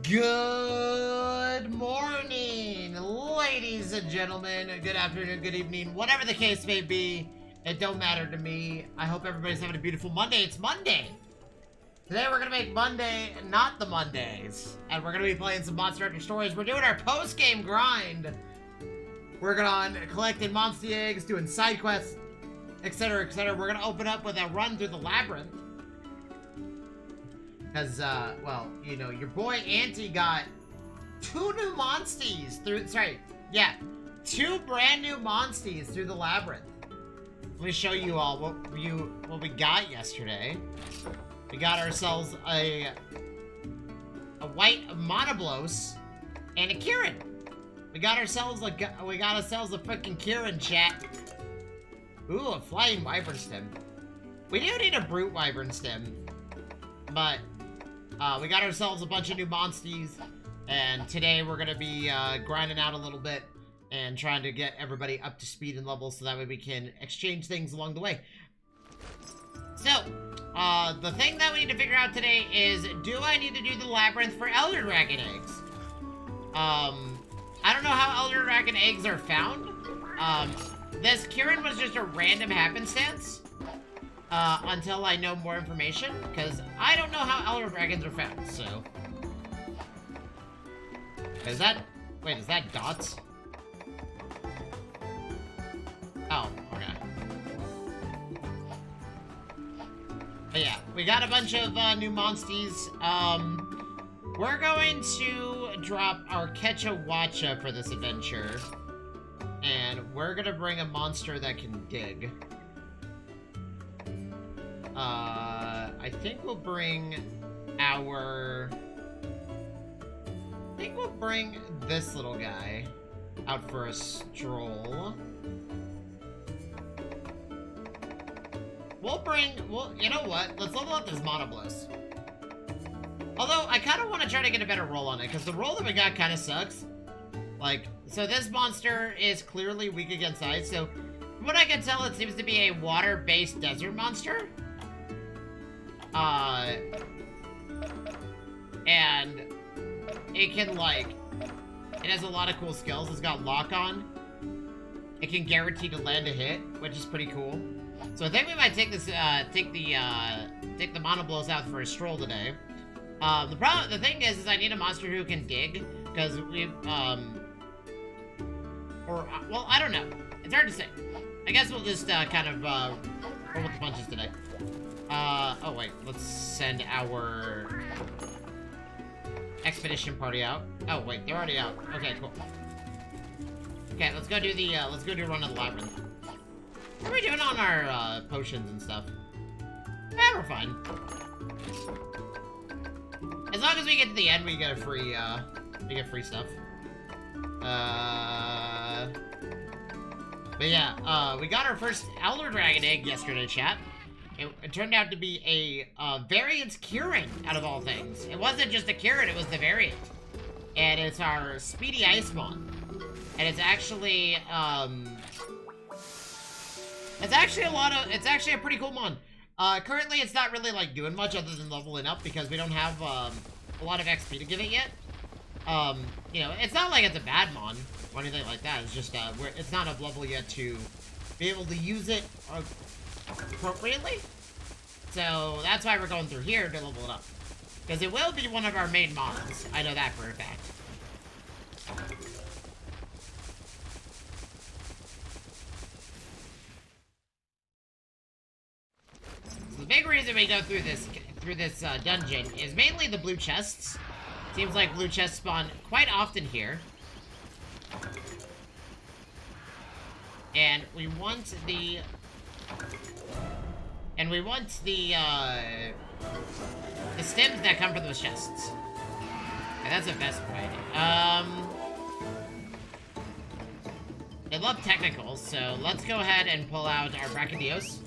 Good morning, ladies and gentlemen. Good afternoon, good evening, whatever the case may be. It don't matter to me. I hope everybody's having a beautiful Monday. It's Monday. Today we're gonna make Monday not the Mondays, and we're gonna be playing some Monster Hunter Stories. We're doing our post-game grind. Working on collecting monster eggs, doing side quests, etc., etc. We're gonna open up with a run through the labyrinth. Because, well, you know, your boy Auntie got 2 new monsties through, two brand new monsties through the labyrinth. Let me show you all what we got yesterday. We got ourselves a white Monoblos and a Kirin. We got ourselves a freaking Kirin, chat. Ooh, a flying wyvern stem. We do need a brute wyvern stem, but we got ourselves a bunch of new monsties, and today we're gonna be grinding out a little bit and trying to get everybody up to speed and level so that way we can exchange things along the way. So, the thing that we need to figure out today is, do I need to do the labyrinth for Elder Dragon eggs? I don't know how Elder Dragon eggs are found. This Kirin was just a random happenstance. Until I know more information, because I don't know how Elder Dragons are found, so... Is that dots? Oh, okay. But yeah, we got a bunch of new monsties. We're going to drop our Kechawacha for this adventure, and we're gonna bring a monster that can dig. I think we'll bring this little guy out for a stroll. You know what? Let's level up this Monoblos. Although, I kind of want to try to get a better roll on it, because the roll that we got kind of sucks. Like, so this monster is clearly weak against ice, so from what I can tell, it seems to be a water-based desert monster. And it can, like, it has a lot of cool skills. It's got lock on. It can guarantee to land a hit, which is pretty cool. So I think we might take this, take the Monoblos out for a stroll today. The thing is I need a monster who can dig, because we've, well, I don't know. It's hard to say. I guess we'll just, kind of, roll with the punches today. Oh wait, let's send our expedition party out. Oh wait, they're already out. Okay, cool. Okay, let's go do a run of the labyrinth. How are we doing on our, potions and stuff? Yeah, we're fine. As long as we get to the end, we get a free, we get free stuff. But yeah, we got our first Elder Dragon egg yesterday, chat. It turned out to be a variant Kirin, out of all things. It wasn't just a Kirin, it was the variant. And it's our Speedy Icemon. And it's actually, it's actually a pretty cool mon. Currently it's not really, like, doing much other than leveling up, because we don't have, a lot of XP to give it yet. You know, it's not like it's a bad mon, or anything like that. It's just, it's not of level yet to be able to use it, appropriately. So that's why we're going through here to level it up, because it will be one of our main mons. I know that for a fact. So the big reason we go through this dungeon is mainly the blue chests. Seems like blue chests spawn quite often here. And we want the stems that come from those chests. Okay, that's the best variety. I love technicals, so let's go ahead and pull out our Brachydios.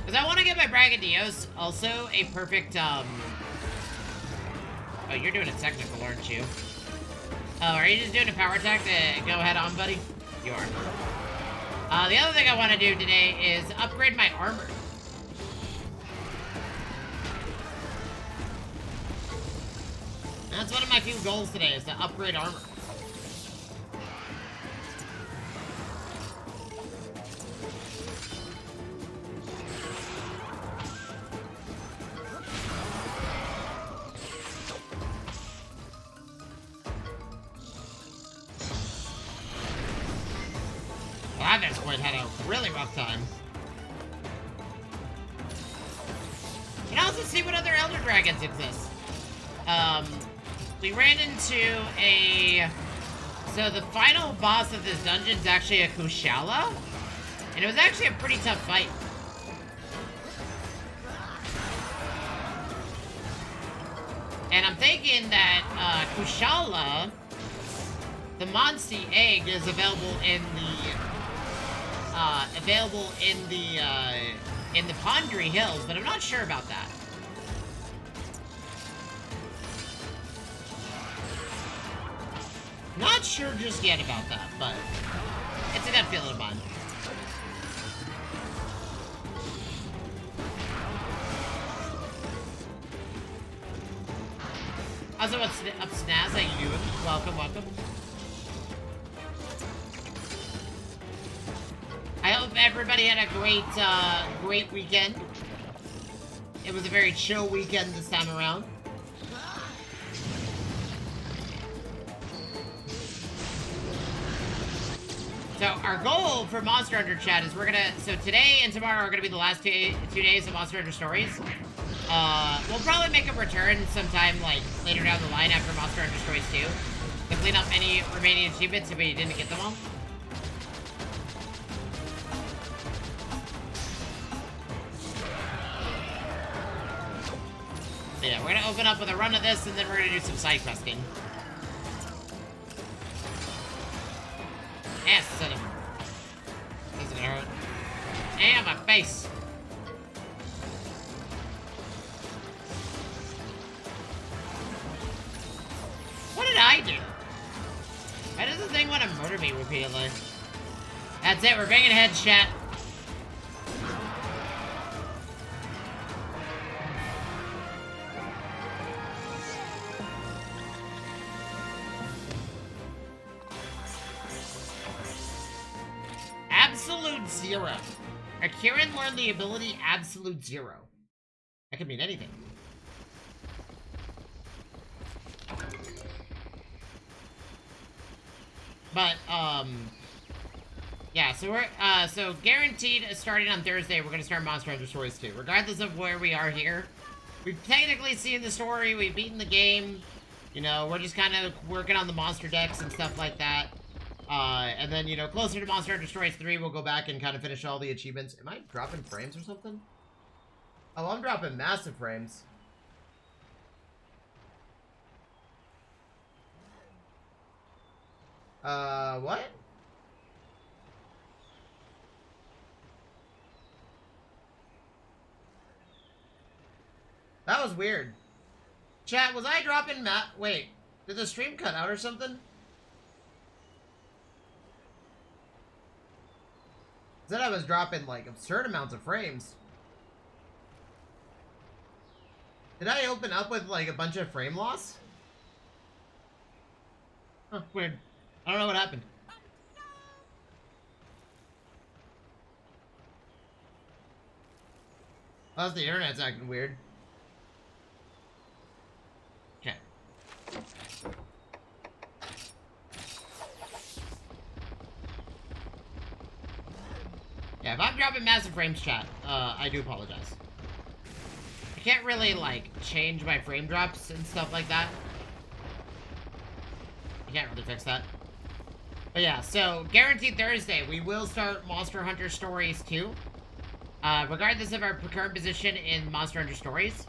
Because I want to get my Brachydios also a perfect, Oh, you're doing a technical, aren't you? Oh, are you just doing a power attack to go ahead on, buddy? You are. The other thing I want to do today is upgrade my armor. That's one of my few goals today, is to upgrade armor. Well, that Vescoid had a really rough time. You can also see what other Elder Dragons exist. We ran into a... So the final boss of this dungeon is actually a Kushala. And it was actually a pretty tough fight. And I'm thinking that Kushala, the Monstie egg, is available in the Pondry Hills, but I'm not sure about that. Not sure just yet about that, but it's a gut feeling of mine. Also, what's up, Snaz? How you doing? Welcome, welcome. I hope everybody had a great weekend. It was a very chill weekend this time around. So our goal for Monster Hunter chat is so today and tomorrow are gonna be the last two days of Monster Hunter Stories. We'll probably make a return sometime like later down the line after Monster Hunter Stories 2 to clean up any remaining achievements if we didn't get them all. So yeah, we're gonna open up with a run of this and then we're gonna do some side questing. Yes, son of a... This is gonna hurt. And my face. What did I do? Why does the thing want to murder me repeatedly? That's it, we're banging heads, chat. Absolute Zero. Akiran learned the ability Absolute Zero. That could mean anything. But, yeah, so we're, so guaranteed starting on Thursday, we're gonna start Monster Hunter Stories 2. Regardless of where we are here. We've technically seen the story, we've beaten the game. You know, we're just kind of working on the monster decks and stuff like that. And then, you know, closer to Monster Hunter Stories 3, we'll go back and kind of finish all the achievements. Am I dropping frames or something? Oh, I'm dropping massive frames. What? That was weird. Chat, was I dropping wait, did the stream cut out or something? Said I was dropping, like, absurd amounts of frames. Did I open up with, like, a bunch of frame loss? Huh, weird. I don't know what happened. That's the internet's acting weird. Okay. Yeah, if I'm dropping massive frames, chat, I do apologize. I can't really, like, change my frame drops and stuff like that. I can't really fix that. But yeah, so, guaranteed Thursday, we will start Monster Hunter Stories 2. Regardless of our current position in Monster Hunter Stories.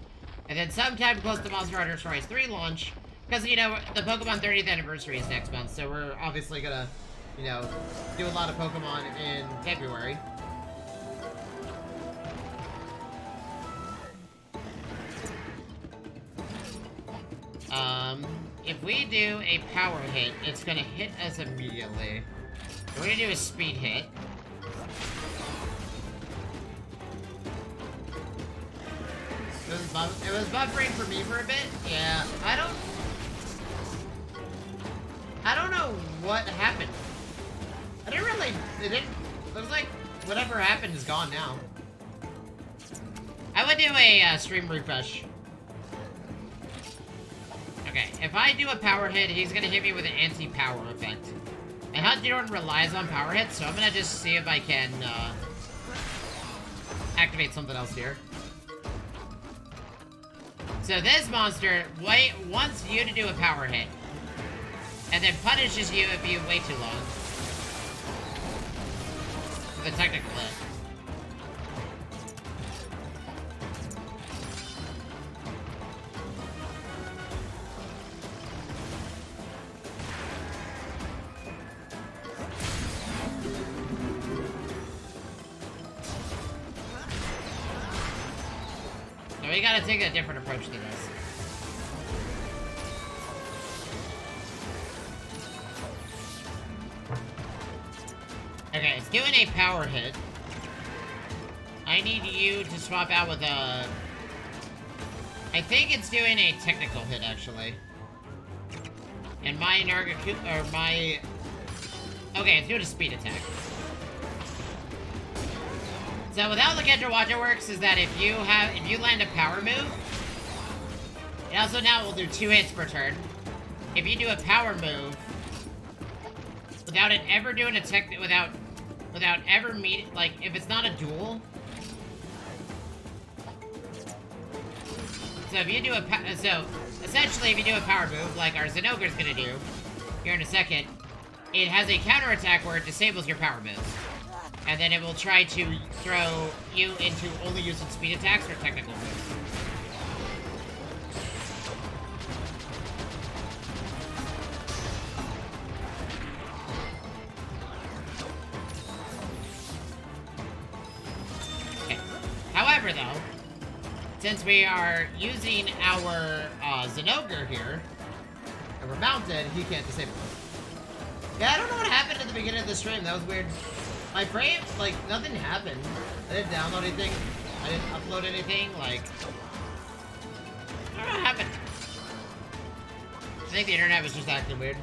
And then sometime close to Monster Hunter Stories 3 launch. Because, you know, the Pokemon 30th anniversary is next month. So we're obviously gonna, you know, do a lot of Pokemon in February. If we do a power hit, it's gonna hit us immediately. We're gonna do a speed hit. It was buffering for me for a bit. Yeah, I don't know what happened. I didn't really... It didn't... Looks like whatever happened is gone now. I would do a stream refresh. Okay, if I do a power hit, he's gonna hit me with an anti-power effect. And Hunt Jordan relies on power hits, so I'm gonna just see if I can, activate something else here. So this monster wants you to do a power hit. And then punishes you if you wait too long. With a technical hit. So we gotta take a different approach to this. Okay, it's doing a power hit. I need you to swap out with a... I think it's doing a technical hit, actually. And my Nargacup... or my... Okay, it's doing a speed attack. So, with how the Kendra Watcher works is that if you land a power move, it also now will do 2 hits per turn. If you do a power move, without it ever doing a without ever meeting, like, if it's not a duel. So if you do essentially if you do a power move, like our Zinogre's gonna do, here in a second, it has a counterattack where it disables your power moves. And then it will try to throw you into only using speed attacks or technical moves. Okay. However, though, since we are using our Zinogre here, and we're mounted, he can't disable it. Yeah, I don't know what happened at the beginning of the stream. That was weird. My frame, like, nothing happened. I didn't download anything. I didn't upload anything, like... I don't know what happened. I think the internet was just acting weird.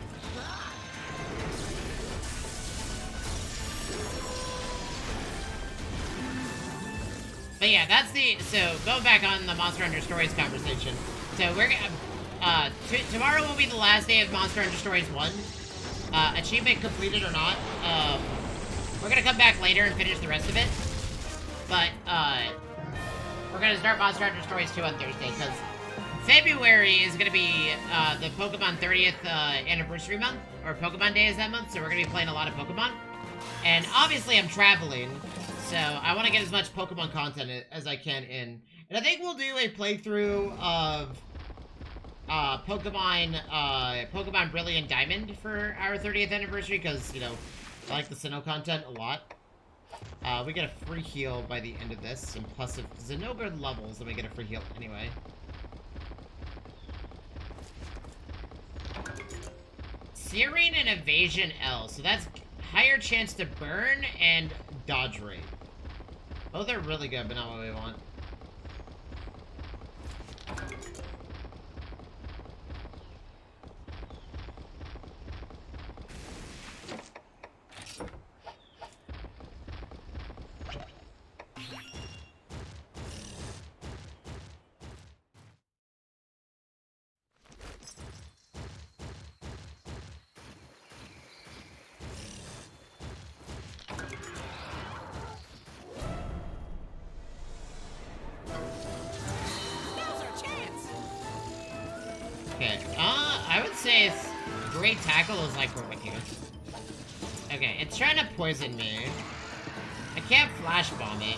But yeah, that's the... So, going back on the Monster Hunter Stories conversation. So, we're gonna... tomorrow will be the last day of Monster Hunter Stories 1. Achievement completed or not. We're gonna come back later and finish the rest of it. But, we're gonna start Monster Hunter Stories 2 on Thursday, because February is gonna be, the Pokemon 30th, anniversary month, or Pokemon Day is that month, so we're gonna be playing a lot of Pokemon. And obviously I'm traveling, so I want to get as much Pokemon content as I can in. And I think we'll do a playthrough of, Pokemon Brilliant Diamond for our 30th anniversary, because, you know, I like the Sinnoh content a lot. We get a free heal by the end of this, and plus if Zinogre levels, then we get a free heal anyway. Searing and Evasion L, so that's higher chance to burn and dodge rate. Both are really good, but not what we want. Okay, I would say it's Great Tackle is like we're with you. Okay, it's trying to poison me. I can't Flash Bomb it.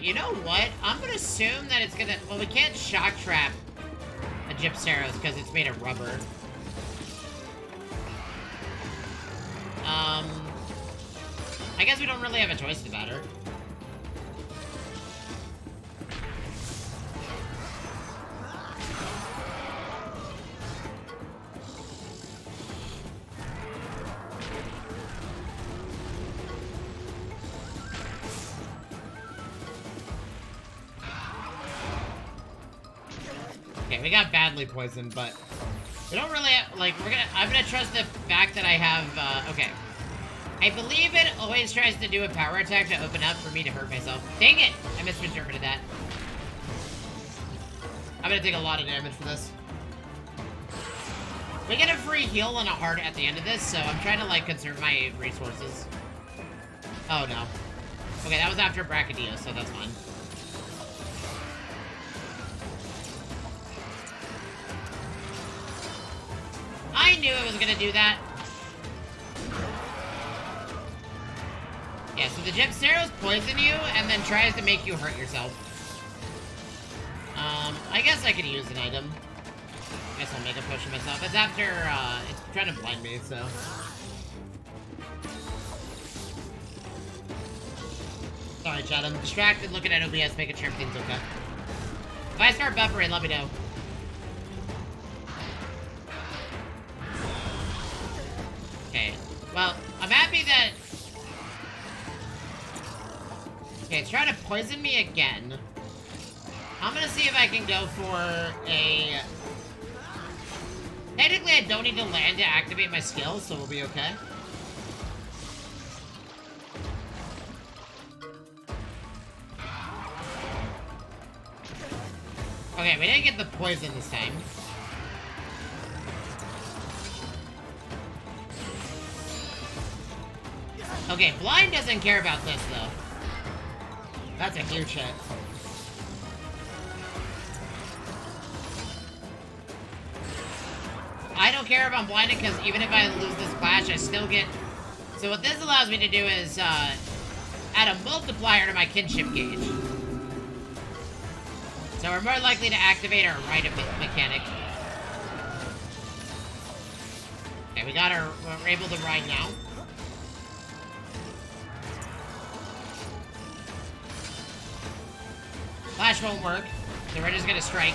You know what? I'm gonna assume that it's gonna... Well, we can't Shock Trap a Gypceros because it's made of rubber. I guess we don't really have a choice in the matter. Okay, we got badly poisoned, but we don't really have, like, I'm gonna trust the fact that I have, okay. I believe it always tries to do a power attack to open up for me to hurt myself. Dang it! I misinterpreted that. I'm gonna take a lot of damage for this. We get a free heal and a heart at the end of this, so I'm trying to, like, conserve my resources. Oh, no. Okay, that was after Brachydio, so that's fine. I knew it was gonna do that. Yeah, so the Gypceros poison you and then tries to make you hurt yourself. I guess I could use an item. I guess I'll make a potion myself. It's after, it's trying to blind me, so. Sorry, chat, I'm distracted looking at OBS, making sure everything's okay. If I start buffering, let me know. Okay, well, I'm happy that... Okay, it's trying to poison me again. I'm gonna see if I can go for a... Technically, I don't need to land to activate my skills, so we'll be okay. Okay, we didn't get the poison this time. Okay, blind doesn't care about this, though. That's a huge hit. I don't care if I'm blinded, because even if I lose this clash, I still get... So what this allows me to do is, add a multiplier to my kinship gauge. So we're more likely to activate our right mechanic. Okay, we're able to ride now. Flash won't work, so we're just gonna strike.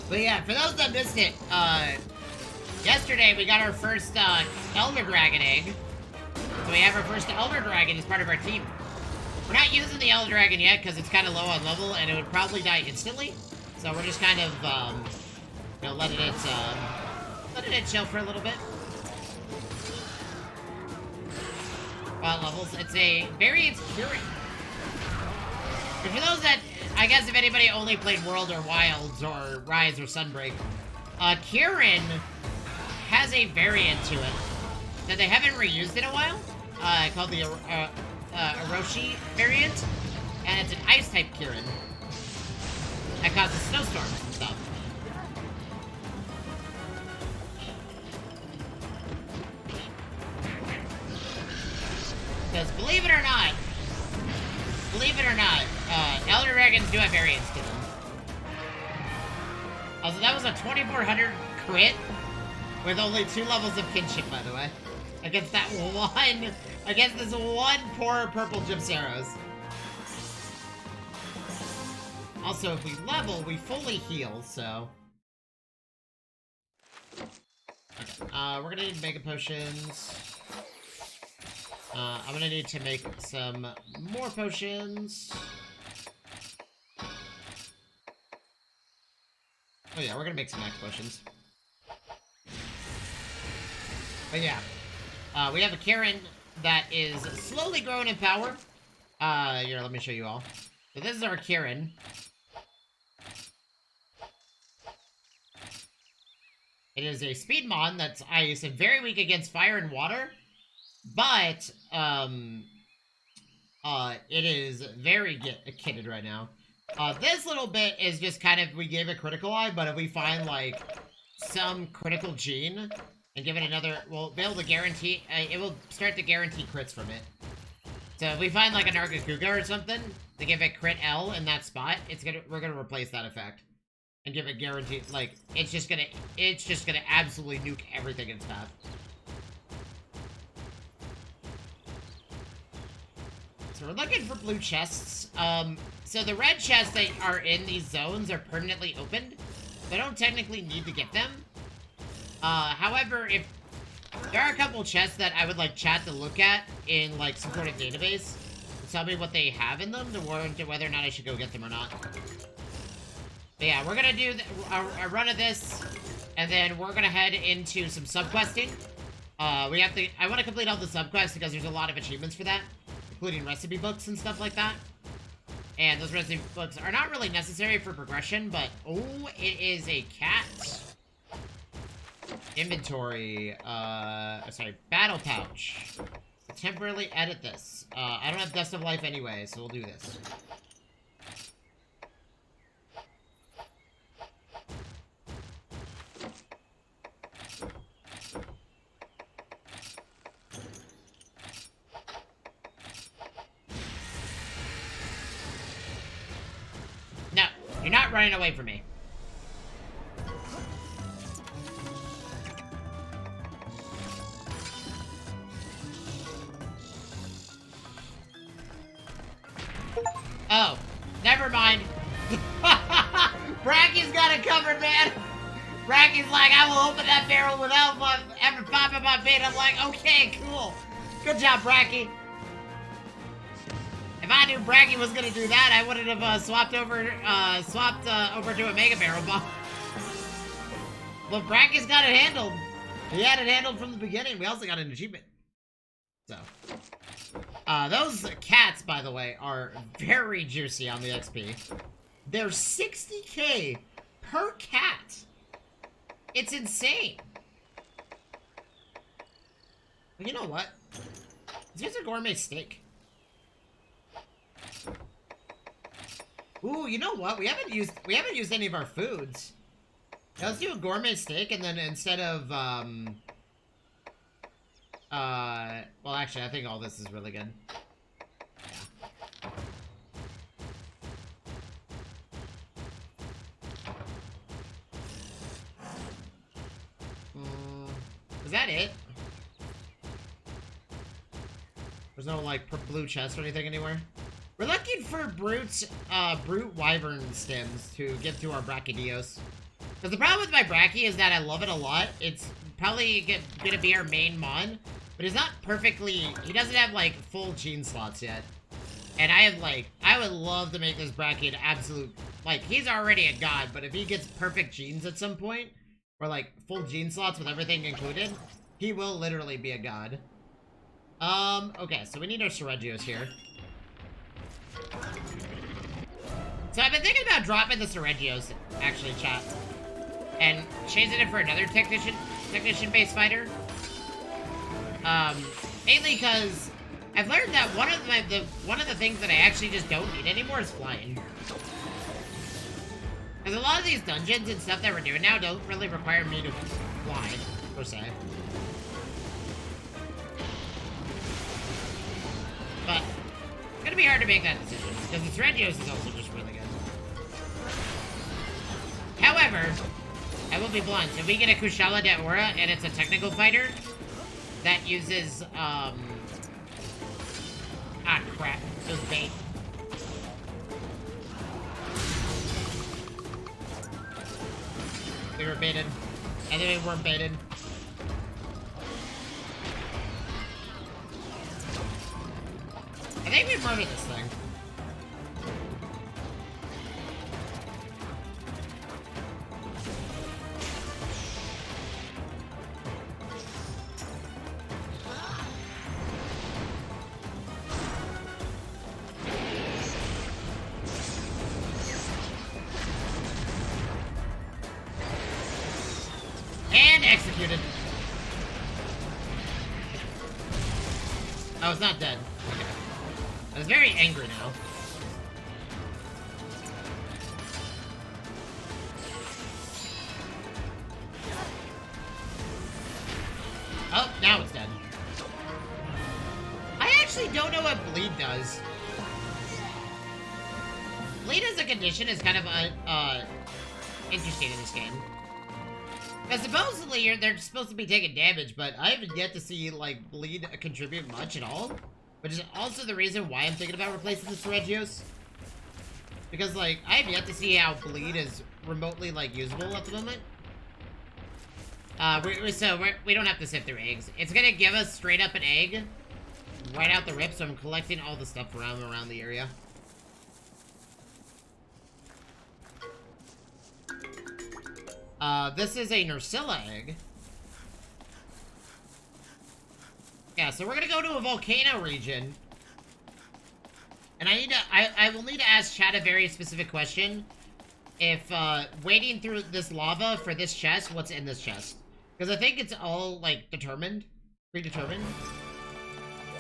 But yeah, for those that missed it, yesterday we got our first, Elder Dragon egg. So we have our first Elder Dragon as part of our team. We're not using the Elder Dragon yet, because it's kind of low on level, and it would probably die instantly. So we're just kind of, you know, letting it chill for a little bit. Levels. It's a variant Kirin. And for those that, I guess if anybody only played World or Wilds or Rise or Sunbreak, Kirin has a variant to it that they haven't reused in a while, called the Orochi variant, and it's an Ice-type Kirin that causes snowstorms and stuff. Because believe it or not, Elder Dragons do have variants to them. Also, that was a 2400 crit with only 2 levels of kinship, by the way. Against this one poor purple Gypceros. Also, if we level, we fully heal, so... Okay, we're gonna need Mega Potions. I'm gonna need to make some more potions. Oh yeah, we're gonna make some max potions. But yeah, we have a Kirin that is slowly growing in power. Here, let me show you all. So this is our Kirin. It is a Speedmon that's ice and very weak against fire and water. But, it is very kitted right now. This little bit is just kind of, we gave it Critical Eye, but if we find, like, some critical gene and give it another, we'll be able to guarantee, it will start to guarantee crits from it. So if we find, like, a Nargacuga or something, to give it crit L in that spot, we're gonna replace that effect. And give it guaranteed, like, it's just gonna absolutely nuke everything in its path. So we're looking for blue chests. So the red chests that are in these zones are permanently opened. They don't technically need to get them. However, if there are a couple chests that I would like chat to look at in like some sort of database tell me what they have in them to warrant whether or not I should go get them or not. But yeah, we're gonna do a run of this, and then we're gonna head into some subquesting. I want to complete all the subquests because there's a lot of achievements for that, including recipe books and stuff like that. And those recipe books are not really necessary for progression, but oh, it is a cat. Inventory, sorry, battle pouch. Temporarily edit this. I don't have Dust of Life anyway, so we'll do this. No, you're not running away from me. Oh, never mind. Bracky's got it covered, man. Bracky's like, I will open that barrel without ever popping my bait. I'm like, okay, cool. Good job, Bracky. If I knew Bracky was gonna do that, I wouldn't have swapped over to a Mega Barrel Bomb. But Bracky's got it handled. He had it handled from the beginning. We also got an achievement. So, those cats, by the way, are very juicy on the XP. They're 60k per cat. It's insane. But you know what? Let's use a gourmet steak. Ooh, you know what? We haven't used any of our foods. Now, let's do a gourmet steak, and then instead of well, actually, I think all this is really good. Yeah. Is that it? There's no, like, blue chest or anything anywhere? We're looking for brute wyvern stems to get through our Brachydios. Because the problem with my Bracky is that I love it a lot. It's probably gonna be our main mon, but he's not perfectly... He doesn't have, like, full gene slots yet. And I would love to make this Bracky an absolute... Like, he's already a god, but if he gets perfect genes at some point, or, like, full gene slots with everything included, he will literally be a god. Okay, so we need our Seregios here. So I've been thinking about dropping the Seregios, actually, chat. And changing it for another technician-based fighter. Mainly because I've learned that one of the things that I actually just don't need anymore is flying. Because a lot of these dungeons and stuff that we're doing now don't really require me to fly, per se. But it's gonna be hard to make that decision, because the Seregios is also just really good. However, I will be blunt, if we get a Kushala de Aura and it's a technical fighter that uses, ah, crap. It was bait. We were baited. And then we weren't baited. I think we murdered this thing. And executed. Oh, it's not dead. Okay. I was very angry now. Oh, now it's dead. I actually don't know what bleed does. Bleed as a condition is kind of interesting in this game. Because supposedly they're supposed to be taking damage, but I haven't yet to see, like, bleed contribute much at all. Which is also the reason why I'm thinking about replacing the Seregios. Because, like, I have yet to see how bleed is remotely, like, usable at the moment. We don't have to sift through eggs. It's gonna give us straight up an egg right out the rip, so I'm collecting all the stuff around the area. This is a Nursilla egg. Yeah, so we're gonna go to a volcano region. And I will need to ask Chad a very specific question. If, wading through this lava for this chest, what's in this chest? Because I think it's all, like, predetermined.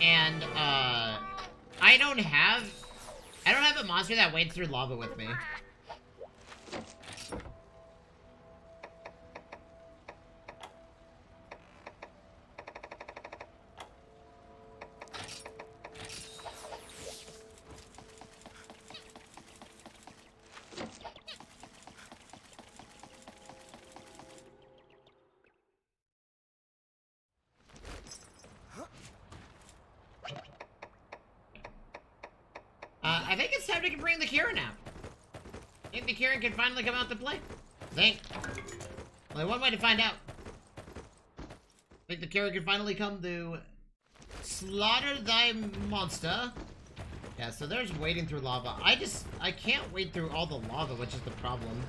And, I don't have a monster that wades through lava with me. I think it's time to bring the Kieran out. I think the Kieran can finally come out to play. I think. Only one way to find out. I think the Kieran can finally come to slaughter thy monster. Yeah, so there's wading through lava. I can't wade through all the lava, which is the problem.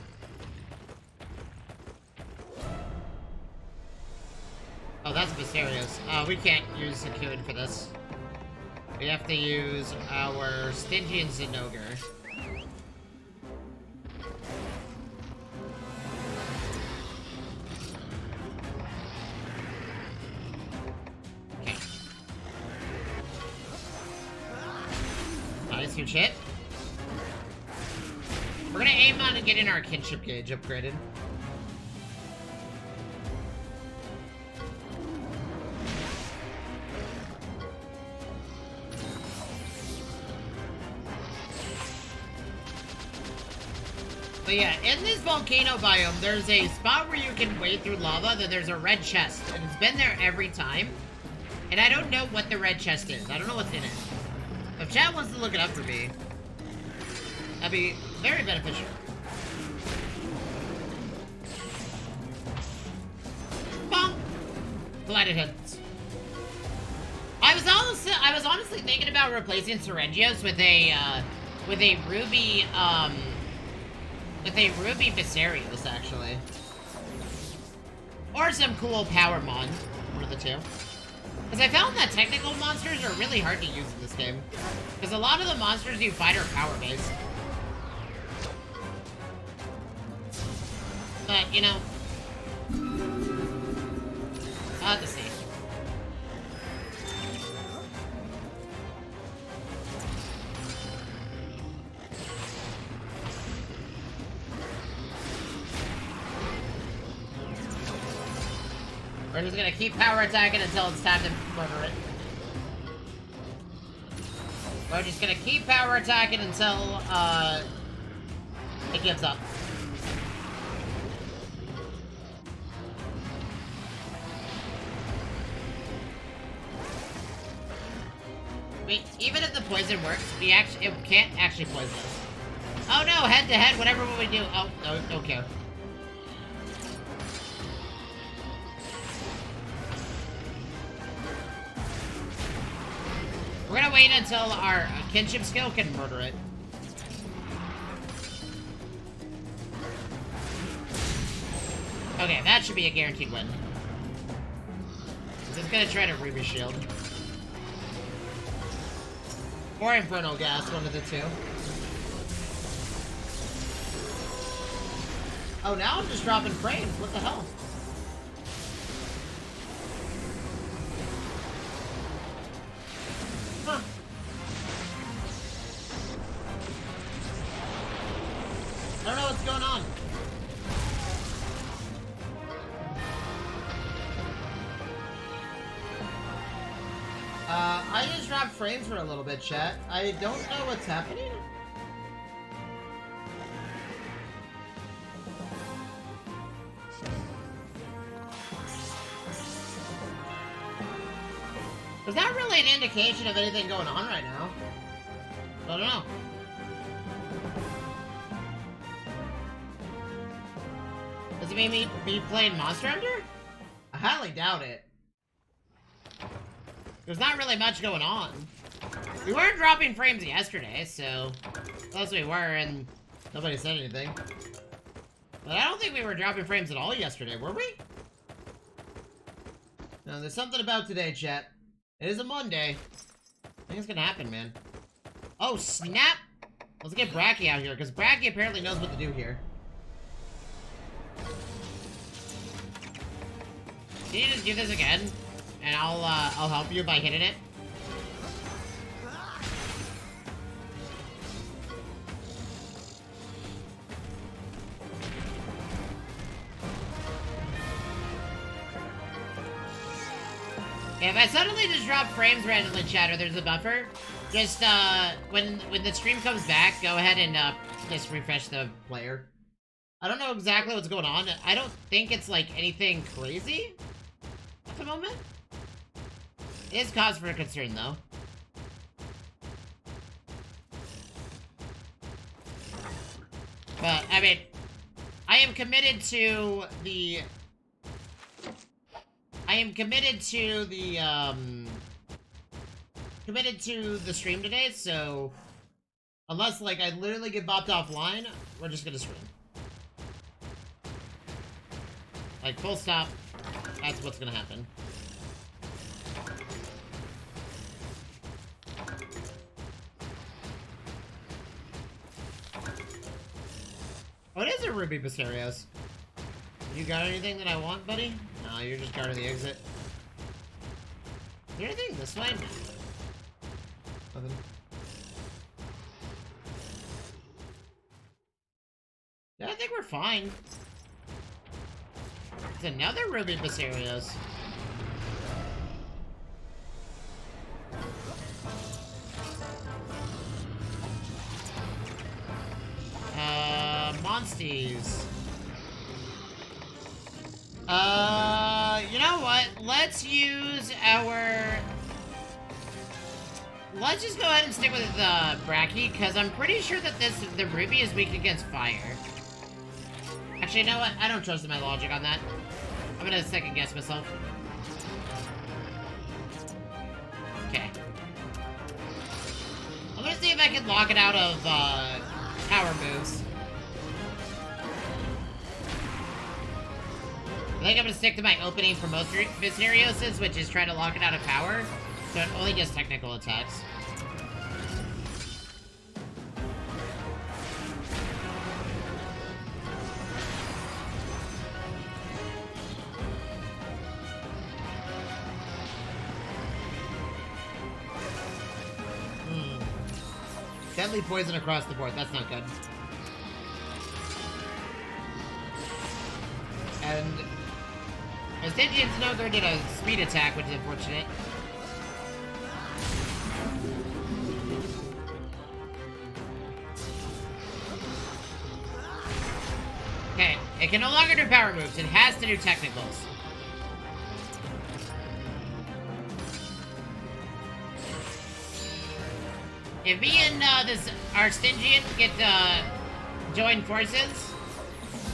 Oh, that's Mysterious. We can't use the Kieran for this. We have to use our Stygian Zinogre. Okay. Nice, huge hit. We're gonna aim on getting our kinship gauge upgraded. But yeah, in this volcano biome, there's a spot where you can wade through lava, then there's a red chest, and it's been there every time. And I don't know what the red chest is. I don't know what's in it. If chat wants to look it up for me, that'd be very beneficial. Bonk! Glad it hits. I was honestly thinking about replacing Syringios with a ruby, with a ruby Viserios, actually. Or some cool power mon. One of the two. Because I found that technical monsters are really hard to use in this game. Because a lot of the monsters you fight are power-based. But, you know... I'll have to see. We're just gonna keep power attacking until it's time to murder it. We're just gonna keep power attacking until, it gives up. Wait, even if the poison works, it can't actually poison us. Oh no, head to head, whatever will we do? Oh, no, don't care. We're gonna wait until our kinship skill can murder it. Okay, that should be a guaranteed win. It's gonna try to Ruby Shield. Or Infernal Gas, one of the two. Oh, now I'm just dropping frames. What the hell? Huh. I don't know what's going on. I just dropped frames for a little bit, chat. I don't know what's happening. Is that really an indication of anything going on right now? I don't know. Does it mean me playing Monster Hunter? I highly doubt it. There's not really much going on. We weren't dropping frames yesterday, so... Unless we were, and nobody said anything. But I don't think we were dropping frames at all yesterday, were we? No, there's something about today, chat. It is a Monday. I think it's gonna happen, man. Oh, snap! Let's get Bracky out here, because Bracky apparently knows what to do here. Can you just do this again? And I'll help you by hitting it. If I suddenly just drop frames randomly, chat, or there's a buffer, just, when the stream comes back, go ahead and, just refresh the player. I don't know exactly what's going on. I don't think it's, like, anything crazy at the moment. It is cause for concern, though. But, I mean, I am committed to the... committed to the stream today, so... Unless, like, I literally get bopped offline, we're just gonna stream. Like, full stop. That's what's gonna happen. What is it, Ruby Basterios? You got anything that I want, buddy? No, you're just guarding the exit. Is there anything this way? Nothing. Yeah, I think we're fine. It's another Ruby Basterios. Monsties. You know what? Let's use our... Let's just go ahead and stick with Bracky, because I'm pretty sure that the Ruby is weak against fire. Actually, you know what? I don't trust my logic on that. I'm gonna second guess myself. Okay. I'm gonna see if I can lock it out of, power moves. I think I'm gonna stick to my opening for most Viserioses, which is try to lock it out of power, so it only does technical attacks. Deadly poison across the board, that's not good. And... Stygian Snowgird did a speed attack, which is unfortunate. Okay, it can no longer do power moves, it has to do technicals. If me and our Stygian get join forces,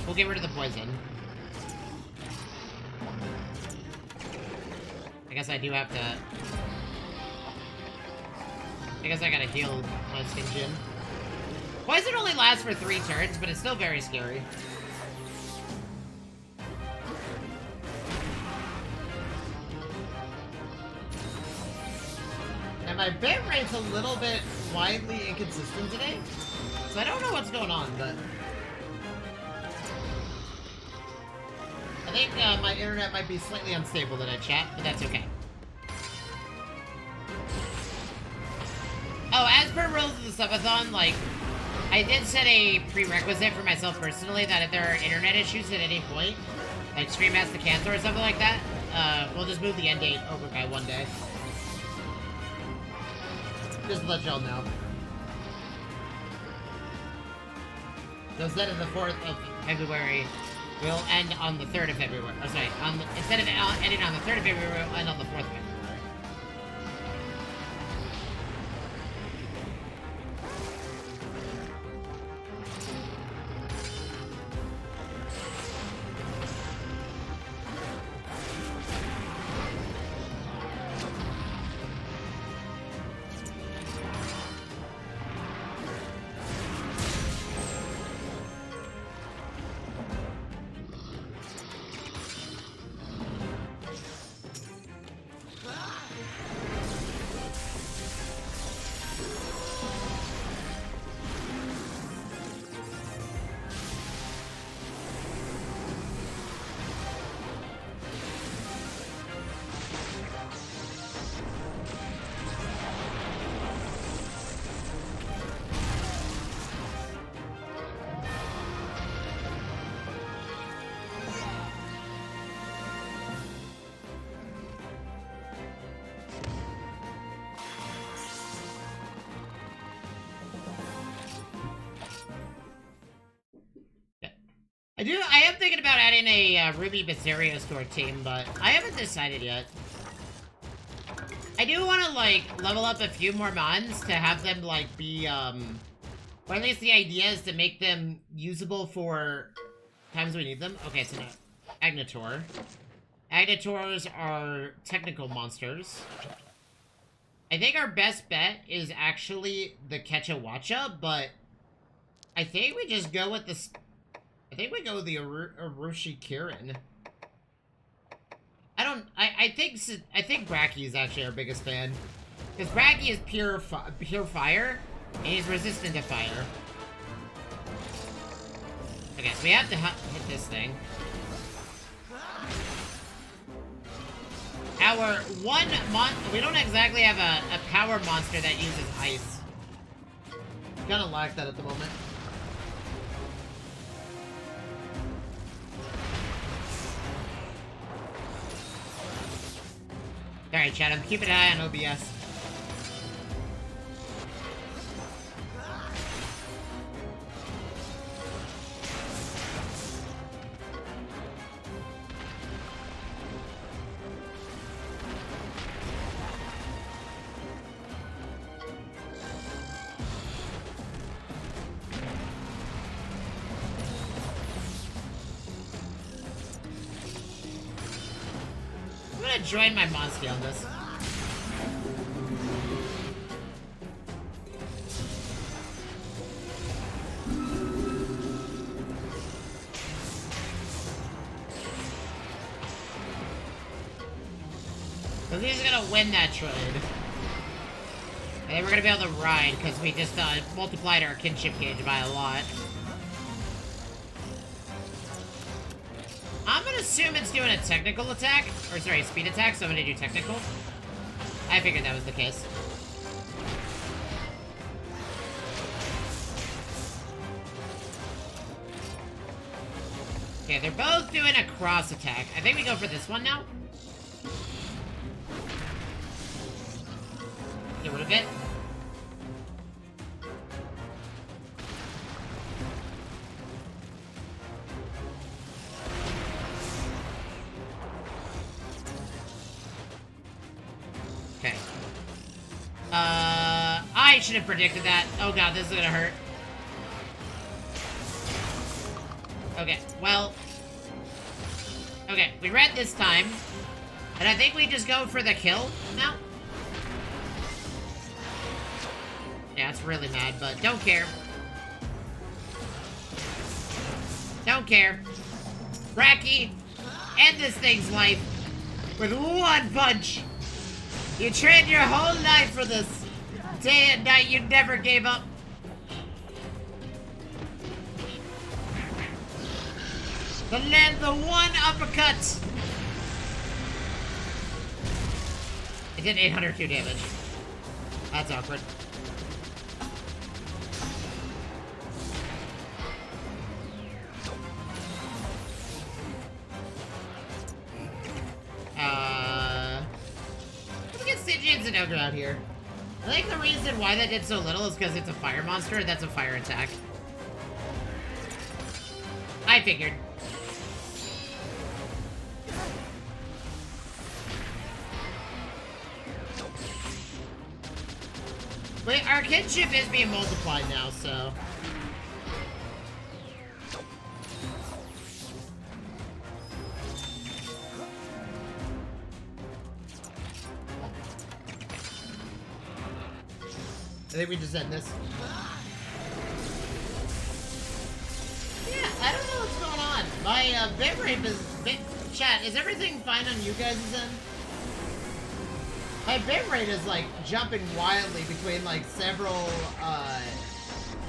we'll get rid of the poison. I guess I do have to... I guess I gotta heal my Stygian. Poison only lasts for 3 turns, but it's still very scary. And my bit rate's a little bit widely inconsistent today, so I don't know what's going on, but... I think my internet might be slightly unstable tonight, chat, but that's okay. Oh, as per rules of the subathon, like, I did set a prerequisite for myself personally that if there are internet issues at any point, like stream has to cancel or something like that, we'll just move the end date over by 1 day. Just to let y'all know. So instead of the 4th of February, we'll end on the 3rd of February. Oh, sorry. Instead of ending on the 3rd of February, we'll end on the 4th of February. I am thinking about adding a Ruby Bizarro store team, but I haven't decided yet. I do want to, like, level up a few more mons to have them, like, be, or at least the idea is to make them usable for times we need them. Okay, so now, Agnator. Agnators are technical monsters. I think our best bet is actually the Kechawacha, but I think we just go with the... I think we go with the Urushi Kirin. I think Bracky is actually our biggest fan. Because Bracky is pure fire, and he's resistant to fire. Okay, so we have to hit this thing. Our we don't exactly have a power monster that uses ice. Kinda lack that at the moment. Alright, chat, I'm keeping an eye on OBS. I'm gonna join my Monstie on this. So he's gonna win that trade. And then we're gonna be able to ride, because we just multiplied our kinship gauge by a lot. I'm gonna assume it's doing a technical attack, or sorry, speed attack, so I'm gonna do technical. I figured that was the case. Okay, they're both doing a cross attack. I think we go for this one now. Get rid of it. Okay. I should have predicted that. Oh god, this is gonna hurt. Okay, well... Okay, we read this time. And I think we just go for the kill now. Yeah, it's really mad, but don't care. Don't care. Bracky, end this thing's life with one punch. You trained your whole life for this. Day and night, you never gave up. To land the one uppercut. It did 802 damage. That's awkward. Let's get Stygian Zinogre out here. I think the reason why that did so little is because it's a fire monster, and that's a fire attack. I figured. Wait, our kinship is being multiplied now, so... I think we just end this. Yeah, I don't know what's going on. My bitrate is... Chat, is everything fine on you guys' end? My bitrate is, like, jumping wildly between, like, several,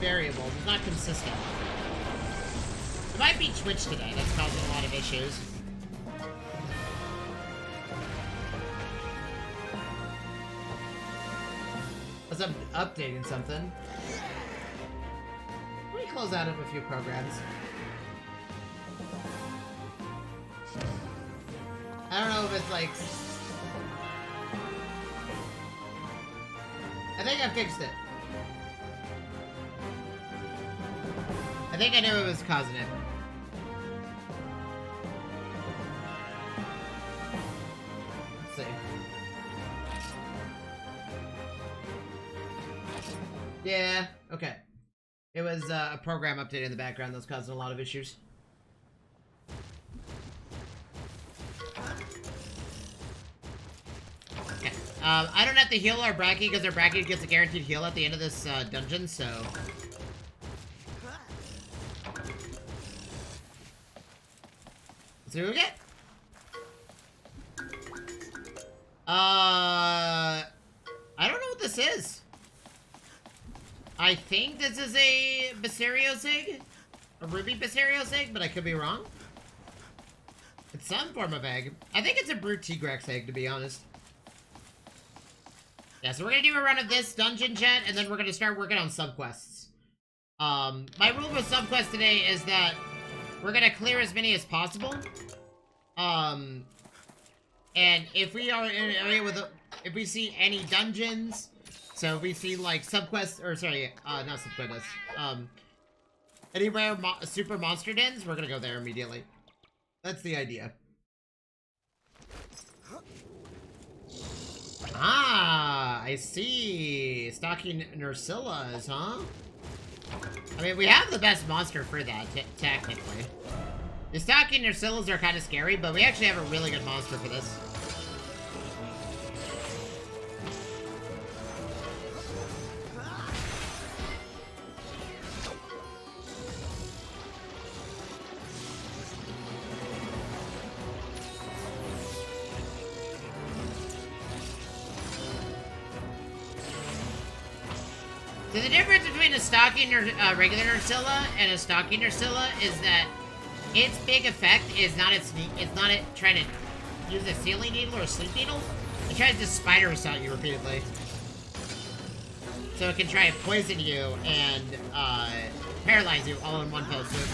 variables. It's not consistent. It might be Twitch today. That's causing a lot of issues. I'm updating something. Let me close out of a few programs. I don't know if it's like... I think I fixed it. I think I knew it was causing it. Yeah, okay. It was a program update in the background that's causing a lot of issues. Okay. I don't have to heal our Bracky because our Bracky gets a guaranteed heal at the end of this dungeon, so... Let's see what we get. I don't know what this is. I think this is a Basarios egg? A Ruby Basarios egg, but I could be wrong. It's some form of egg. I think it's a Brute Tigrex egg, to be honest. Yeah, so we're gonna do a run of this dungeon, chat, and then we're gonna start working on subquests. My rule with subquests today is that we're gonna clear as many as possible. And if we are in an area with if we see any dungeons, so if we see like subquests, or sorry, not subquests, any rare super monster dens, we're gonna go there immediately. That's the idea. Ah, I see. Stalking Nursillas, huh? I mean, we have the best monster for that, technically. The Stalking Nursillas are kind of scary, but we actually have a really good monster for this. So the difference between a Stalking regular Nursilla and a Stalking Nursilla is that its big effect is not it trying to use a Sealing Needle or a Sleep Needle. It tries to spider assault you repeatedly. So it can try and poison you and paralyze you all in one fell swoop.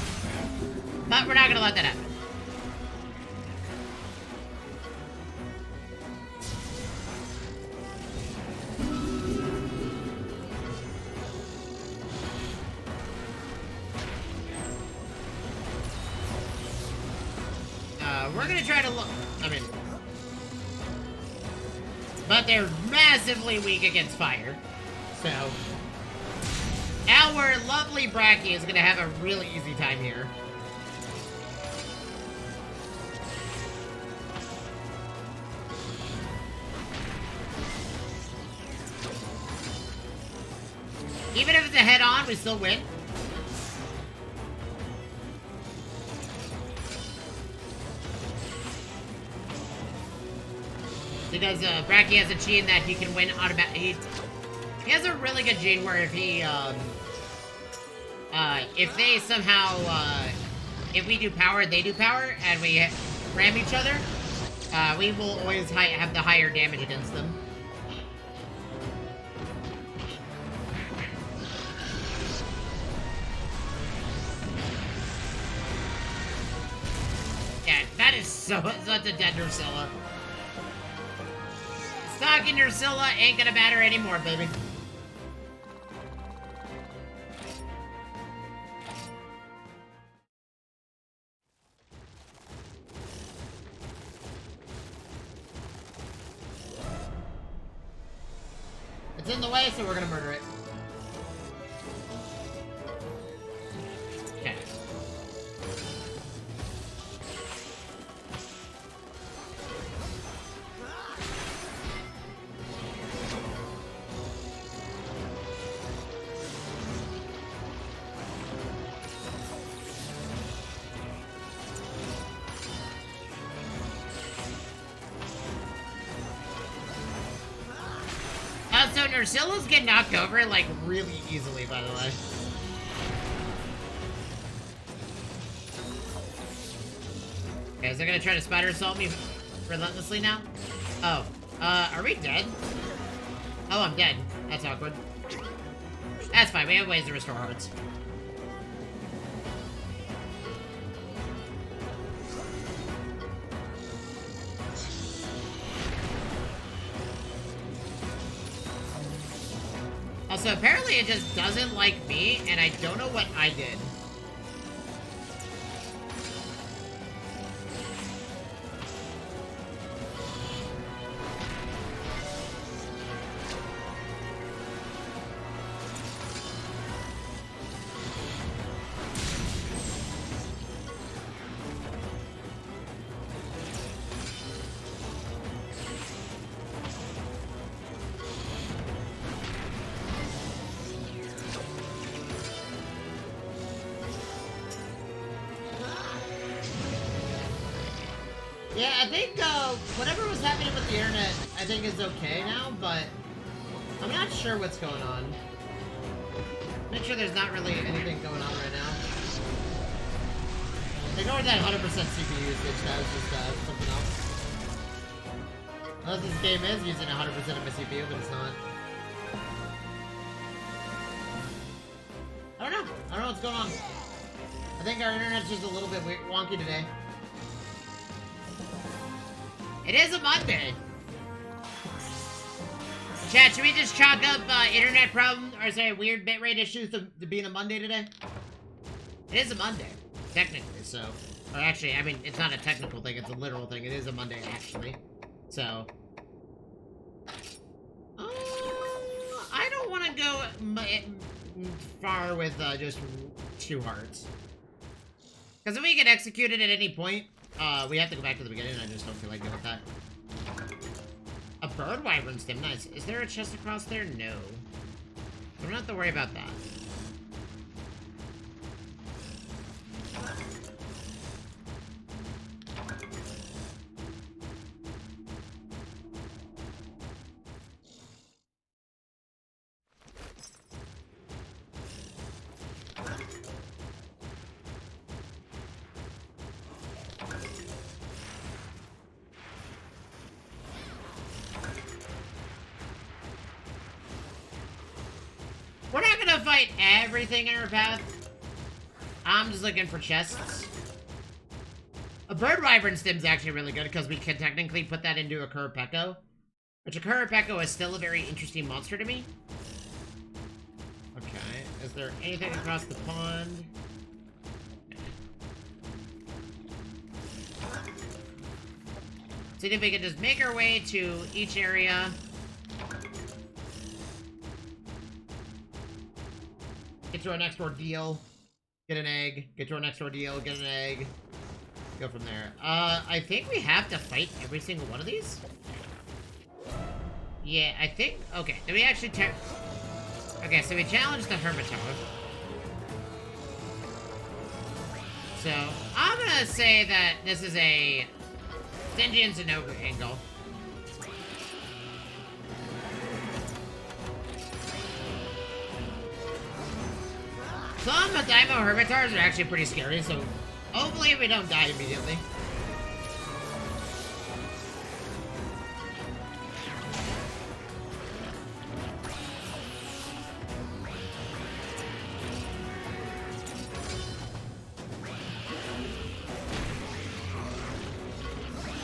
But we're not gonna let that happen. We're gonna try to look. I mean, but they're massively weak against fire. So, our lovely Bracky is gonna have a really easy time here. Even if it's a head-on, we still win. Because Bracky has a gene that he can win automatically. He has a really good gene where if he, if they somehow, if we do power, they do power, and we ram each other, we will always have the higher damage against them. Yeah, that is such a dead Nursilla. Stalking Nursilla ain't gonna matter anymore, baby. It's in the way, so we're gonna murder it. Okay. So Nursillas get knocked over, like, really easily, by the way. Okay, is they gonna try to spider assault me relentlessly now? Oh, are we dead? Oh, I'm dead. That's awkward. That's fine, we have ways to restore hearts. Also, apparently it just doesn't like me, and I don't know what I did. Yeah, I think whatever was happening with the internet, I think is okay now, but I'm not sure what's going on. Make sure there's not really anything going on right now. Ignore that 100% CPU usage, that was just something else. Unless this game is using 100% of my CPU, but it's not. I don't know what's going on. I think our internet's just a little bit weird, wonky today. It is a Monday. Chat, should we just chalk up internet problems, or say weird bitrate issues to being a Monday today? It is a Monday, technically, so. Or actually, I mean, it's not a technical thing, it's a literal thing. It is a Monday, actually. So. I don't want to go far with just 2 hearts. Because if we get executed at any point, we have to go back to the beginning, and I just don't feel like doing that. A bird wyvern stem, nice. Is there a chest across there? No. We don't have to worry about that. We're not gonna fight everything in our path. I'm just looking for chests. A bird wyvern stem's actually really good because we can technically put that into a Kurapeko. Which a Kurapeko is still a very interesting monster to me. Okay, is there anything across the pond? See if we can just make our way to each area. Get to our next ordeal. Get an egg. Get to our next ordeal. Get an egg. Go from there. I think we have to fight every single one of these. Yeah, I think... Okay, did we actually... Okay, so we challenged the Hermitaur. So, I'm gonna say that this is a Denji and Zenogre angle. Some Daimo Hermitaurs are actually pretty scary, so hopefully we don't die immediately.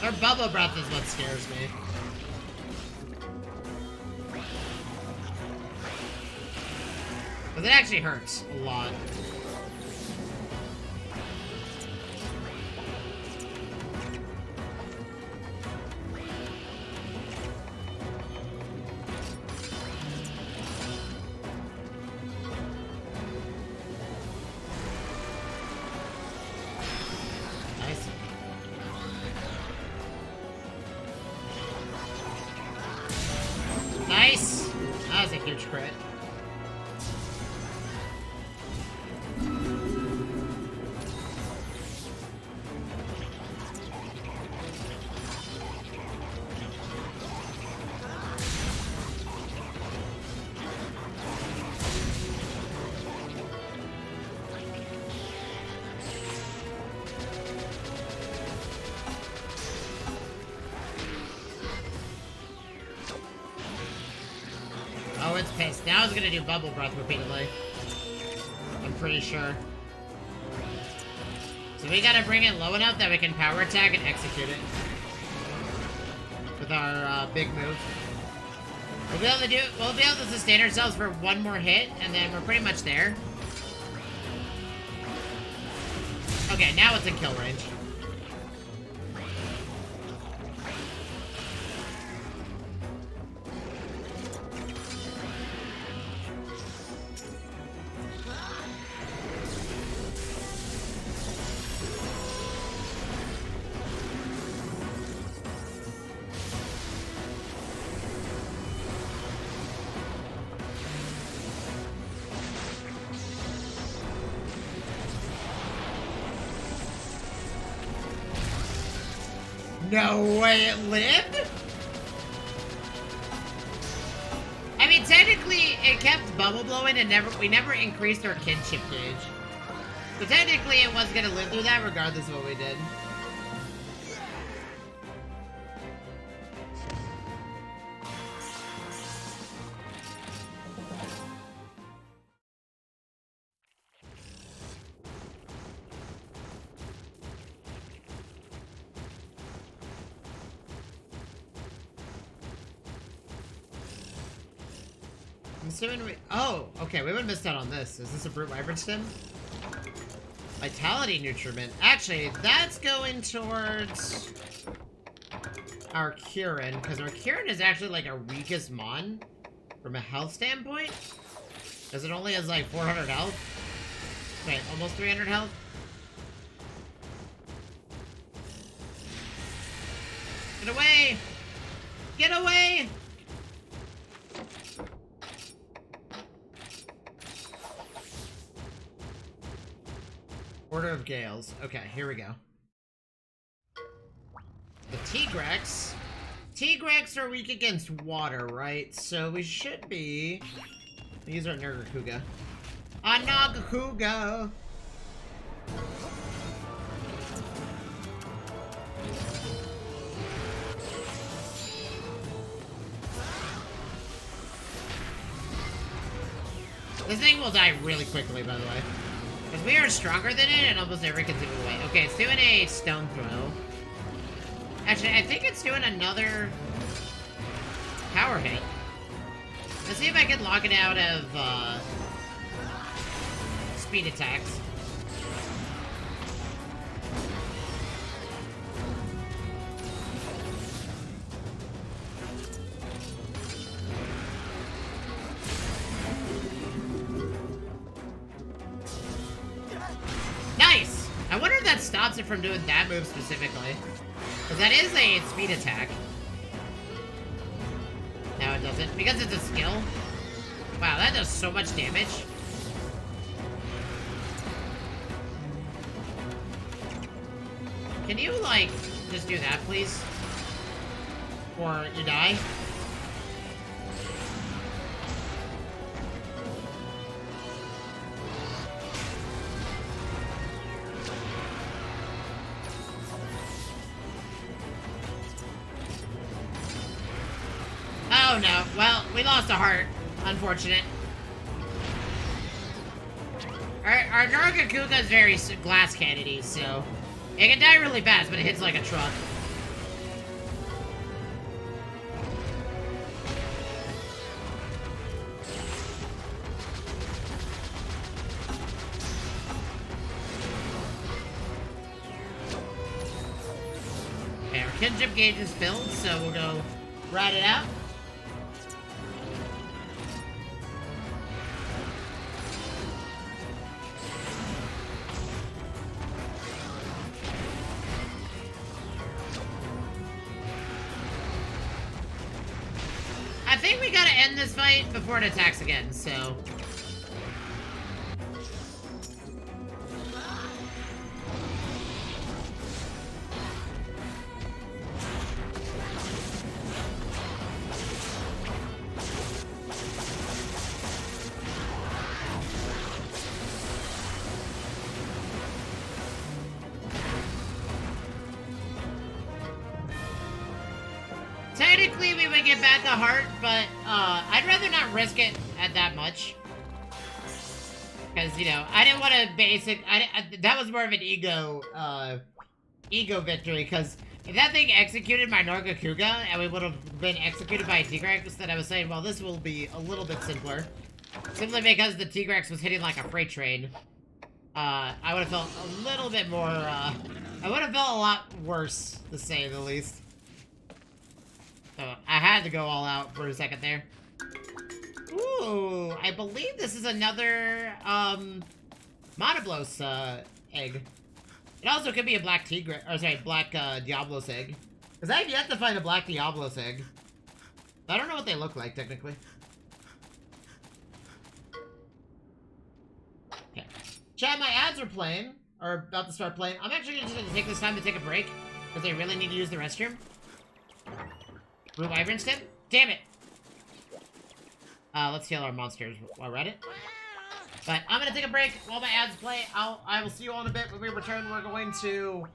Their bubble breath is what scares me. Because it actually hurts a lot. Nice. Nice! That was a huge crit. Oh, it's pissed. Now it's gonna do bubble breath repeatedly. I'm pretty sure. So we gotta bring it low enough that we can power attack and execute it. With our big move. We'll be able to sustain ourselves for one more hit, and then we're pretty much there. Okay, now it's in kill range. No way it lived? I mean, technically, it kept bubble blowing and we never increased our kinship gauge. So technically, it was gonna live through that regardless of what we did. I'm assuming we... Oh, okay, we would've missed out on this. Is this a Brute Wyvern stim? Vitality nutriment. Actually, that's going towards our Kirin, because our Kirin is actually like our weakest mon from a health standpoint. Because it only has like 400 health. Wait, almost 300 health? Get away! Get away! Order of Gales. Okay, here we go. The Tigrex. Tigrex are weak against water, right? So we should be... Use our Nagakuga. A Nagakuga! This thing will die really quickly, by the way. Because we are stronger than it in almost every conceivable way. Okay, it's doing a stone throw. Actually, I think it's doing another power hit. Let's see if I can lock it out of speed attacks. Nice! I wonder if that stops it from doing that move specifically. Because that is a speed attack. No, it doesn't. Because it's a skill. Wow, that does so much damage. Can you, like, just do that, please? Or you die? Oh no, well, we lost a heart. Unfortunate. Our Nagakuga is very glass cannony, so it can die really fast, but it hits like a truck. Okay, our kinship gauge is filled, so we'll go ride it out. I think we gotta end this fight before it attacks again, so... Technically, we would get back a heart, but I'd rather not risk it at that much. Because, you know, I didn't want to that was more of an ego victory, because if that thing executed my Nagakuga, and we would have been executed by a Tigrex, then I was saying, well, this will be a little bit simpler. Simply because the Tigrex was hitting like a freight train. I would have felt a little bit more, I would have felt a lot worse, to say the least. So I had to go all out for a second there. Ooh, I believe this is another, Monoblos, egg. It also could be a black Tigre, or sorry, black, Diablos egg. Because I have yet to find a black Diablos egg. I don't know what they look like, technically. Okay. Chat, my ads are playing, or about to start playing. I'm actually just gonna take this time to take a break. Because they really need to use the restroom? Blue Wyvern Stem? Damn it! Let's heal our monsters while we're at it. But I'm gonna take a break while my ads play. I will see you all in a bit. When we return, we're going to...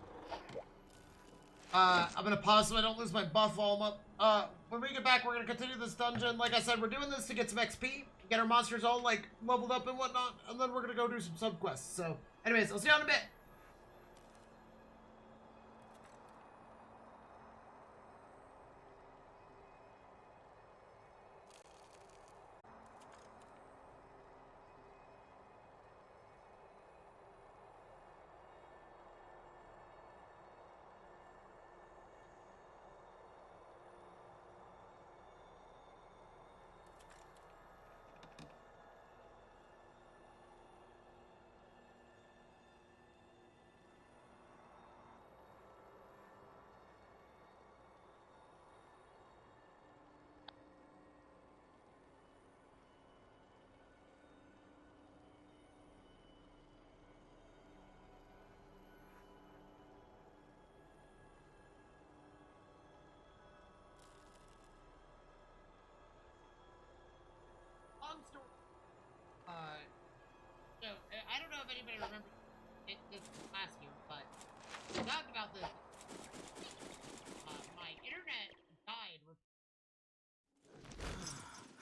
I'm gonna pause so I don't lose my buff while I'm up. When we get back, we're gonna continue this dungeon. Like I said, we're doing this to get some XP, get our monsters all, like, leveled up and whatnot, and then we're gonna go do some subquests. So, anyways, I'll see you all in a bit. So, I don't know if anybody remembers this last year, but we talked about this. My internet died.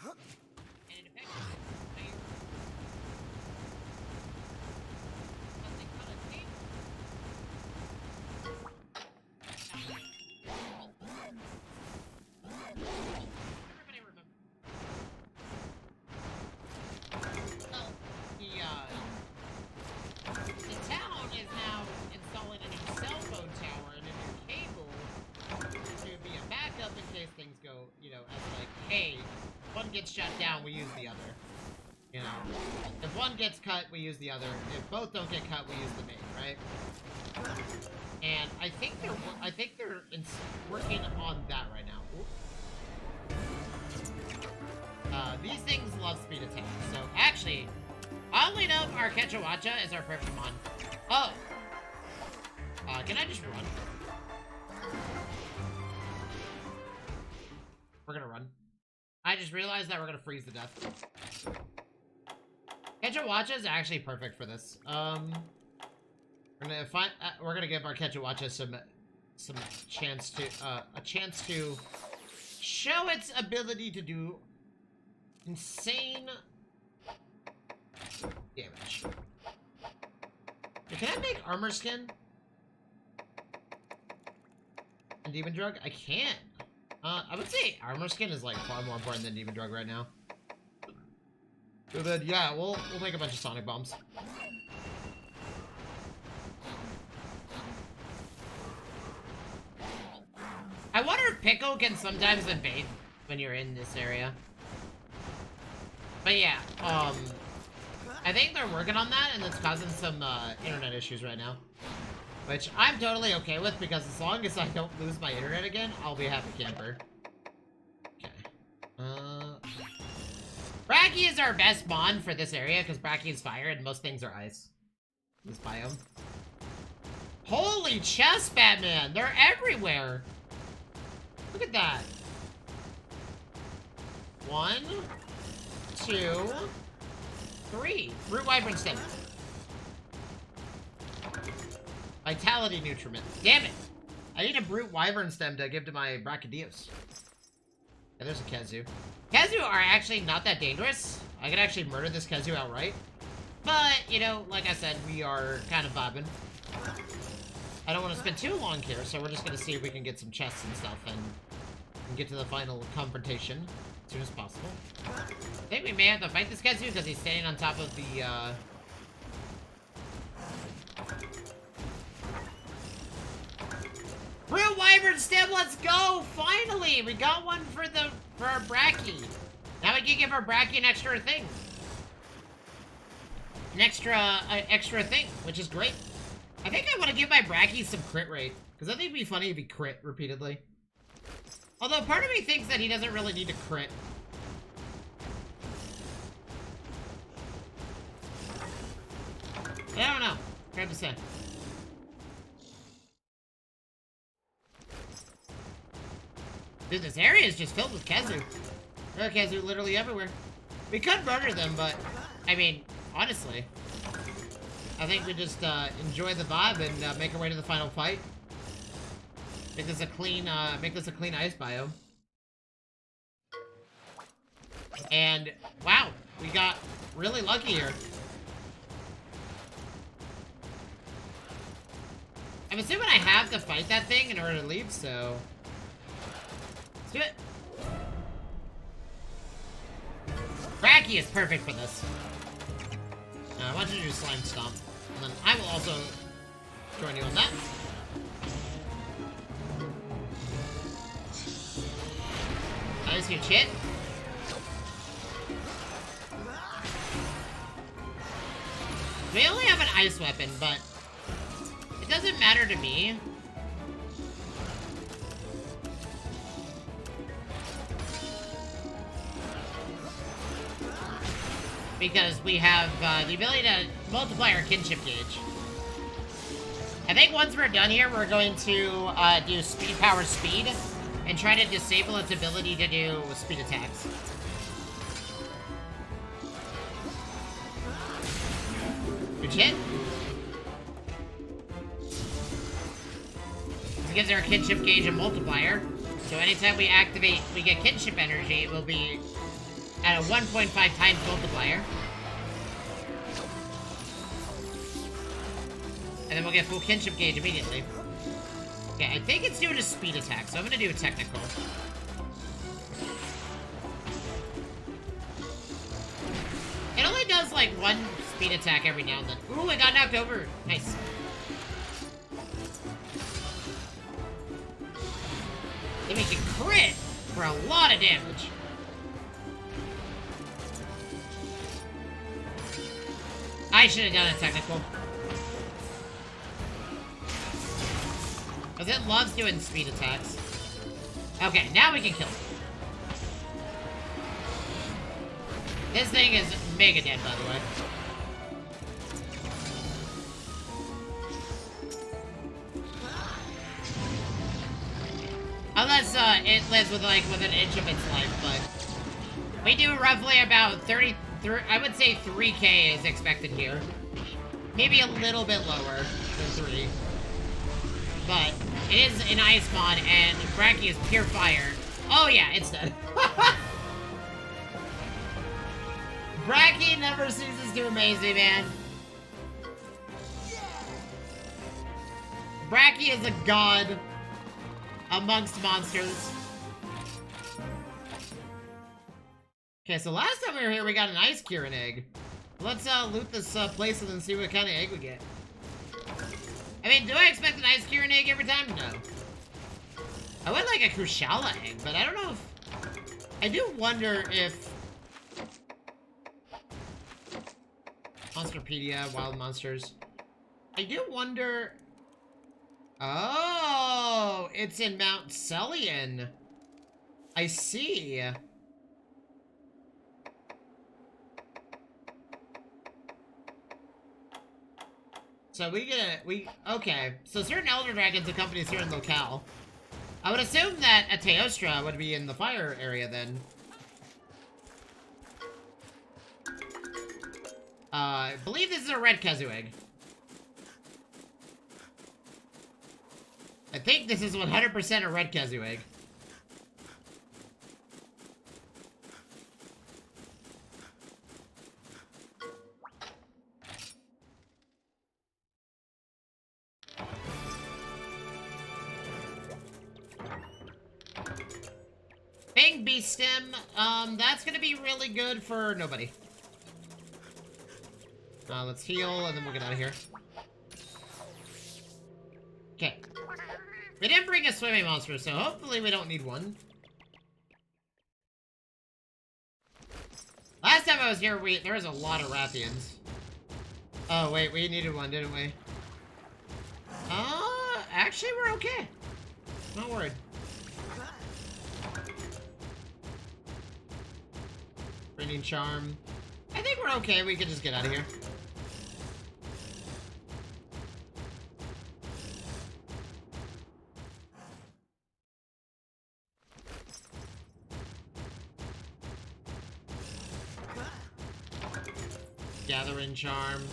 And it affected my something kind of changed. Everybody remembers. Well, the town is now installing a new cell phone tower and a new cable to be a backup in case things go, you know, as like, hey, one gets shut down, we use the other. You know, if one gets cut, we use the other. If both don't get cut, we use the main, right? And I think they're working on that right now. These things love speed attack. So actually, oddly enough, our Kechawacha is our perfect mon. Oh, can I just run? We're gonna run. I just realized that we're gonna freeze to death. Kechawacha is actually perfect for this. We're gonna give our Kechawacha some chance to a chance to show its ability to do insane damage. Can I make armor skin and demon drug? I can. I would say armor skin is like far more important than demon drug right now. So then, yeah, we'll make a bunch of sonic bombs. I wonder if Pickle can sometimes invade when you're in this area. But yeah, I think they're working on that, and it's causing some internet issues right now. Which I'm totally okay with, because as long as I don't lose my internet again, I'll be a happy camper. Okay. Bracky is our best mon for this area, because Bracky is fire, and most things are ice. This biome. Holy chest, Batman! They're everywhere! Look at that. 1, 2, 3. Root Wyvern Stem. Vitality nutriment. Damn it! I need a Brute Wyvern Stem to give to my Brachydios. Yeah, there's a Kezu. Kezu are actually not that dangerous. I could actually murder this Kezu outright. But, you know, like I said, we are kind of bobbing. I don't want to spend too long here, so we're just going to see if we can get some chests and stuff and get to the final confrontation as soon as possible. I think we may have to fight this Kezu because he's standing on top of the, Real Wyvern Stem, let's go! Finally! We got one for our Bracky. Now we can give our Bracky an extra thing. An extra thing, which is great. I think I want to give my Bracky some crit rate, because I think it'd be funny if he crit repeatedly. Although part of me thinks that he doesn't really need to crit. I don't know. Hard to say. Dude, this area is just filled with Khezu. There are Khezu literally everywhere. We could murder them, but, I mean, honestly, I think we just enjoy the vibe and make our way to the final fight. Make this a clean ice biome. And, wow, we got really lucky here. I'm assuming I have to fight that thing in order to leave, so... Let's do it. Bracky is perfect for this. I want you to do Slime Stomp. And then I will also join you on that. Nice, huge hit. We only have an ice weapon, but it doesn't matter to me. Because we have the ability to multiply our kinship gauge. I think once we're done here, we're going to do speed power speed and try to disable its ability to do speed attacks. Good hit. This gives our kinship gauge a multiplier. So anytime we activate, we get kinship energy, it will be at a 1.5 times multiplier. And then we'll get full kinship gauge immediately. Okay, I think it's doing a speed attack, so I'm gonna do a technical. It only does like one speed attack every now and then. Ooh, I got knocked over. Nice. Then we can crit for a lot of damage. I should have done a technical. Because it loves doing speed attacks. Okay, now we can kill it. This thing is mega dead, by the way. Unless it lives with like with an inch of its life, but we do roughly about 30. I would say 3k is expected here. Maybe a little bit lower than 3. But it is an ice mod, and Bracky is pure fire. Oh yeah, it's dead. Bracky never ceases to amaze me, man. Bracky is a god amongst monsters. Okay, so last time we were here, we got an Ice Kieran egg. Let's loot this place and then see what kind of egg we get. I mean, do I expect an Ice Kieran egg every time? No. I would like a Kushala egg, but I don't know if... I do wonder if... Monsterpedia, Wild Monsters. I do wonder... Oh, it's in Mount Celion. I see. So okay. So certain Elder Dragons accompany certain locale. I would assume that a Teostra would be in the fire area then. I believe this is a red Khezu egg. I think this is 100% a red Khezu egg. Bang Beast Stem, that's gonna be really good for nobody. Let's heal, and then we'll get out of here. Okay. We didn't bring a swimming monster, so hopefully we don't need one. Last time I was here, there was a lot of Rathians. Oh, wait, we needed one, didn't we? Actually, we're okay. Not worried. Raining Charm. I think we're okay. We can just get out of here. Gathering Charm.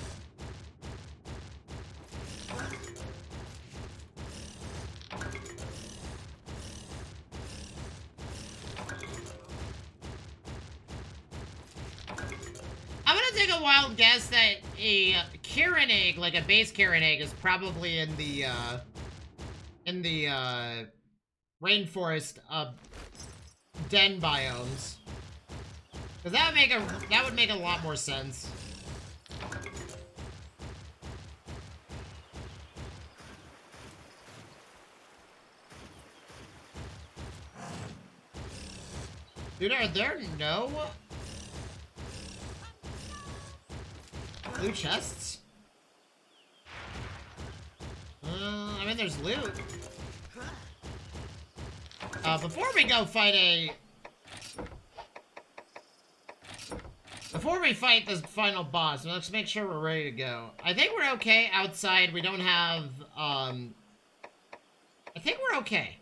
I'm gonna take a wild guess that a Kirin egg, like a base Kirin egg, is probably in the rainforest den biomes. Cause that would make a lot more sense. Dude, are there no blue chests? I mean, there's loot. Before we go fight Before we fight this final boss, let's make sure we're ready to go. I think we're okay outside. We don't have, I think we're okay.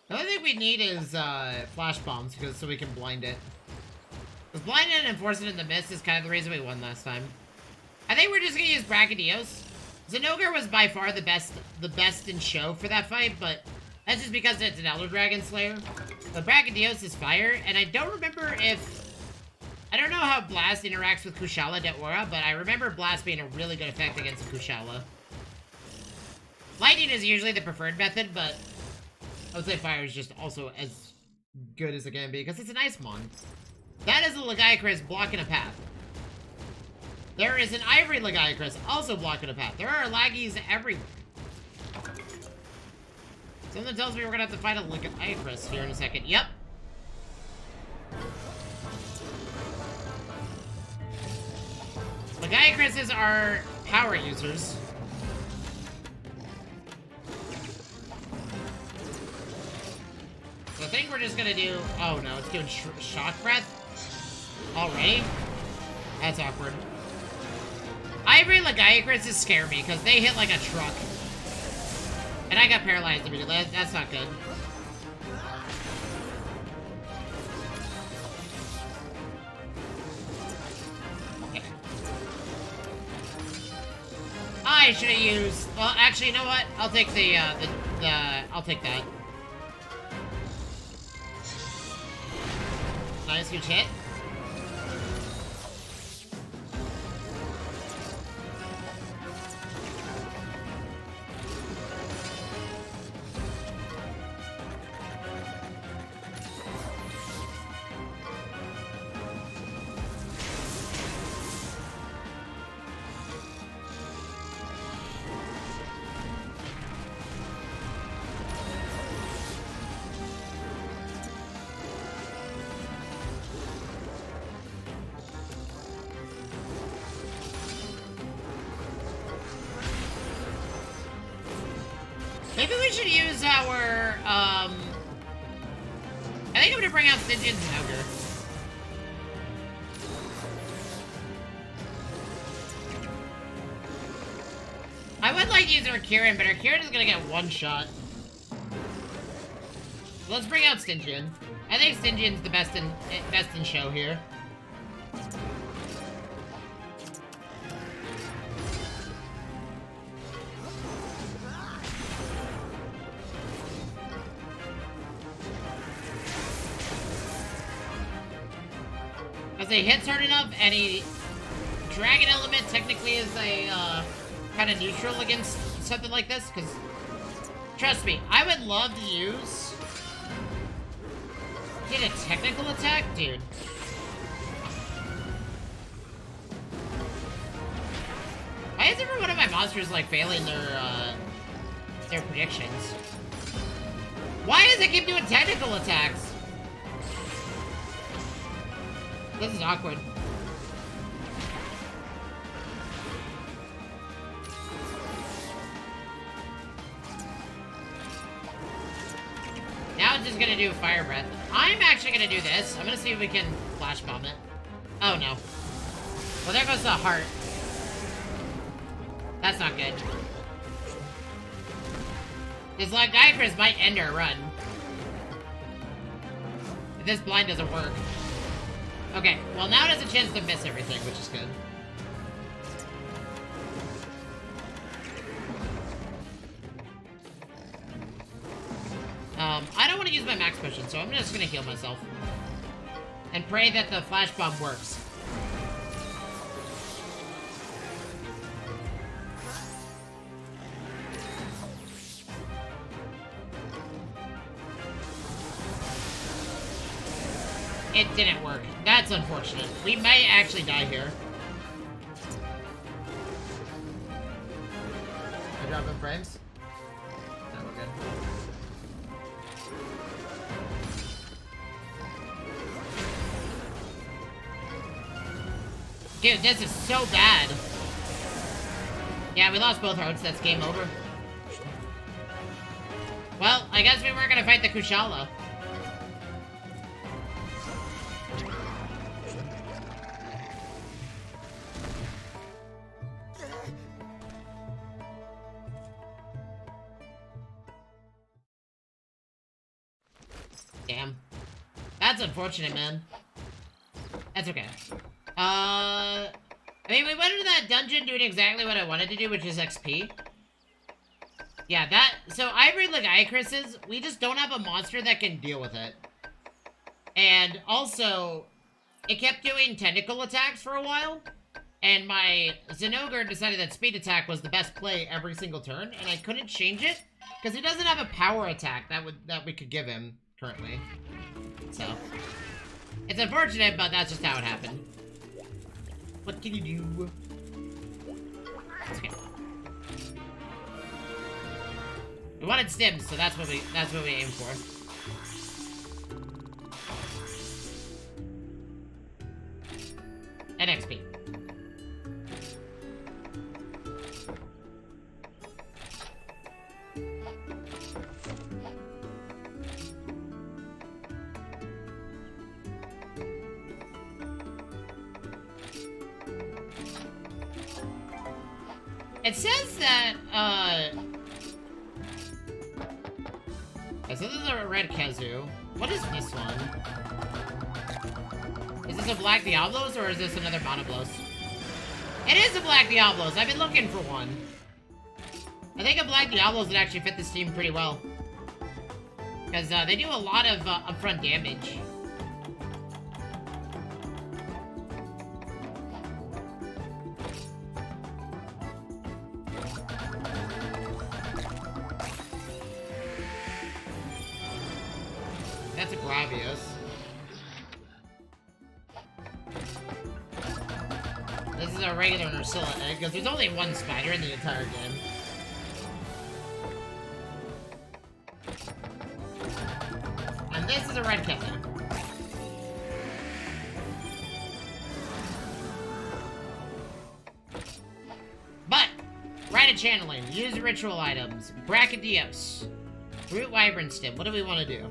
The only thing we need is, flash bombs, so we can blind it. Because blind it and force it in the mist is kind of the reason we won last time. I think we're just gonna use Brachydios. Zinogre was by far the best in show for that fight, but that's just because it's an Elder Dragon Slayer. But Brachydios is fire, and I don't remember I don't know how Blast interacts with Kushala de Aura, but I remember Blast being a really good effect against Kushala. Lightning is usually the preferred method, but I would say fire is just also as good as it can be, because it's an Icemon. That is a Lagiacrus blocking a path. There is an Ivory Lagiacrus also blocking a path. There are Laggies everywhere. Something tells me we're gonna have to fight a Lagiacrus here in a second. Yep. Lagiacruses are power users. So I think we're just gonna do... Oh no, it's doing Shock Breath? Already? That's awkward. Ivory Lagiacruses scare me, because they hit like a truck. And I got paralyzed immediately. That's not good. Okay. I should have used... Well, actually, you know what? I'll take I'll take that. Nice, good hit. Maybe we should use our, I think I'm gonna bring out Stygian Ogre. I would like to use our Kirin, but our Kirin is gonna get one shot. Let's bring out Stygian. I think Stygian's the best in show here. He hits hard enough, and Dragon Element technically is a kind of neutral against something like this, because trust me, I would love to use... Get a technical attack? Dude. Why is every one of my monsters, like, failing their predictions? Why does it keep doing technical attacks? This is awkward. Now it's just gonna do Fire Breath. I'm actually gonna do this. I'm gonna see if we can Flash Bomb it. Oh no. Well, there goes the heart. That's not good. This Lagiacrus might end our run. If this blind doesn't work. Okay, well now it has a chance to miss everything, which is good. I don't want to use my max potion, so I'm just gonna heal myself. And pray that the flash bomb works. It didn't work. That's unfortunate. We may actually die here. I drop in frames? No, we're good. Dude, this is so bad. Yeah, we lost both hearts. That's game over. Well, I guess we weren't gonna fight the Kushala. Damn. That's unfortunate, man. That's okay. I mean, we went into that dungeon doing exactly what I wanted to do, which is XP. Yeah, so Ivory Lagiacrus's, we just don't have a monster that can deal with it. And also, it kept doing tentacle attacks for a while, and my Zinogre decided that speed attack was the best play every single turn, and I couldn't change it, because he doesn't have a power attack that we could give him currently. So, it's unfortunate, but that's just how it happened. What can you do? It's okay. We wanted stims, so that's what we aim for. And XP. It says that, so this is a red Khezu. What is this one? Is this a Black Diablos, or is this another Monoblos? It is a Black Diablos! I've been looking for one. I think a Black Diablos would actually fit this team pretty well. Because, they do a lot of, upfront damage. That's a Gravios. This is a regular Nursilla egg, because there's only one spider in the entire game. And this is a red Kitten. But, Rite of Channeling, use ritual items, Brachydios, Root Wyvern Stim. What do we want to do?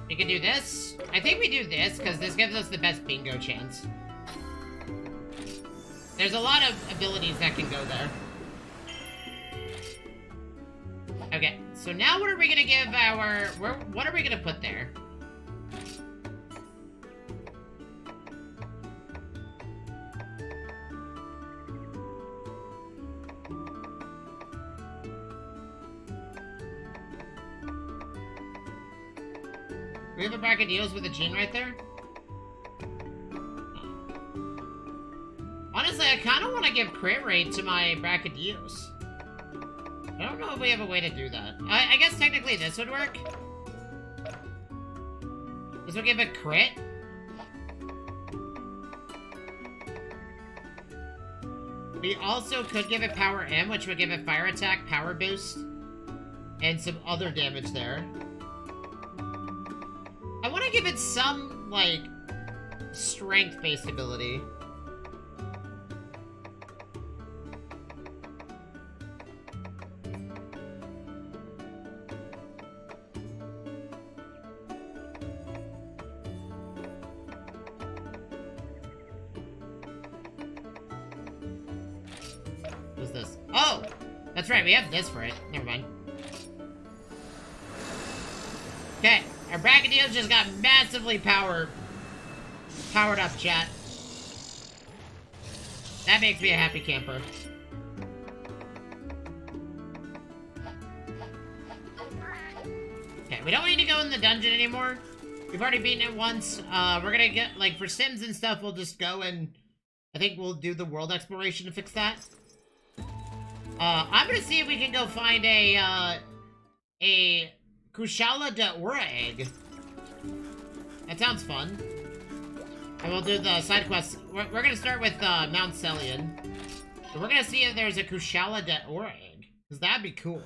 We can do this. I think we do this, because this gives us the best bingo chance. There's a lot of abilities that can go there. Okay, so now what are we gonna give our... what are we gonna put there? We have a Brachydios with a Jhin right there? Honestly, I kind of want to give crit rate to my Brachydios. I don't know if we have a way to do that. I guess technically this would work. This would give a crit. We also could give it Power M, which would give it Fire Attack, Power Boost, and some other damage there. I want to give it some, like, strength-based ability. What's this? Oh! That's right, we have this for it. Never mind. Okay. Our Brachydios just got massively powered up, chat. That makes me a happy camper. Okay, we don't need to go in the dungeon anymore. We've already beaten it once. We're gonna get, like, for Sims and stuff, we'll just go and I think we'll do the world exploration to fix that. I'm gonna see if we can go find a Kushala Daora egg. That sounds fun. And we'll do the side quests. We're gonna start with Mount Celion. So we're gonna see if there's a Kushala Daora egg. Because that'd be cool.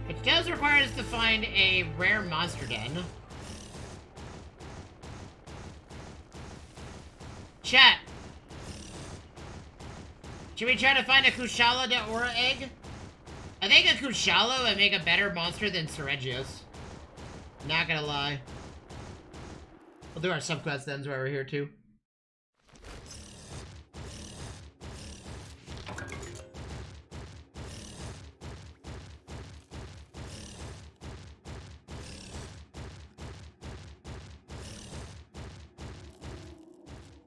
It does require us to find a rare monster den. Chat. Should we try to find a Kushala Daora egg? I think a Kushala would make a better monster than Seregios. Not gonna lie. We'll do our subquest dens while we're here too.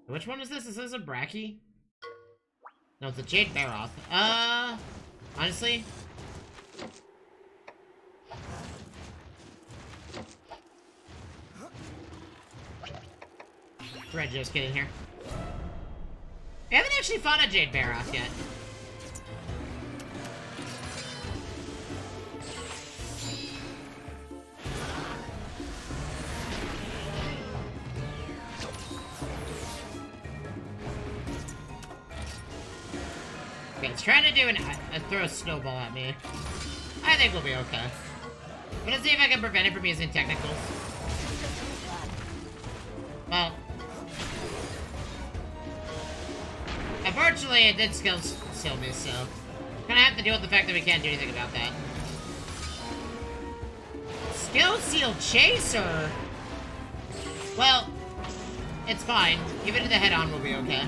Which one is this? Is this a Brachy? No, it's a Jade Barroth. Honestly? Red, just get in here. I haven't actually fought a Jade Barroth yet. Okay, it's trying to do throw a snowball at me. I think we'll be okay. I'm gonna see if I can prevent it from using technicals. Well, unfortunately, it did skill me, so gonna have to deal with the fact that we can't do anything about that. Skill Seal Chaser. Well, it's fine. Give it to the head-on, we'll be okay.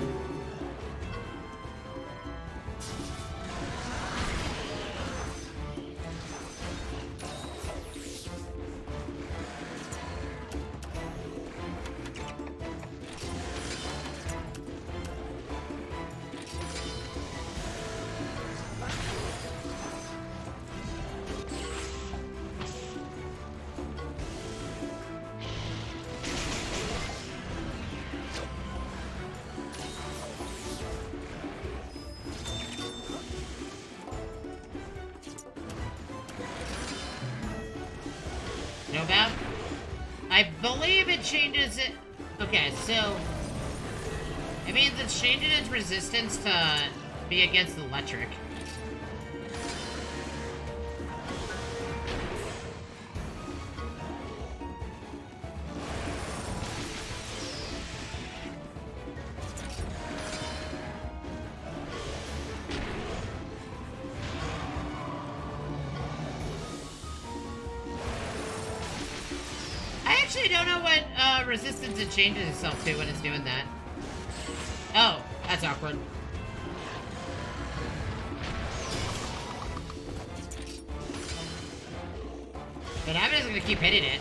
No bad? I believe it changes it. Okay, so it means it's changing its resistance to be against electric. I don't know what resistance it changes itself to when it's doing that. Oh, that's awkward. But I'm just gonna keep hitting it.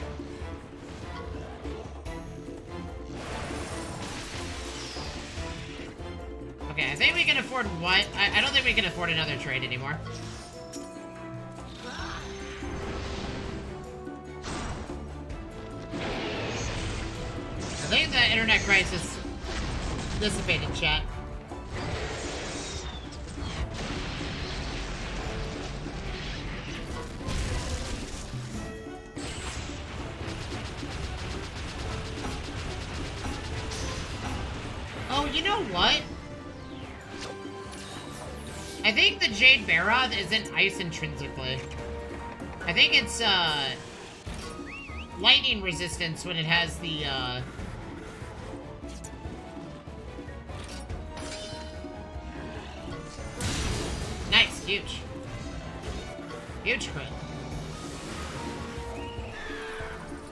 Okay, I think we can afford what? I don't think we can afford another trade anymore. I think the internet crisis dissipated, chat. Oh, you know what? I think the Jade Barroth isn't ice intrinsically. I think it's, lightning resistance when it has the, Nice, huge. Huge crit.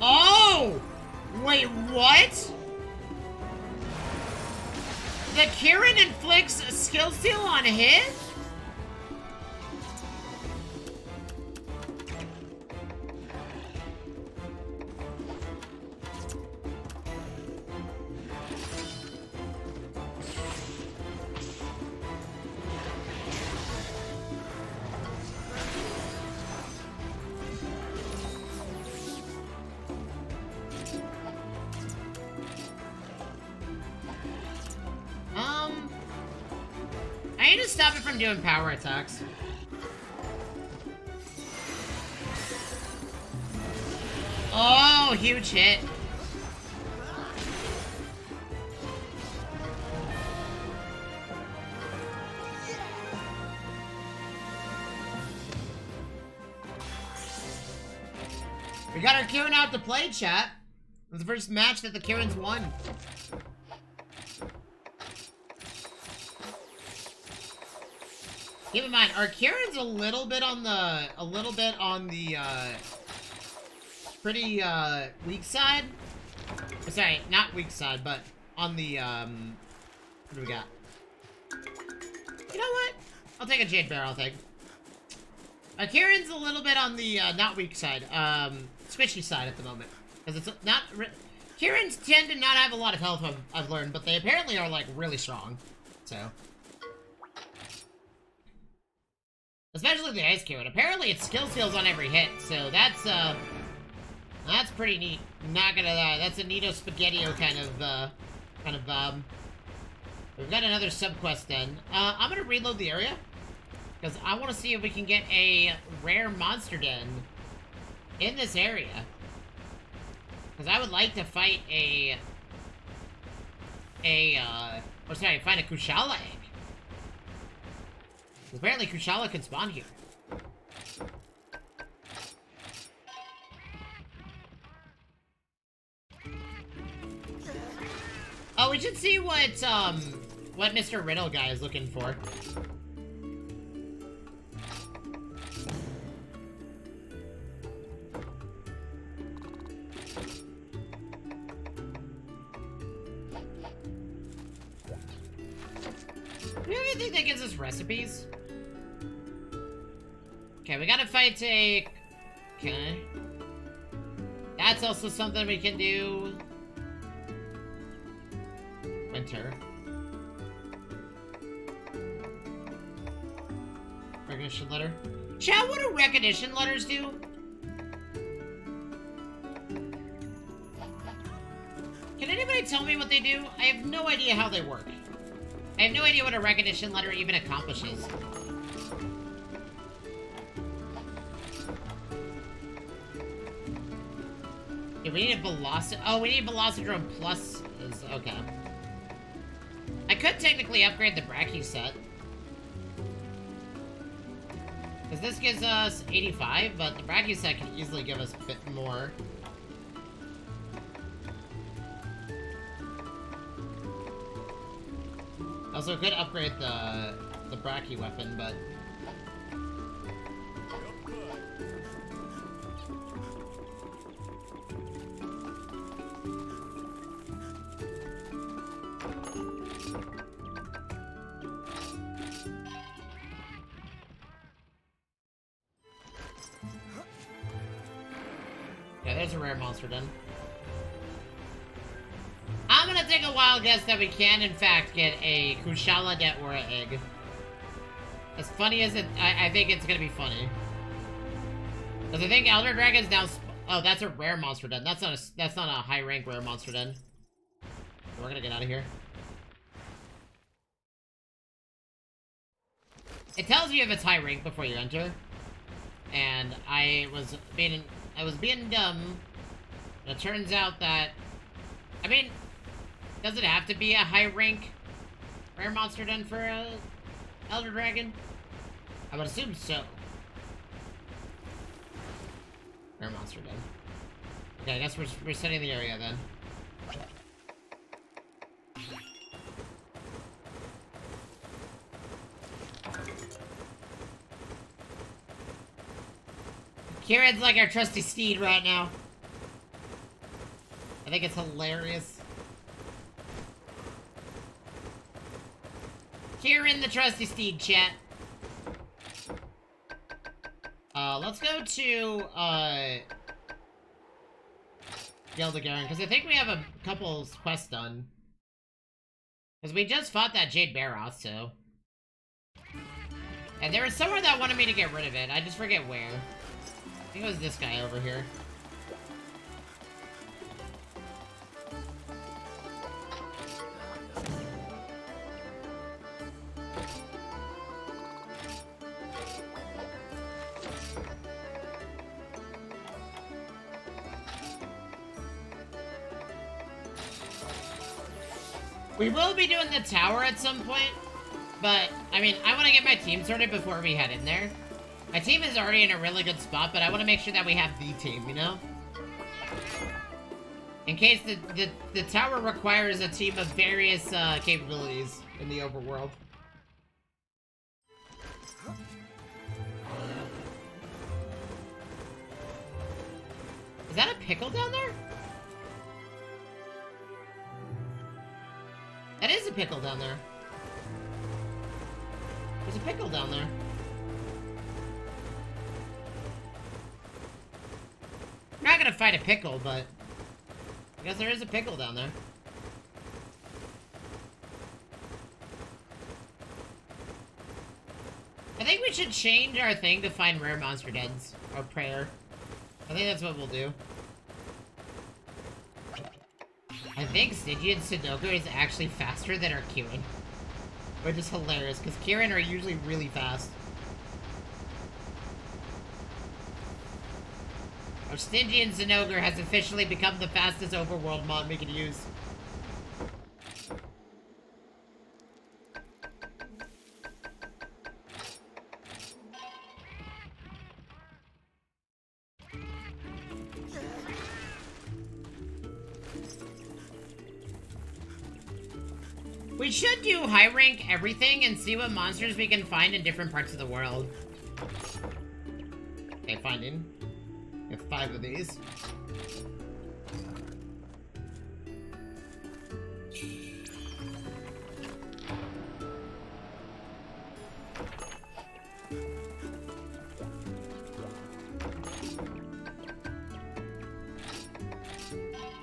Oh! Wait, what? The Kieran inflicts a skill steal on hit? I need to stop it from doing power attacks. Oh, huge hit. We got our Kieran out to play, chat. It was the first match that the Kieran's won. Keep in mind, our Kieran's a little bit on the pretty weak side. Sorry, not weak side, but on the what do we got? You know what? I'll take a Jade Barrel, I think. Kieran's a little bit on the not weak side, squishy side at the moment, because it's not. Kieran's tend to not have a lot of health, I've learned, but they apparently are like really strong. So. Especially the Ice Kieran. Apparently it's skill steals on every hit, so that's pretty neat. Not gonna lie, that's a neato spaghetti-o kind of We've got another subquest then. I'm gonna reload the area, because I want to see if we can get a rare monster den in this area. Because I would like to fight find a Kushala egg. Apparently, Kushala can spawn here. Oh, we should see what Mr. Riddle guy is looking for. Do you ever think that gives us recipes? Okay, we gotta fight a... Okay. That's also something we can do. Winter. Recognition letter. Chat, what do recognition letters do? Can anybody tell me what they do? I have no idea how they work. I have no idea what a recognition letter even accomplishes. Yeah, we need a Velocity. Oh, we need Velocidrome Plus. Okay. I could technically upgrade the Brachy set. Because this gives us 85, but the Brachy set can easily give us a bit more. Also, could upgrade the Brachy weapon, but... Yeah, there's a rare monster den. I'm gonna take a wild guess that we can, in fact, get a Kushala Det or an egg. As funny as it, I think it's gonna be funny. Because I think Elder Dragon's now. Oh, that's a rare monster den. That's not a high rank rare monster den. So we're gonna get out of here. It tells you if it's high rank before you enter. And I was being dumb. And it turns out that, I mean, does it have to be a high rank rare monster den for Elder Dragon? I would assume so. Rare monster den. Okay, I guess we're setting the area then. Kieran's like our trusty steed right now. I think it's hilarious. Kieran the trusty steed, chat. Let's go to, Gilda-Garen, because I think we have a couple quests done. Because we just fought that Jade Barroth, so... And there was somewhere that wanted me to get rid of it. I just forget where. I think it was this guy over here. We will be doing the tower at some point, but, I mean, I want to get my team sorted before we head in there. My team is already in a really good spot, but I want to make sure that we have the team, you know? In case the tower requires a team of various capabilities in the overworld. Is that a pickle down there? That is a pickle down there. There's a pickle down there. I'm not gonna fight a pickle, but I guess there is a pickle down there. I think we should change our thing to find rare monster deads. Or prayer. I think that's what we'll do. I think Stygian Sudoku is actually faster than our Kieran. Which is hilarious, because Kieran are usually really fast. Our Stygian Zinogre has officially become the fastest overworld mod we can use. We should do high rank everything and see what monsters we can find in different parts of the world. Okay, finding. We have 5 of these.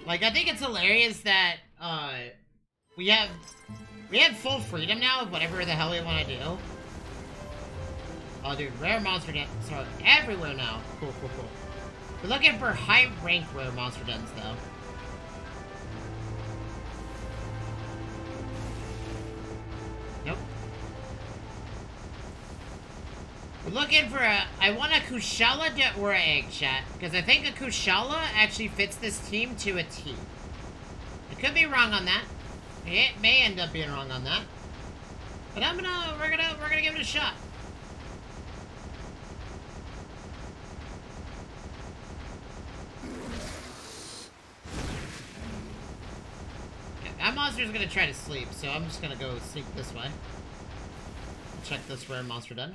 Like, I think it's hilarious that, we have full freedom now of whatever the hell we want to do. Oh, dude, rare monster dens are everywhere now. Cool, cool, cool. We're looking for high rank rare monster dens, though. Nope. We're looking for I want a Kushala de Aura egg, chat. Because I think a Kushala actually fits this team to a T. I could be wrong on that. It may end up being wrong on that. But we're gonna give it a shot. Okay, that monster's gonna try to sleep, so I'm just gonna go sneak this way. Check this rare monster den.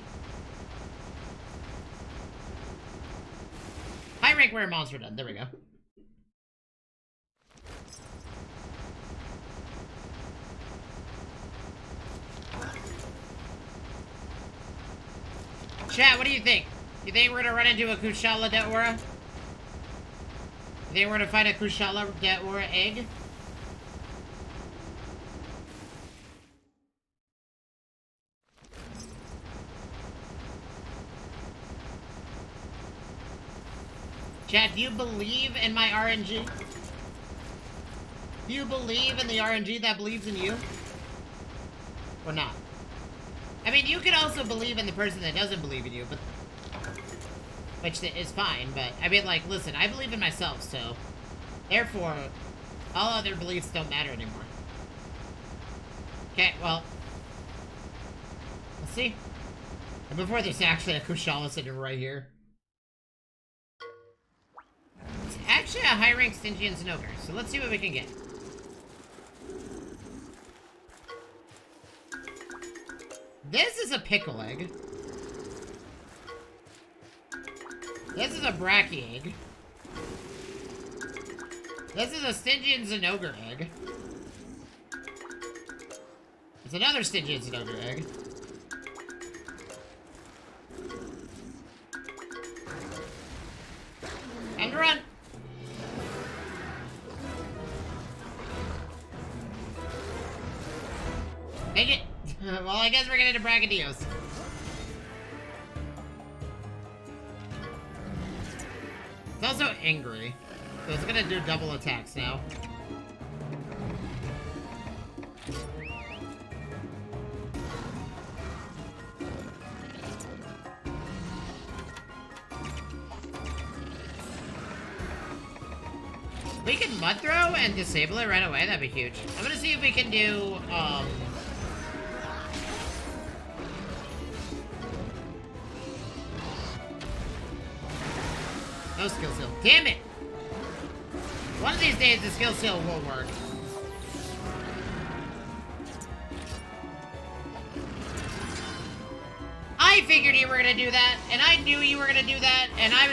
High rank rare monster den, there we go. Chat, what do you think? You think we're gonna run into a Kushala de Aura? You think we're gonna find a Kushala de Aura egg? Chat, do you believe in my RNG? Do you believe in the RNG that believes in you? Or not? I mean, you could also believe in the person that doesn't believe in you, but... Which is fine, but... I mean, like, listen, I believe in myself, so... Therefore, all other beliefs don't matter anymore. Okay, well... Let's see. And before there's actually a Kushala sitting right here. It's actually a high-rank Stygian Zinogre, so let's see what we can get. This is a pickle egg. This is a Bracky egg. This is a Stygian Zinogre egg. It's another Stygian Zinogre egg. Time to run! Take it! Well, I guess we're getting to Bragadios. It's also angry. So it's gonna do double attacks now. We can mud throw and disable it right away, that'd be huge. I'm gonna see if we can do, no skill seal. Damn it! One of these days, the skill seal will work. I figured you were gonna do that, and I knew you were gonna do that, and I'm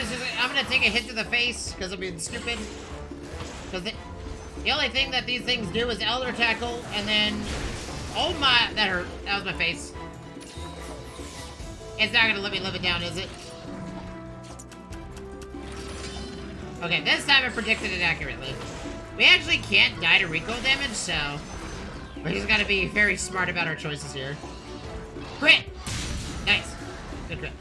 gonna take a hit to the face, because I'm being stupid. Because the only thing that these things do is Elder Tackle, and then... Oh my... That hurt. That was my face. It's not gonna let me live it down, is it? Okay, this time I predicted it accurately. We actually can't die to recoil damage, so... We just gotta be very smart about our choices here. Crit! Nice. Good crit.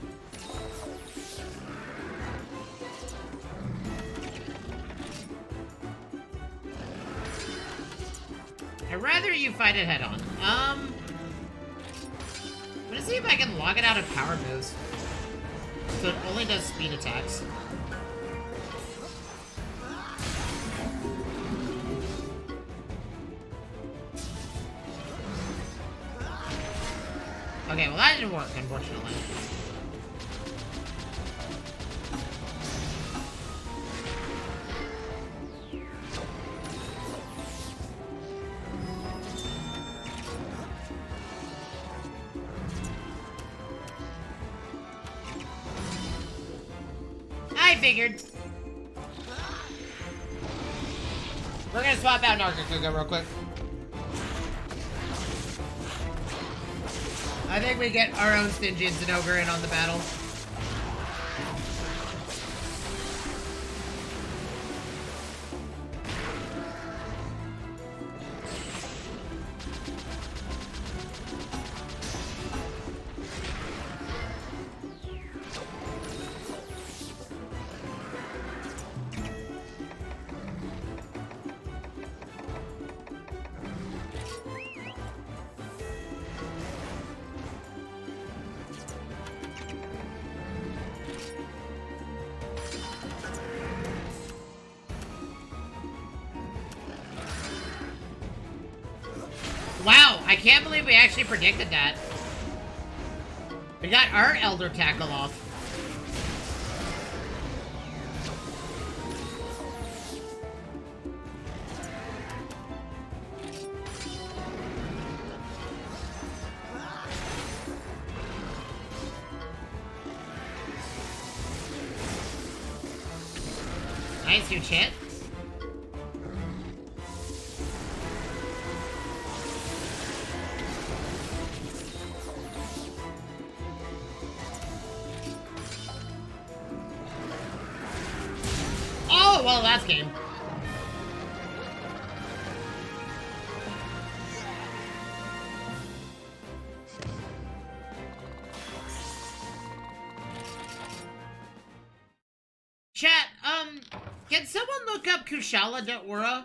I'd rather you fight it head on. I'm gonna see if I can log it out of power moves. So it only does speed attacks. Okay, well that didn't work, unfortunately. I figured. We're gonna swap out Narcocuga real quick. I think we get our own Stygian Zinogre in on the battle. Wow, I can't believe we actually predicted that. We got our Elder Tackle off. Nice, huge hit. Oh, well, that's game. Chat, can someone look up Kushala Daora?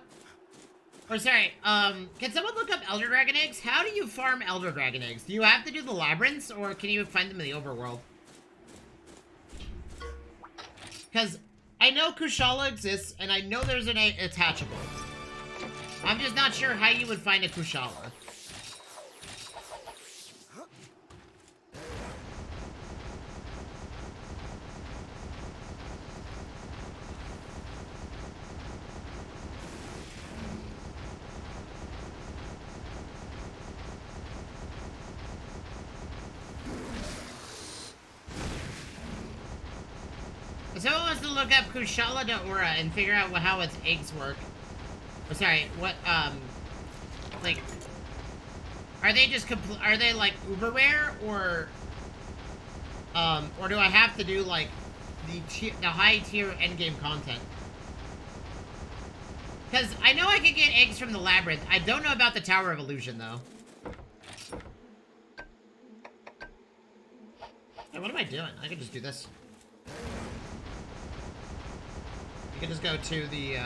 Or sorry, can someone look up Elder Dragon Eggs? How do you farm Elder Dragon Eggs? Do you have to do the labyrinths, or can you find them in the overworld? Because I know Kushala exists, and I know there's an attachable. I'm just not sure how you would find a Kushala. Someone wants to look up Kushala Daora and figure out how its eggs work. Oh, sorry, what, like, are they just are they, like, uber rare, or do I have to do, like, the high tier endgame content? Because I know I could get eggs from the Labyrinth. I don't know about the Tower of Illusion, though. Hey, what am I doing? I could just do this. You can just go to the,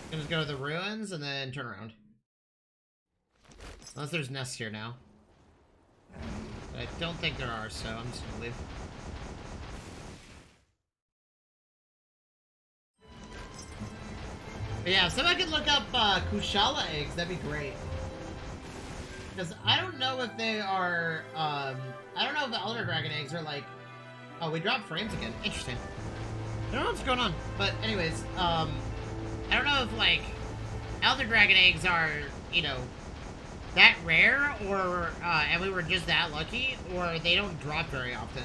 You can just go to the ruins and then turn around. Unless there's nests here now. But I don't think there are, so I'm just gonna leave. But yeah, if someone could look up Kushala eggs, that'd be great. Because I don't know if they are, I don't know if the Elder Dragon eggs are like... Oh, we dropped frames again. Interesting. I don't know what's going on. But anyways, I don't know if, like, Elder Dragon eggs are, you know, that rare, or, and we were just that lucky, or they don't drop very often.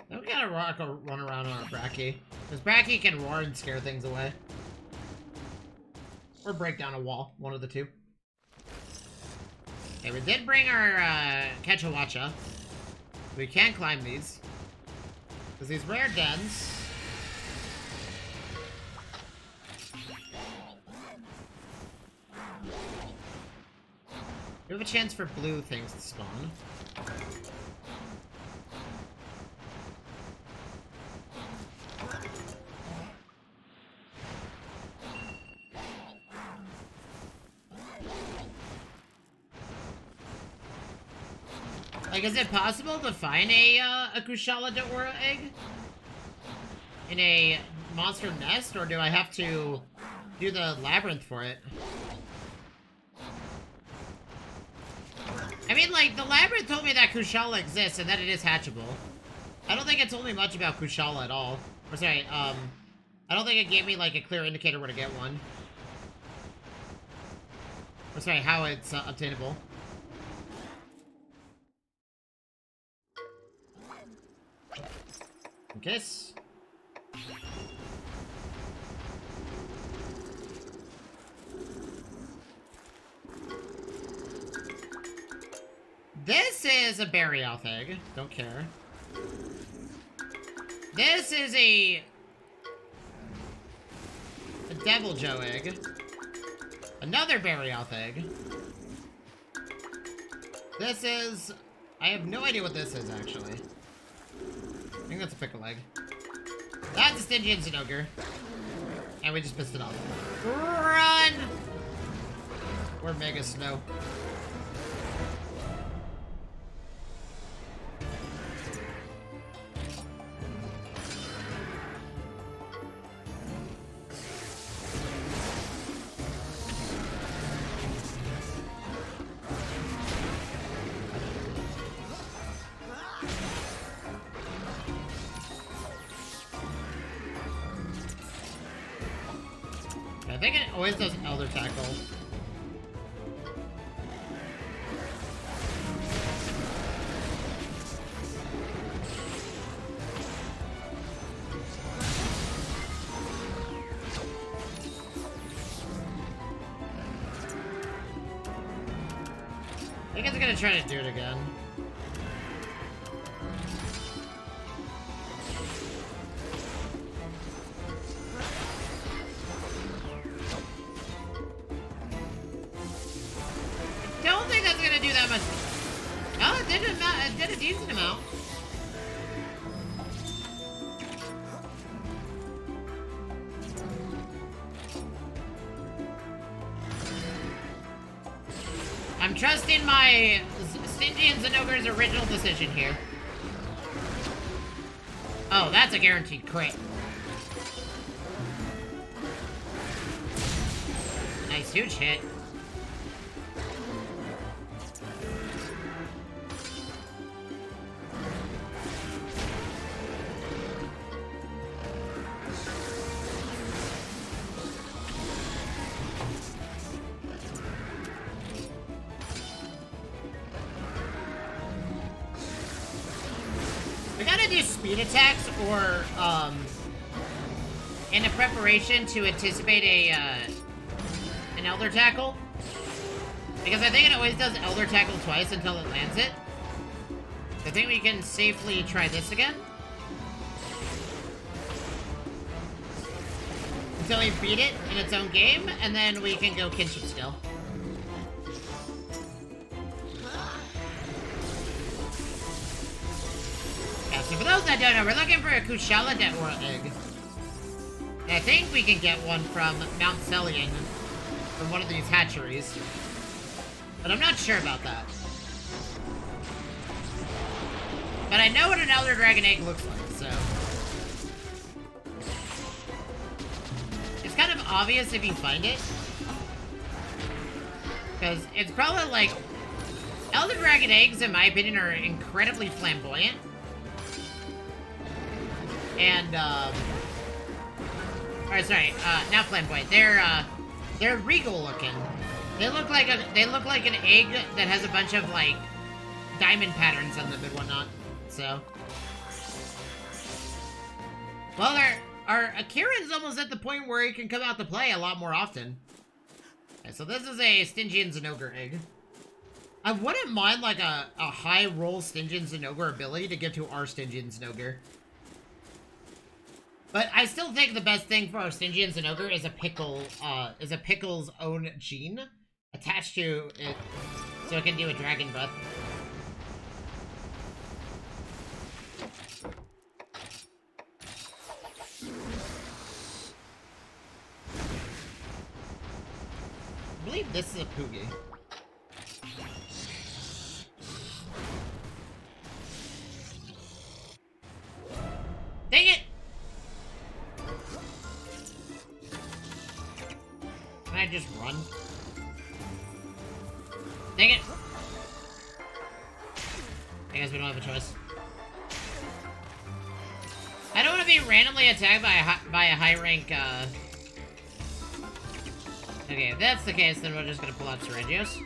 We gotta run around on our Bracky. Because Bracky can roar and scare things away. Or break down a wall. One of the two. Okay, we did bring our Kechawacha. We can climb these. Because these rare dens... We have a chance for blue things to spawn. Like, is it possible to find a Kushala Daora egg in a monster nest, or do I have to do the labyrinth for it? I mean, like, the labyrinth told me that Kushala exists and that it is hatchable. I don't think it told me much about Kushala at all. Or sorry, I don't think it gave me, like, a clear indicator where to get one. Or sorry, how it's obtainable. Kiss. This is a Barioth egg. Don't care. This is a Devil Joe egg. Another Barioth egg. This is... I have no idea what this is, actually. I think that's a pickle egg. That's a Stygian Zinogre. And we just pissed it off. Run! We're Mega Snow. I think it always does Elder Tackle. I think it's gonna try to do it again. Don't think that's gonna do that much. Oh, it did a decent amount. I'm trusting my Stygian Zinogre's original decision here. Oh, that's a guaranteed crit. Nice, huge hit. We gotta do speed attacks or, in a preparation to anticipate an Elder Tackle. Because I think it always does Elder Tackle twice until it lands it. I think we can safely try this again. Until we beat it in its own game, and then we can go Kinship Skill. Yeah, so for those that don't know, we're looking for a Kushala Deathworld egg. And I think we can get one from Mount Celian, from one of these hatcheries. But I'm not sure about that. But I know what an Elder Dragon egg looks like, so... It's kind of obvious if you find it. Because it's probably like... Elder Dragon eggs, in my opinion, are incredibly flamboyant. And, Or, sorry, not flamboyant. They're regal looking. They look like an egg that has a bunch of, like, diamond patterns on them and whatnot. So. Well, our Akiran's almost at the point where he can come out to play a lot more often. Okay, so this is a Stygian Zinogre egg. I wouldn't mind, like, a high roll Stygian Zinogre ability to get to our Stygian Zinogre. But I still think the best thing for our Stygian Zinogre is a Pickle's own gene attached to it, so it can do a Dragon Breath. I believe this is a Poogie. Dang it! Can I just run? Dang it! I guess we don't have a choice. I don't want to be randomly attacked by a high rank, Okay, if that's the case, then we're just gonna pull out Seregios.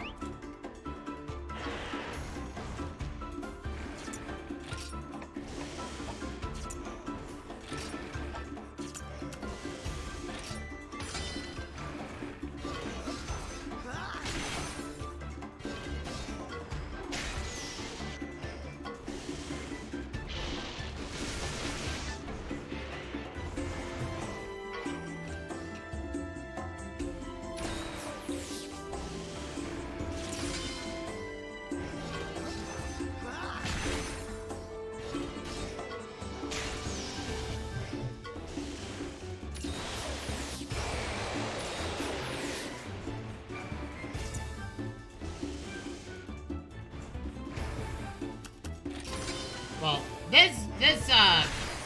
Well, this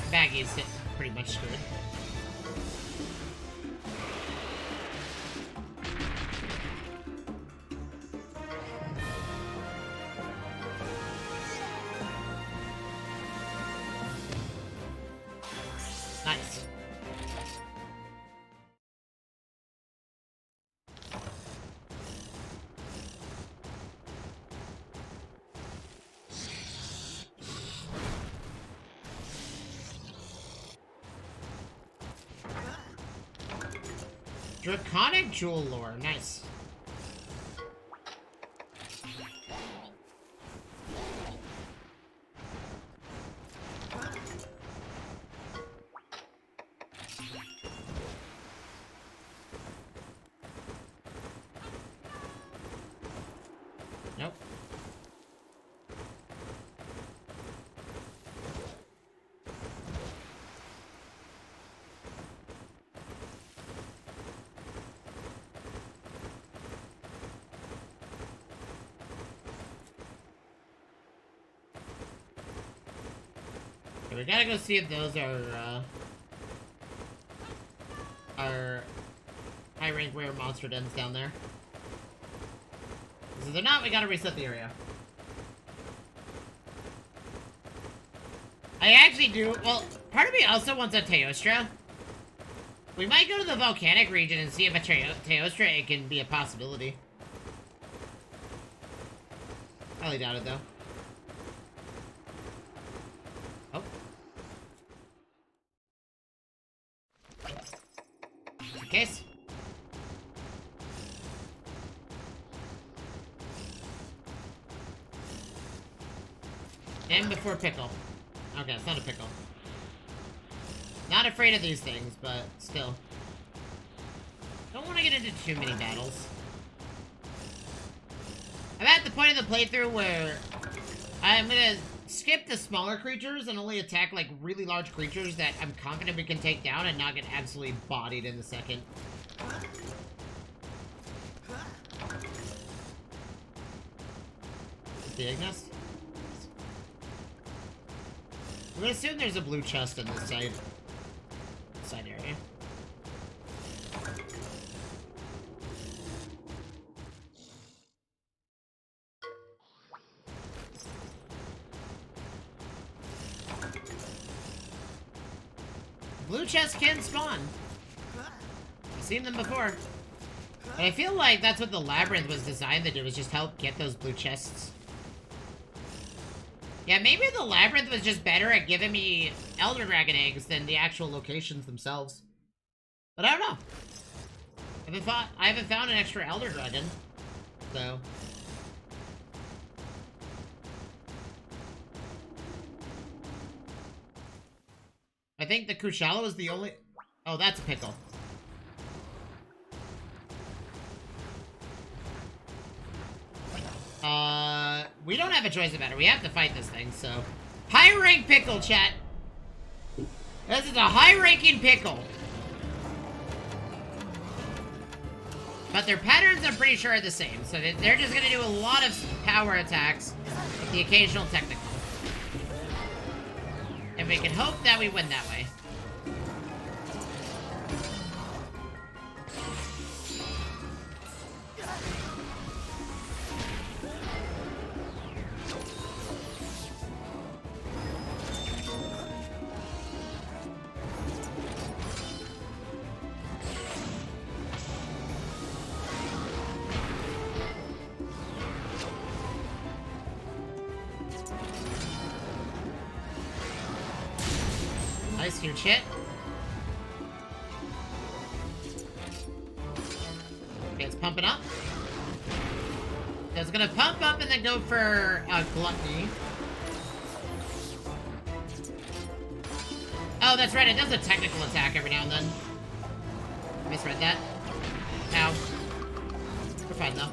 Baggy's pretty much screwed. Nice. Draconic Jewel Lore, nice. Nope. Okay, we gotta go see if those are high rank rare monster dens down there. Because if they're not, we gotta reset the area. I actually do. Well, part of me also wants a Teostra. We might go to the volcanic region and see if a Teostra can be a possibility. Highly doubt it, though. Oh. Case. And before pickle. Okay, it's not a pickle. Not afraid of these things, but still. Don't want to get into too many battles. I'm at the point of the playthrough where I'm gonna skip the smaller creatures and only attack, like, really large creatures that I'm confident we can take down and not get absolutely bodied in the second. Is the egg nest? I'm gonna assume there's a blue chest in this side area. Blue chests can spawn. I've seen them before. But I feel like that's what the labyrinth was designed to do, was just help get those blue chests. Yeah, maybe the labyrinth was just better at giving me Elder Dragon eggs than the actual locations themselves. But I don't know. I haven't found an extra Elder Dragon, so. I think the Kushala is the only... Oh, that's a pickle. We don't have a choice about it. We have to fight this thing, so... High rank pickle, chat! This is a high-ranking pickle. But their patterns, I'm pretty sure, are the same. So they're just gonna do a lot of power attacks with the occasional technical. And we can hope that we win that way. Nice, huge hit. Okay, it's pumping up. So it's gonna pump up and then go for Gluttony. Oh, that's right, it does a technical attack every now and then. Misread that. Ow. We're fine though.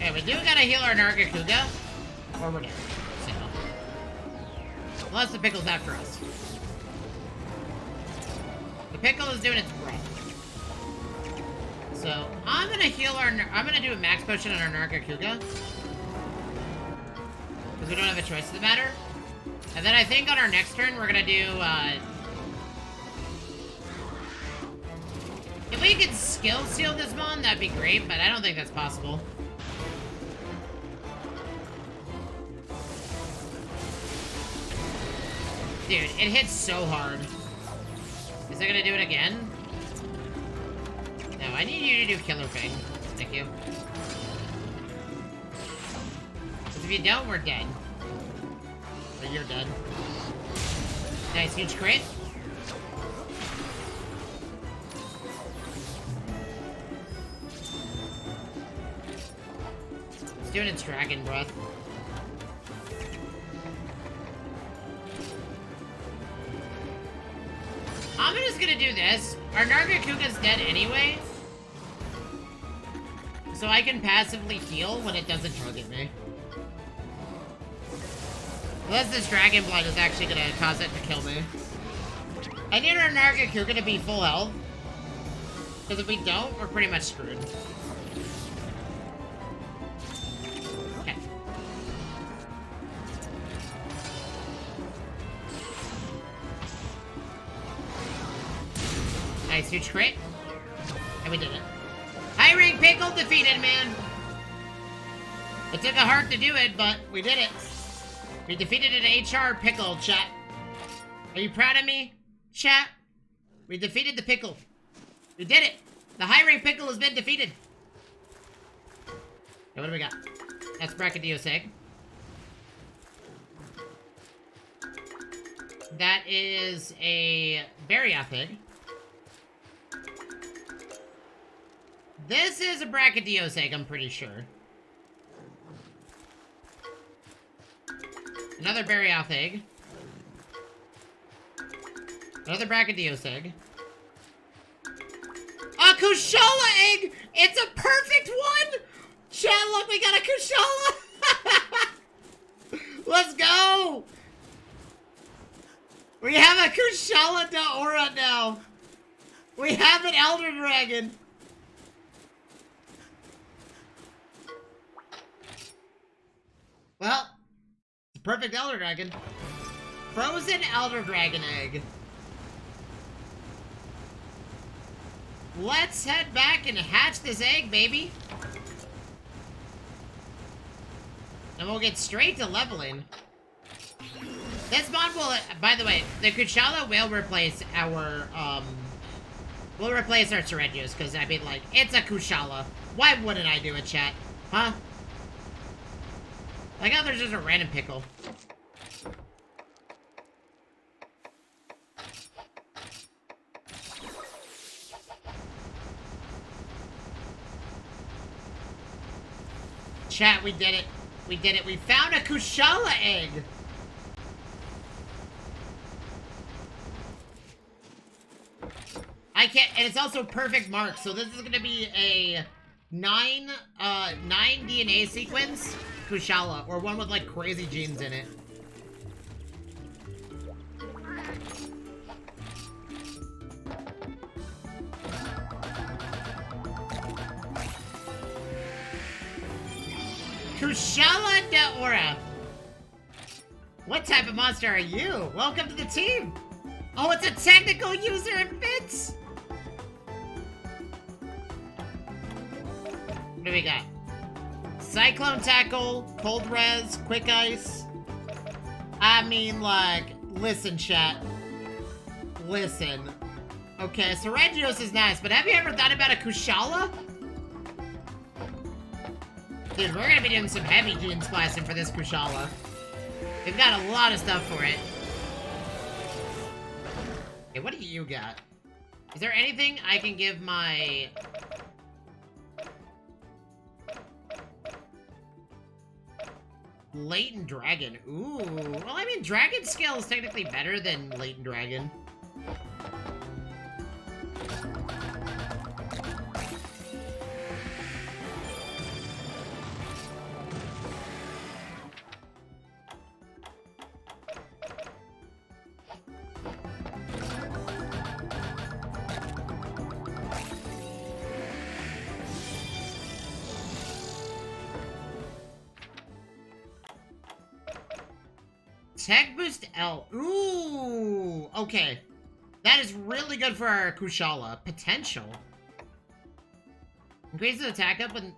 Okay, we do gotta heal our Nargacuga, or we're dead. So, unless the pickle's after us. The pickle is doing its breath. So, I'm gonna heal our... I'm gonna do a max potion on our Nargacuga. Because we don't have a choice in the matter. And then I think on our next turn, we're gonna do, if we could skill seal this mon, that'd be great, but I don't think that's possible. Dude, it hits so hard. Is it gonna do it again? No, I need you to do Killer Fang. Thank you. Because if you don't, we're dead. Or you're dead. Nice, huge crit. It's doing its Dragon Breath. this. Our Nargacuga's dead anyway. So I can passively heal when it doesn't target me. Unless this Dragon Blight is actually gonna cause it to kill me. I need our Nargacuga to be full health. Because if we don't, we're pretty much screwed. Okay. Nice, huge crit. And we did it. High rank Pickle defeated, man. It took a heart to do it, but we did it. We defeated an HR Pickle, chat. Are you proud of me, chat? We defeated the Pickle. We did it. The high rank Pickle has been defeated. Okay, what do we got? That's Brachydios egg. That is a Barioth egg. This is a Brachydios egg, I'm pretty sure. Another Barioth egg. Another Brachydios egg. A Kushala egg! It's a perfect one! Chat, look, we got a Kushala! Let's go! We have a Kushala Daora now. We have an Elder Dragon. Well, it's a perfect Elder Dragon. Frozen Elder Dragon egg. Let's head back and hatch this egg, baby. And we'll get straight to leveling. This mod will, by the way, the Kushala will replace our, Seregios, because, I mean, like, it's a Kushala. Why wouldn't I do it, chat? Huh? Like how there's just a random Pickle. Chat, we did it. We did it. We found a Kushala egg. I can't, and it's also perfect mark, so this is gonna be a 9 DNA sequence Kushala, or one with like crazy genes in it. Kushala Daora. What type of monster are you? Welcome to the team. Oh, it's a technical user in Fits. What do we got? Cyclone Tackle, Cold Res, Quick Ice. I mean, like, listen, chat. Listen. Okay, Seregios is nice, but have you ever thought about a Kushala? Dude, we're gonna be doing some heavy gene splicing for this Kushala. We've got a lot of stuff for it. Okay, what do you got? Is there anything I can give my... Latent Dragon? Ooh. Well, I mean, Dragon Scale is technically better than Latent Dragon. Tech Boost L. Ooh, okay. That is really good for our Kushala. Potential. Increases attack up and...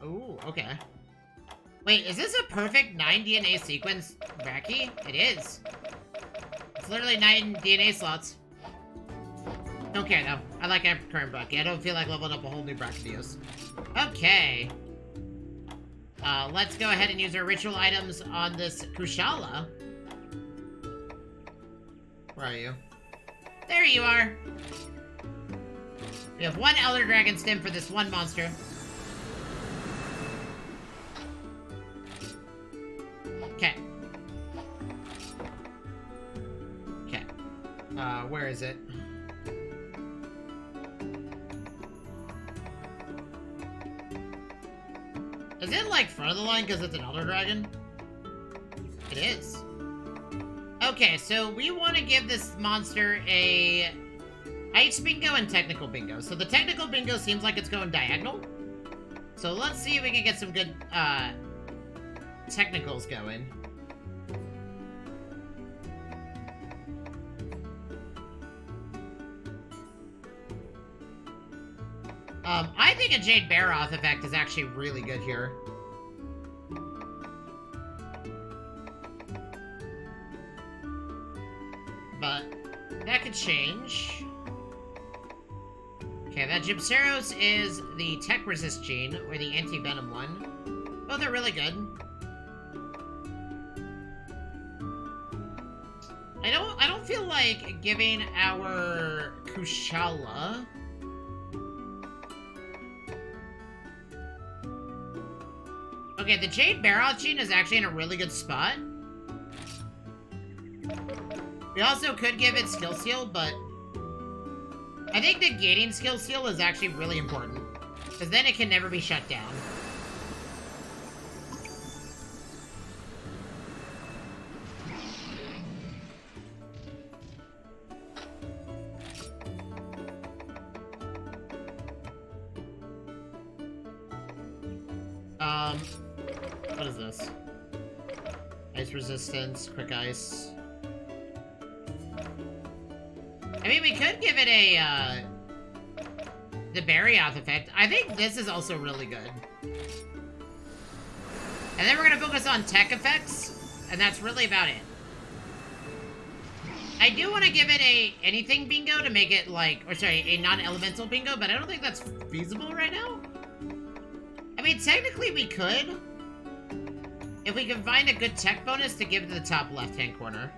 Ooh, okay. Wait, is this a perfect 9 DNA sequence, Bracky? It is. It's literally 9 DNA slots. Don't care, though. I like our current Bracky. I don't feel like leveling up a whole new Brachydios. Okay. Let's go ahead and use our ritual items on this Kushala. Where are you? There you are! We have one Elder Dragon stem for this one monster. Okay. Okay. Where is it? Is it like front of the line because it's an Elder Dragon? It is. Okay, so we want to give this monster a Ice Bingo and Technical Bingo. So the Technical Bingo seems like it's going diagonal. So let's see if we can get some good technicals going. I think a Jade Barroth effect is actually really good here. But that could change. Okay, that Gypceros is the Tech Resist gene, or the Anti-Venom one. Both are really good. I don't feel like giving our Kushala... Okay, the Jade Barroth gene is actually in a really good spot. We also could give it Skill Seal, but I think the gating Skill Seal is actually really important, because then it can never be shut down. What is this? Ice resistance, quick ice. I mean, we could give it a, the Barioth effect. I think this is also really good. And then we're gonna focus on tech effects, and that's really about it. I do want to give it a anything bingo to make it like, or sorry, a non-elemental bingo, but I don't think that's feasible right now. I mean, technically we could, if we can find a good tech bonus to give to the top left-hand corner.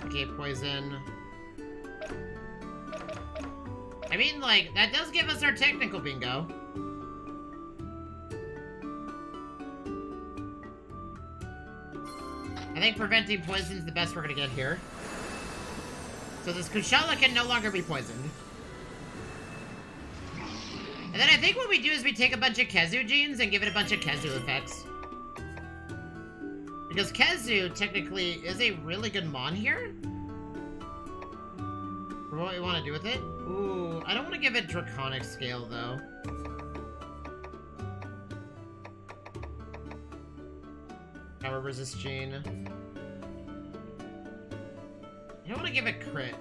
Okay, poison. I mean, like, that does give us our technical bingo. I think preventing poison is the best we're gonna get here. So this Kushala can no longer be poisoned. And then I think what we do is we take a bunch of Kezu genes and give it a bunch of Kezu effects. Because Kezu, technically, is a really good mon here. For what we want to do with it. Ooh, I don't want to give it Draconic Scale, though. Power Resist Gene. I don't want to give it Crit.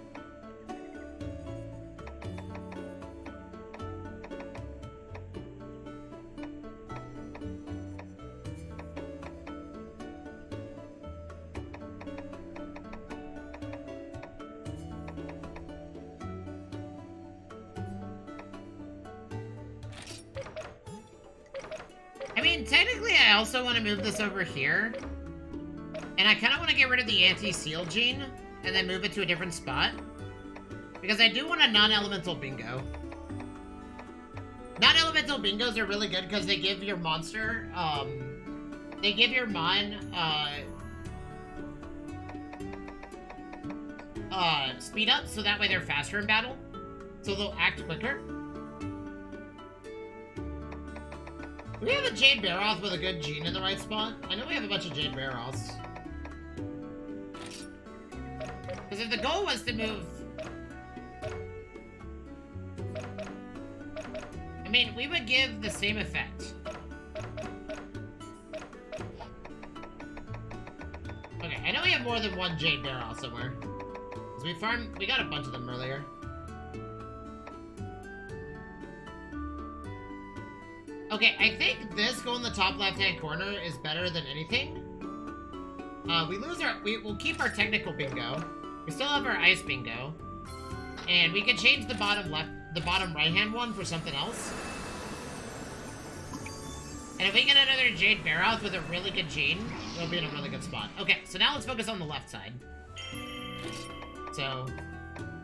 I mean, technically, I also want to move this over here. And I kind of want to get rid of the anti-seal gene and then move it to a different spot. Because I do want a non-elemental bingo. Non-elemental bingos are really good because they give your monster, they give your mon, speed up, so that way they're faster in battle. So they'll act quicker. Do we have a Jade Barroth with a good gene in the right spot? I know we have a bunch of Jade Barroths. Because if the goal was to move... I mean, we would give the same effect. Okay, I know we have more than one Jade Barroth somewhere. Because we got a bunch of them earlier. Okay, I think this go in the top left-hand corner is better than anything. We'll keep our technical bingo. We still have our ice bingo. And we can change the bottom left the bottom right-hand one for something else. And if we get another Jade Barroth with a really good gene, we'll be in a really good spot. Okay, so now let's focus on the left side. So,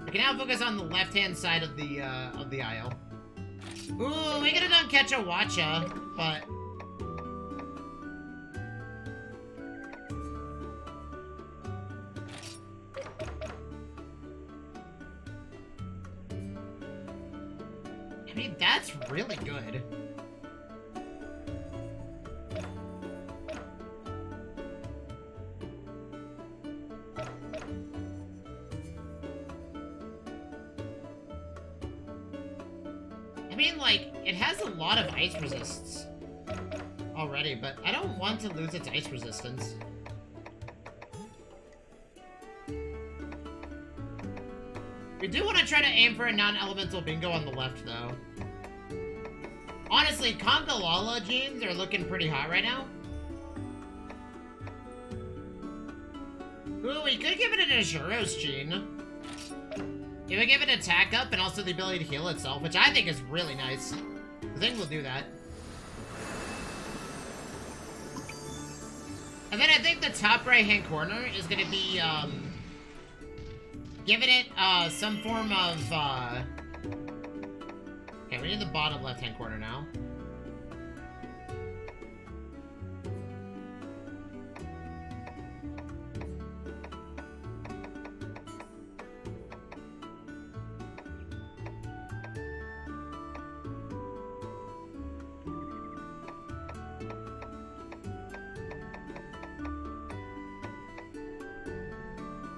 we can now focus on the left-hand side of the aisle. Ooh, we could have done Catch a Watcha, but... I mean, that's really good. I mean, like, it has a lot of ice resists already, but I don't want to lose its ice resistance. We do want to try to aim for a non-elemental bingo on the left, though. Honestly, Congalala genes are looking pretty hot right now. Ooh, we could give it an Azuros gene. It would give it attack up and also the ability to heal itself, which I think is really nice. I think we'll do that. And then I think the top right-hand corner is going to be, giving it, some form of, Okay, we need the bottom left-hand corner now.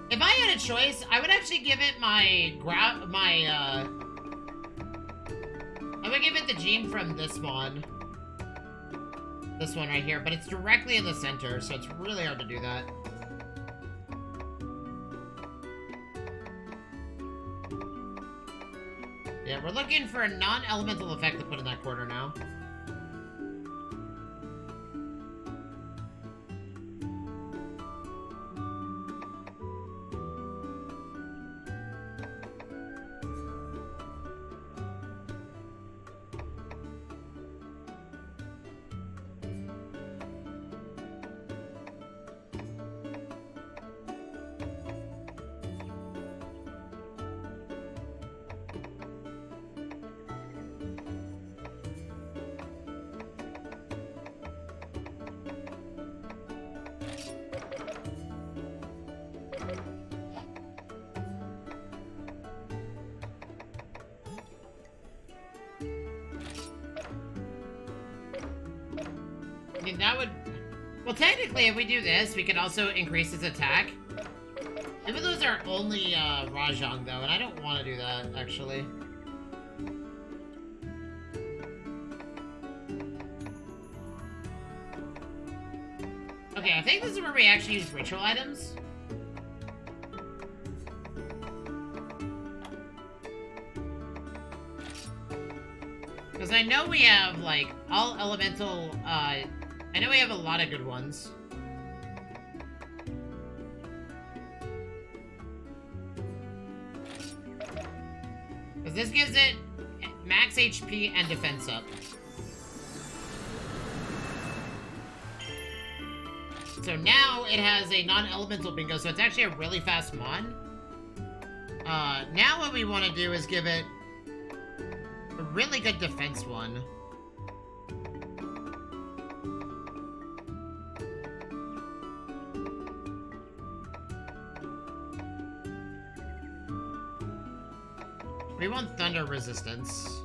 If I had a choice, I would actually give it I would give it the gene from this one. This one right here, but it's directly in the center, so it's really hard to do that. Yeah, we're looking for a non-elemental effect to put in that corner now. I mean, that would... Well, technically, if we do this, we could also increase its attack. Even those are only, Rajang, though, and I don't want to do that, actually. Okay, I think this is where we actually use ritual items. Because I know we have, like, all elemental, I know we have a lot of good ones. Because this gives it max HP and defense up. So now it has a non-elemental bingo, so it's actually a really fast mon. Now what we want to do is give it a really good defense one. We want thunder resistance.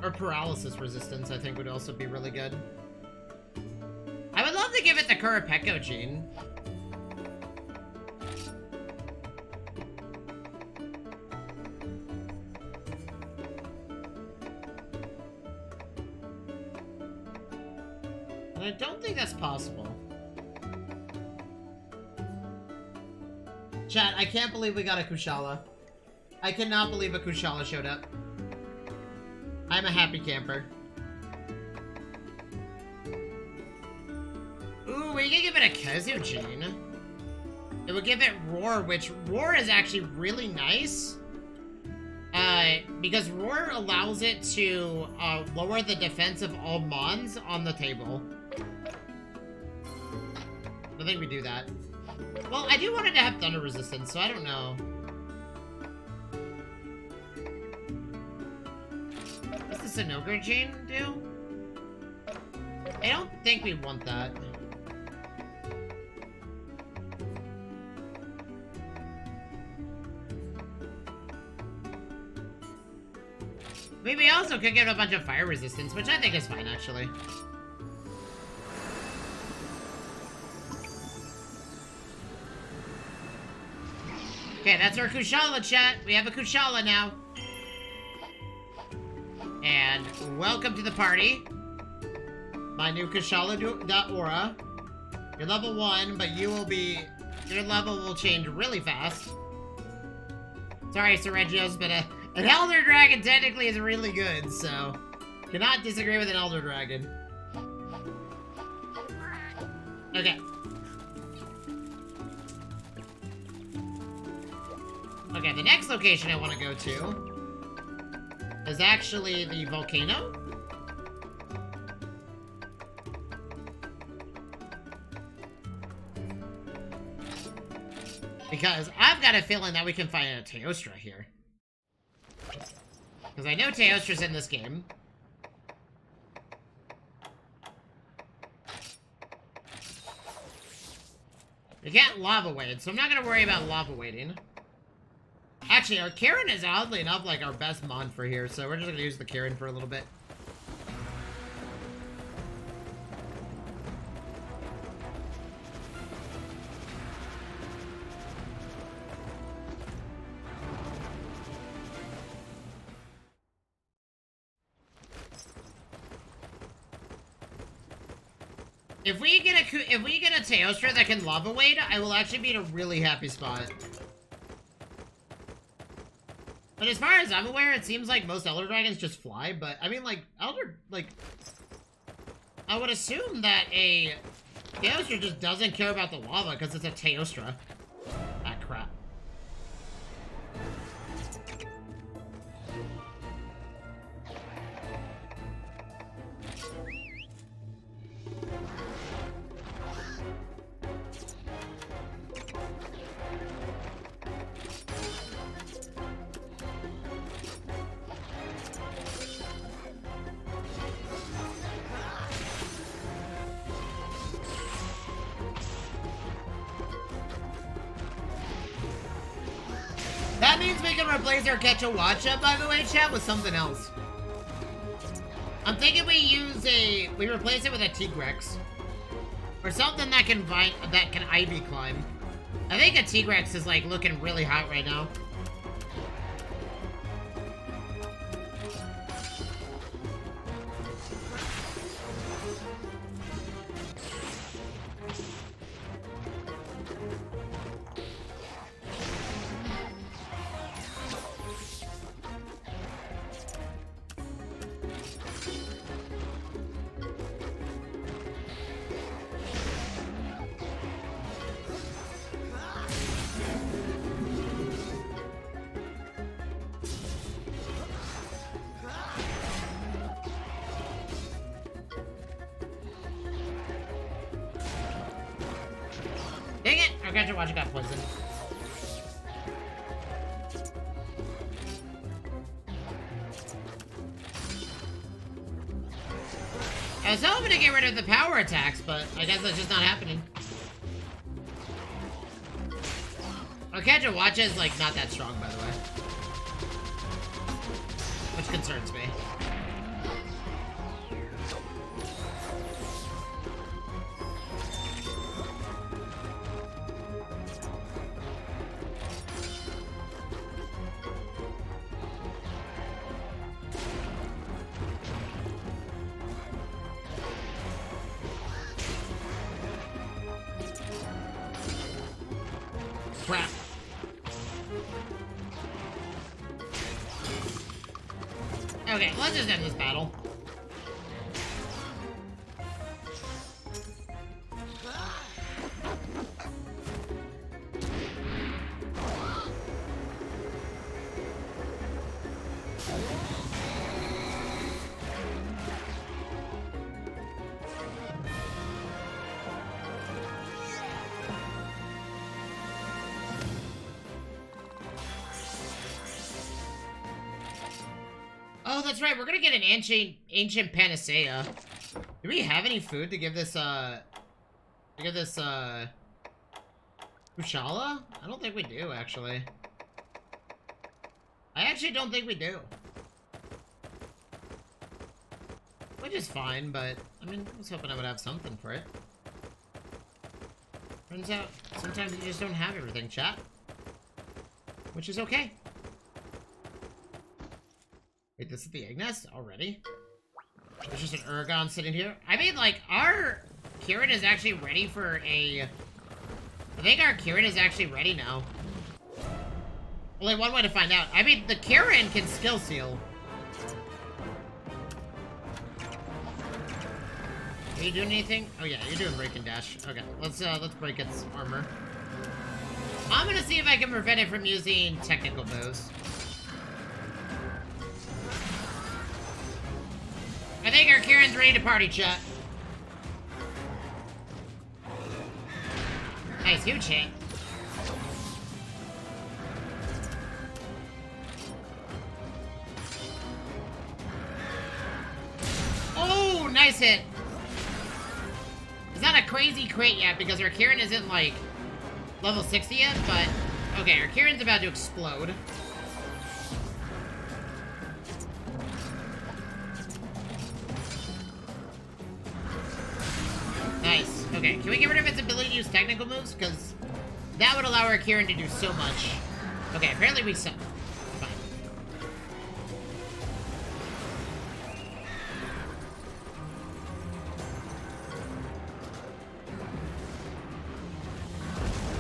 Or paralysis resistance, I think, would also be really good. I would love to give it the Kurapeko gene. But I don't think that's possible. Chat, I can't believe we got a Kushala. I cannot believe a Kushala showed up. I'm a happy camper. Ooh, we can give it a Kezujin. It would give it Roar, which Roar is actually really nice. Because Roar allows it to lower the defense of all mons on the table. I think we do that. Well, I do want it to have thunder resistance, so I don't know. What's the Sinogre chain do? I don't think we want that. Maybe we also could get a bunch of fire resistance, which I think is fine, actually. Okay, that's our Kushala, chat. We have a Kushala now. And welcome to the party. My new Kushala.aura. You're level 1, but you will be... Your level will change really fast. Sorry, Seregios, but an Elder Dragon technically is really good, so... Cannot disagree with an Elder Dragon. Okay. Okay, the next location I want to go to is actually the volcano. Because I've got a feeling that we can find a Teostra here. Because I know Teostra's in this game. We can't lava wade, so I'm not going to worry about lava wading. Actually, our Karen is oddly enough like our best mon for here, so we're just gonna use the Karen for a little bit. If we get a Teostra that can lava wade, I will actually be in a really happy spot. But as far as I'm aware, it seems like most Elder Dragons just fly, but I mean, like, I would assume that a Teostra just doesn't care about the lava because it's a Teostra. Ah, crap. That means we can replace our Kechawacha, by the way, chat, with something else. I'm thinking we replace it with a Tigrex. Or something that can Ivy climb. I think a Tigrex is like looking really hot right now. Dang it! Our Kechawacha got poisoned. I was hoping to get rid of the power attacks, but I guess that's just not happening. Our Kechawacha is, like, not that strong, by the way. Which concerns me. Crap. Okay, let's just end this battle. Oh, that's right. We're gonna get an ancient panacea. Do we have any food to give this, Kushala? I don't think we do, actually. I actually don't think we do. Which is fine, but, I mean, I was hoping I would have something for it. Turns out, sometimes you just don't have everything, chat. Which is okay. Wait, this is the egg nest already? There's just an Uragaan sitting here. I mean, like, our Kirin is actually ready for a... I think our Kirin is actually ready now. Only one way to find out. I mean, the Kirin can skill seal. Are you doing anything? Oh yeah, you're doing break and dash. Okay, let's break its armor. I'm gonna see if I can prevent it from using technical moves. I think our Kirin's ready to party, chat. Nice, huge hit. Oh, nice hit. It's not a crazy crit yet because our Kirin isn't, like, level 60 yet, but... Okay, our Kirin's about to explode. Nice. Okay, can we get rid of its ability to use technical moves? Because that would allow our Kirin to do so much. Okay, apparently we suck. Fine.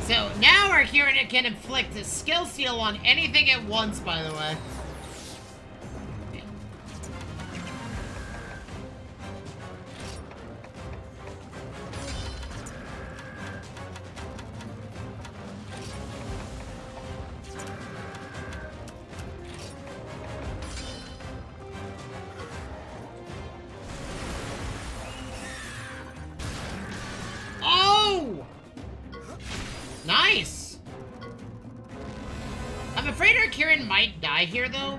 So now our Kirin can inflict a skill seal on anything at once, by the way. Nice! I'm afraid our Kirin might die here, though.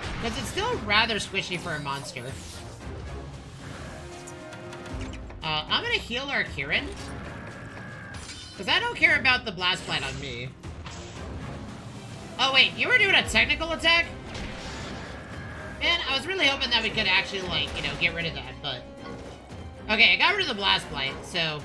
Because it's still rather squishy for a monster. I'm gonna heal our Kirin. Because I don't care about the Blast Blight on me. Oh, wait, you were doing a technical attack? Man, I was really hoping that we could actually, like, you know, get rid of that, but... Okay, I got rid of the Blast Blight, so...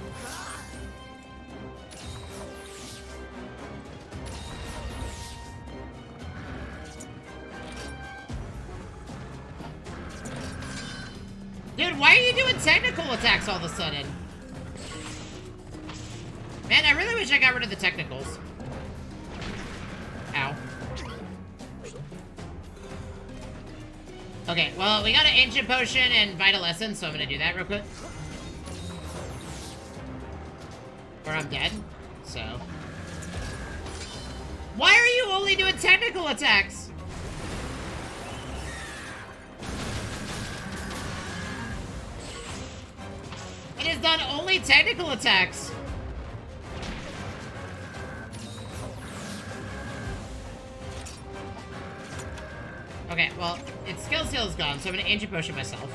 Dude, why are you doing technical attacks all of a sudden? Man, I really wish I got rid of the technicals. Ow. Okay, well, we got an Ancient Potion and Vital Essence, so I'm gonna do that real quick. Or I'm dead, so... Why are you only doing technical attacks? It has done only technical attacks. Okay, well, its skill seal is gone, so I'm gonna Ancient Potion myself.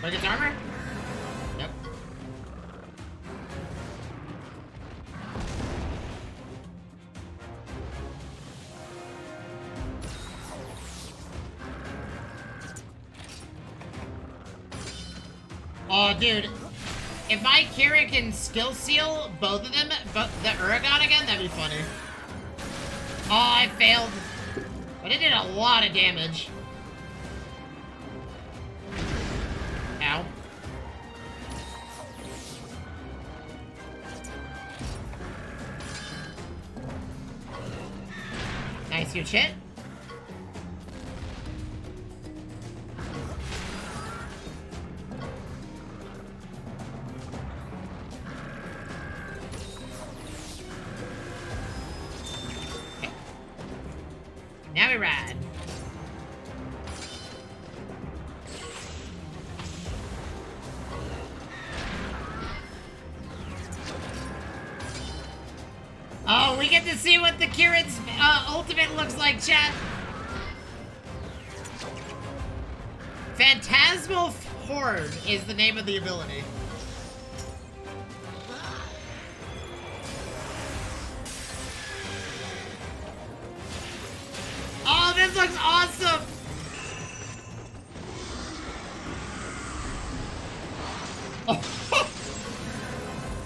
Break its armor? Yep. Oh, dude. If my Kirin can skill seal both of them, the Uragaan again, that'd be funny. Oh, I failed. But it did a lot of damage. Ow. Nice, huge hit. Okay. Now we ride. Oh, we get to see what the Kirin's ultimate looks like, chat. Phantasmal Horde is the name of the ability. Oh, this looks awesome! Oh!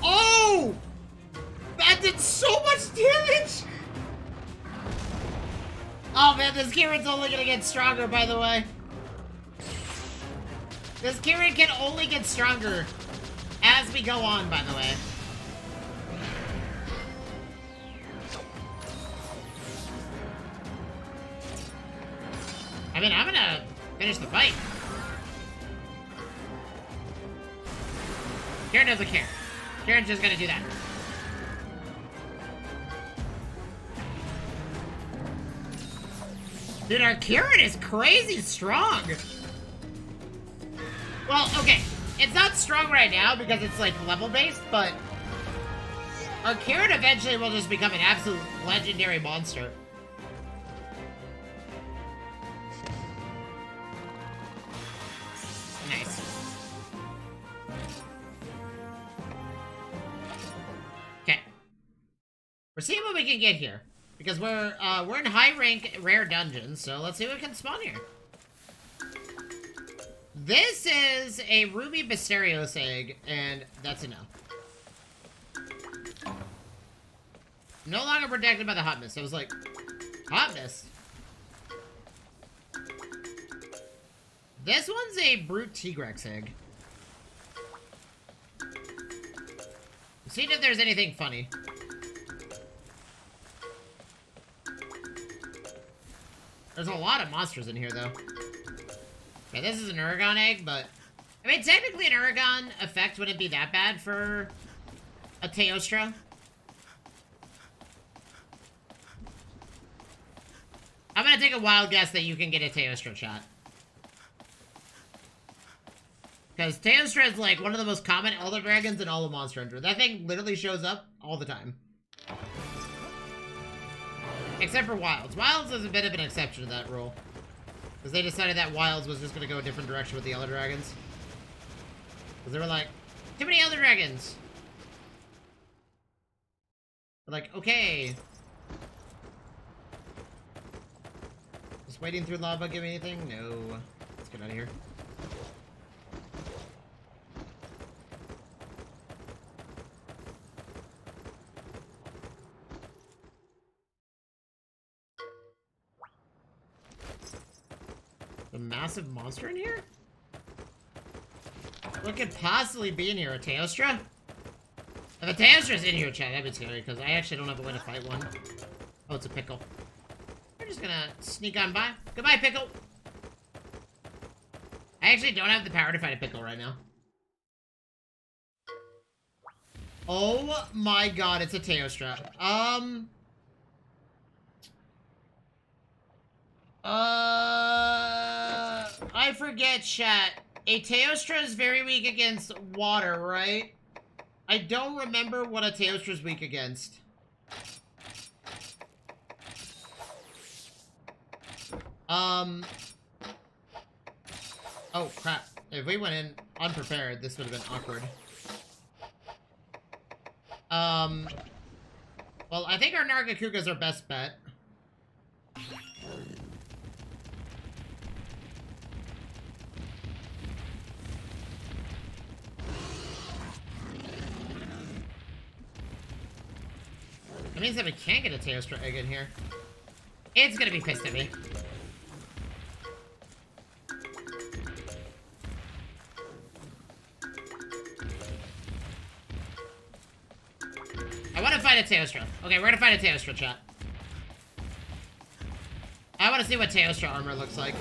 Oh! That did so much damage! Oh man, this Kirin's only gonna get stronger, by the way. This Kirin can only get stronger as we go on, by the way. I mean, I'm gonna finish the fight. Kirin doesn't care. Kirin's just gonna do that. Dude, our Kirin is crazy strong. Well, okay. It's not strong right now because it's, like, level-based, but our Kirin eventually will just become an absolute legendary monster. Nice. Okay. We're seeing what we can get here. Because we're in high-rank rare dungeons, so let's see what can spawn here. This is a Ruby Mysterios egg, and that's enough. No longer protected by the hot mist. I was like, hot mist? This one's a Brute Tigrex egg. See if there's anything funny. There's a lot of monsters in here, though. Okay, this is an Uragaan egg, but... I mean, technically an Uragaan effect wouldn't be that bad for a Teostra. I'm gonna take a wild guess that you can get a Teostra shot. Because Teostra is, like, one of the most common Elder Dragons in all of Monster Hunter. That thing literally shows up all the time. Except for Wilds. Wilds is a bit of an exception to that rule. Because they decided that Wilds was just going to go a different direction with the Elder Dragons. Because they were like, too many Elder Dragons! They're like, okay. Just wading through lava give me anything? No. Let's get out of here. A massive monster in here? What could possibly be in here? A Teostra? If a Teostra's in here, chat, that'd be scary, because I actually don't have a way to fight one. Oh, it's a pickle. We're just gonna sneak on by. Goodbye, pickle! I actually don't have the power to fight a pickle right now. Oh my god, it's a Teostra. I forget, chat. A Teostra is very weak against water, right? I don't remember what a Teostra is weak against. Oh, crap. If we went in unprepared, this would have been awkward. Well, I think our Nargacuga is our best bet. That means that we can't get a Teostra egg in here. It's gonna be pissed at me. I want to fight a Teostra. Okay, we're gonna fight a Teostra, chat. want to see what Teostra armor looks like.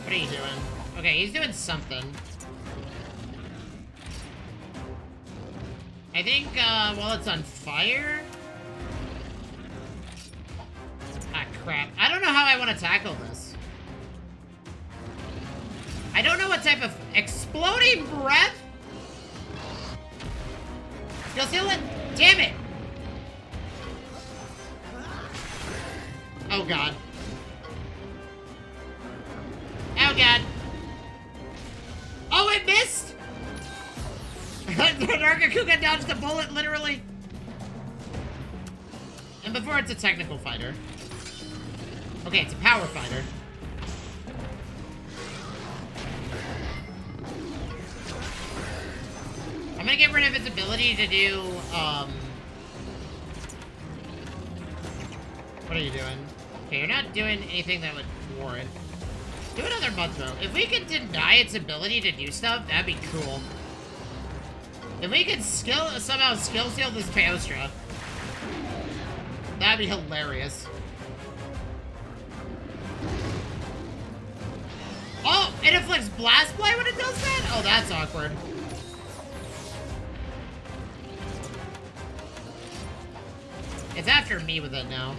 What are you doing? Okay, he's doing something. I think, while it's on fire... Ah, crap. I don't know how I want to tackle this. I don't know what type of exploding breath? You'll seal it? Damn it! Oh, God. Oh, God. Oh, it missed! Nargacuga dodged the bullet, literally. And before it's a technical fighter. Okay, it's a power fighter. I'm gonna get rid of its ability to do, What are you doing? Okay, you're not doing anything that would warrant. Do another mud throw. If we could deny its ability to do stuff, that'd be cool. If we could somehow skill seal this Teostra, that'd be hilarious. Oh, it inflicts blast play when it does that? Oh, that's awkward. It's after me with it now.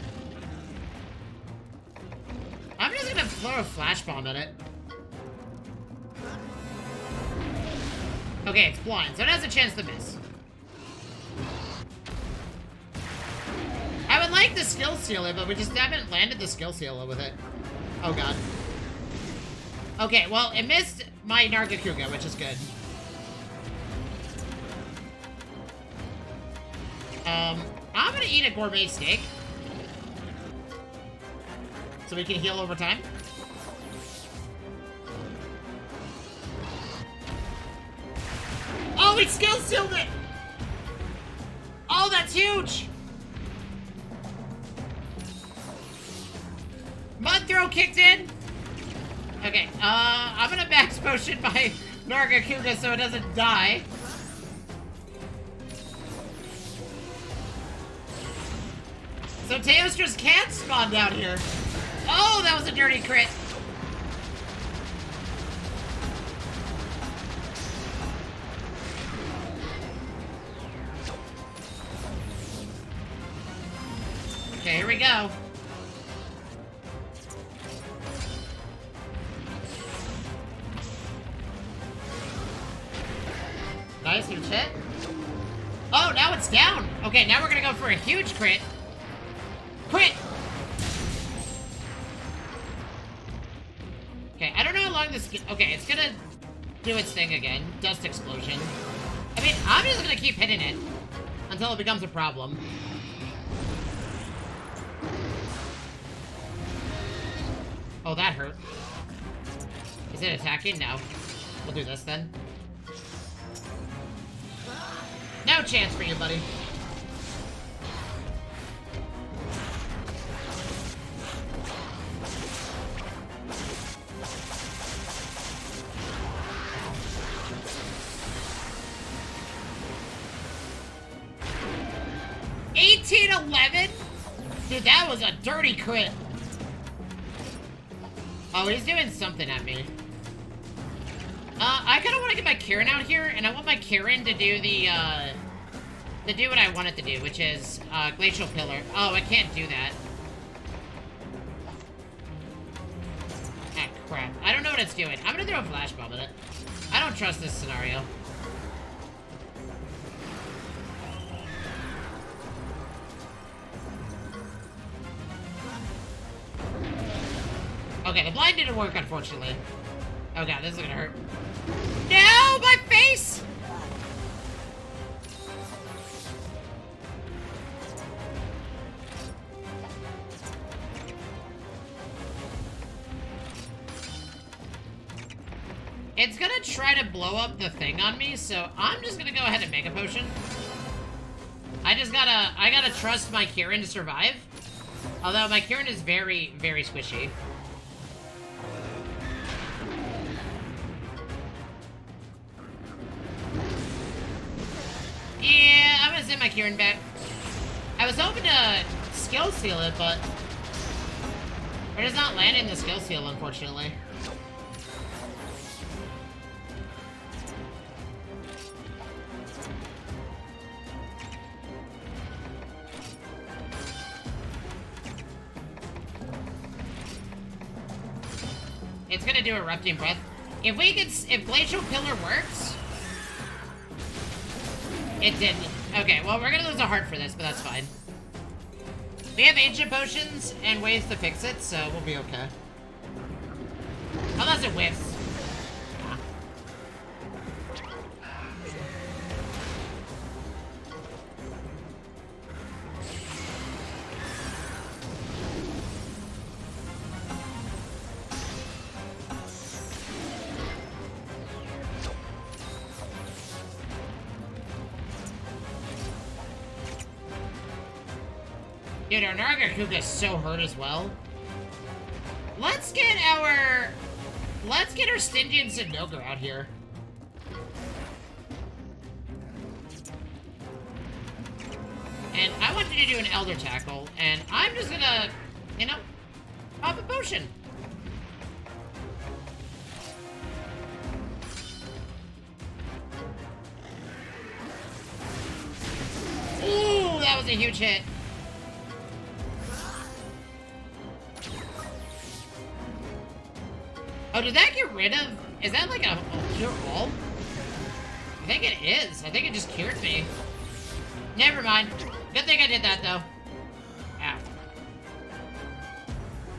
I'm just gonna throw a flash bomb at it. Okay, it's blind, so it has a chance to miss. I would like the skill sealer, but we just haven't landed the skill sealer with it. Oh, God. Okay, well, it missed my Nargacuga, which is good. I'm gonna eat a gourmet steak. So we can heal over time. Oh, we skill sealed it! Oh, that's huge! Mud throw kicked in. Okay, I'm gonna max potion my Nargacuga so it doesn't die. So Teostras can't spawn down here. Oh, that was a dirty crit. Okay, here we go. Nice, huge hit. Oh, now it's down. Okay, now we're gonna go for a huge crit. Crit! Okay, I don't know how long this... Okay, it's gonna do its thing again. Dust explosion. I mean, I'm just gonna keep hitting it until it becomes a problem. Oh, that hurt. Is it attacking? No. We'll do this then. No chance for you, buddy. $18.11? Dude, that was a dirty crit. Oh, he's doing something at me. I kind of want to get my Kieran out here, and I want my Kieran to do the, to do what I want it to do, which is, Glacial Pillar. Oh, I can't do that. Ah, crap. I don't know what it's doing. I'm gonna throw a Flash Bomb at it. I don't trust this scenario. Okay, the blind didn't work, unfortunately. Oh god, this is gonna hurt. No, my face! It's gonna try to blow up the thing on me, so I'm just gonna go ahead and make a potion. I gotta trust my Kieran to survive. Although my Kieran is very, very squishy. send my Kieran back. I was hoping to skill seal it, but we're just not landing the skill seal, unfortunately. It's gonna do Erupting Breath. If Glacial Pillar works... It didn't. Okay, well, we're gonna lose a heart for this, but that's fine. We have Ancient Potions and ways to fix it, so we'll be okay. Unless it whiffs. Dude, our Nargacuga is so hurt as well. Let's get our Stygian Zinogre out here. And I want you to do an Elder Tackle, and I'm just gonna, you know, pop a potion. Ooh, that was a huge hit. Oh, did that get rid of... Is that like a cure all? I think it is. I think it just cured me. Never mind. Good thing I did that, though. Ow.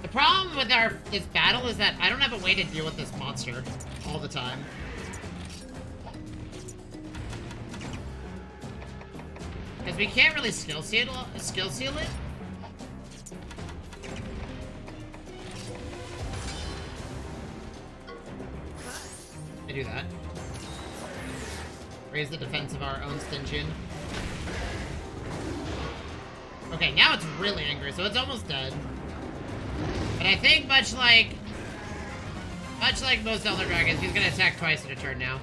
The problem with this battle is that I don't have a way to deal with this monster all the time. Because we can't really skill seal it. Do that. Raise the defense of our own Stygian. Okay, now it's really angry, so it's almost dead. But I think much like most Elder Dragons, he's gonna attack twice in a turn now.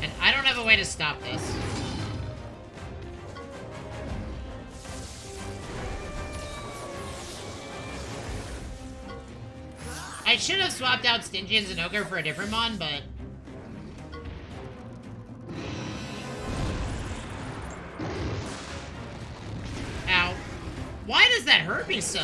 And I don't have a way to stop this. I should have swapped out Stygian Zinogre for a different mon, but... Ow. Why does that hurt me so?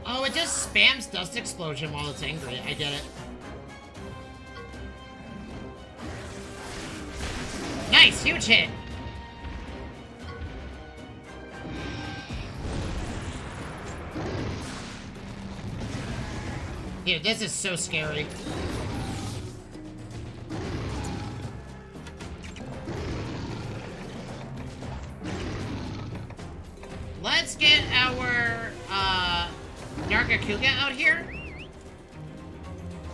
Oh, it just spams Dust Explosion while it's angry. I get it. Nice, huge hit. Dude, this is so scary. Let's get our, Nargacuga out here.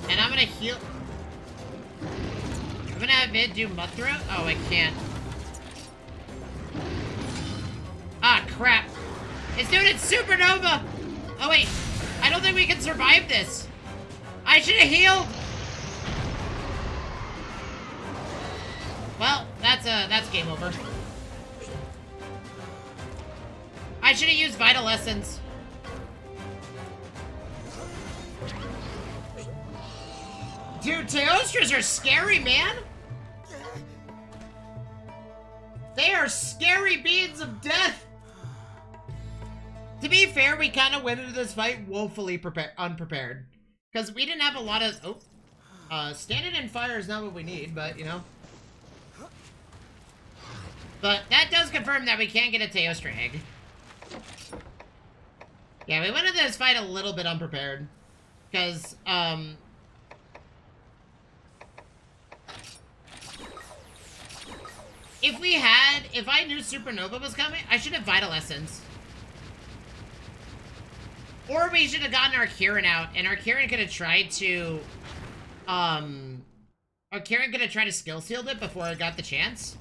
And I'm gonna heal... I'm gonna have mid do Mudthroat. Oh, I can't. Ah, crap. It's doing its Supernova! Oh, wait. I don't think we can survive this. I should have healed! Well, that's game over. I should have used Vital Essence. Dude, Teostras are scary, man! They are scary beings of death! To be fair, we kind of went into this fight woefully unprepared. Because we didn't have a lot of... Oh. Standing in fire is not what we need, but, you know. But that does confirm that we can't get a Teostra egg. Yeah, we went into this fight a little bit unprepared. Because, if I knew Supernova was coming, I should have Vital Essence. Or we should have gotten our Kieran out, and our Kieran could have tried to, Are Kieran gonna try to skill shield it before I got the chance?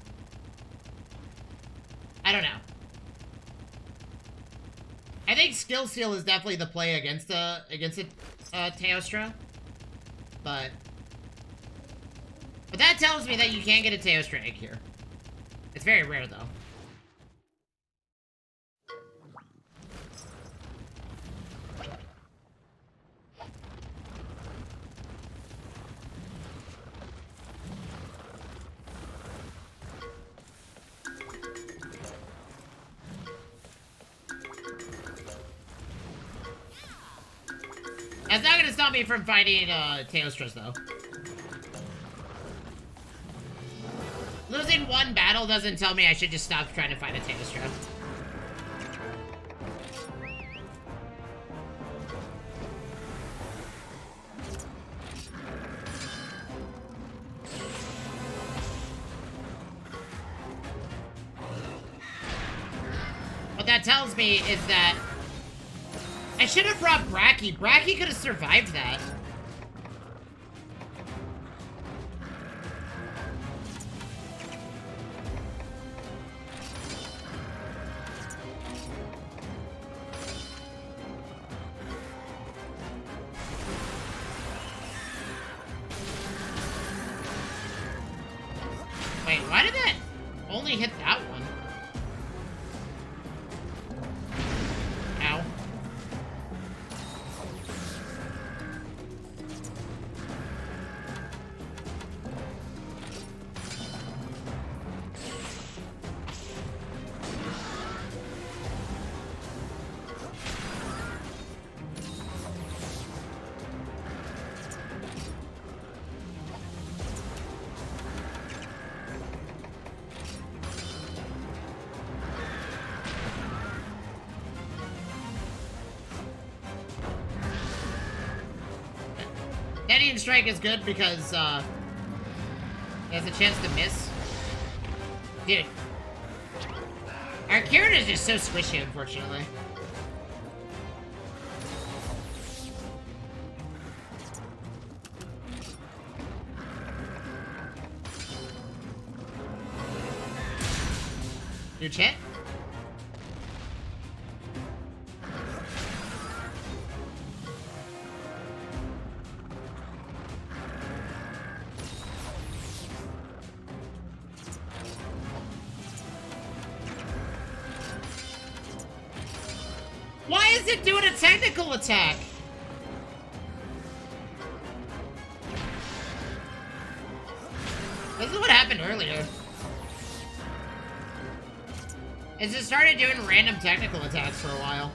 I don't know. I think skill seal is definitely the play against a Teostra. But that tells me that you can't get a Teostra egg here. It's very rare though. That's not gonna stop me from fighting Teostras though. Losing one battle doesn't tell me I should just stop trying to fight a Teostra. What that tells me is that I should have brought Bracky. Bracky could have survived that. Wait, why did that only hit that one? Ow. Canadian Strike is good because, he has a chance to miss. Dude. Our Kieran is just so squishy, unfortunately. New chat? Why is it doing a technical attack? This is what happened earlier. It just started doing random technical attacks for a while.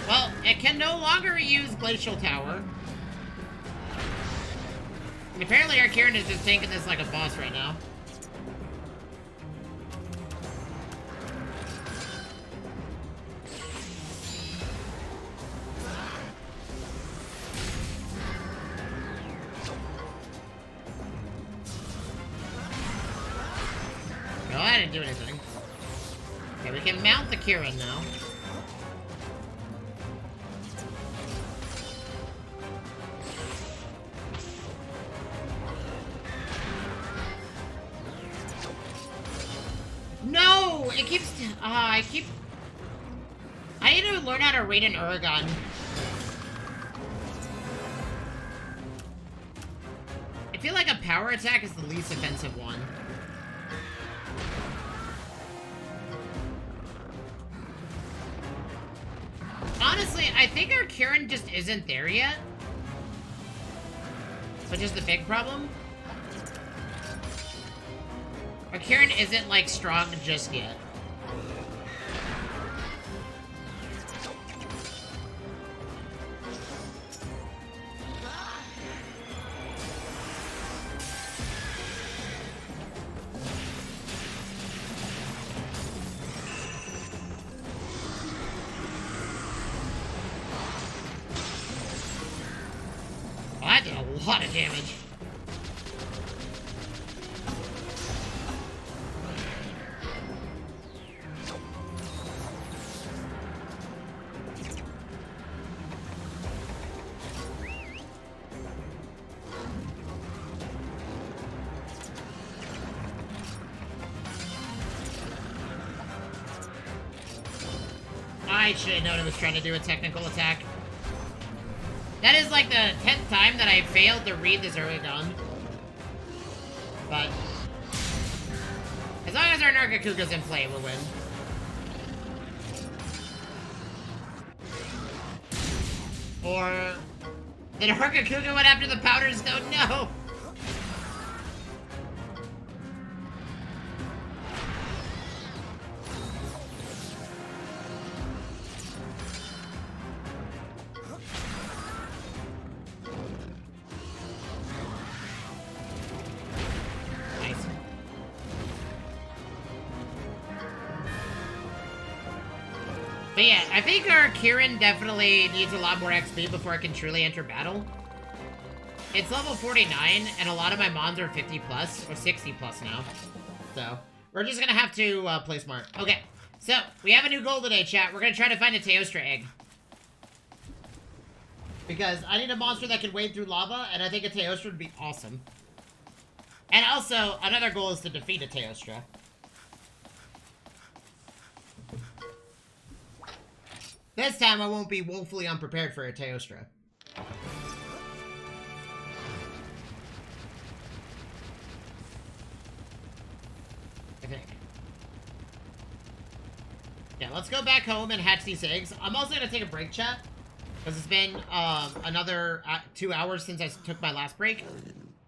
Well, it can no longer use Glacial Tower. And apparently our Kieran is just taking this like a boss right now. No, I didn't do anything. Okay, we can mount the Kieran now. No! It keeps... I need to learn how to raid an Uragaan. I feel like a power attack is the least offensive one. Honestly, I think our Kieran just isn't there yet. Which is the big problem. Our Kieran isn't, like, strong just yet. Oh, that did a lot of damage. I should have known it was trying to do a technical attack. That is like the 10th time that I failed to read this early on. But as long as our Nargacuga's in play, we'll win. Or did Nargacuga went after the Powder Stone? No! But yeah, I think our Kieran definitely needs a lot more XP before it can truly enter battle. It's level 49, and a lot of my mons are 50 plus, or 60 plus now. So, we're just gonna have to play smart. Okay, so, we have a new goal today, chat. We're gonna try to find a Teostra egg. Because I need a monster that can wade through lava, and I think a Teostra would be awesome. And also, another goal is to defeat a Teostra. This time I won't be woefully unprepared for a Teostra. I think. Yeah, let's go back home and hatch these eggs. I'm also gonna take a break, chat. Because it's been another 2 hours since I took my last break.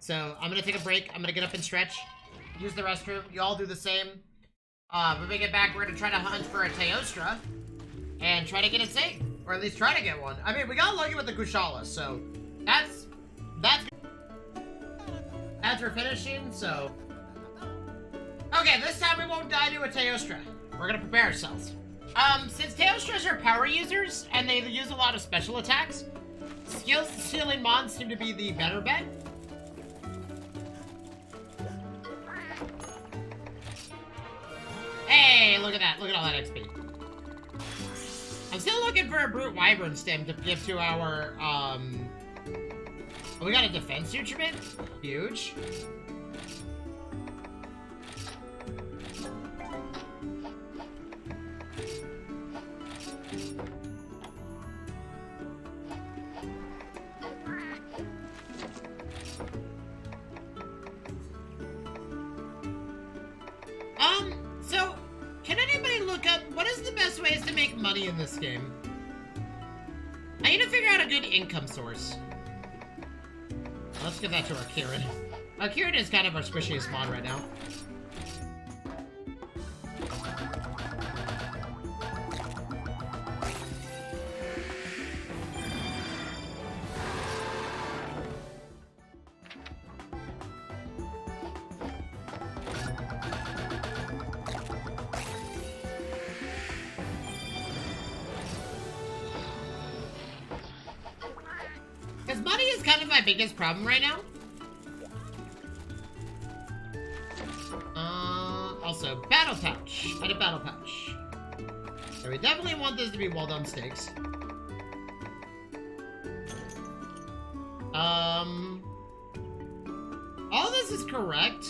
So I'm gonna take a break. I'm gonna get up and stretch. Use the restroom. You all do the same. When we get back, we're gonna try to hunt for a Teostra. And try to get it safe. Or at least try to get one. I mean, we got lucky with the Kushala, so that's as we're finishing, so. Okay, this time we won't die to a Teostra. We're gonna prepare ourselves. Since Teostras are power users, and they use a lot of special attacks, skill stealing mons seem to be the better bet. Hey, look at that. Look at all that XP. I'm still looking for a Brute Wyvern stem to give to our, oh, we got a defense nutriment? Huge. So, can anybody look up what is the best ways to make money in this game? I need to figure out a good income source. Let's give that to our Kieran. Kieran is kind of our squishiest mod right now. Because money is kind of my biggest problem right now. Also, battle pouch. I had a battle pouch. So we definitely want this to be well done steaks. All this is correct.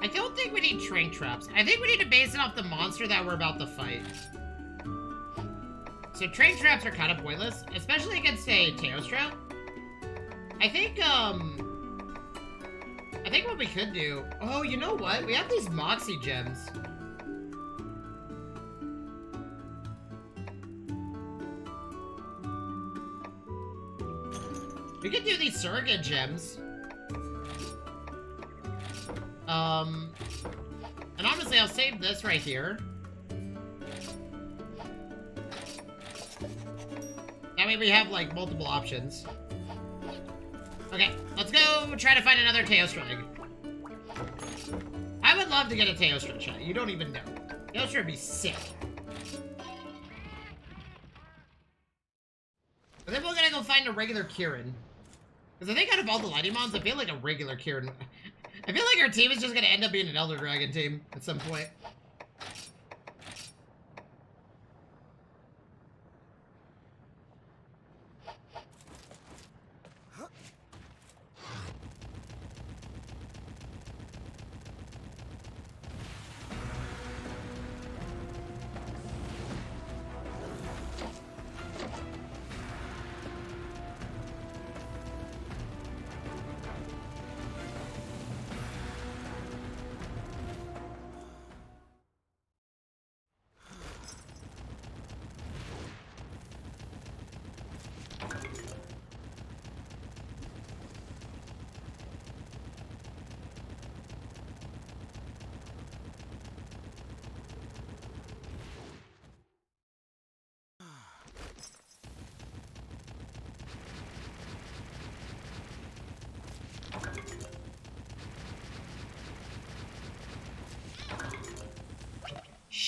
I don't think we need train traps. I think we need to base it off the monster that we're about to fight. So train traps are kind of pointless, especially against a Teostra. I think what we could do... Oh, you know what? We have these Moxie gems. We could do these Surrogate gems. And honestly, I'll save this right here. That way we have, like, multiple options. Okay, let's go try to find another Teostra egg. I would love to get a Teostra, chat. You don't even know. Teostra would be sick. And then we're gonna go find a regular Kieran. Because I think out of all the Lighting Mons, I feel like a regular Kieran... I feel like our team is just gonna end up being an Elder Dragon team at some point.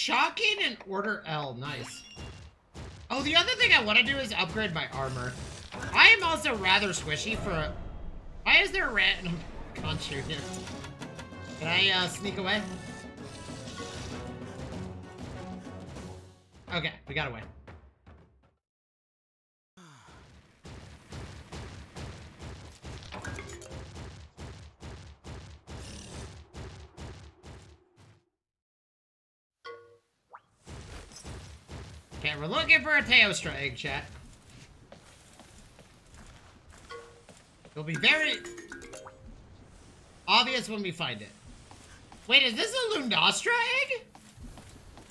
shocking and order L. Nice. Oh, the other thing I want to do is upgrade my armor. I am also rather squishy for a... Why is there a random constru here? Can I sneak away? Okay, we got away. Okay, we're looking for a Teostra egg, chat. It'll be very obvious when we find it. Wait, is this a Lunastra egg?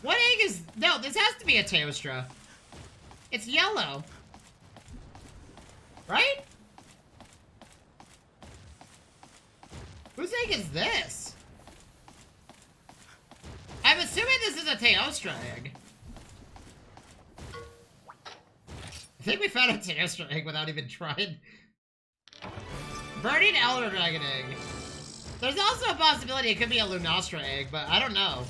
What egg is... No, this has to be a Teostra. It's yellow. Right? Whose egg is this? I'm assuming this is a Teostra egg. I think we found a Teostra egg without even trying. Burning Elder Dragon egg. There's also a possibility it could be a Lunastra egg, but I don't know.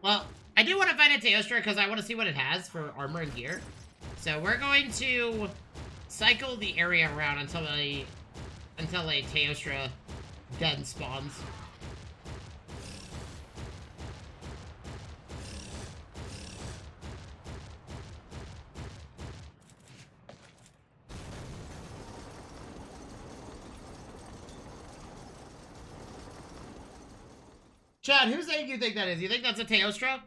Well, I do want to find a Teostra because I want to see what it has for armor and gear. So we're going to cycle the area around until a Teostra den spawns. Chad, whose egg do you think that is? You think that's a Teostra?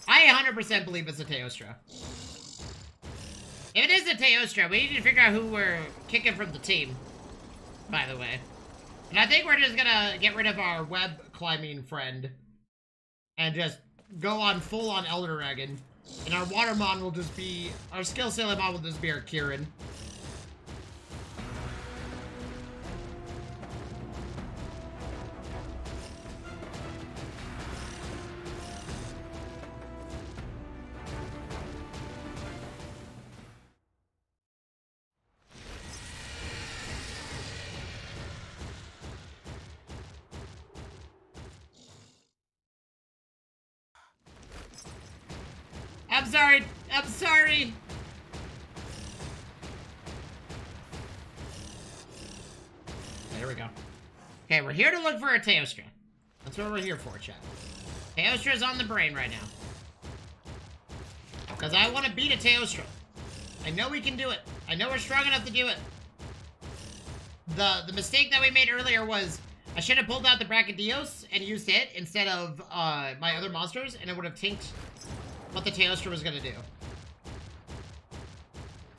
I 100% believe it's a Teostra. If it is a Teostra, we need to figure out who we're kicking from the team, by the way. And I think we're just gonna get rid of our web climbing friend and just go on full-on Elder Dragon. And our Watermon will just be... Our skill ceiling mod will just be our Kieran. I'm sorry. I'm sorry. There we go. Okay, we're here to look for a Teostra. That's what we're here for, chat. Teostra's on the brain right now. Because I want to beat a Teostra. I know we can do it. I know we're strong enough to do it. The mistake that we made earlier was I should have pulled out the Brachydios and used it instead of my other monsters, and it would have tanked what the Teostra was gonna do.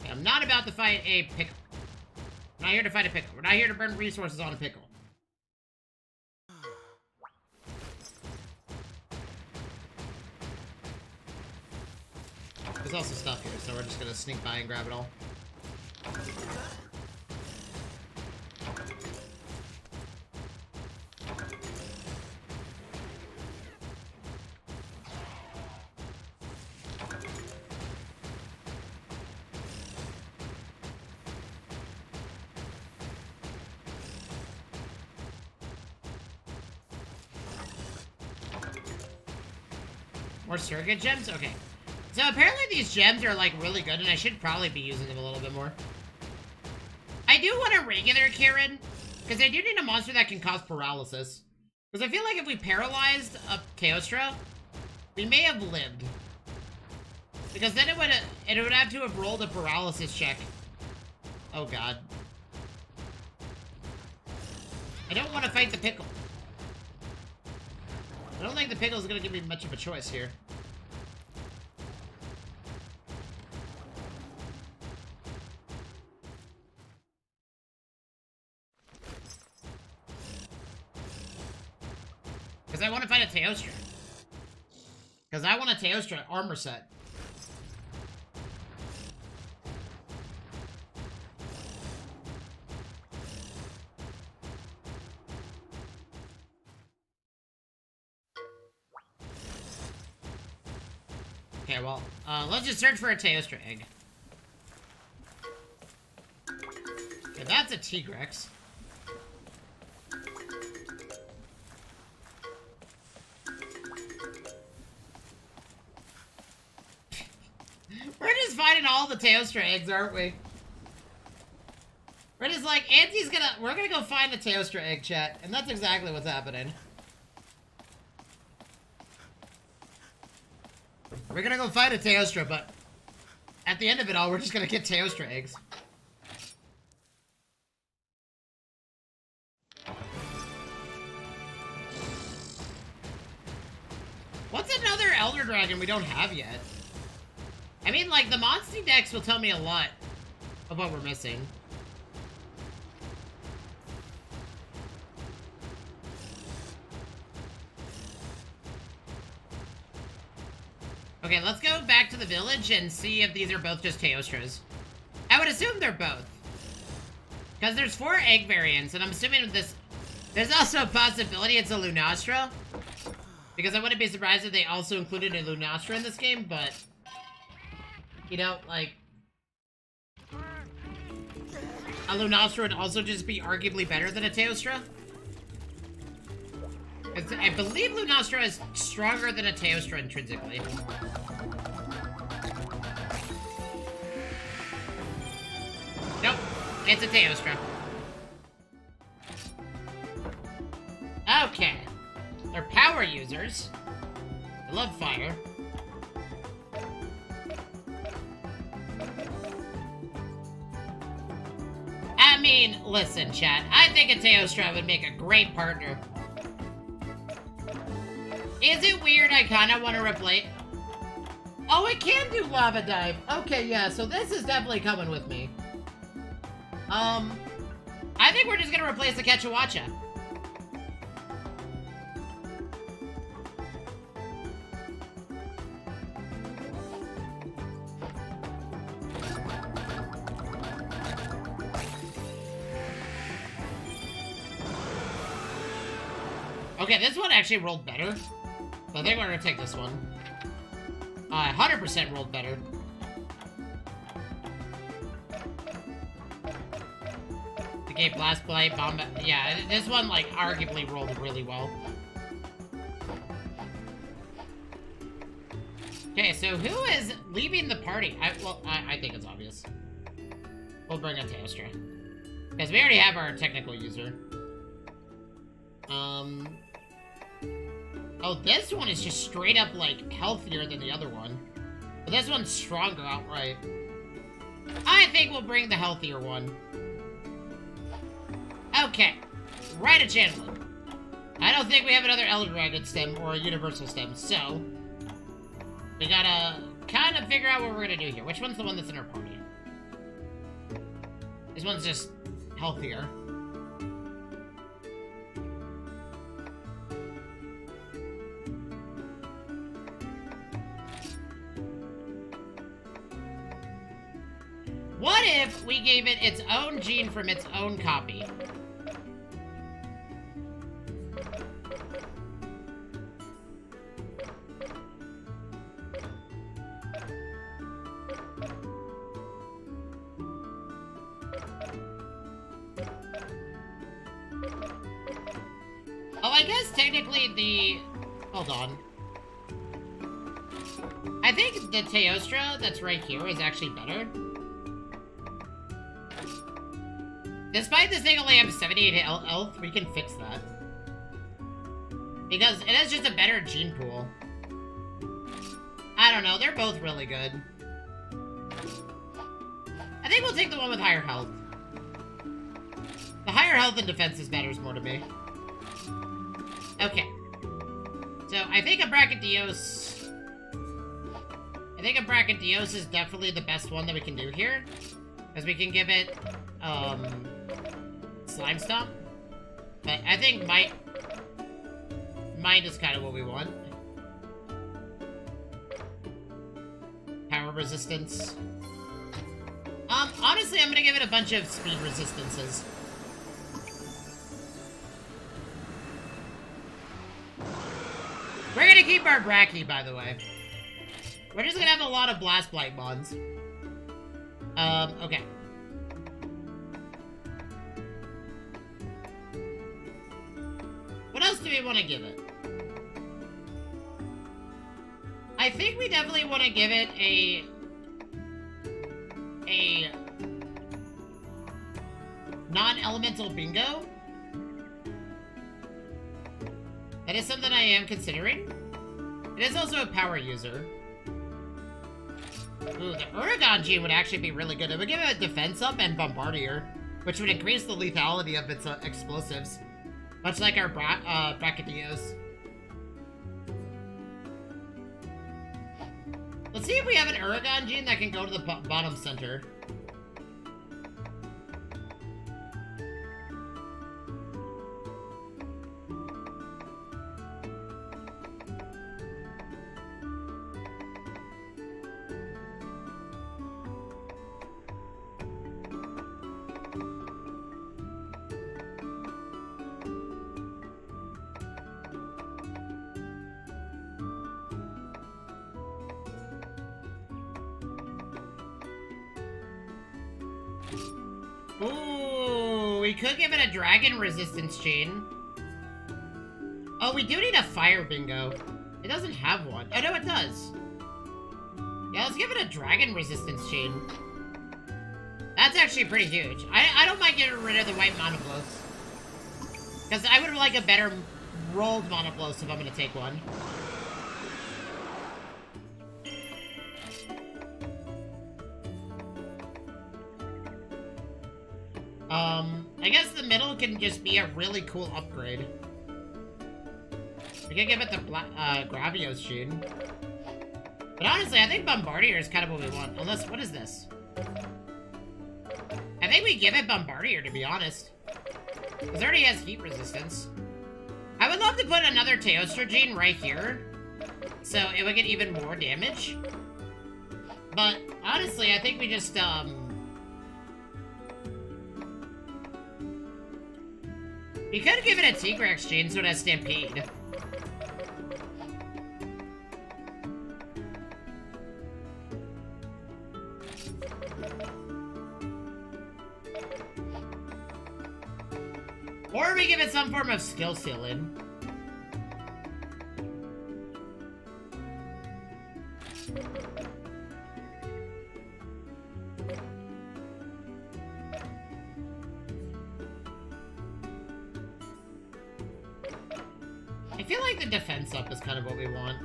Okay, I'm not about to fight a pickle. We're not here to fight a pickle. We're not here to burn resources on a pickle. There's also stuff here, so we're just gonna sneak by and grab it all. More circuit gems? Okay. So apparently these gems are like really good and I should probably be using them a little bit more. I do want a regular Kieran, because I do need a monster that can cause paralysis. Because I feel like if we paralyzed a Teostra, we may have lived. Because then it would have to have rolled a paralysis check. Oh god. I don't want to fight the pickle. I don't think the pickle is going to give me much of a choice here. Because I want to fight a Teostra. Because I want a Teostra armor set. Okay, well, let's just search for a Teostra egg. Okay, that's a Tigrex. We're just finding all the Teostra eggs, aren't we? We're just like, we're gonna go find the Teostra egg, chat. And that's exactly what's happening. We're gonna go find a Teostra, but at the end of it all, we're just gonna get Teostra eggs. What's another Elder Dragon we don't have yet? I mean, like, the Monstie Dex will tell me a lot of what we're missing. Okay, let's go back to the village and see if these are both just Teostras. I would assume they're both. Because there's 4 egg variants, and I'm assuming with this... There's also a possibility it's a Lunastra. Because I wouldn't be surprised if they also included a Lunastra in this game, but... You know, like... A Lunastra would also just be arguably better than a Teostra. I believe Lunastra is stronger than a Teostra intrinsically. Nope, it's a Teostra. Okay. They're power users. They love fire. I mean, listen, chat. I think a Teostra would make a great partner. Is it weird I kind of want to replace... Oh, it can do Lava Dive. Okay, yeah, so this is definitely coming with me. I think we're just gonna replace the Quechuacha. Okay, this one actually rolled better. So I think we're gonna take this one. 100% rolled better. The Gate Blast Blight, Bomb... Yeah, this one, like, arguably rolled really well. Okay, so who is leaving the party? I think it's obvious. We'll bring in Teostra. Because we already have our technical user. Oh, this one is just straight up, like, healthier than the other one. But this one's stronger outright. I think we'll bring the healthier one. Okay. Right at Chandler. I don't think we have another Elder Dragon stem or a Universal stem, so... We gotta kind of figure out what we're gonna do here. Which one's the one that's in our party? This one's just healthier. What if we gave it its own gene from its own copy? Oh, I guess technically the... Hold on. I think the Teostra that's right here is actually better. Despite this thing only having 78 health, we can fix that. Because it has just a better gene pool. I don't know, they're both really good. I think we'll take the one with higher health. The higher health and defenses matters more to me. Okay. So, I think a Brachydios... I think a Brachydios is definitely the best one that we can do here. Because we can give it, Slime Stomp. But I think Might is kind of what we want. Power resistance. Honestly, I'm gonna give it a bunch of speed resistances. We're gonna keep our Bracky, by the way. We're just gonna have a lot of Blast Blight mons. Okay. we want to give it? I think we definitely want to give it a non-elemental bingo. That is something I am considering. It is also a power user. Ooh, the Uragon gene would actually be really good. It would give it a defense up and Bombardier, which would increase the lethality of its explosives. Much like our Brachydios. Let's see if we have an Uragon gene that can go to the bottom center. Ooh, we could give it a dragon resistance chain. Oh, we do need a fire bingo. It doesn't have one. Oh, no, it does. Yeah, let's give it a dragon resistance chain. That's actually pretty huge. I don't mind getting rid of the white monoblos. Because I would like a better rolled monoblos if I'm going to take one. I guess the middle can just be a really cool upgrade. We can give it the Gravios gene. But honestly, I think Bombardier is kind of what we want. Unless, what is this? I think we give it Bombardier, to be honest. Because it already has heat resistance. I would love to put another Teostra gene right here. So it would get even more damage. But honestly, I think we just, we could give it a Tigrex gene so it has Stampede. Or we give it some form of skill ceiling. I feel like the defense up is kind of what we want.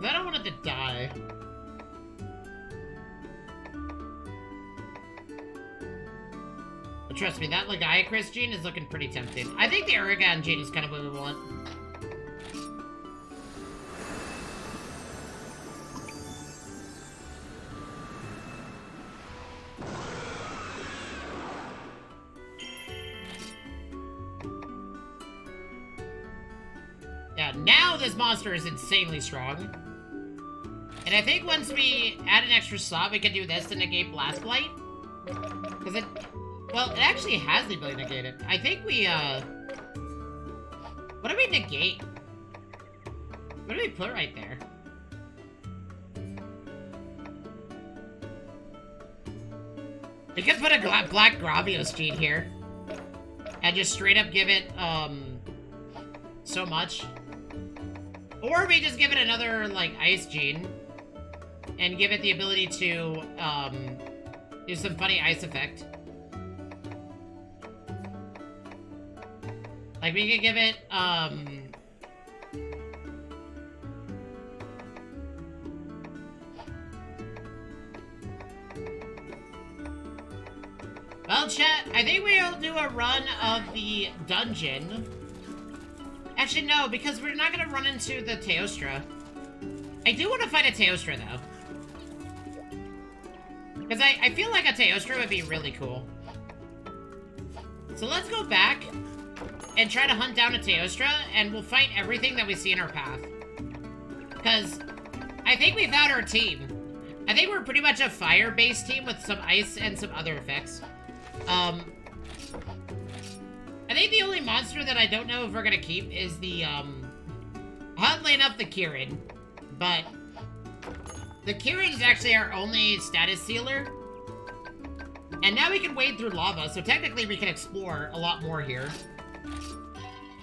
I don't want it to die. But trust me, that Lagiacrus gene is looking pretty tempting. I think the Uragon gene is kind of what we want. Yeah, now this monster is insanely strong. And I think once we add an extra slot, we can do this to negate Blast Blight. Because it... Well, it actually has the ability to negate it. I think we, what do we negate? What do we put right there? We could put a black Gravios gene here. And just straight up give it, so much. Or we just give it another, like, ice gene. And give it the ability to, do some funny ice effect. Like, we could give it, Well, chat, I think we'll do a run of the dungeon. Actually, no, because we're not gonna run into the Teostra. I do want to fight a Teostra, though. Because I feel like a Teostra would be really cool. So let's go back and try to hunt down a Teostra, and we'll fight everything that we see in our path. Because I think we found our team. I think we're pretty much a fire-based team with some ice and some other effects. I think the only monster that I don't know if we're gonna keep is the, oddly enough, the Kirin. But the Kirin is actually our only status sealer. And now we can wade through lava, so technically we can explore a lot more here.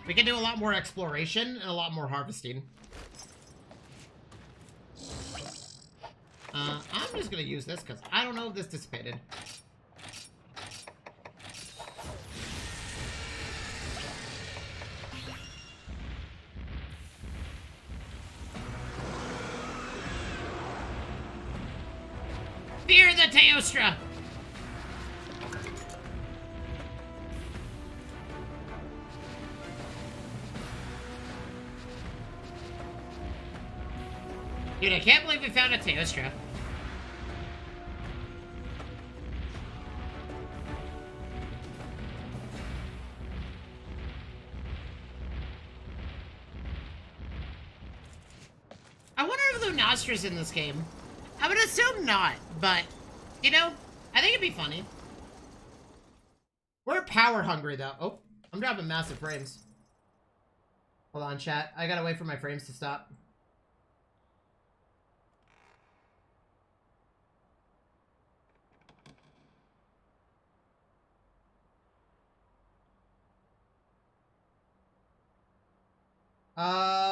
We can do a lot more exploration and a lot more harvesting. I'm just gonna use this because I don't know if this dissipated. Fear the Teostra! Dude, I can't believe we found a Teostra. I wonder if Lunastra's in this game. I would assume not, but, you know, I think it'd be funny. We're power hungry, though. Oh, I'm dropping massive frames. Hold on, chat. I gotta wait for my frames to stop.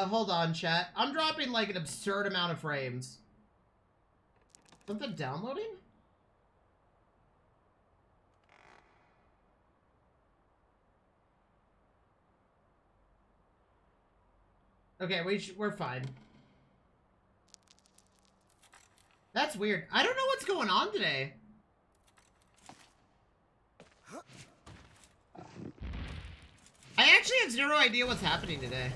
Hold on, chat. I'm dropping, like, an absurd amount of frames. Something downloading? Okay, we're fine. That's weird. I don't know what's going on today. I actually have zero idea what's happening today.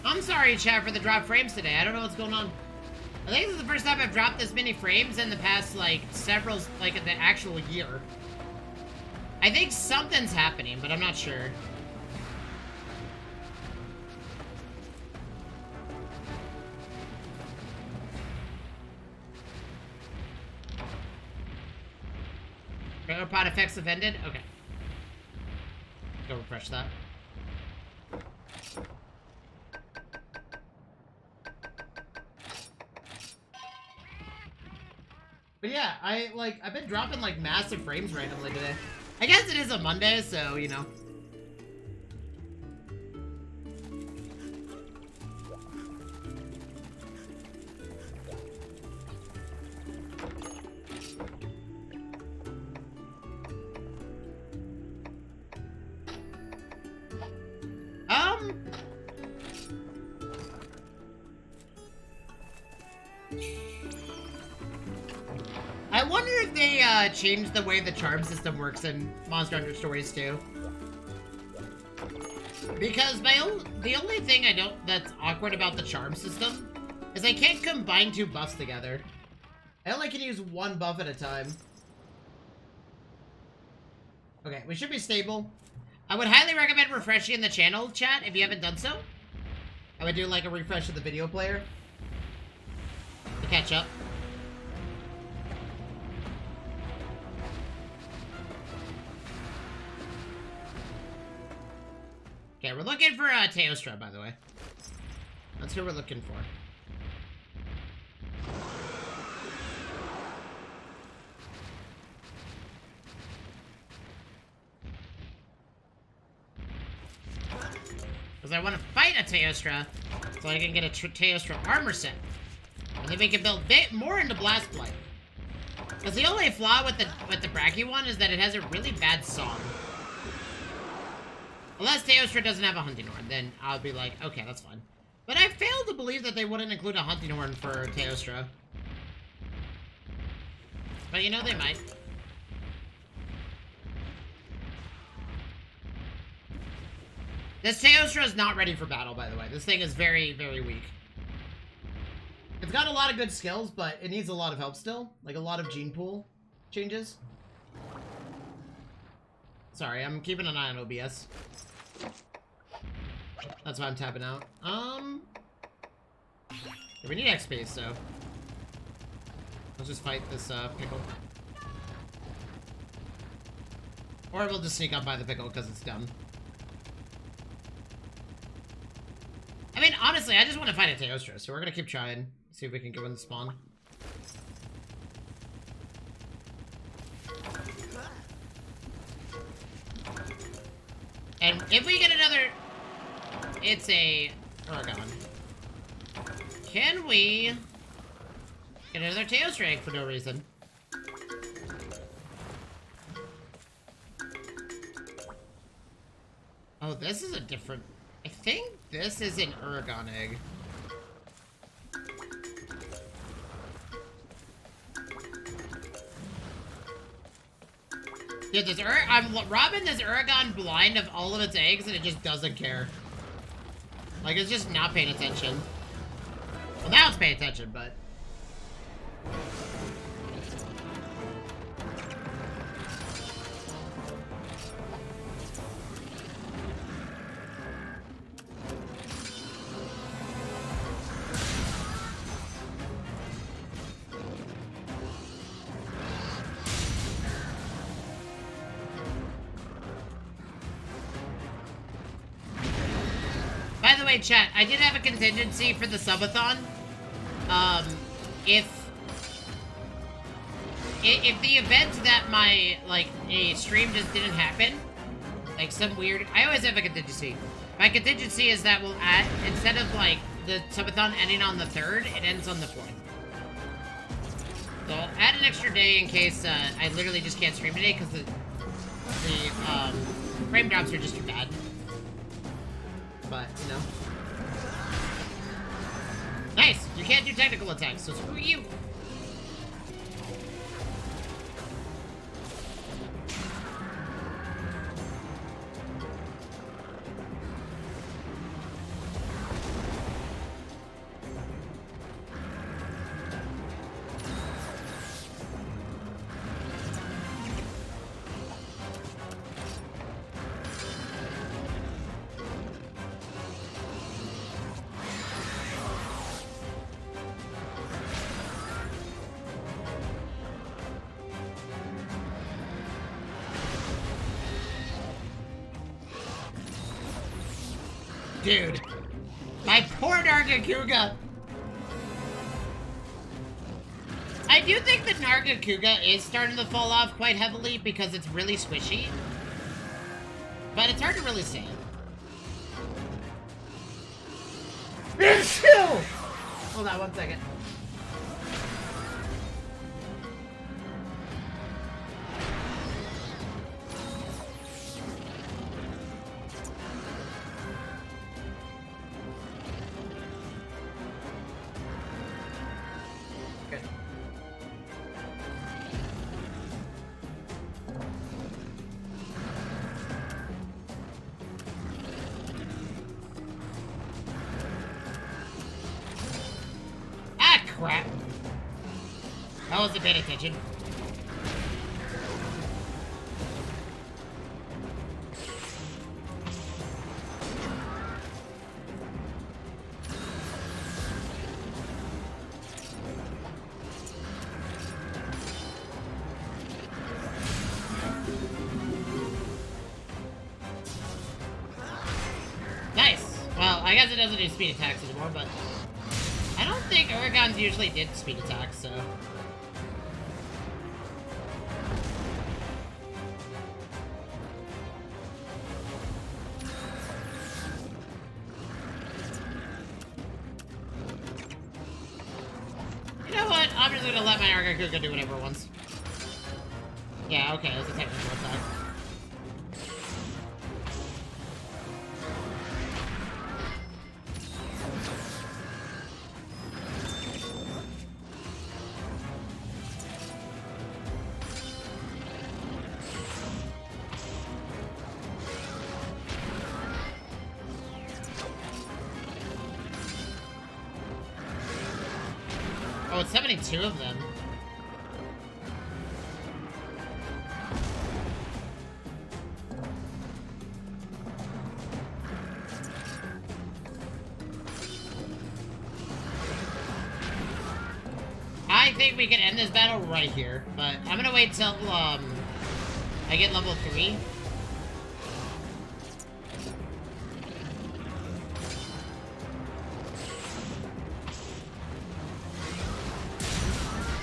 I'm sorry, chat, for the drop frames today. I don't know what's going on. I think this is the first time I've dropped this many frames in the past, like, several, like, the actual year. I think something's happening, but I'm not sure. Pod effects have ended? Okay. Go refresh that. But yeah, I've been dropping, like, massive frames randomly today. I guess it is a Monday, so, you know. I wonder if they changed the way the charm system works in Monster Hunter Stories 2. Because the only thing that's awkward about the charm system is I can't combine two buffs together. I only can use one buff at a time. Okay, we should be stable. I would highly recommend refreshing the channel, chat, if you haven't done so. I would do like a refresh of the video player to catch up. Okay, we're looking for Teostra, by the way. That's who we're looking for. Because I want to fight a Teostra, so I can get a Teostra armor set. And then we can build more into Blast Blight. Because the only flaw with the Brachy one is that it has a really bad song. Unless Teostra doesn't have a hunting horn, then I'll be like, okay, that's fine. But I fail to believe that they wouldn't include a hunting horn for Teostra. But you know, they might. This Teostra is not ready for battle, by the way. This thing is very, very weak. It's got a lot of good skills, but it needs a lot of help still. Like a lot of gene pool changes. Sorry, I'm keeping an eye on OBS. That's why I'm tapping out. We need XP, so let's just fight this pickle. Or we'll just sneak up by the pickle because it's dumb. I mean, honestly, I just want to fight a Teostra, so we're gonna keep trying. See if we can go in the spawn. And if we get another... It's a... Uragaan. Can we... get another Teostra egg for no reason? Oh, this is a different... I think this is an Uragaan egg. Yeah, I'm robbing this Uragaan blind of all of its eggs, and it just doesn't care. Like, it's just not paying attention. Well, now it's paying attention, but... By the way, chat, I did have a contingency for the subathon. If the event that a stream just didn't happen, like some weird, I always have a contingency. My contingency is that we'll add, instead of like the subathon ending on the 3rd, it ends on the 4th. So I'll add an extra day in case I literally just can't stream today because the frame drops are just too bad. But, you know. Nice! You can't do technical attacks, so screw you! Dude, my poor Nargacuga. I do think the Nargacuga is starting to fall off quite heavily because it's really squishy. But it's hard to really say. Hold on 1 second. Crap. I wasn't paying attention. Nice. Well, I guess it doesn't do speed attacks anymore, but... I don't think Uragaans usually did speed attacks, so... You know what? I'm just gonna let my Nargacuga do whatever it wants. Yeah, okay, it's a technical attack. Oh, it's 72 of them. I think we can end this battle right here, but I'm gonna wait till, I get level 3.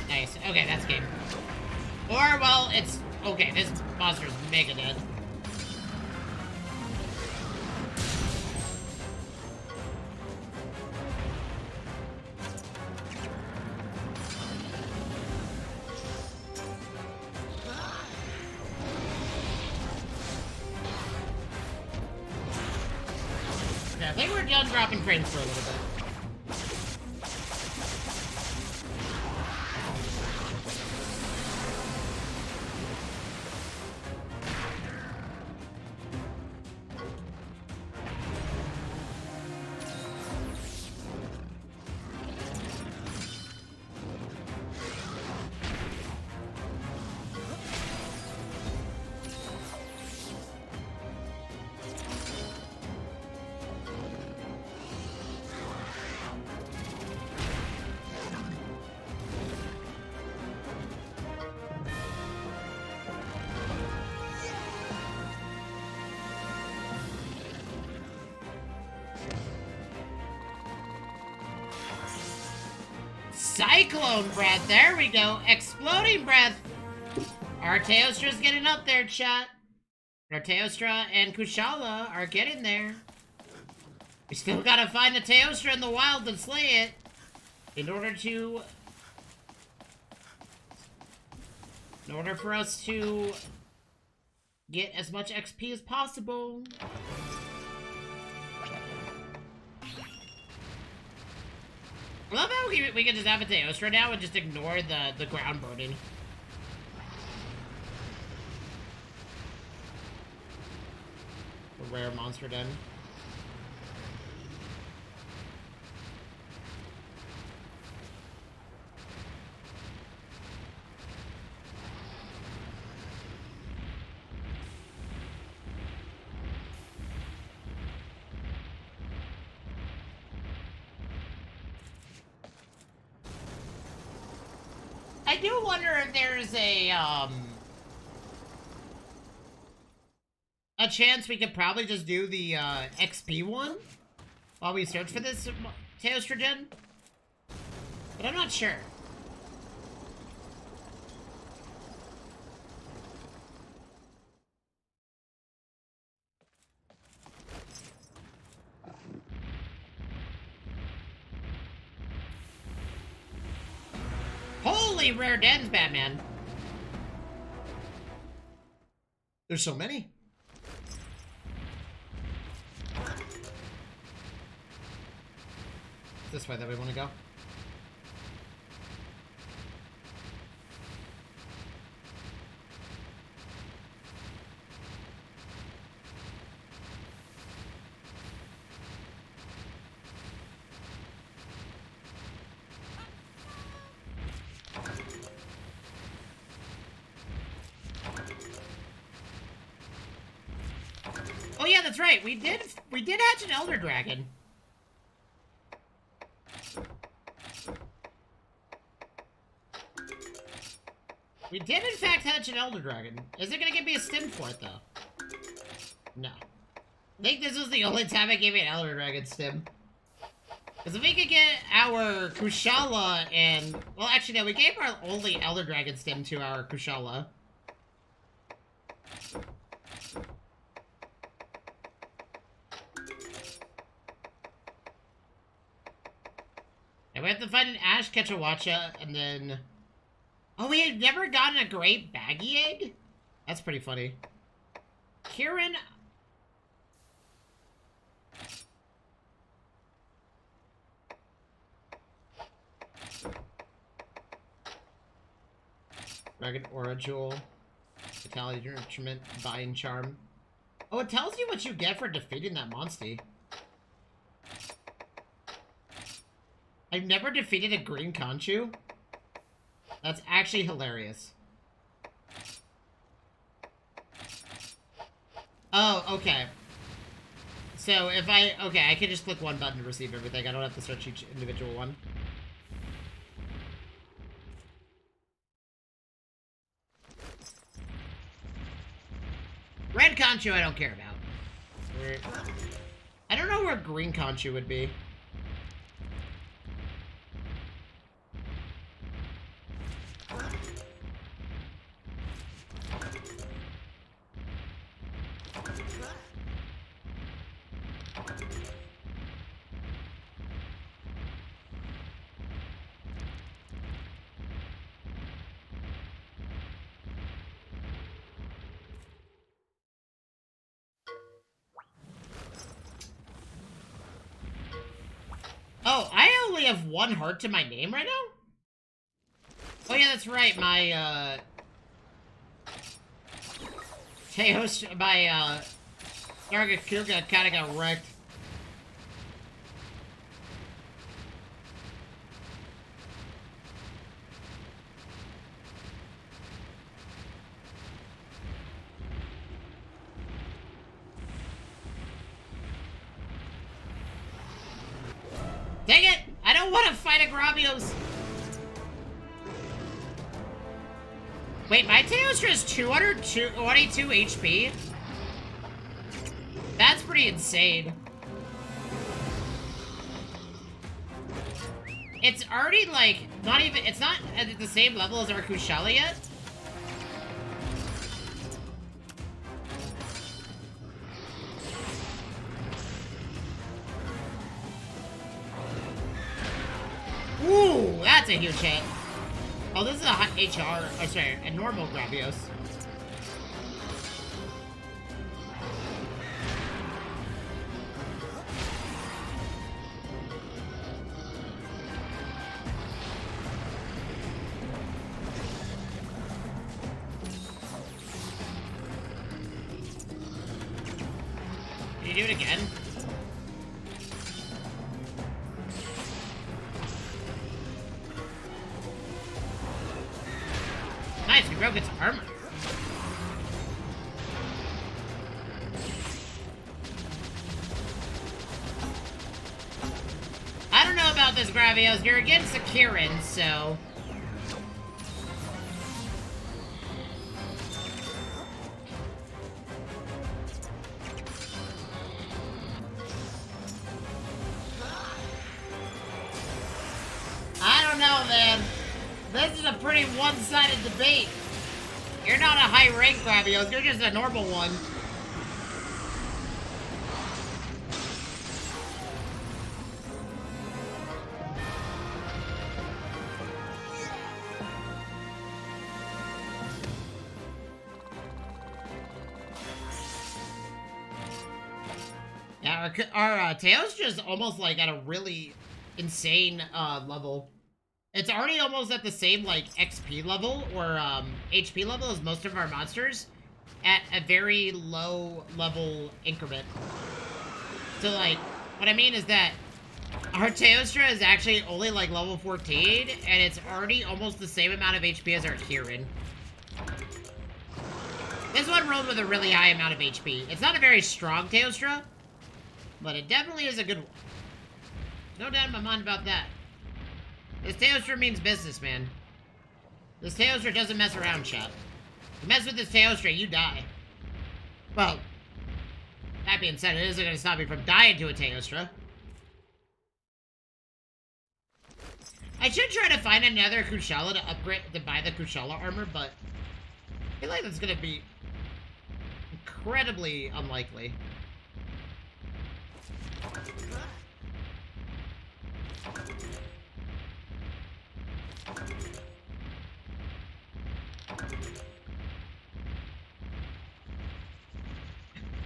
Nice. Okay, that's game. Or, well, it's... Okay, this monster's mega dead. Okay, I think we're done dropping frames for a little bit. Cyclone breath, there we go. Exploding breath. Arteostra's getting up there, chat. Arteostra and Kushala are getting there. We still gotta find a Teostra in the wild and slay it in order for us to get as much XP as possible. I love how we can just have a Teostra now and just ignore the ground burning. A rare monster den. I do wonder if there's a chance we could probably just do the XP one while we search for this Teostra gen, but I'm not sure. Holy rare dens, Batman. There's so many. This way that we want to go. Oh yeah, that's right. We did hatch an Elder Dragon. We did, in fact, hatch an Elder Dragon. Is it gonna give me a stim for it, though? No. I think this was the only time it gave me an Elder Dragon stim. Because if we could get our Kushala and... Well, actually, no, we gave our only Elder Dragon stim to our Kushala. And we have to find an Ash Ketchawacha, and then... Oh, we had never gotten a Great Baggy Egg? That's pretty funny. Kieran... Dragon Aura Jewel. Vitality Instrument. Buying Charm. Oh, it tells you what you get for defeating that monster. I've never defeated a green Conchu. That's actually hilarious. Oh, okay. So if I... Okay, I can just click one button to receive everything. I don't have to search each individual one. Red Conchu I don't care about. I don't know where green Conchu would be. Oh, I only have 1 heart to my name right now? Oh yeah, that's right, my, Teos, my, Nargacuga kinda got wrecked. Dang it! I don't want to fight a Gravios! Wait, my Teostra is 222 HP? That's pretty insane. It's already, like, not even... It's not at the same level as our Kushala yet. Ooh, that's a huge hit. Oh, this is a HR, oh, sorry, a normal Gravios. Can you do it again? Nice, we broke its armor. I don't know about this, Gravios. You're against the Kirin, so... I don't know, man. This is a pretty one-sided debate. You're not a high-rank Gravios, you're just a normal one. Yeah, our Teostra is almost like at a really insane level. It's already almost at the same, like, XP level, or, HP level as most of our monsters, at a very low level increment. So, like, what I mean is that our Teostra is actually only, like, level 14, and it's already almost the same amount of HP as our Kirin. This one rolled with a really high amount of HP. It's not a very strong Teostra, but it definitely is a good one. No doubt in my mind about that. This Teostra means business, man. This Teostra doesn't mess around, chat. You mess with this Teostra, you die. Well, that being said, it isn't going to stop me from dying to a Teostra. I should try to find another Kushala to upgrade, to buy the Kushala armor, but I feel like that's going to be incredibly unlikely.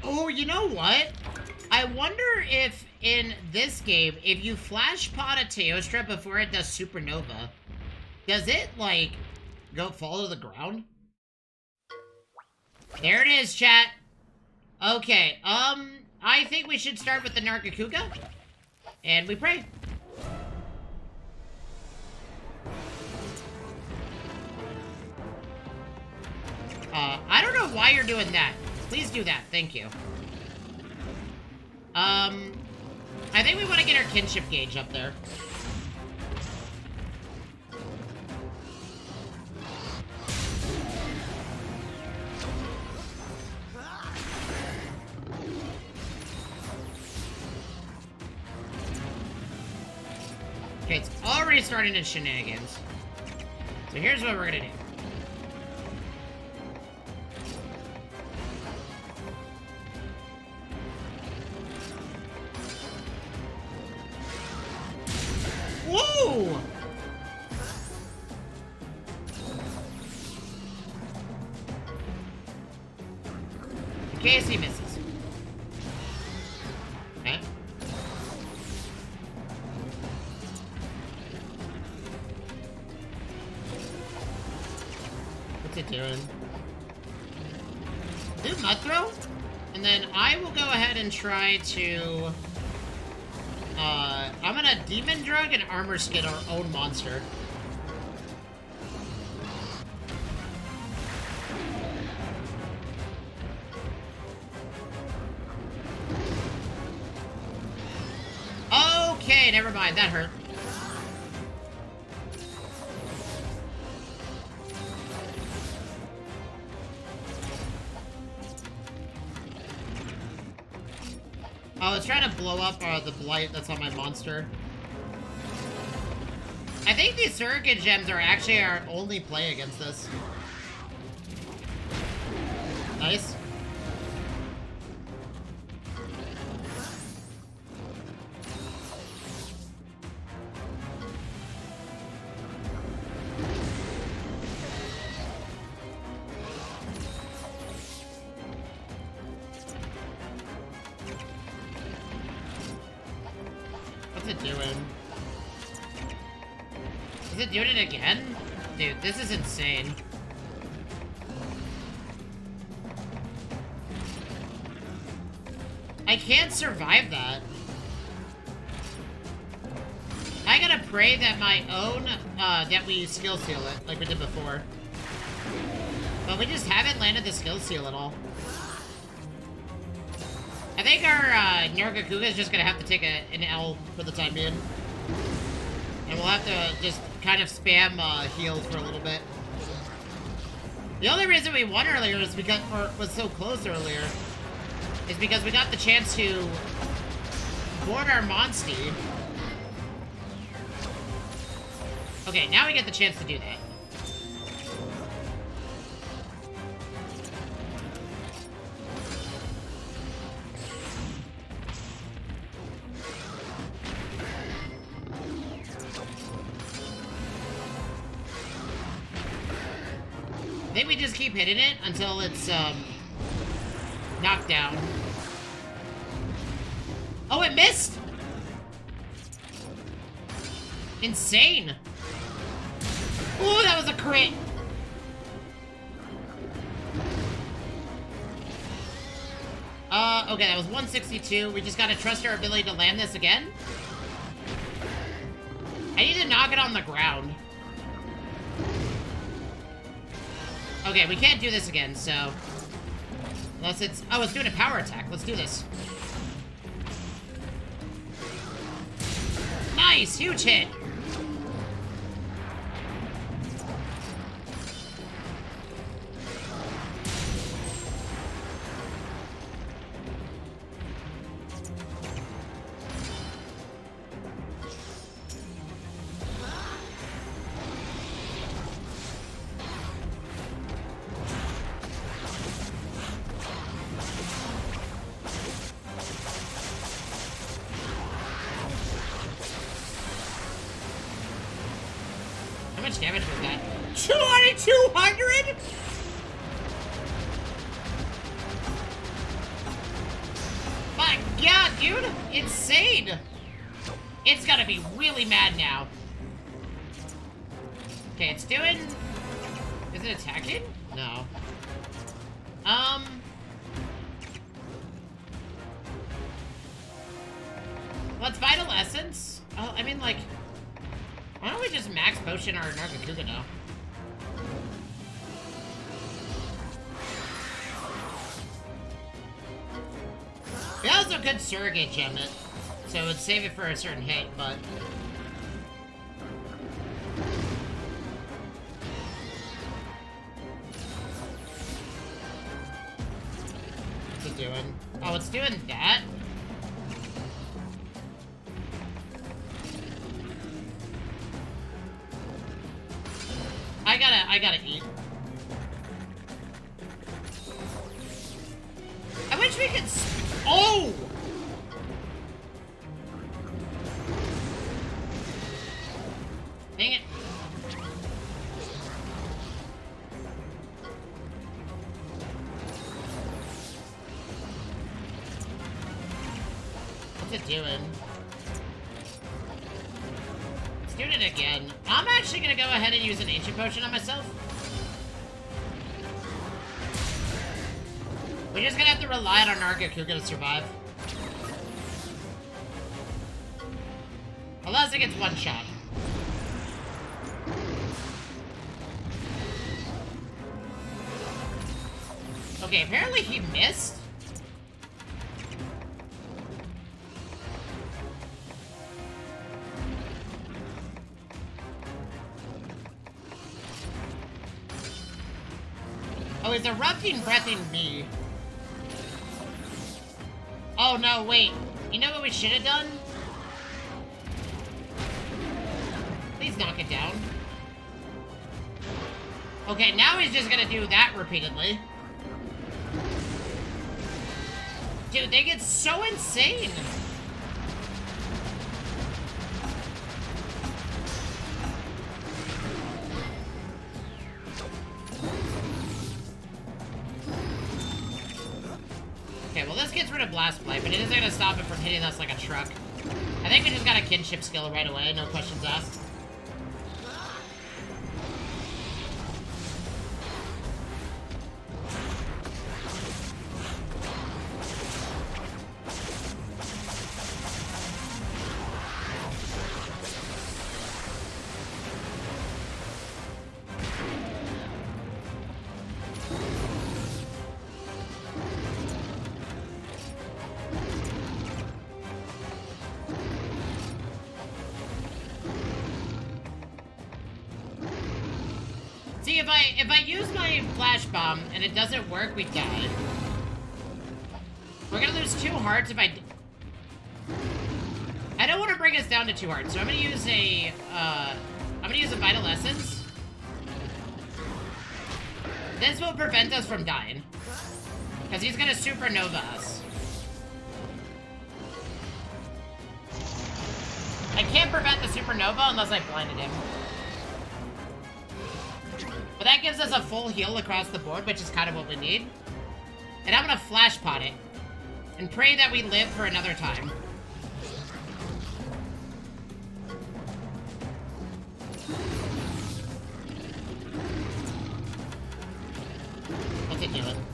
Oh, you know what? I wonder if in this game, if you flash pod a Teostra before it does Supernova, does it, like, fall to the ground? There it is, chat. Okay, I think we should start with the Nargacuga. And we pray. I don't know why you're doing that. Please do that, thank you. I think we want to get our kinship gauge up there. Okay, it's already starting its shenanigans. So here's what we're gonna do. Whoa! In case he misses. Okay. What's it doing? Do mud throw? And then I will go ahead and try to... I'm gonna Demon Drug and Armor Skin our own monster. Okay, never mind, that hurt. Oh, it's trying to blow up the blight that's on my monster. I think these surrogate gems are actually our only play against this. Nice. What's it doing? Is it doing it again? Dude, this is insane. I can't survive that. I gotta pray that my own, that we skill seal it, like we did before. But we just haven't landed the skill seal at all. I think our, Nargacuga is just gonna have to take an L for the time being. And we'll have to just kind of spam, heals for a little bit. The only reason we won earlier is because, or was so close earlier, is because we got the chance to board our Monstie. Okay, now we get the chance to do that. I think we just keep hitting it until it's, knocked down. Oh, it missed! Insane! Ooh, that was a crit! Okay, that was 162. We just gotta trust our ability to land this again. I need to knock it on the ground. Okay, we can't do this again, so... Unless it's... Oh, it's doing a power attack. Let's do this. Nice! Huge hit! How much damage was that? 2,200?! My god, dude! Insane! It's gotta be really mad now. Okay, it's doing... Is it attacking? No. Let's Vital Essence. Oh, I mean, like... Why don't we just max potion our Nargacuga now? We also could surrogate gem it, so it would save it for a certain hit, but... What's it doing? Oh, it's doing that? I gotta eat. I wish we could... Oh! Dang it. What's it doing? It's doing it again. I'm actually gonna go ahead and use an ancient potion on myself. We're just gonna have to rely on our Nargacuga to survive. Unless it gets one shot. Okay, apparently he missed. Oh, he's erupting breathing me. Oh no, wait. You know what we should have done? Please knock it down. Okay, now he's just gonna do that repeatedly. Dude, they get so insane. Okay, well this gets rid of Blast Blade, but it isn't gonna stop it from hitting us like a truck. I think we just got a kinship skill right away, no questions asked. See, if I use my flash bomb and it doesn't work, we die. We're gonna lose 2 hearts if I don't want to bring us down to 2 hearts, so I'm gonna use a Vital Essence. This will prevent us from dying. Because he's gonna supernova us. I can't prevent the supernova unless I blinded him. But that gives us a full heal across the board, which is kind of what we need. And I'm gonna flash pot it. And pray that we live for another time. What's it doing?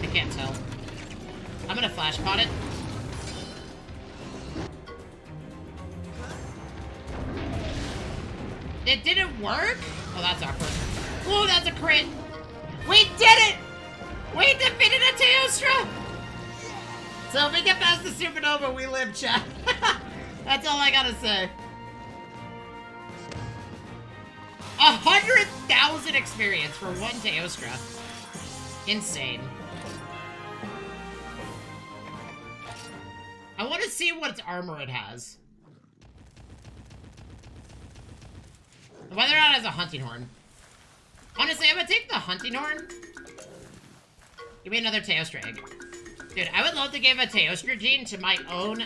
I can't tell. I'm gonna flash pot it. It didn't work? Oh, that's awkward. Whoa, that's a crit! We did it! We defeated a Teostra! So if we get past the supernova, we live, chat. That's all I gotta say. 100,000 experience for one Teostra. Insane. I want to see what armor it has. Whether or not it has a hunting horn. Honestly, I'm gonna take the hunting horn. Give me another Teostra egg. Dude, I would love to give a Teostra gene to my own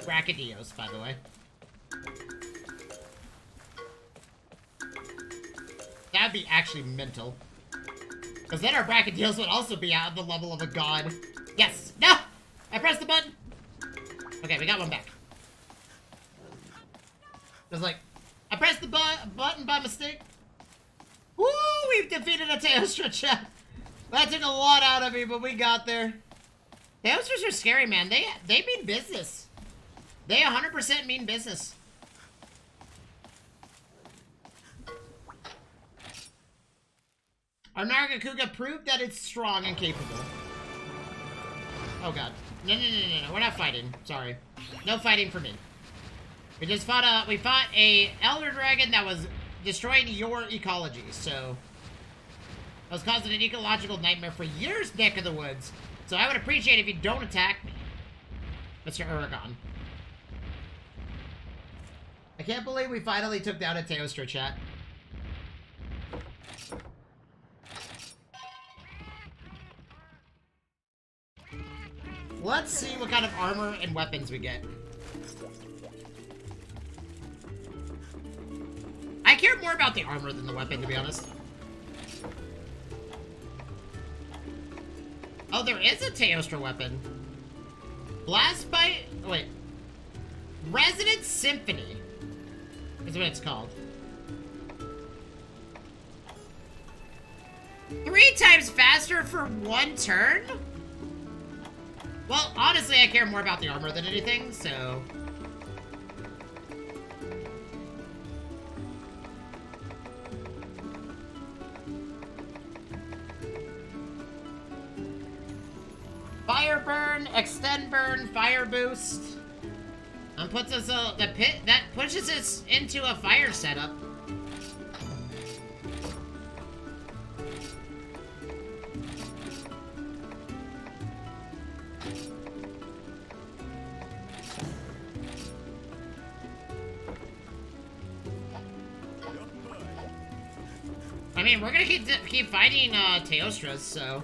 Brachydios, by the way. That'd be actually mental. Because then our Brachydios would also be at the level of a god. Yes! No! I pressed the button! Okay, we got one back. It was like, I pressed the button by mistake. Woo! We've defeated a Teostra, chat. That took a lot out of me, but we got there. Teostras are scary, man. They mean business. They 100% mean business. Our Nargacuga proved that it's strong and capable. Oh god. No. We're not fighting. Sorry. No fighting for me. We just fought a Elder Dragon that was destroying your ecology, so... I was causing an ecological nightmare for years, Neck of the Woods. So I would appreciate if you don't attack me, Mr. Aragon. I can't believe we finally took down a Teostra, chat. Let's see what kind of armor and weapons we get. I care more about the armor than the weapon, to be honest. Oh, there is a Teostra weapon. Blast Bite? Oh, wait. Resonant Symphony is what it's called. 3 times faster for 1 turn? Well, honestly, I care more about the armor than anything, so... Fire Burn, Extend Burn, Fire Boost. And puts us that pushes us into a fire setup. I mean, we're gonna keep fighting Teostras, so.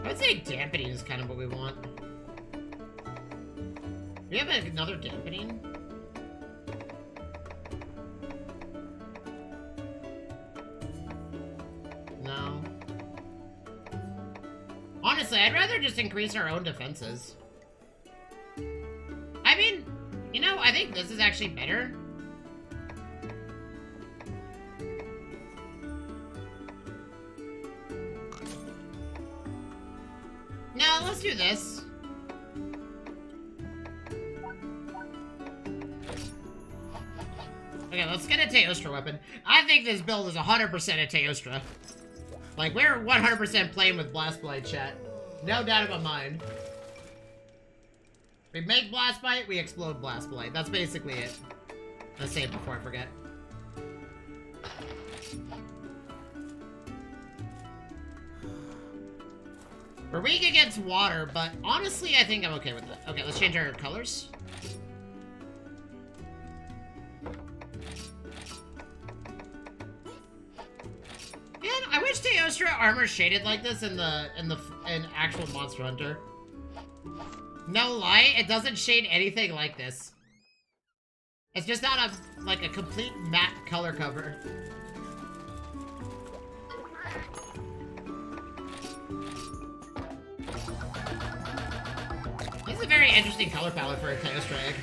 I would say dampening is kind of what we want. We have another dampening? No. Honestly, I'd rather just increase our own defenses. I mean, you know, I think this is actually better. No, let's do this. Okay, let's get a Teostra weapon. I think this build is 100% a Teostra. Like, we're 100% playing with Blast Blade, chat. No doubt in my mind. We make Blast Bite, we explode Blast Blade. That's basically it. Let's say it before I forget. We're weak against water, but honestly, I think I'm okay with it. Okay, let's change our colors. Man, I wish Teostra armor shaded like this in actual Monster Hunter. No lie, it doesn't shade anything like this. It's just not a complete matte color cover. This is a very interesting color palette for a Teostra egg.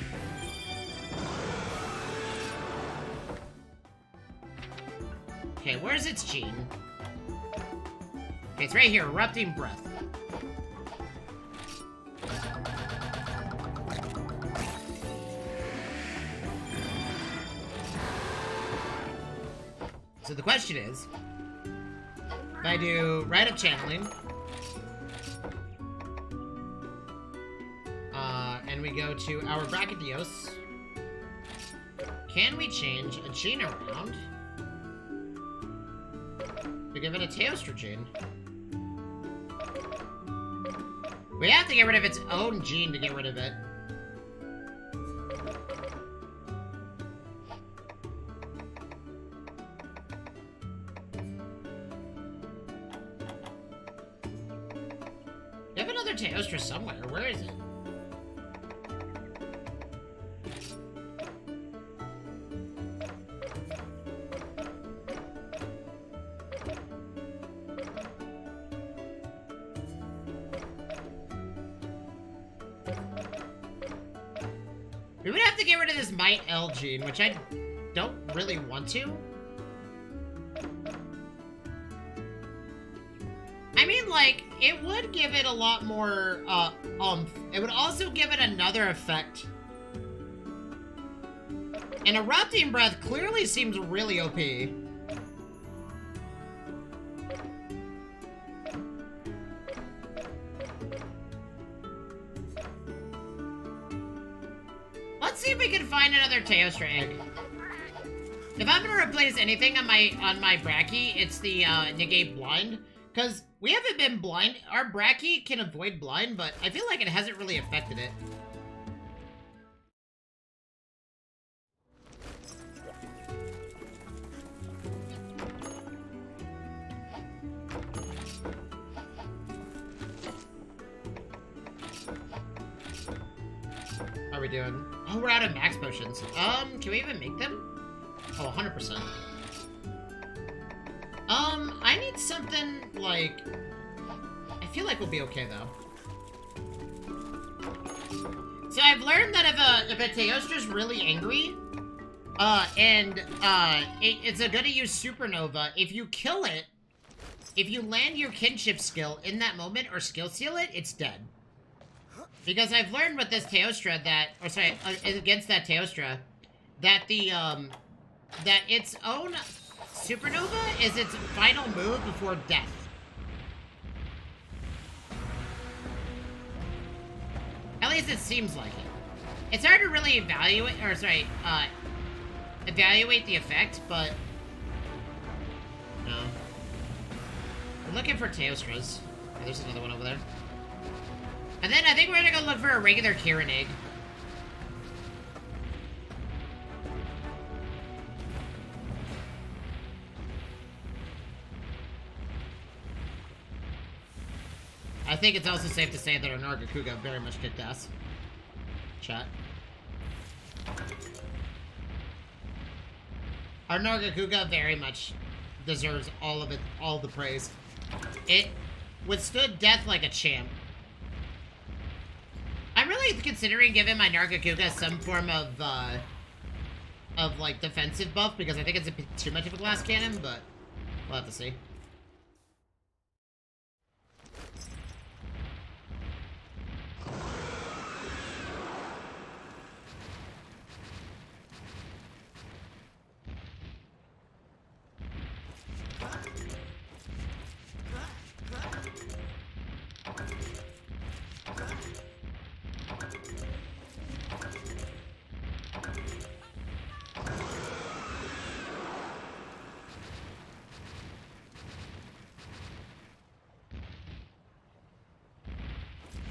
Okay, where's its gene? Okay, it's right here, Erupting Breath. So the question is, if I do Rite of Channeling, and we go to our Brachydios, can we change a gene around to give it a Teostra gene? We have to get rid of its own gene to get rid of it. We have another Teostra somewhere. Where is it? We would have to get rid of this Might L gene, which I don't really want to. I mean, like, it would give it a lot more, it would also give it another effect. And Erupting Breath clearly seems really OP. Let's see if we can find another Teostra egg. If I'm gonna replace anything on my Bracky, it's the negate blind, because we haven't been blind. Our Bracky can avoid blind, but I feel like it hasn't really affected it. How are we doing? Oh, we're out of max potions. Can we even make them? Oh, 100%. I need something, like... I feel like we'll be okay, though. So I've learned that if a Teostra's really angry, it's gonna use Supernova, if you kill it, if you land your kinship skill in that moment or skill seal it, it's dead. Because I've learned with this Teostra that, or sorry, against that Teostra, that that its own Supernova is its final move before death. At least it seems like it. It's hard to really evaluate the effect, but... No. We're looking for Teostras. Oh, there's another one over there. And then I think we're gonna go look for a regular Kirin egg. I think it's also safe to say that our Nargacuga very much kicked ass. Chat. Our Nargacuga very much deserves all of it, all the praise. It withstood death like a champ. I'm really considering giving my Nargacuga some form of like, defensive buff, because I think it's a bit too much of a glass cannon, but we'll have to see.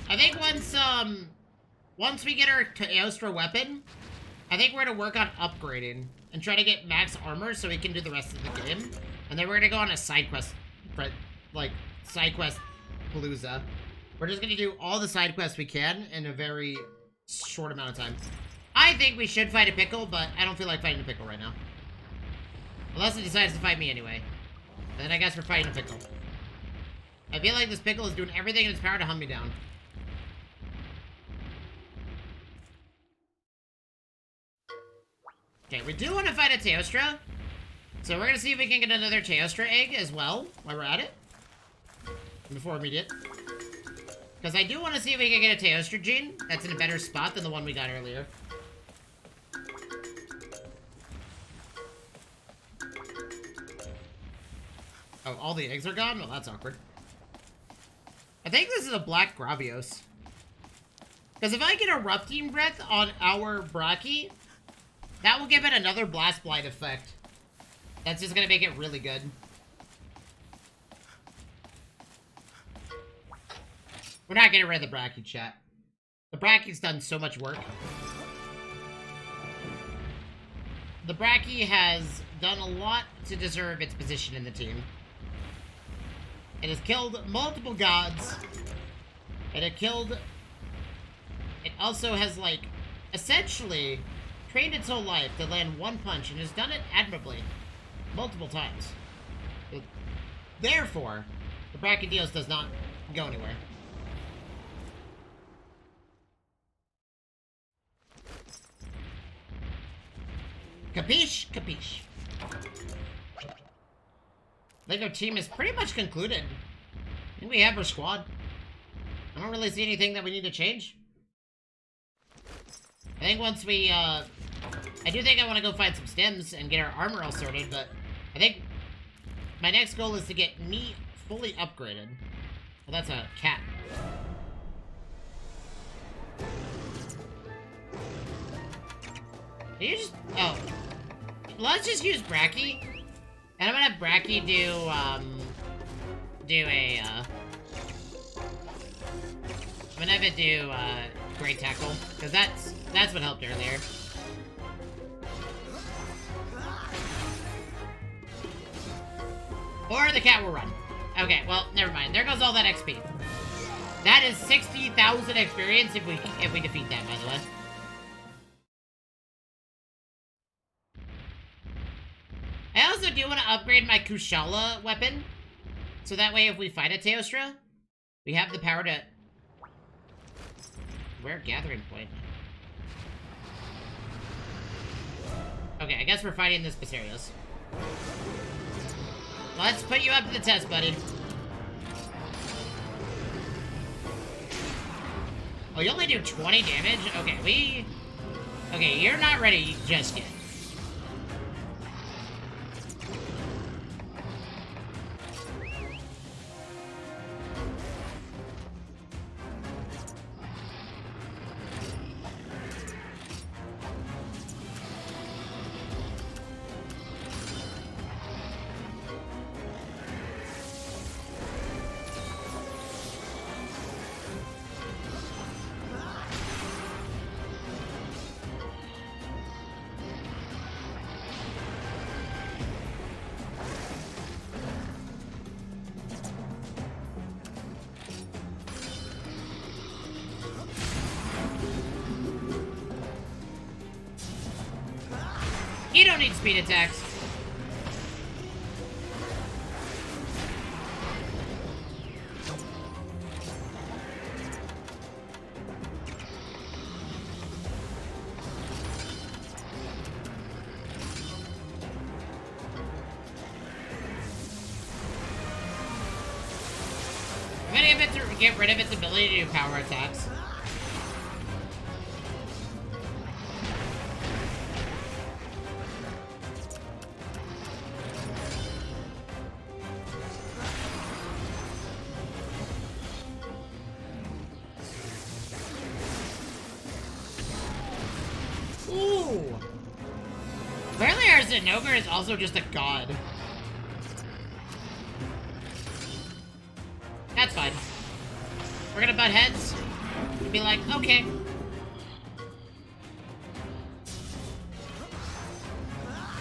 I think once we get our Teostra weapon, I think we're gonna work on upgrading and try to get max armor so we can do the rest of the game. And then we're gonna go on a side quest, like, side quest palooza. We're just gonna do all the side quests we can in a very short amount of time. I think we should fight a pickle, but I don't feel like fighting a pickle right now. Unless it decides to fight me anyway. Then I guess we're fighting a pickle. I feel like this pickle is doing everything in its power to hunt me down. Okay, we do want to fight a Teostra. So we're going to see if we can get another Teostra egg as well, while we're at it. Before we get. Because I do want to see if we can get a Teostra gene that's in a better spot than the one we got earlier. Oh, all the eggs are gone? Well, that's awkward. I think this is a black Gravios. Because if I get Erupting Breath on our Bracky, that will give it another Blast Blight effect. That's just going to make it really good. We're not getting rid of the Bracky, chat. The Bracky's done so much work. The Bracky has done a lot to deserve its position in the team. It has killed multiple gods. And it also has, like, essentially trained its whole life to land one punch, and has done it admirably. Multiple times. Therefore, the Brachydios does not go anywhere. Capiche? Capiche. I think our team is pretty much concluded. I think we have our squad. I don't really see anything that we need to change. I think once we, I do think I want to go find some stems and get our armor all sorted, but I think my next goal is to get me fully upgraded. Well, that's a cat. Can you just... Oh. Let's just use Bracky. And I'm gonna have Bracky do I'm gonna have it do, Great Tackle. Because that's what helped earlier. Or the cat will run. Okay, well, never mind. There goes all that XP. That is 60,000 experience if we defeat that, by the way. I also do want to upgrade my Kushala weapon. So that way if we fight a Teostra, we have the power to... Where? Gathering point. Okay, I guess we're fighting this Basarios. Let's put you up to the test, buddy. Oh, you only do 20 damage? Okay, Okay, you're not ready just yet. You don't need speed attacks. I'm gonna get rid of its ability to do power attacks. Ooh! Apparently our Zinogre is also just a god. That's fine. We're gonna butt heads. Be like, okay.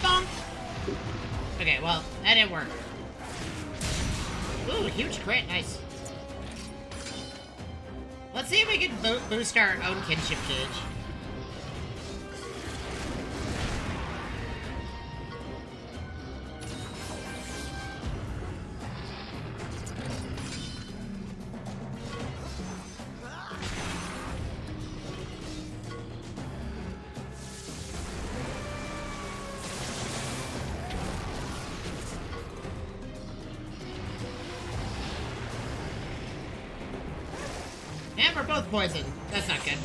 Bonk! Okay, well, that didn't work. Ooh, huge crit, nice. Let's see if we can boost our own kinship gauge. And we're both poisoned. That's not good.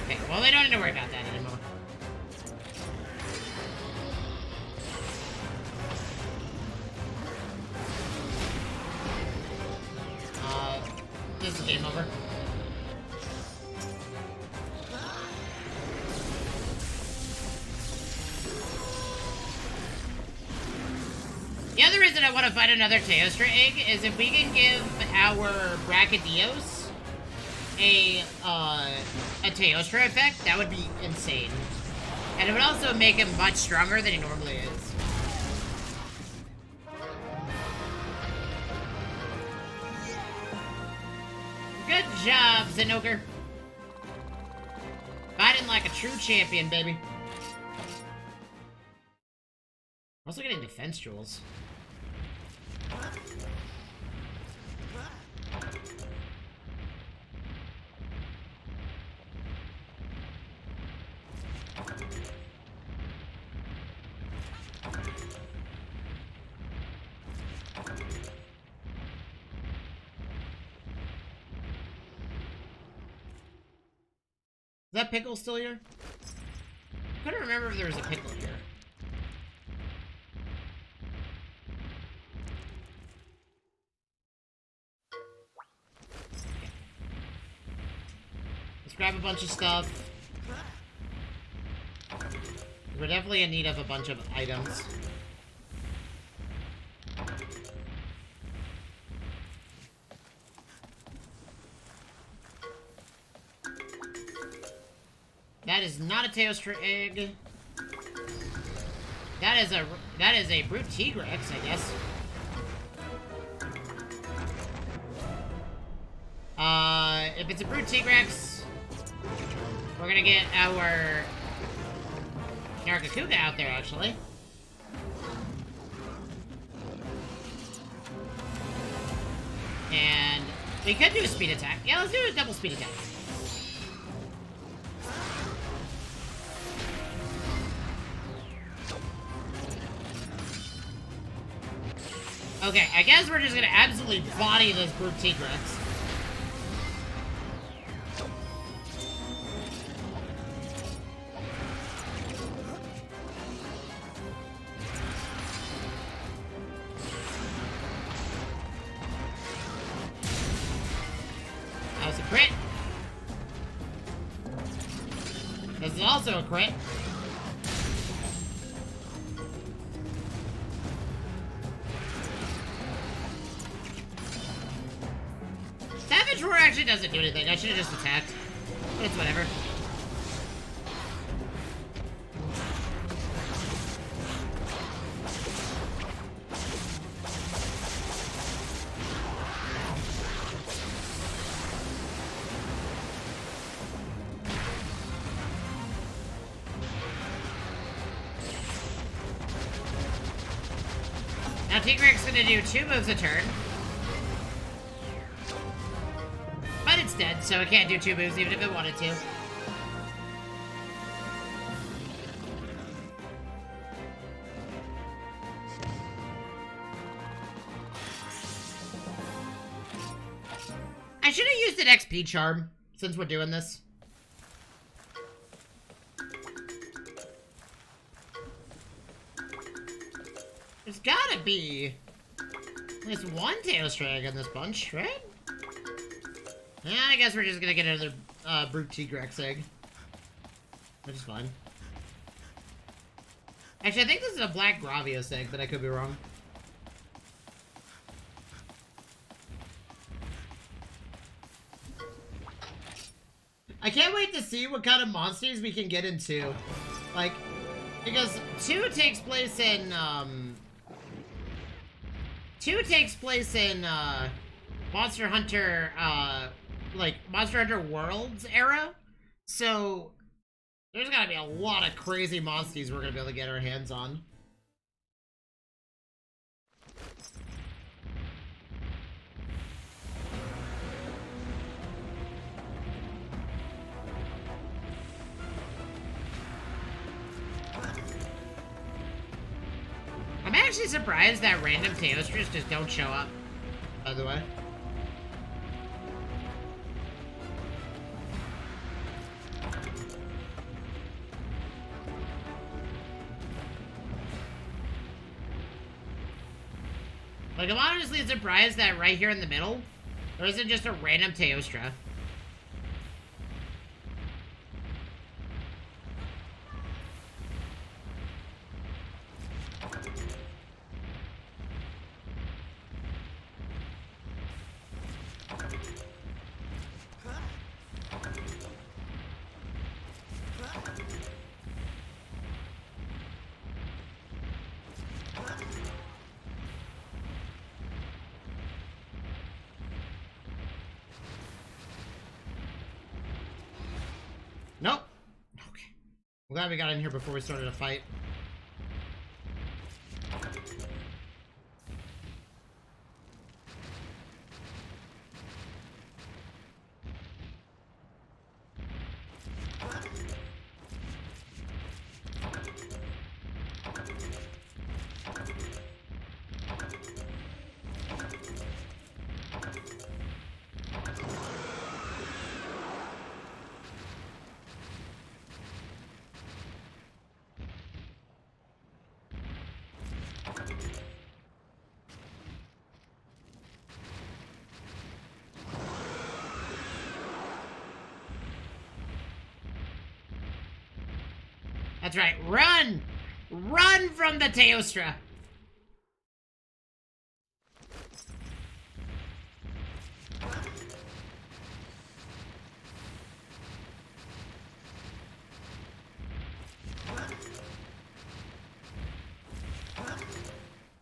Okay, well, we don't need to worry about that anymore. This is game over. The other reason I want to find another Teostra egg is if we can give our Brachydios a Teostra effect, that would be insane. And it would also make him much stronger than he normally is. Good job, Zinogre. Fighting like a true champion, baby. Also getting defense jewels. that pickle still here? I couldn't remember if there was a pickle here. Okay. Let's grab a bunch of stuff. We're definitely in need of a bunch of items. That is not a Teostra egg. That is a Brute Tigrex, I guess. If it's a Brute Tigrex, we're gonna get our Nargacuga out there, actually. And we could do a speed attack. Yeah, let's do a double speed attack. Okay, I guess we're just gonna absolutely body this Brute Tigrex. That was a crit. This is also a crit. Savage Roar actually doesn't do anything. I should have just attacked. But it's whatever. Now Tigrex gonna do 2 moves a turn. But it's dead, so it can't do 2 moves even if it wanted to. I should have used an XP charm, since we're doing this. There's gotta be at least one Teostra egg in this bunch, right? Yeah, I guess we're just gonna get another Brute Tigrex egg. Which is fine. Actually, I think this is a Black Gravios egg, but I could be wrong. I can't wait to see what kind of monsters we can get into. Like, because 2 takes place in, Monster Hunter, like, Monster Hunter Worlds era. So, there's gotta be a lot of crazy monsters we're gonna be able to get our hands on. I'm actually surprised that random Teostras just don't show up, by the way. Like, I'm honestly surprised that right here in the middle, there isn't just a random Teostra. Nope. Okay. I'm glad we got in here before we started a fight. That's right. Run! Run from the Teostra!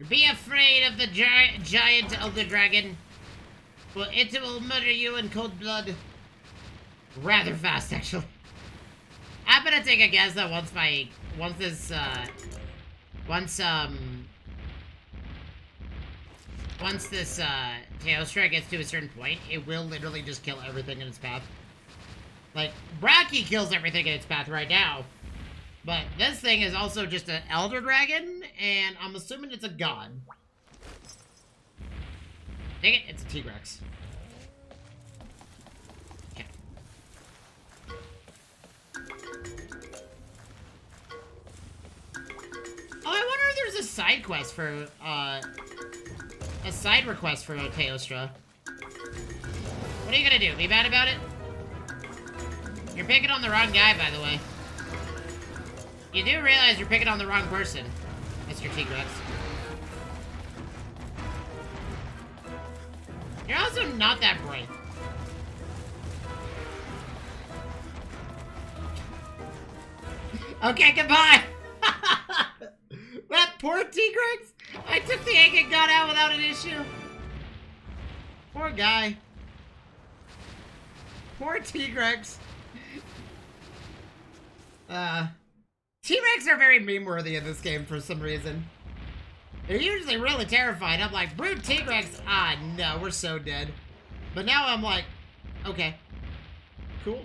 Be afraid of the giant Elder Dragon, for it will murder you in cold blood. Rather fast, actually. I'm gonna take a guess that once this Teostra gets to a certain point, it will literally just kill everything in its path. Like, Bracky kills everything in its path right now. But this thing is also just an Elder Dragon, and I'm assuming it's a god. Dang it, it's a T-Rex. Okay. Oh, I wonder if there's a side quest for, a side request for Teostra. What are you gonna do? Be mad about it? You're picking on the wrong guy, by the way. You do realize you're picking on the wrong person, Mr. T-Rex. You're also not that bright. Okay, goodbye! That poor T-Rex! I took the egg and got out without an issue. Poor guy. Poor T-Rex. T-Rex are very meme-worthy in this game for some reason. They're usually really terrifying. I'm like, brute T-Rex, ah, no, we're so dead. But now I'm like, okay, cool.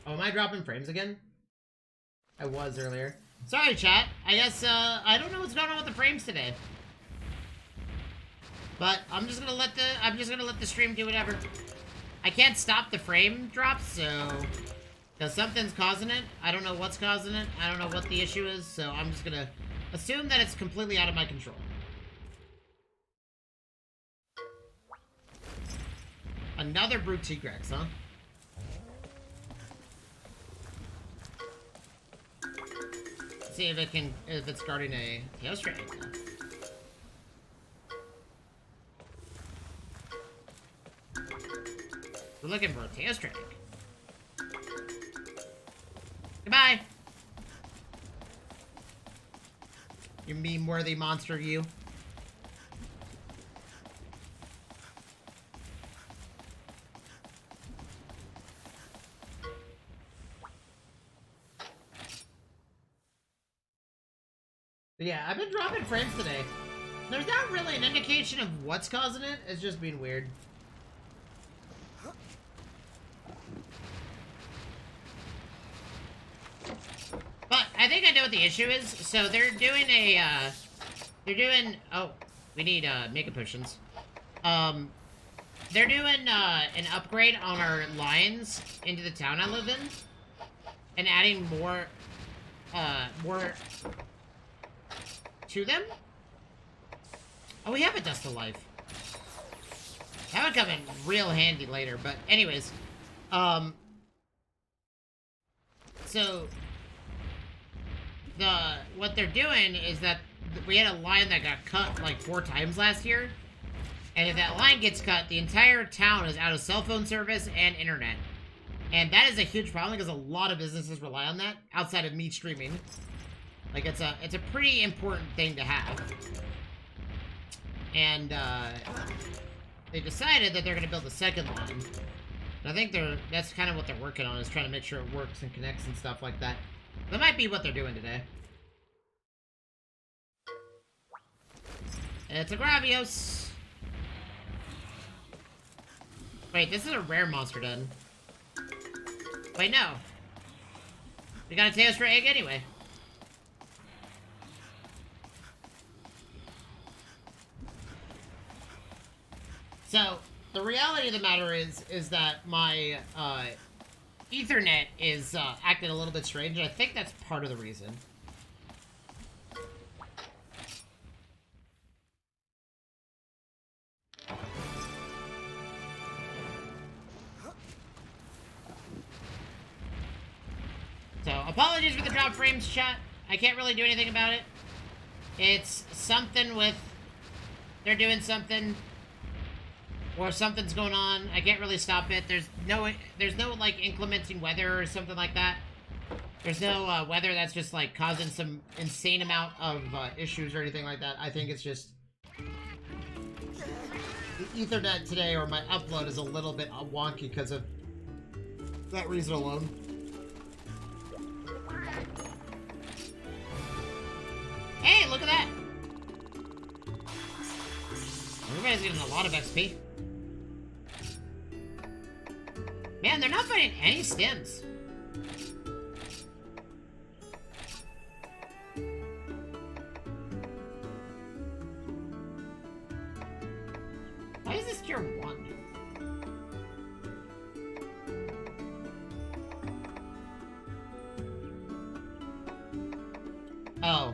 Oh, am I dropping frames again? I was earlier. Sorry, chat. I guess, I don't know what's going on with the frames today. But I'm just gonna let the stream do whatever. I can't stop the frame drops, so... Because something's causing it. I don't know what's causing it. I don't know what the issue is, so I'm just gonna assume that it's completely out of my control. Another brute T-Rex, huh? See if it's guarding a Teostra egg. We're looking for a Teostra egg. Goodbye! You meme-worthy monster, you. Yeah, I've been dropping frames today. There's not really an indication of what's causing it. It's just being weird. But I think I know what the issue is. So they're doing a, oh, we need, Mega Potions. They're doing, an upgrade on our lines into the town I live in. And adding more to them? Oh, we have a Dust of Life. That would come in real handy later, but anyways. So, what they're doing is that we had a line that got cut like 4 times last year. And if that line gets cut, the entire town is out of cell phone service and internet. And that is a huge problem because a lot of businesses rely on that outside of me streaming. Like, it's a pretty important thing to have. And, they decided that they're gonna build a second line. And I think that's kind of what they're working on, is trying to make sure it works and connects and stuff like that. That might be what they're doing today. It's a Gravios. Wait, this is a rare monster den. Wait, no. We got a Teostra egg anyway. So, The reality of the matter is that my Ethernet is acting a little bit strange, and I think that's part of the reason. So, apologies for the drop frames, chat. I can't really do anything about it. It's something with... They're doing something... Or something's going on. I can't really stop it. There's no, like, inclementing weather or something like that. There's no, weather that's just, like, causing some insane amount of, issues or anything like that. I think it's just... The Ethernet today, or my upload, is a little bit wonky because of that reason alone. Hey, look at that! Everybody's getting a lot of XP. Man, they're not fighting any stims. Why is this tier 1? Oh.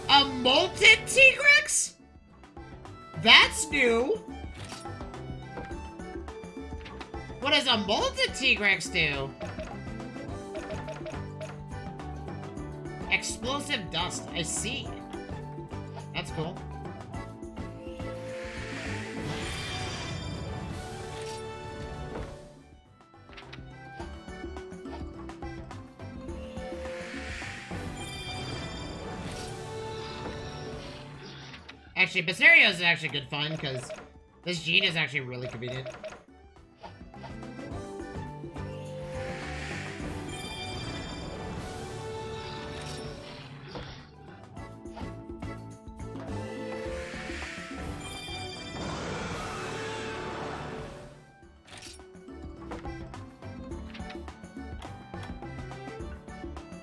A molted Tigrex? That's new. What does a molted Tigrex do? Explosive dust. I see. That's cool. Actually, Basario is actually good fun, because this gene is actually really convenient.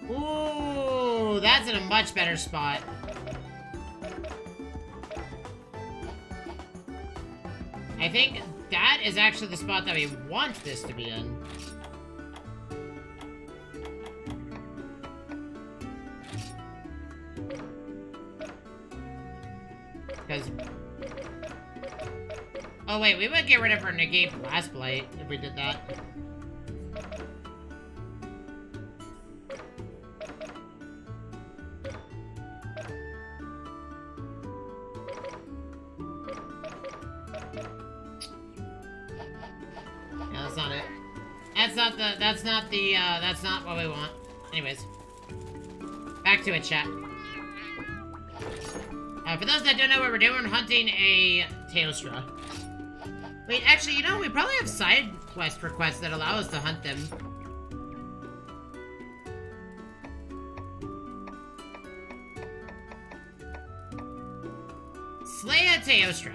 Ooh, that's in a much better spot. I think that is actually the spot that we want this to be in. Because... Oh wait, we would get rid of her negate Blast Blight if we did that. That's not what we want. Anyways. Back to it, chat. For those that don't know what we're doing, we're hunting a Teostra. Wait, actually, you know, we probably have side quest requests that allow us to hunt them. Slay a Teostra.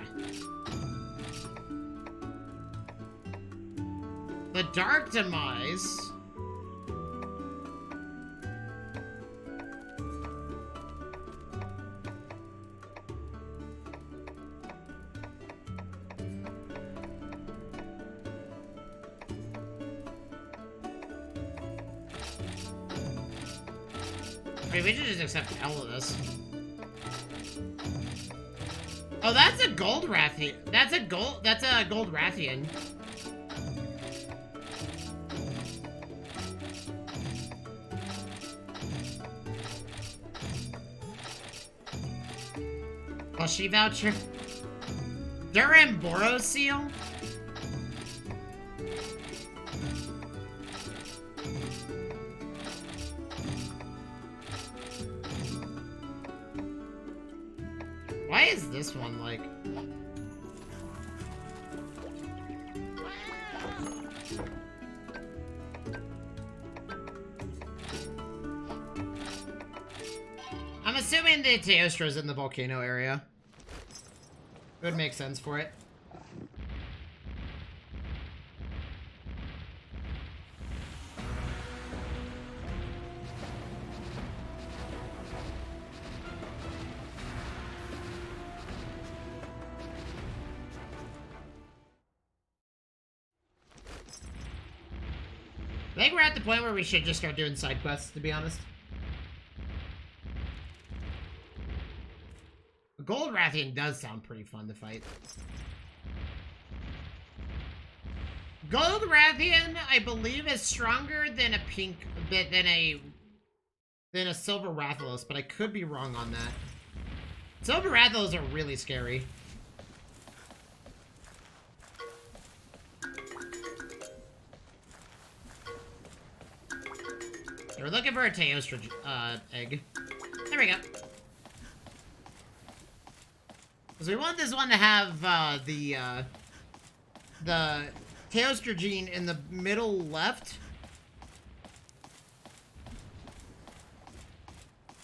The Dark Demise. Wait, we should just accept all of this. Oh, that's a gold Rathian. That's a gold Rathian. Plushie voucher. Duramboro seal. Why is this one like... I'm assuming the Teostra's in the volcano area. It would make sense for it. I think we're at the point where we should just start doing side quests, to be honest. The Gold Rathian does sound pretty fun to fight. Gold Rathian, I believe, is stronger than a than a Silver Rathalos, but I could be wrong on that. Silver Rathalos are really scary. We're looking for a Teostra egg. There we go. Because we want this one to have the Teostra gene in the middle left.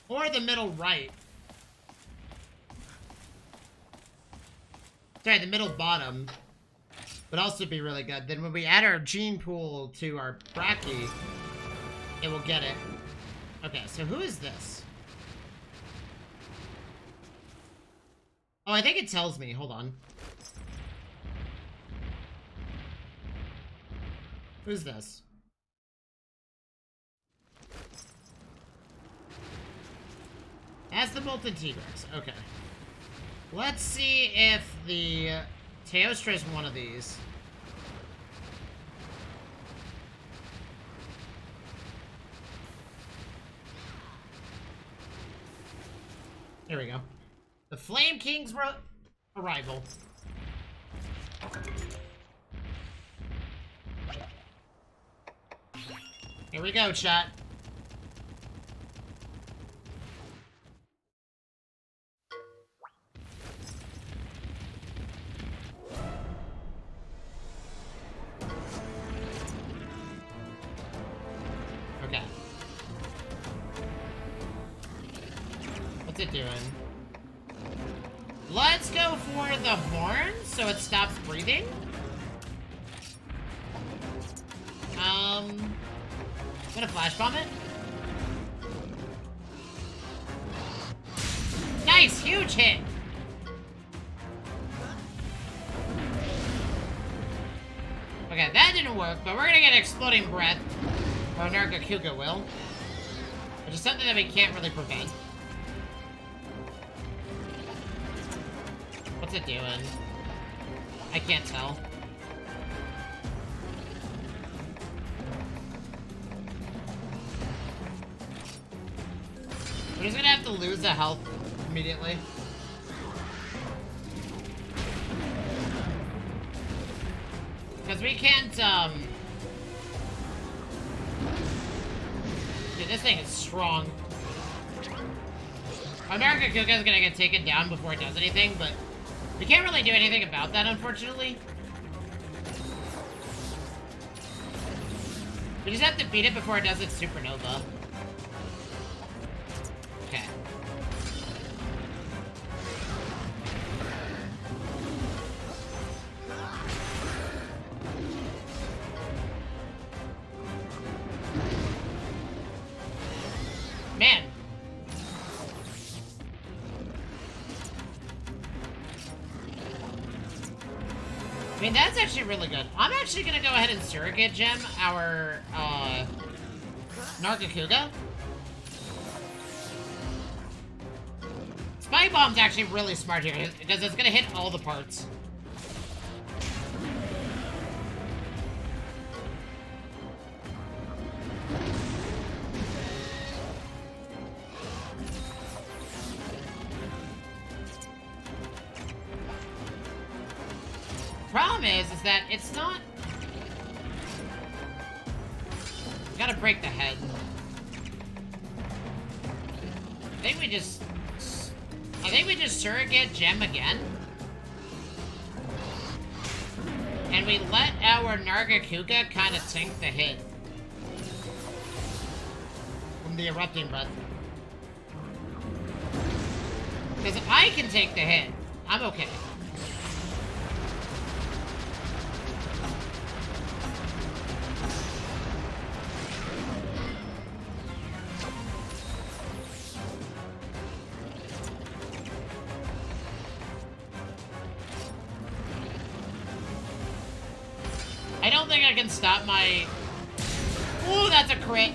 Or the middle right. Sorry, the middle bottom. Would also be really good. Then when we add our gene pool to our Bracky, it will get it. Okay, so who is this? Oh, I think it tells me. Hold on. Who's this? That's the Molten T-Rex. Okay. Let's see if the Teostra is one of these. There we go. The Flame King's arrival. Here we go, chat. Okay. What's it doing? Let's go for the horn so it stops breathing. I'm gonna flash bomb it. Nice, huge hit. Okay, that didn't work, but we're gonna get Exploding Breath, or Nargacuga will, which is something that we can't really prevent. What's it doing? I can't tell. We're just gonna have to lose the health immediately. Because we can't, Dude, this thing is strong. America Kuka is gonna get taken down before it does anything, but we can't really do anything about that, unfortunately. We just have to beat it before it does its supernova. Okay. Man. I mean, that's actually really good. I'm actually gonna go ahead and Surrogate Gem our, Nargacuga. Spike Bomb's actually really smart here, because it's gonna hit all the parts. Problem is that it's not... We gotta break the head. I think we just Surrogate Gem again. And we let our Nargacuga kind of sink the hit. From the Erupting Breath. Because if I can take the hit, I'm okay. I don't think I can stop my Ooh, that's a crit.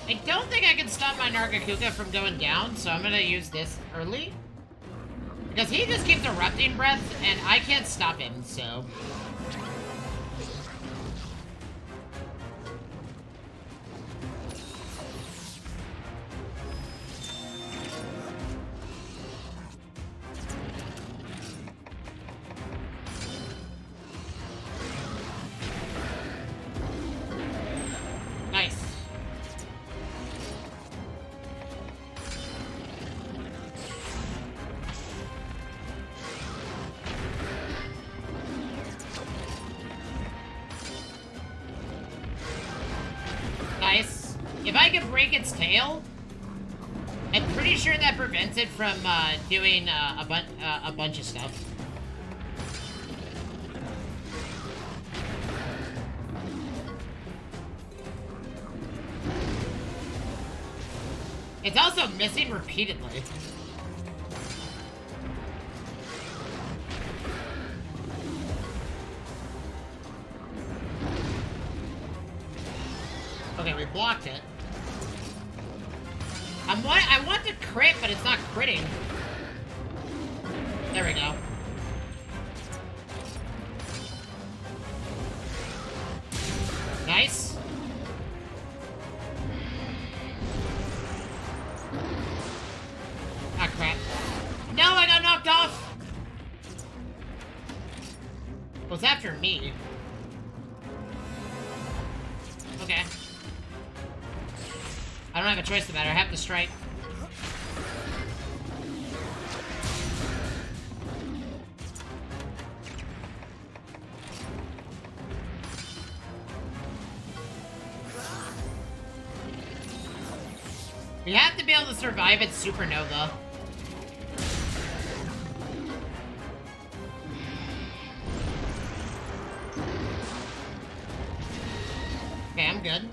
I don't think I can stop my Nargacuga from going down, so I'm gonna use this early. Because he just keeps erupting breath, and I can't stop him, so... Nice. Nice. If I could break its tail, I'm pretty sure that prevents it from doing a bunch of stuff. It's also missing repeatedly. Okay, we blocked it. I want to crit, but it's not critting. There we go. Nice. Ah, crap. No, I got knocked off! It was after me. Okay. I don't have a choice in the matter. I have to strike. We have to be able to survive its supernova. Okay, I'm good.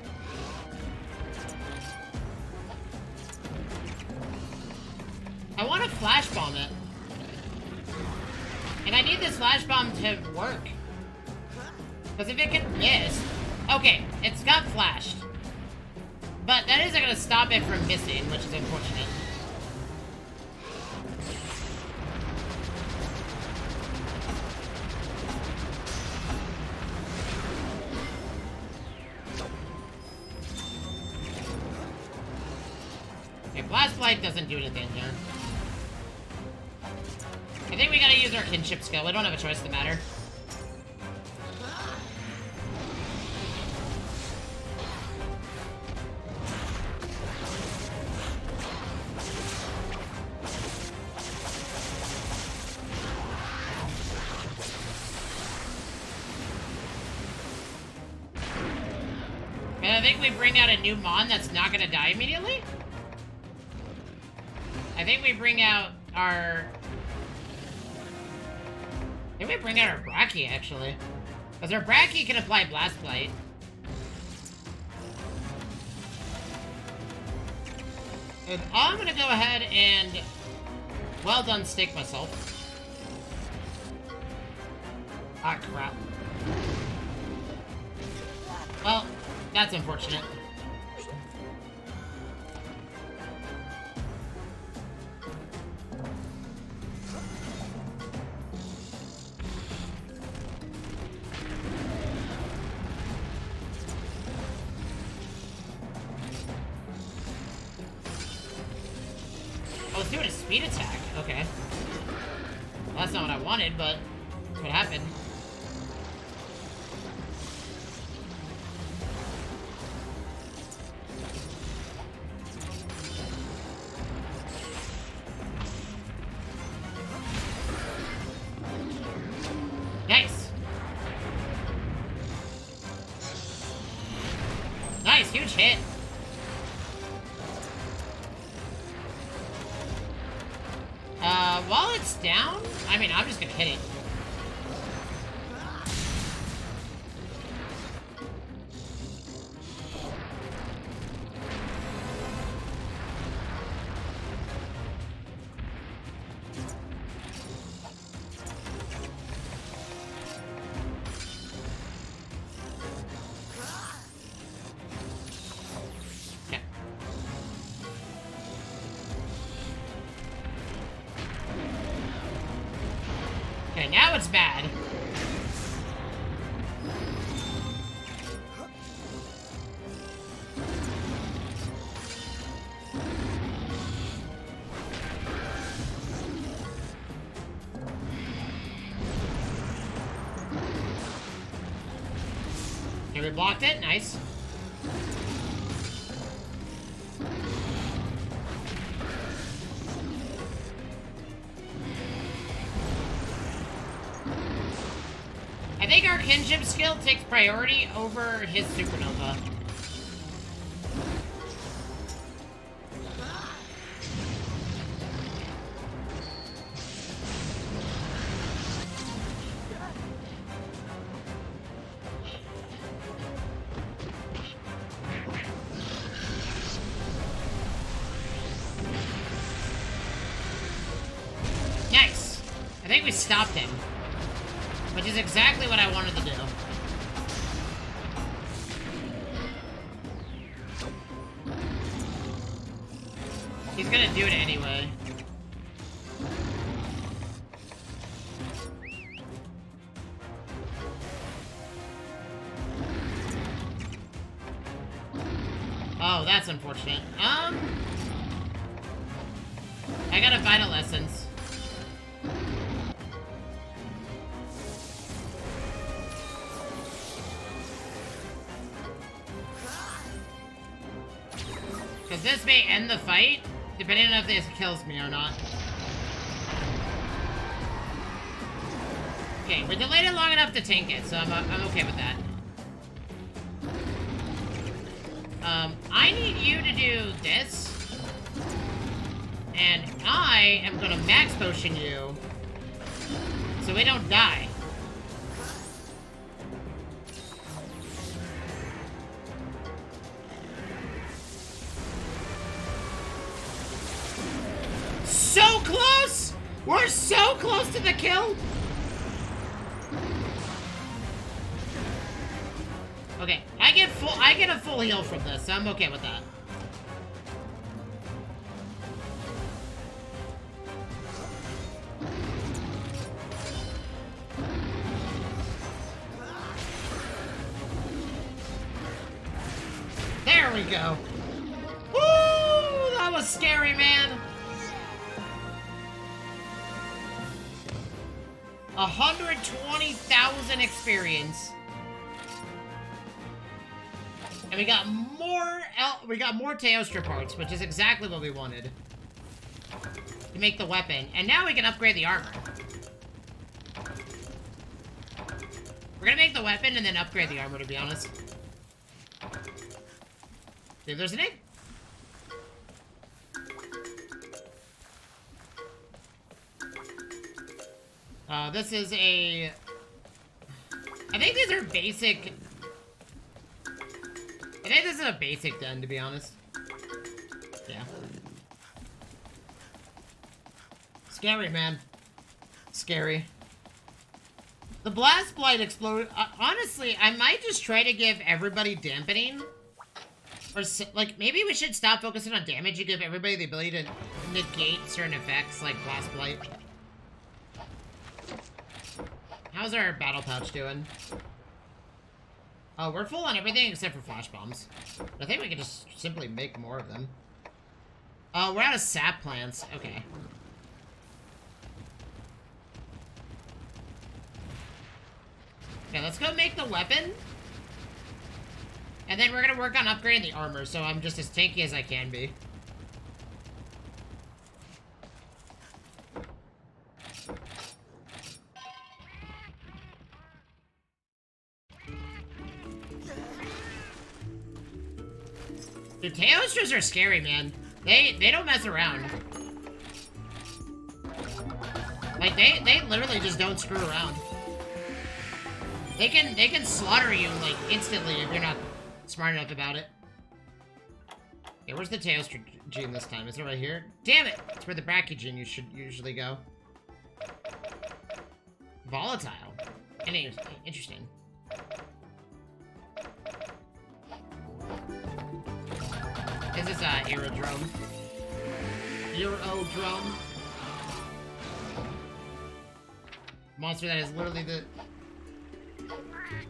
I want to flash bomb it. And I need this flash bomb to work. Because if it can miss... Okay, it's got flashed. But that isn't going to stop it from missing, which is unfortunate. Okay, Blast Blight doesn't do anything here. I think we gotta use our kinship skill. We don't have a choice in the matter. And I think we bring out a new Mon that's not gonna die immediately? I think we bring out our... I think we bring out our Bracky, actually. Because our Bracky can apply Blast Blight. And I'm gonna go ahead and... Well done, stick myself. Ah, crap. Well, that's unfortunate. Oh, it's doing a speed attack. Okay. Well, that's not what I wanted, but that's what happened. Nice. Nice, huge hit. While it's down, I mean, I'm just gonna hit it. Okay, now it's bad. Okay, we blocked it. Nice. I think our kinship skill takes priority over his supernova. Nice. I think we stopped him. Which is exactly what I wanted to do. He's gonna do it anyway. Oh, that's unfortunate. I got a Vital Essence. Because this may end the fight, depending on if this kills me or not. Okay, we delayed it long enough to tank it, so I'm okay with that. I need you to do this. And I am gonna max potion you, so we don't die. So close! We're so close to the kill! Okay, I get a full heal from this, so I'm okay with that. There we go. Woo! That was scary, man. 120,000 experience. And we got more Teostra parts, which is exactly what we wanted to make the weapon. And now we can upgrade the armor. We're gonna make the weapon and then upgrade the armor, to be honest. Dude, there's an egg. This is a... I think these are basic... I think this is a basic den, to be honest. Yeah. Scary, man. Scary. The Blast Blight exploded. Honestly, I might just try to give everybody dampening. Or, like, maybe we should stop focusing on damage and give everybody the ability to negate certain effects, like Blast Blight. How's our battle pouch doing? Oh, we're full on everything except for flash bombs. I think we can just simply make more of them. Oh, we're out of sap plants. Okay. Okay, let's go make the weapon. And then we're gonna work on upgrading the armor, so I'm just as tanky as I can be. Dude, Teostras are scary, man. They don't mess around. Like, they literally just don't screw around. They can slaughter you, like, instantly if you're not smart enough about it. Okay, where's the Teostra gene this time? Is it right here? Damn it! It's where the Brachy gene you should usually go. Volatile. Anyways, interesting. This is Aerodrome. Aerodrome. monster that is literally the...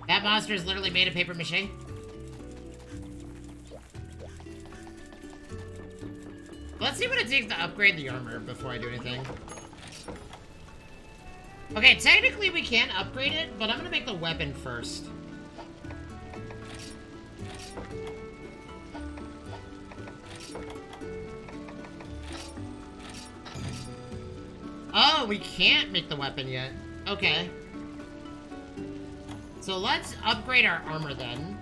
That monster is literally made of paper mache. Let's see what it takes to upgrade the armor before I do anything. Okay, technically we can upgrade it, but I'm gonna make the weapon first. Oh, we can't make the weapon yet. Okay. So let's upgrade our armor then.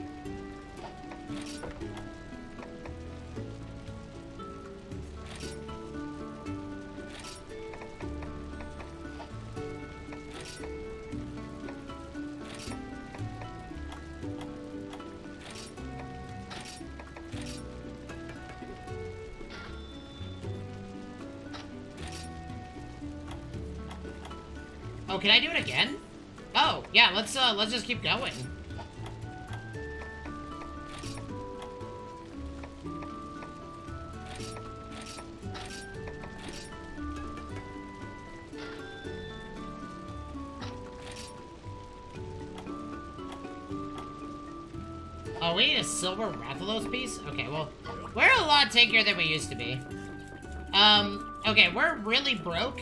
Oh, can I do it again? Oh, yeah, let's just keep going. Oh, we need a silver Rathalos piece? Okay, well, we're a lot tankier than we used to be. Okay, we're really broke.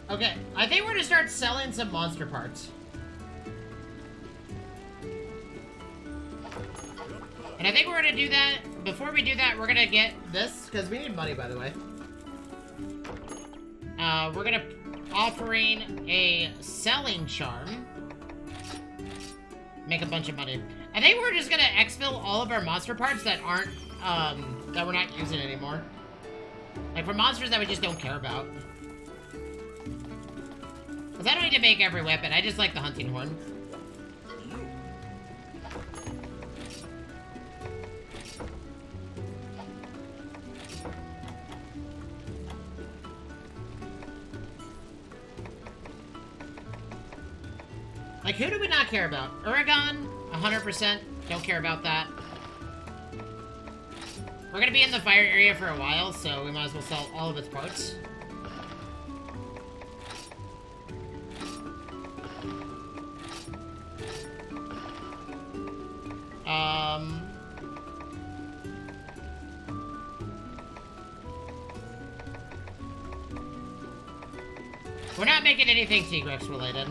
Okay, I think we're gonna start selling some monster parts. And I think we're gonna do that. Before we do that, we're gonna get this, because we need money, by the way. We're gonna offering a selling charm. Make a bunch of money. I think we're just gonna exfil all of our monster parts that aren't, that we're not using anymore. Like, for monsters that we just don't care about. Because I don't need to make every weapon, I just like the hunting horn. Like, who do we not care about? Uragaan, 100%. Don't care about that. We're gonna be in the fire area for a while, so we might as well sell all of its parts. We're not making anything Tigrex related.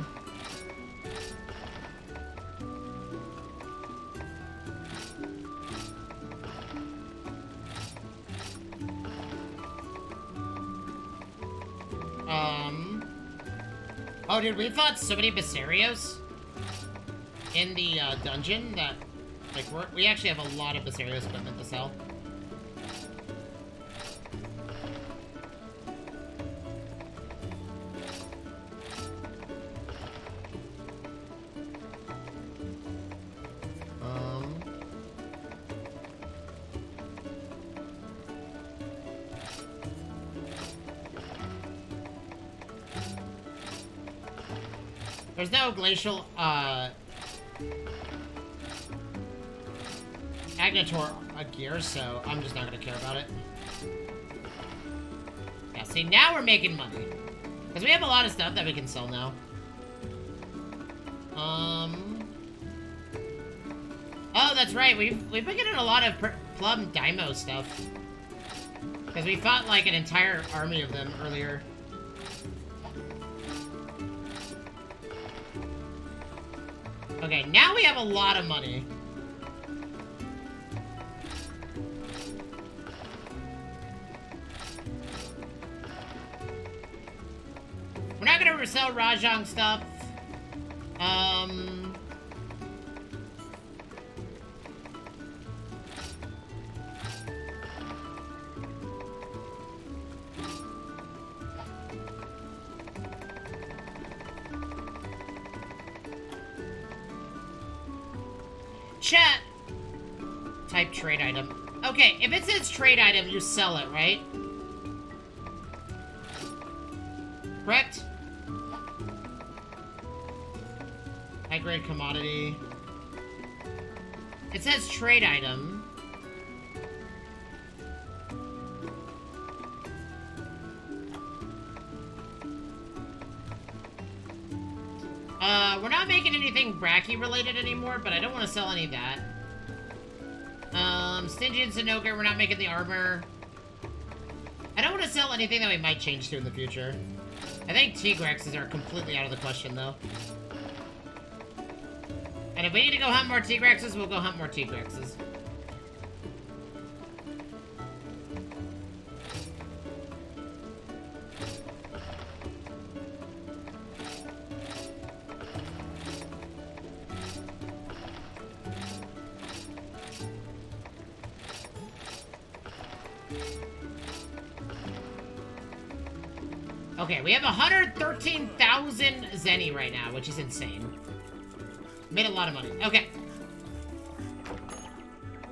Oh, dude, we fought so many Basarios in the dungeon that, like, we actually have a lot of Basarios equipment to sell. There's no glacial, Agnator gear, so I'm just not gonna care about it. Yeah, see, now we're making money. Because we have a lot of stuff that we can sell now. Oh, that's right, we've been getting a lot of Plum Daimo stuff. Because we fought, like, an entire army of them earlier. Okay, now we have a lot of money. never sell Rajang stuff. Chat. Type trade item. Okay, if it says trade item, you sell it, right? Correct? High grade commodity. It says trade item. We're not making anything Bracky related anymore, but I don't want to sell any of that. Stingy and Sunoka, we're not making the armor. I don't want to sell anything that we might change to in the future. I think Tigrexes are completely out of the question, though. And if we need to go hunt more Tigrexes, we'll go hunt more Tigrexes. Okay, we have 113,000 Zenny right now, which is insane. Made a lot of money. Okay.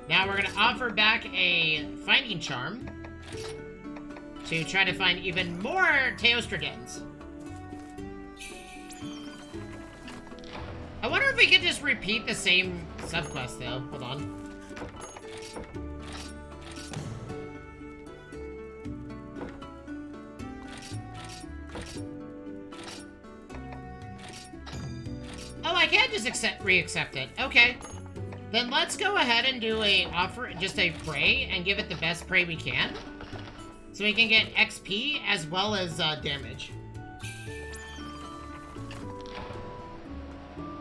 Now we're gonna offer back a finding charm to try to find even more Teostra dens. I wonder if we could just repeat the same subquest though. Hold on. Oh, I can't just re-accept it. Okay. Then let's go ahead and do a offer, just a prey, and give it the best prey we can. So we can get XP as well as damage.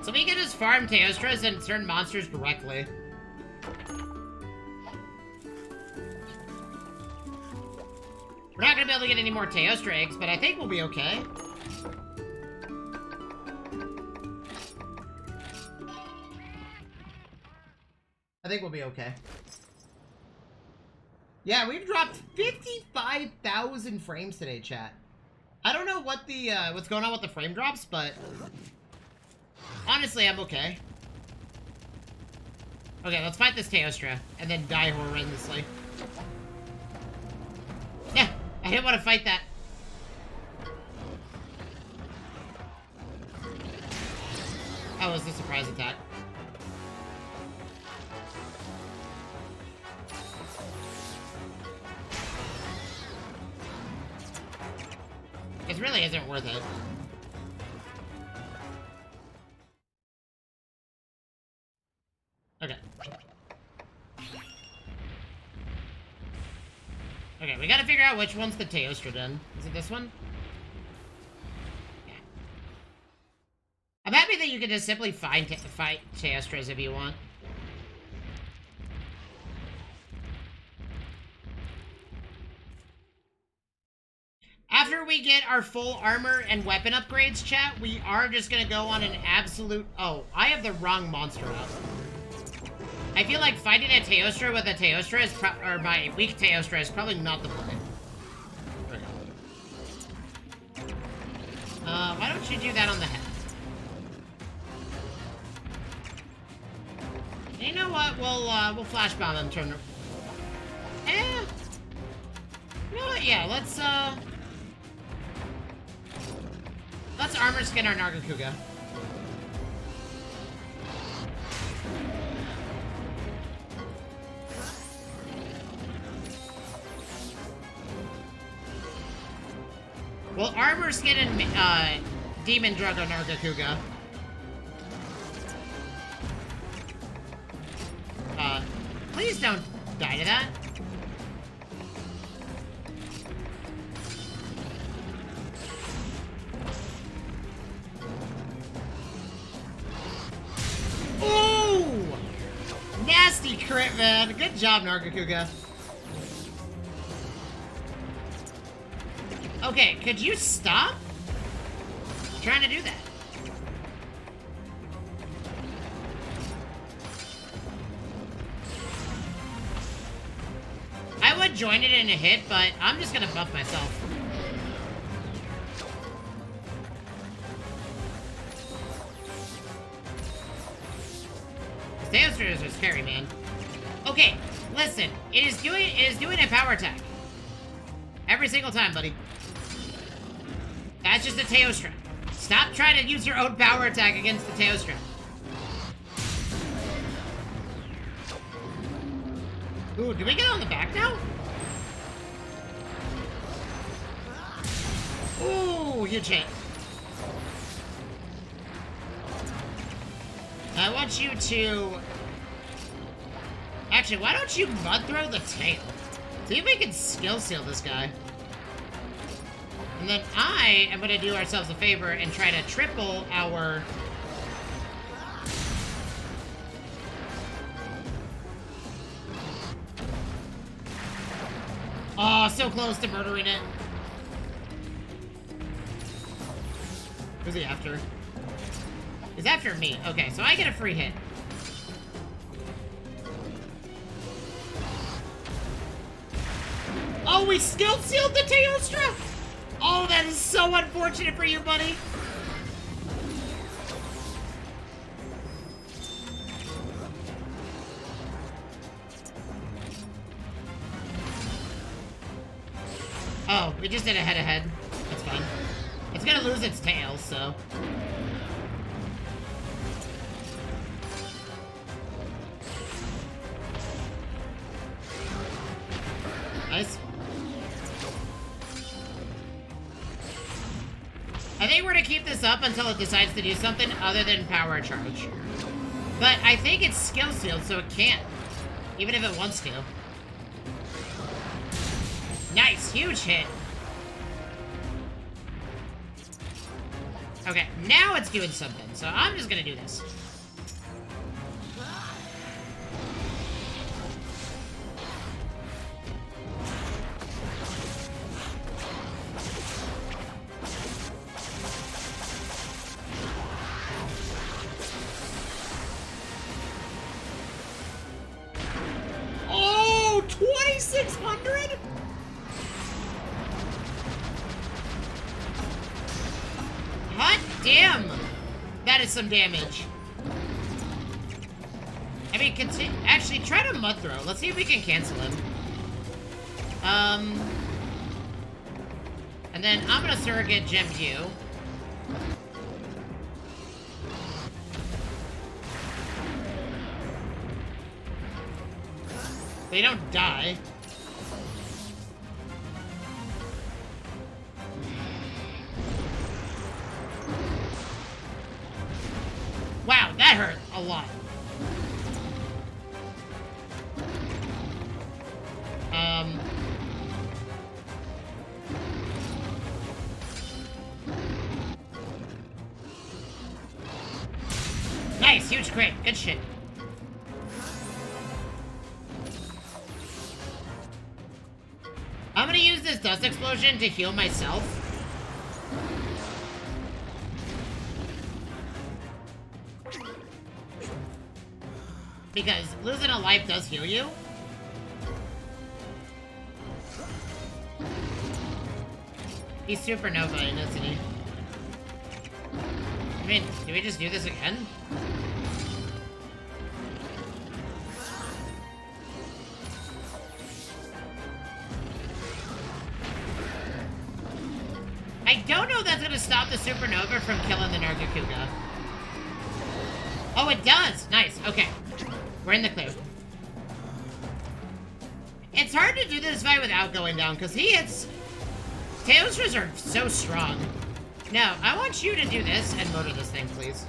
So we can just farm Teostras and certain monsters directly. We're not gonna be able to get any more Teostra eggs, but I think we'll be okay. I think we'll be okay. Yeah, we've dropped 55,000 frames today, chat. I don't know what the what's going on with the frame drops, but honestly, I'm okay. Okay, let's fight this Teostra and then die horrendously. Yeah, I didn't want to fight that. Oh, it was the surprise attack. It really isn't worth it. Okay. Okay, we gotta figure out which one's the Teostra den. Is it this one? Yeah. I'm happy that you can just simply fight Teostras if you want. After we get our full armor and weapon upgrades, chat, we are just gonna go on an absolute... Oh, I have the wrong monster up. I feel like fighting a Teostra with a Teostra is or my weak Teostra is probably not the play. Why don't you do that on the head? You know what? We'll flash bomb him. Turn. You know what? Yeah, let's armor skin our Nargacuga. Well, armor skin and demon drug on Nargacuga. Please don't die to that. Ooh! Nasty crit, man. Good job, Nargacuga. Okay, could you stop? trying to do that. I would join it in a hit, but I'm just gonna buff myself. Teostra is scary, man. Okay, listen. It is doing a power attack. Every single time, buddy. That's just a Teostra. Stop trying to use your own power attack against the Teostra. Ooh, do we get on the back now? Ooh, huge hit. I want you to... Actually, why don't you mud throw the tail? See if we can skill seal this guy. And then I am going to do ourselves a favor and try to triple our... Oh, so close to murdering it. Who's he after? He's after me. Okay, so I get a free hit. Oh, we skill sealed the Teostra! Oh, that is so unfortunate for you, buddy. Oh, we just did a head-to-head. That's fine. It's gonna lose its tail, so... Nice. I think we're gonna keep this up until it decides to do something other than power charge. But I think it's skill sealed, so it can't. Even if it wants to. Nice, huge hit. Okay, now it's doing something, so I'm just gonna do this. Oh, 2,600? Hot damn! That is some damage. I mean, actually, try to mud throw. Let's see if we can cancel him. And then I'm gonna surrogate gem you. They don't die. Wow, that hurt a lot. Nice, huge crit. Good shit. I'm gonna use this dust explosion to heal myself. Because losing a life does heal you. He's supernova, isn't he? I mean, do we just do this again? I don't know if that's gonna stop the supernova from killing the Nargacuga. Oh, it does! Nice, okay. We're in the clear. It's hard to do this fight without going down, because he hits... Teostras are so strong. No, I want you to do this and motor this thing, please.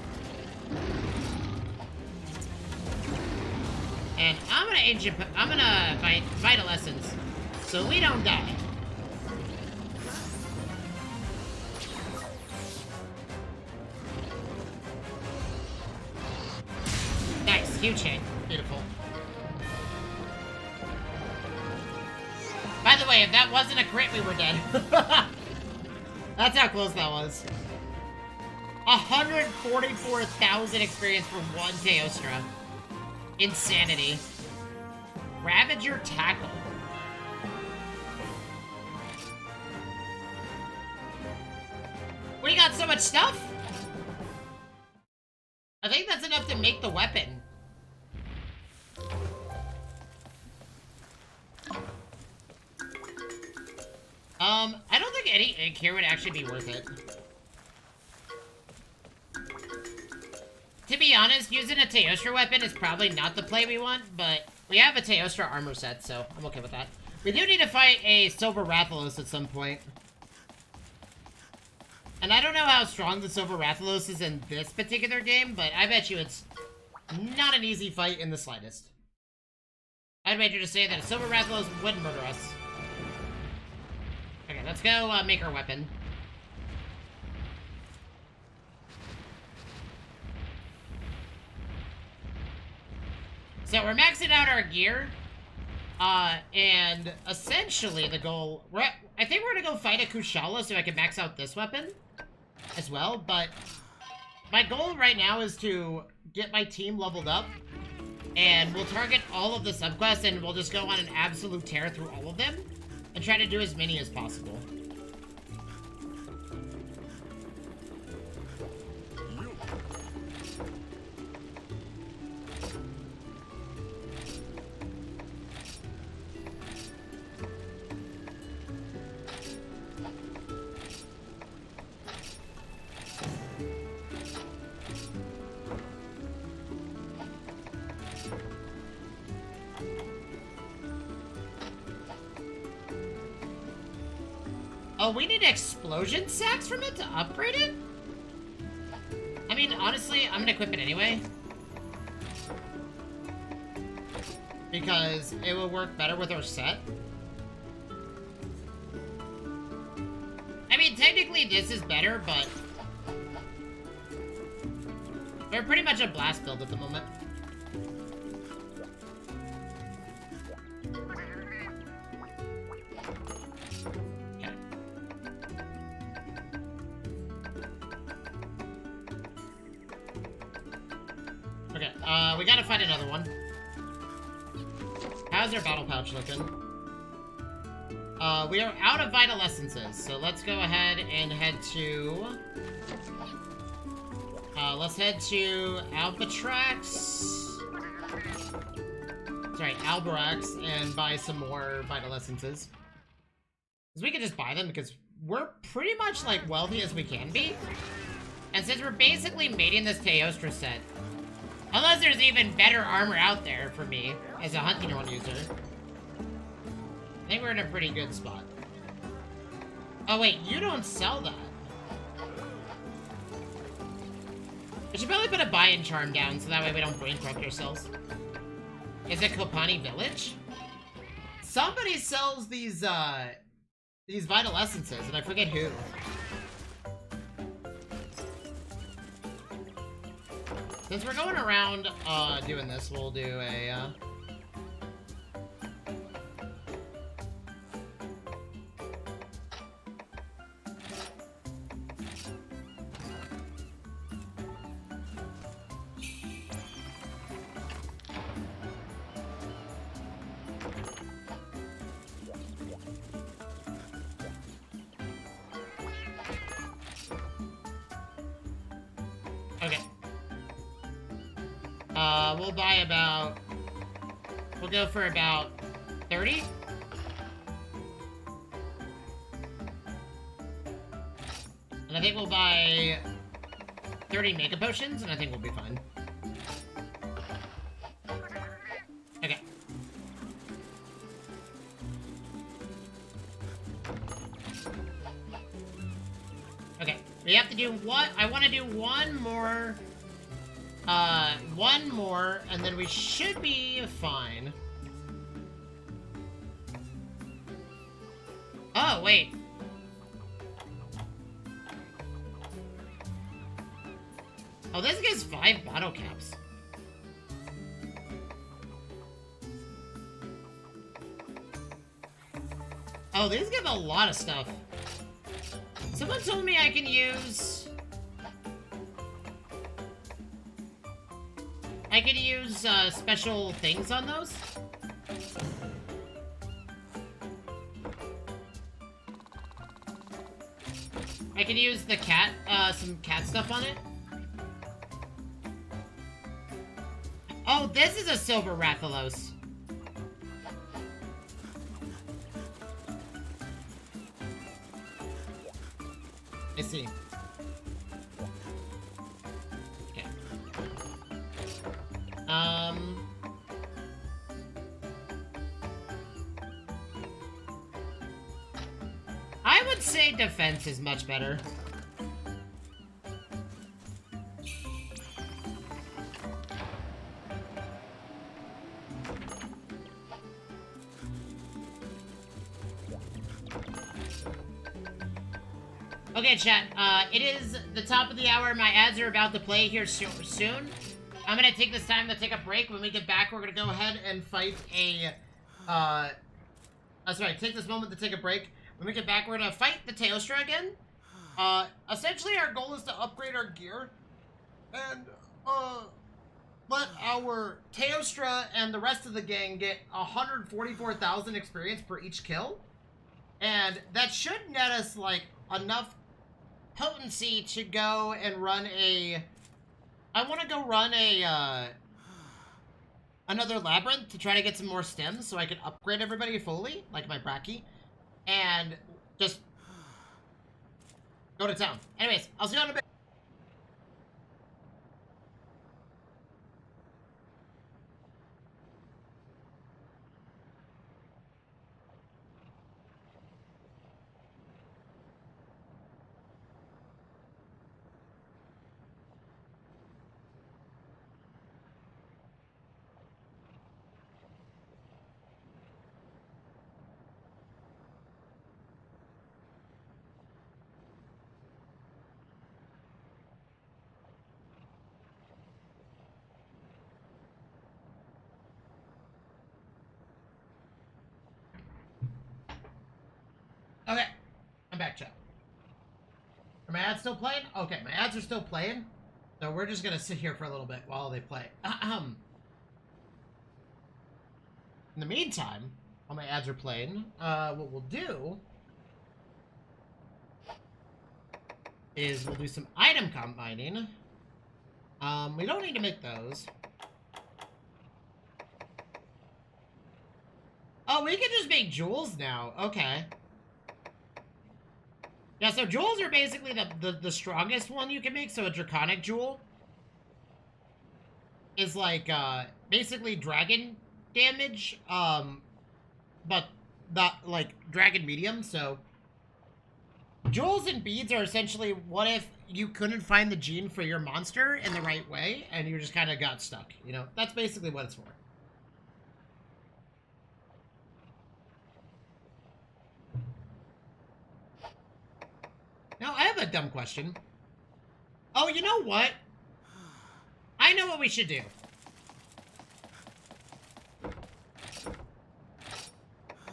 And I'm gonna Vital Essence, so we don't die. Nice, huge hit. Beautiful. By the way, if that wasn't a crit, we were dead. That's how close that was. 144,000 experience for one Teostra. Insanity. Ravager Tackle. We got so much stuff? I think that's enough to make the weapon. I don't think any ink here would actually be worth it. To be honest, using a Teostra weapon is probably not the play we want, but we have a Teostra armor set, so I'm okay with that. We do need to fight a Silver Rathalos at some point. And I don't know how strong the Silver Rathalos is in this particular game, but I bet you it's not an easy fight in the slightest. I'd wager to say that a Silver Rathalos would murder us. Okay, let's go make our weapon. So we're maxing out our gear, and essentially the goal, I think we're gonna go fight a Kushala so I can max out this weapon as well, but my goal right now is to get my team leveled up, and we'll target all of the subquests, and we'll just go on an absolute tear through all of them, and try to do as many as possible. Oh, we need explosion sacks from it to upgrade it? I mean, honestly, I'm gonna equip it anyway. Because it will work better with our set. I mean, technically this is better, but we're pretty much a blast build at the moment. We gotta find another one. How's our battle pouch looking? We are out of vital essences, so let's go ahead and head to... let's head to Albatrax. Sorry, Albarax, and buy some more vital essences. Because we can just buy them, because we're pretty much, like, wealthy as we can be. And since we're basically mating this Teostra set, unless there's even better armor out there for me as a hunting horn user, I think we're in a pretty good spot. Oh wait, you don't sell that. I should probably put a buy-in charm down so that way we don't brain corrupt ourselves. Is it Kopani Village? Somebody sells these vital essences, and I forget who. Since we're going around doing this, we'll do a okay. We'll buy about... We'll go for about 30? And I think we'll buy 30 Mega Potions, and I think we'll be fine. Okay. Okay, we have to do what? I want to do one more, and then we should be fine. Oh, wait. Oh, this gives 5 bottle caps. Oh, these give a lot of stuff. Someone told me I can use... I could use special things on those. I could use the cat, some cat stuff on it. Oh, this is a silver Rathalos. I see. Okay. I would say defense is much better. Okay, chat, it is the top of the hour. My ads are about to play here soon. I'm gonna take this time to take a break. When we get back, we're gonna go ahead and fight a, sorry, take this moment to take a break. When we get back, we're gonna fight the Teostra again. Essentially, our goal is to upgrade our gear and, let our Teostra and the rest of the gang get 144,000 experience per each kill. And that should net us, like, enough potency to go and run a... I want to go run a, another labyrinth to try to get some more stems so I can upgrade everybody fully, like my Bracky, and just go to town. Anyways, I'll see you in a bit. Okay, I'm back, chat. Are my ads still playing? Okay, my ads are still playing. So we're just gonna sit here for a little bit while they play. In the meantime, while my ads are playing, what we'll do is we'll do some item combining. We don't need to make those. Oh, we can just make jewels now. Okay. Yeah, so jewels are basically the strongest one you can make. So a draconic jewel is like basically dragon damage, but not like dragon medium. So jewels and beads are essentially what if you couldn't find the gene for your monster in the right way and you just kind of got stuck. You know, that's basically what it's for. Now, I have a dumb question. Oh, you know what? I know what we should do.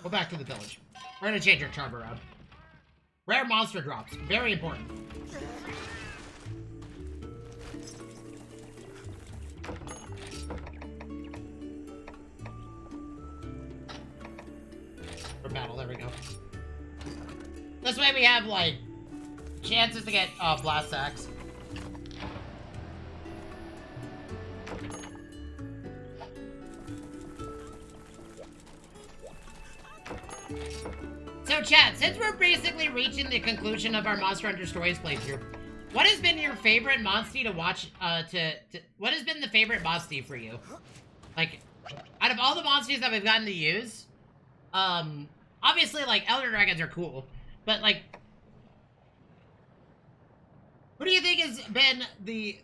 Go back to the village. We're gonna change our charm around. Rare monster drops. Very important. For battle, there we go. This way we have, like, chances to get blast axe. So chat, since we're basically reaching the conclusion of our Monster Hunter Stories playthrough, what has been your favorite monstie to watch, what has been the favorite monstie for you? Like, out of all the monsties that we've gotten to use, obviously, like, Elder Dragons are cool, but, like, who do you think has been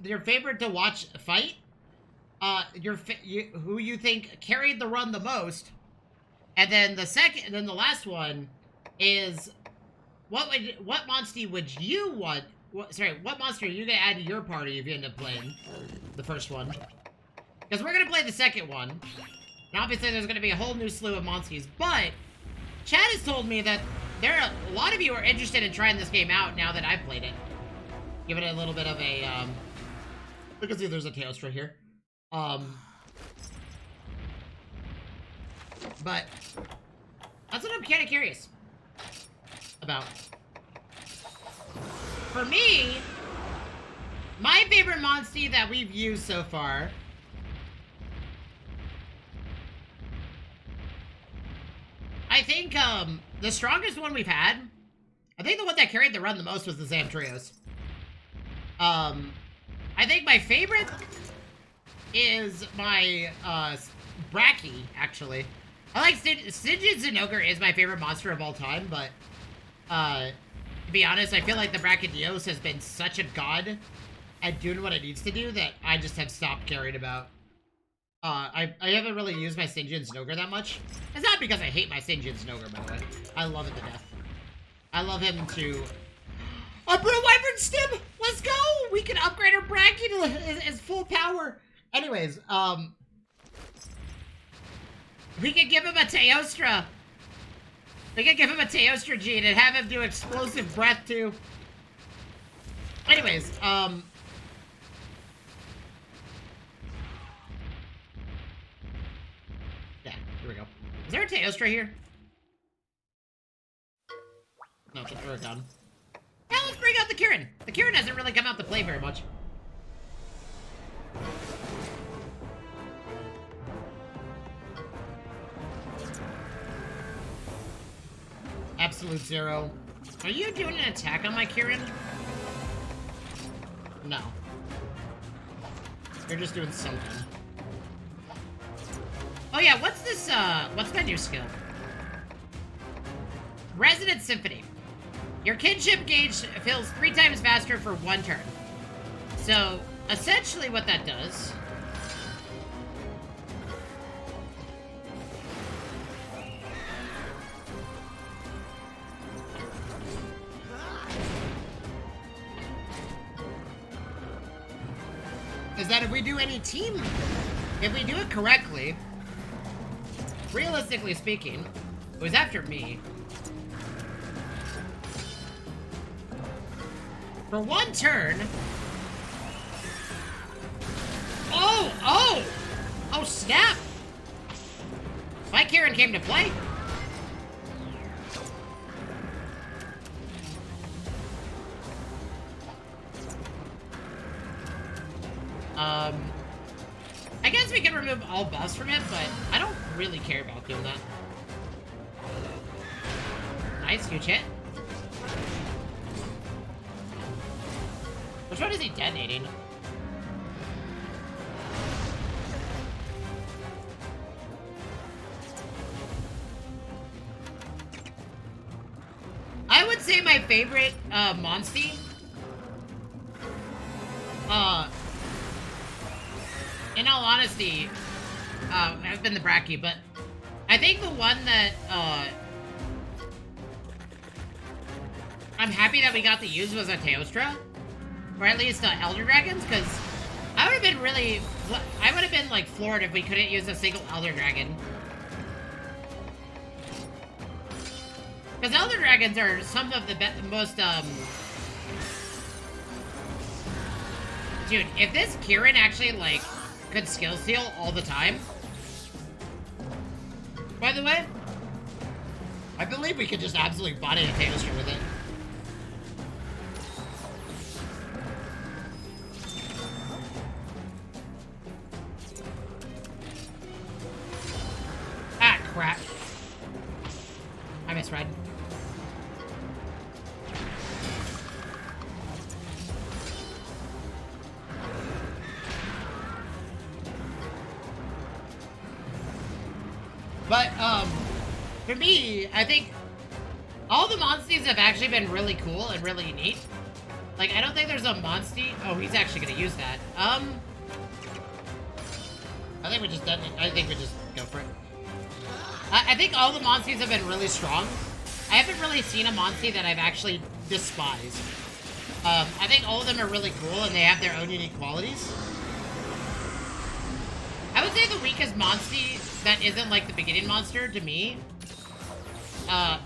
your favorite to watch fight? Who you think carried the run the most? And then the last one is what monstie would you want? What monster are you gonna add to your party if you end up playing the first one? Because we're gonna play the second one, and obviously there's gonna be a whole new slew of monsties. But Chad has told me that a lot of you are interested in trying this game out now that I've played it. Give it a little bit of a, look and see if there's a Teostra here. But that's what I'm kind of curious about. For me, my favorite Monstie that we've used so far I think, the strongest one we've had, I think the one that carried the run the most was the Zamtrios. I think my favorite is my, Bracky, actually. I like Stygian Zinogre is my favorite monster of all time, but, to be honest, I feel like the Brachydios has been such a god at doing what it needs to do that I just have stopped caring about. I haven't really used my Stygian Zinogre that much. It's not because I hate my Stygian Zinogre, by the way. I love it to death. I love him to... A Brew Wyvern Stim! Let's go! We can upgrade our Bracky to his full power. Anyways, we could give him a Teostra. We could give him a Teostra gene and have him do Explosive Breath, too. Anyways, yeah, here we go. Is there a Teostra here? No, it's a Uragon. Yeah, let's bring out the Kirin. The Kirin hasn't really come out to play very much. Absolute Zero. Are you doing an attack on my Kirin? No. You're just doing something. Oh yeah, what's this, what's my new skill? Resonant Symphony. Your kinship gauge fills 3 times faster for 1 turn. So, essentially what that does... is that if we do any team... if we do it correctly... realistically speaking... it was after me... for 1 turn... Oh! Oh! Oh, snap! My Kirin came to play. I guess we can remove all buffs from it, but I don't really care about doing that. Nice, huge hit. Which one is he detonating? I would say my favorite, Monstie, in all honesty, has been the Bracky, but I think the one that, I'm happy that we got to use was a Teostra. Or at least Elder Dragons, because I would have been really... I would have been, like, floored if we couldn't use a single Elder Dragon. Because Elder Dragons are some of the most, Dude, if this Kirin actually, like, could skill steal all the time... By the way, I believe we could just absolutely body a Teostra with it. Crap. I misread. But, for me, I think all the Monsties have actually been really cool and really neat. Like, I don't think there's a Monstie... Oh, he's actually gonna use that. I think we just go for it. I think all the Monsties have been really strong. I haven't really seen a Monstie that I've actually despised. I think all of them are really cool and they have their own unique qualities. I would say the weakest Monstie that isn't like the beginning monster to me, I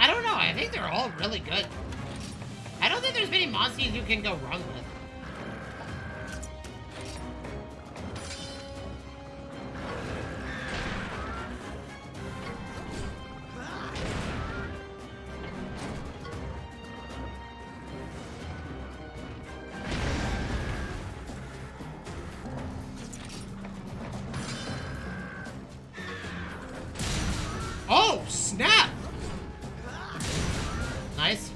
don't know. I think they're all really good. I don't don't think there's many monsters you can go wrong with. Oh, snap! Nice.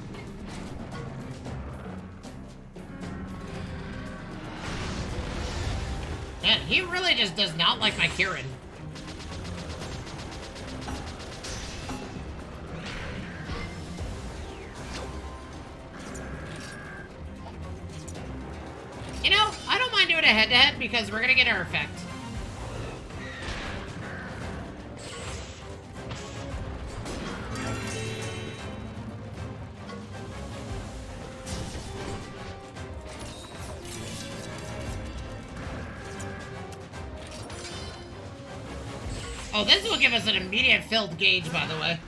Man, he really just does not like my Kieran. You know, I don't mind doing a head-to-head because we're gonna get our effect. Oh, this will give us an immediate filled gauge, by the way.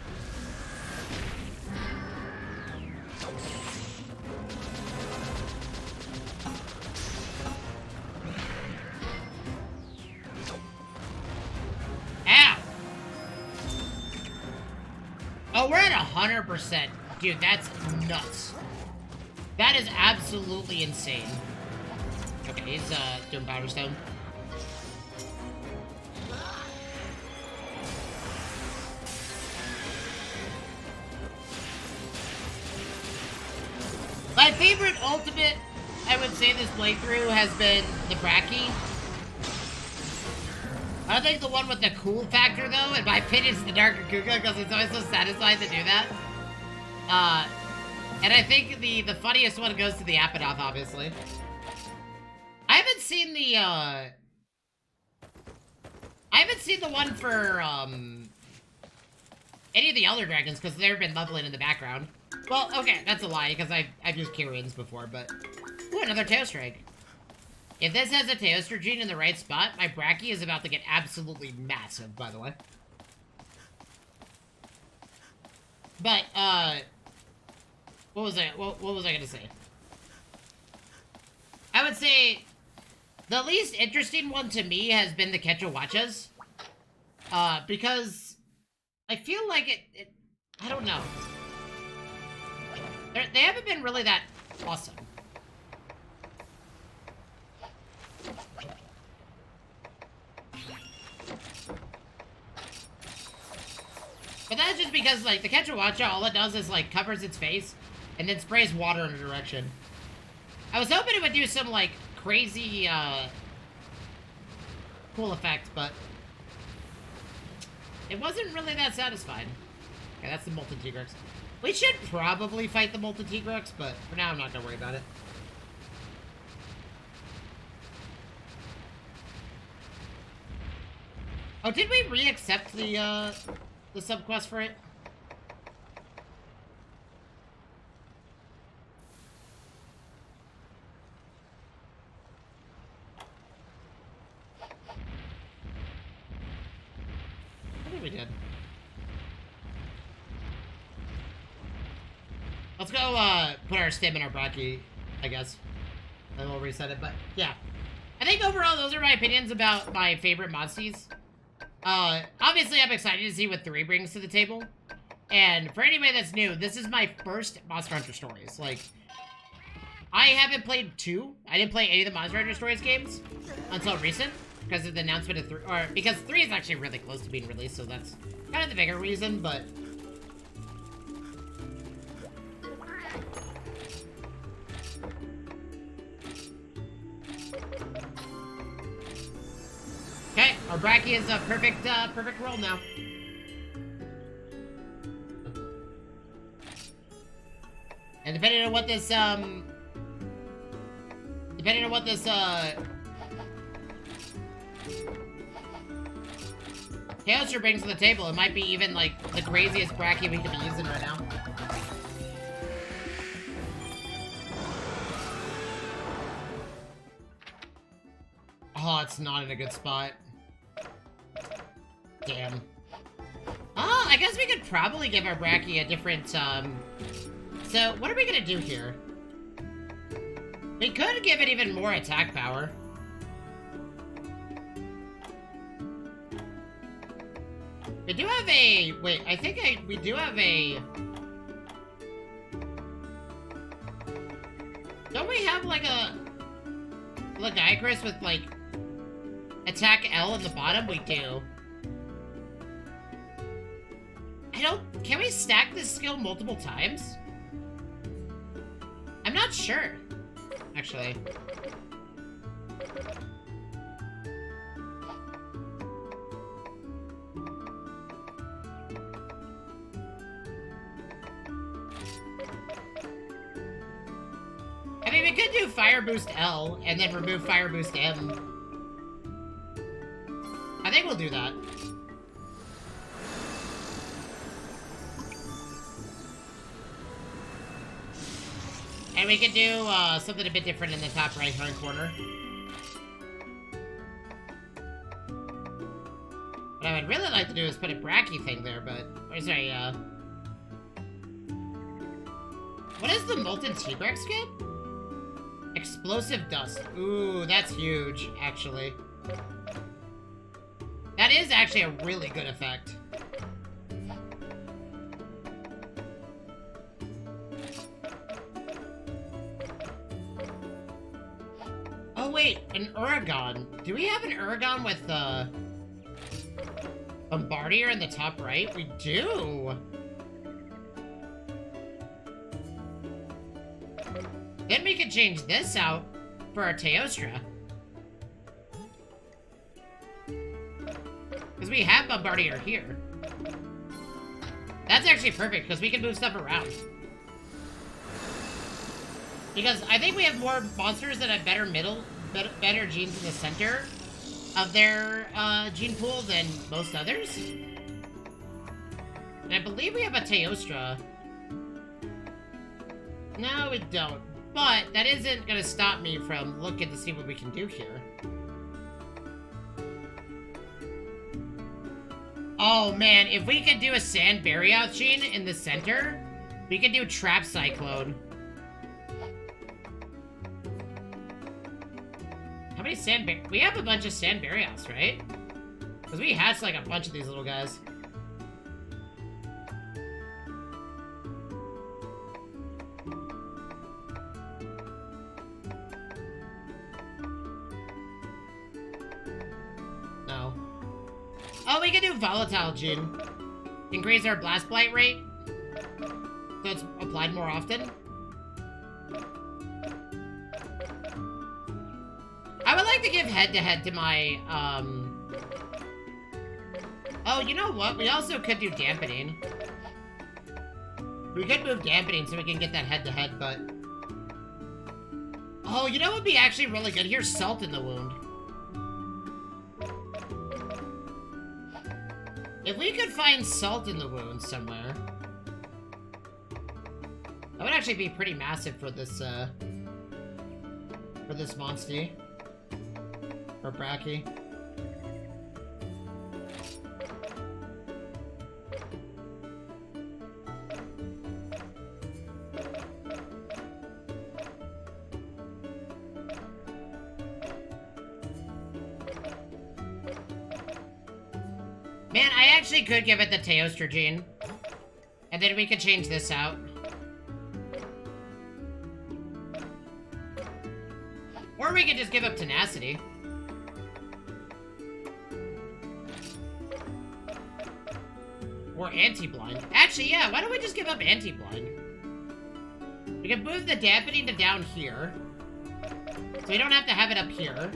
Ow! Oh, we're at 100%. Dude, that's nuts. That is absolutely insane. Okay, he's doing Powder Stone. My favorite ultimate, I would say, this playthrough has been the Bracky. I think the one with the cool factor, though, in my opinion, is the Darker Kuga, because it's always so satisfying to do that. And I think the funniest one goes to the Apatoth, obviously. I haven't seen the, I haven't seen the one for, any of the Elder Dragons, because they've been leveling in the background. Well, okay, that's a lie, because I've used Kyrians before, but... Ooh, another Teostrike. If this has a Teostra gene in the right spot, my Bracky is about to get absolutely massive, by the way. But, what was I gonna say? I would say... The least interesting one to me has been the Quechua-Huachas. Because... I feel like it I don't know. They haven't been really that awesome. But that's just because, like, the Quechua-Huacha, all it does is, like, covers its face and then sprays water in a direction. I was hoping it would do some, like, crazy, cool effect, but it wasn't really that satisfying. Okay, that's the Molten Tigrex. We should probably fight the Molten Tigrex, but for now I'm not gonna worry about it. Oh, did we re-accept the subquest for it? I think we did. Let's go, put our stim in our Bracky, I guess. Then we'll reset it, but, yeah. I think overall, those are my opinions about my favorite Monsties. Obviously, I'm excited to see what 3 brings to the table. And for anybody that's new, this is my first Monster Hunter Stories. Like, I haven't played 2. I didn't play any of the Monster Hunter Stories games until recent, because of the announcement of 3, or because 3 is actually really close to being released, so that's kind of the bigger reason, but... Okay, our Bracky is a perfect roll now. And depending on what this, Teostra brings to the table, it might be even, like, the craziest Bracky we could be using right now. Oh, it's not in a good spot. Damn. Oh, I guess we could probably give our Bracky a different, So, what are we gonna do here? We could give it even more attack power. We do have a... Wait, I think we do have a... Don't we have, like, a... Lagiacrus with, like... Attack L in the bottom? We do. I don't... Can we stack this skill multiple times? I'm not sure, actually. I mean, we could do Fire Boost L and then remove Fire Boost M. I think we'll do that. And we could do something a bit different in the top right-hand corner. What I would really like to do is put a Bracky thing there, but... Or sorry, what is the Molten Tigrex get? Explosive Dust. Ooh, that's huge, actually. That is actually a really good effect. Oh wait, an Uragon. Do we have an Uragon with Bombardier in the top right? We do! Then we could change this out for our Teostra. Because we have Bombardier here. That's actually perfect, because we can move stuff around. Because I think we have more monsters that have better genes in the center of their gene pool than most others. And I believe we have a Teostra. No, we don't. But that isn't going to stop me from looking to see what we can do here. Oh man, if we could do a Sand Barioth gene in the center, we could do Trap Cyclone. How many we have a bunch of Sand Barioths, right? Because we hatched like a bunch of these little guys. No. Oh, we can do Volatile Gene. Increase our Blast Blight rate. So it's applied more often. I would like to give head-to-head to my, Oh, you know what? We also could do Dampening. We could move Dampening so we can get that head-to-head, but... Oh, you know what would be actually really good? Here's Salt in the Wound. If we could find Salt in the Wound somewhere... That would actually be pretty massive for this Monstie. Or Bracky. Man, I actually could give it the Teostra gene. And then we could change this out. Or we could just give up Tenacity. Or Anti-Blind. Actually, yeah, why don't we just give up Anti-Blind? We can move the Dampening to down here. So we don't have to have it up here.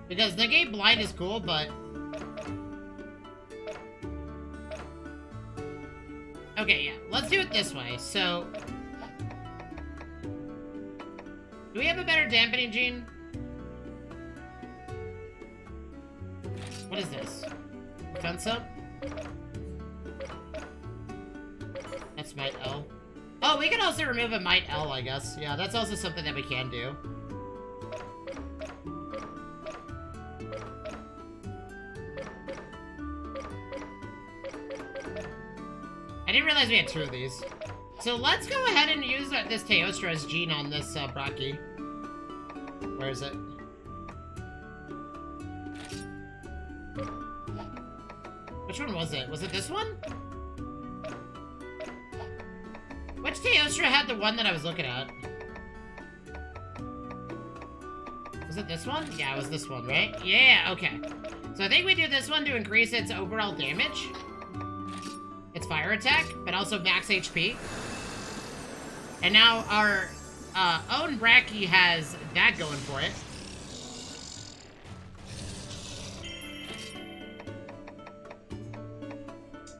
Because Negate Blind is cool, but... Okay, yeah, let's do it this way. So... Do we have a better Dampening gene? What is this? Defense up? That's Might L. Oh, we can also remove a Might L, I guess. Yeah, that's also something that we can do. I didn't realize we had two of these. So let's go ahead and use this Teostra's gene on this Braki. Where is it? Which one was it? Was it this one? Which Teostra had the one that I was looking at? Was it this one? Yeah, it was this one, right? Yeah, okay. So I think we do this one to increase its overall damage. Its fire attack, but also max HP. And now our own Braki has that going for it.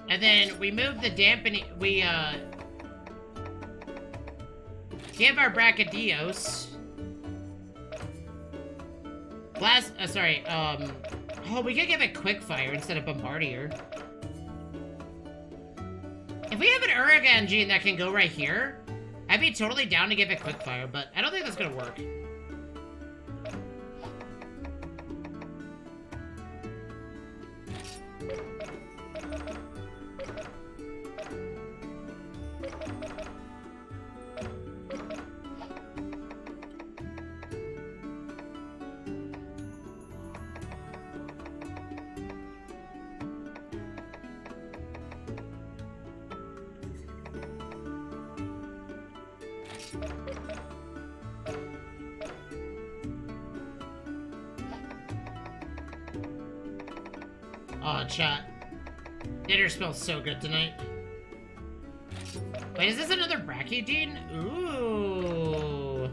And then we move the dampening, we give our Brachydios. Oh, we could give it Quick Fire instead of Bombardier. If we have an Uragan gene that can go right here, I'd be totally down to give it Quick Fire, but I don't think that's gonna work. Oh, chat. Dinner smells so good tonight. Wait, is this another Brachydian? Ooh.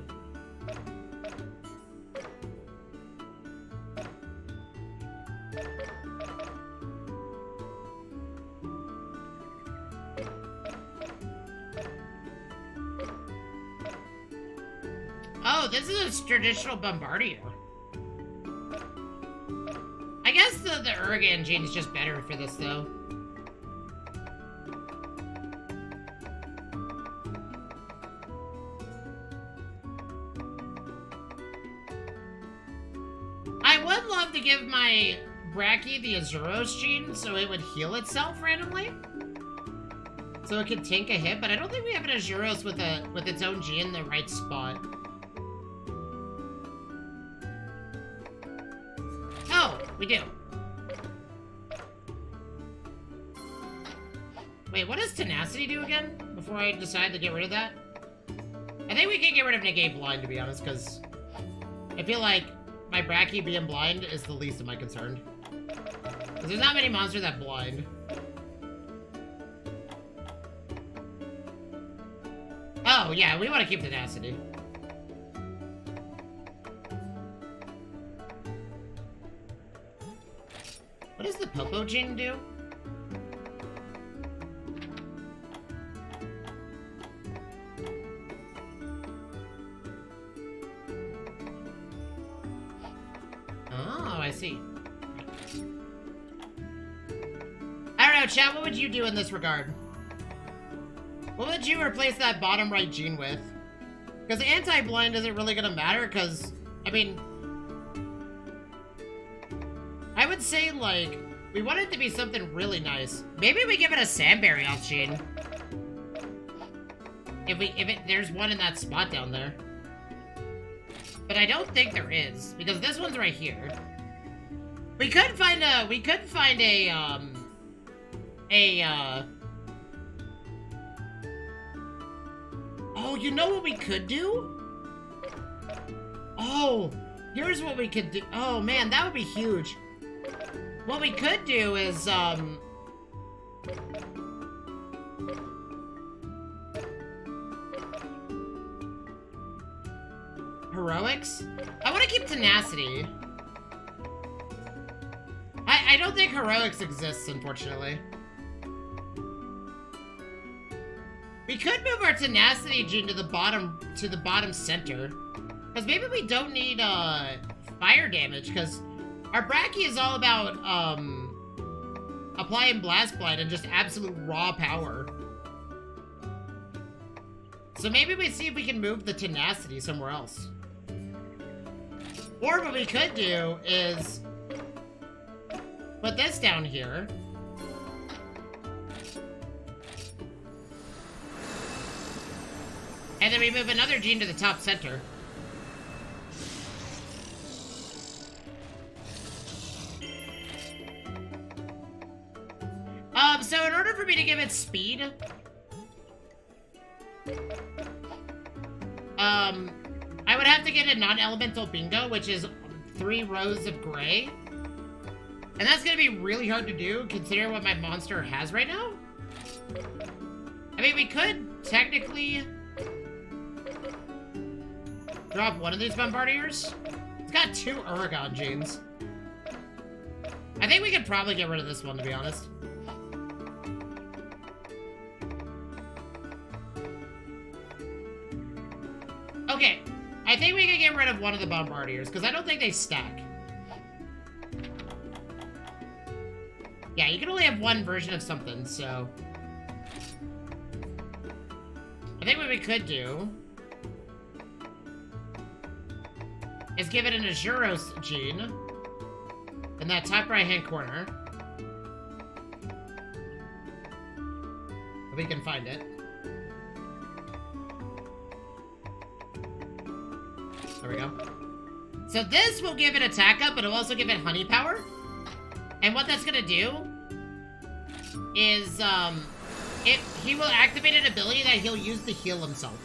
Oh, this is a traditional Bombardier. I guess the Uragan gene is just better for this, though. I would love to give my Braki the Azuros gene so it would heal itself randomly. So it could tank a hit, but I don't think we have an Azuros with its own gene in the right spot. Oh, we do. Wait, what does Tenacity do again? Before I decide to get rid of that? I think we can get rid of Negate Blind, to be honest, because I feel like my Braki being blind is the least of my concern. Because there's not many monsters that blind. Oh, yeah, we want to keep Tenacity. What does the Popo gene do? Oh, I see. I don't know, chat, what would you do in this regard? What would you replace that bottom right gene with? Because anti-blind isn't really gonna matter, because, I mean, I would say, like, we want it to be something really nice. Maybe we give it a Sandbarrioth gene. There's one in that spot down there. But I don't think there is, because this one's right here. We could find a, oh, you know what we could do? Oh, here's what we could do. Oh, man, that would be huge. What we could do is, Heroics? I want to keep Tenacity. I don't think Heroics exists, unfortunately. We could move our Tenacity gene to the bottom center. Because maybe we don't need, fire damage, because our Braki is all about, applying Blast Blight and just absolute raw power. So maybe we see if we can move the Tenacity somewhere else. Or what we could do is put this down here. And then we move another gene to the top center. So in order for me to give it speed, I would have to get a non-elemental bingo, which is 3 rows of gray. And that's gonna be really hard to do, considering what my monster has right now. I mean, we could technically drop one of these Bombardiers. It's got 2 Uragon genes. I think we could probably get rid of this one, to be honest. Okay, I think we can get rid of one of the Bombardiers, because I don't think they stack. Yeah, you can only have one version of something, so... I think what we could do is give it an Azuros gene in that top right-hand corner. If we can find it. There we go. So this will give it attack up, but it'll also give it honey power. And what that's gonna do is, he will activate an ability that he'll use to heal himself.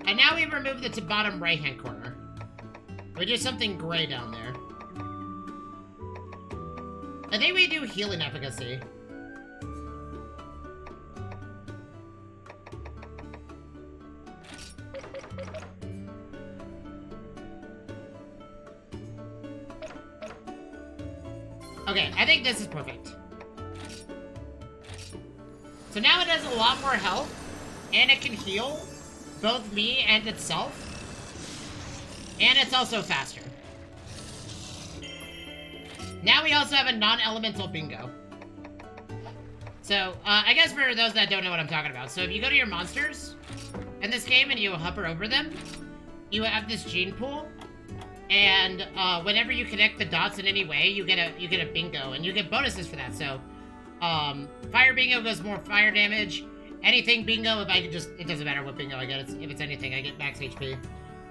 And now we remove the bottom right-hand corner. We do something gray down there. I think we do healing efficacy. Okay, I think this is perfect. So now it has a lot more health, and it can heal both me and itself. And it's also faster. Now we also have a non-elemental bingo. So, I guess for those that don't know what I'm talking about. So if you go to your monsters in this game and you hover over them, you have this gene pool. And whenever you connect the dots in any way, you get a bingo, and you get bonuses for that. So, fire bingo goes more fire damage. Anything bingo, if I could just, it doesn't matter what bingo I get. If it's anything, I get max HP.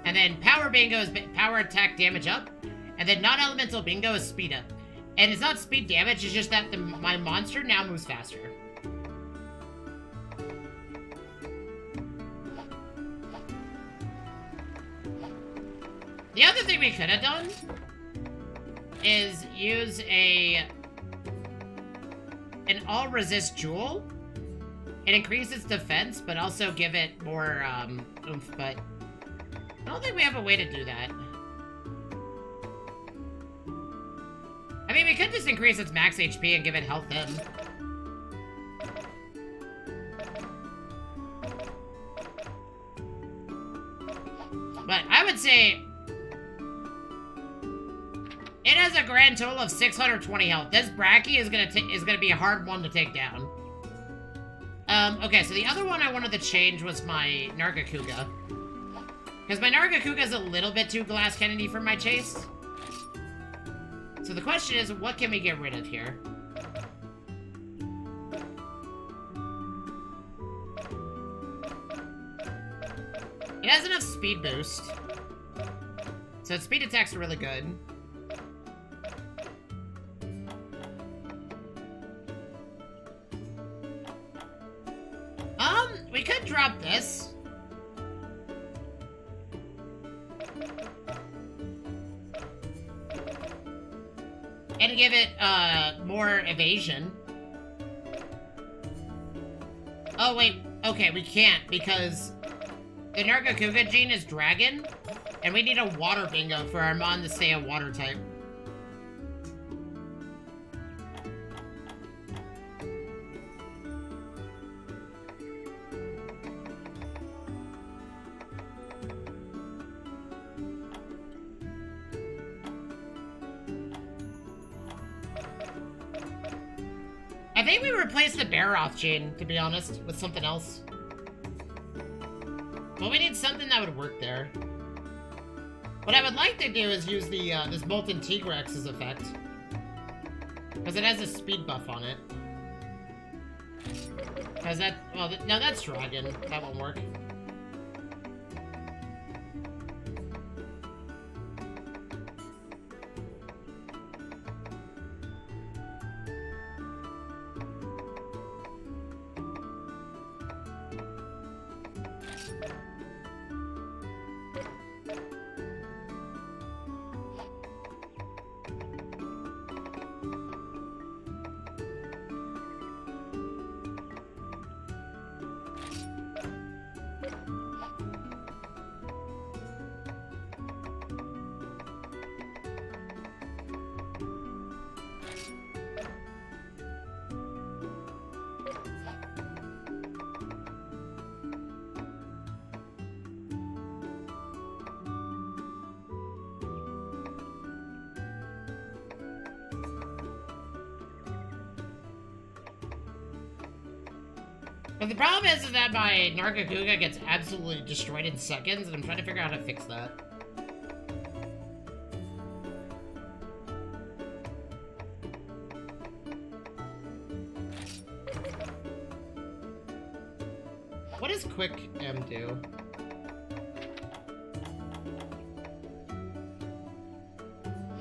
And then power bingo is power attack damage up, and then non-elemental bingo is speed up. And it's not speed damage; it's just that my monster now moves faster. The other thing we could have done is use an all-resist jewel and increase its defense, but also give it more oomph, but I don't think we have a way to do that. I mean, we could just increase its max HP and give it health in. But I would say it has a grand total of 620 health. This Bracky is gonna be a hard one to take down. Okay, so the other one I wanted to change was my Nargacuga. Because my Nargacuga is a little bit too glass cannony for my chase. So the question is, what can we get rid of here? It has enough speed boost. So its speed attacks are really good. We could drop this. And give it, more evasion. Oh, wait. Okay, we can't, because the Nargacuga gene is dragon, and we need a water bingo for our mon to stay a water type. I think we replaced the Baroth gene, to be honest, with something else. But we need something that would work there. What I would like to do is use the this Molten Tigrex's effect. Because it has a speed buff on it. Because that... Well, no, that's Dragon. That won't work. But the problem is that my Nargacuga gets absolutely destroyed in seconds, and I'm trying to figure out how to fix that. What does Quick M do?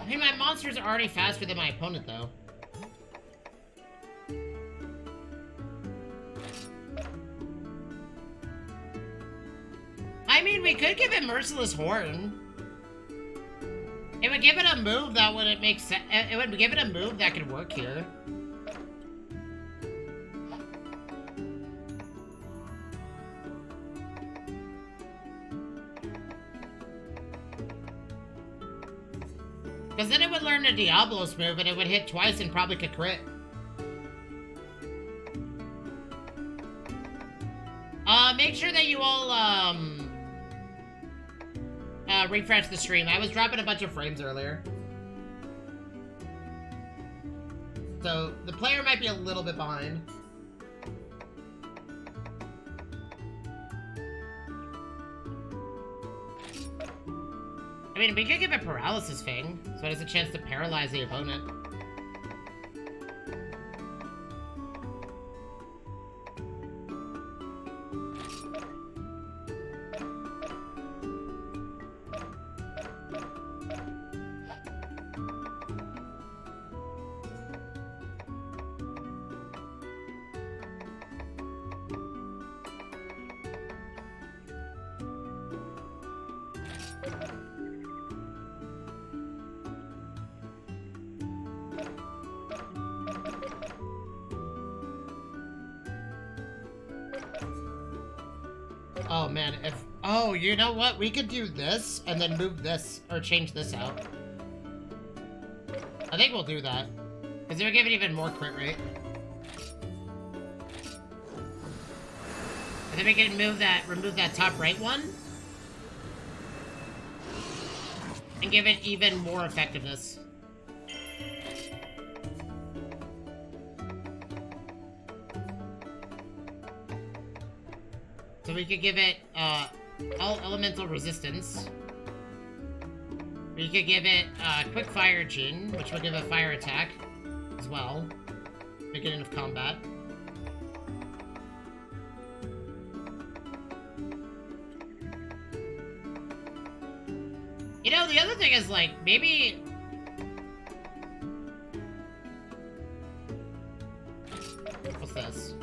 I mean, my monsters are already faster than my opponent, though. I mean, we could give it Merciless Horn. It would give it a move that wouldn't make sense. It would give it a move that could work here. Because then it would learn the Diablos move and it would hit twice and probably could crit. Make sure that you all, refresh the stream. I was dropping a bunch of frames earlier. So, the player might be a little bit behind. I mean, we could give it Paralysis Fang, so it has a chance to paralyze the opponent. Oh man, if... Oh, you know what? We could do this, and then move this, or change this out. I think we'll do that. Because it would give it even more crit rate. And then we can remove that top right one. And give it even more effectiveness. So we could give it, elemental resistance. We could give it, quick fire gene, which would give a fire attack as well. Beginning of combat. You know, the other thing is, like, maybe... What's this?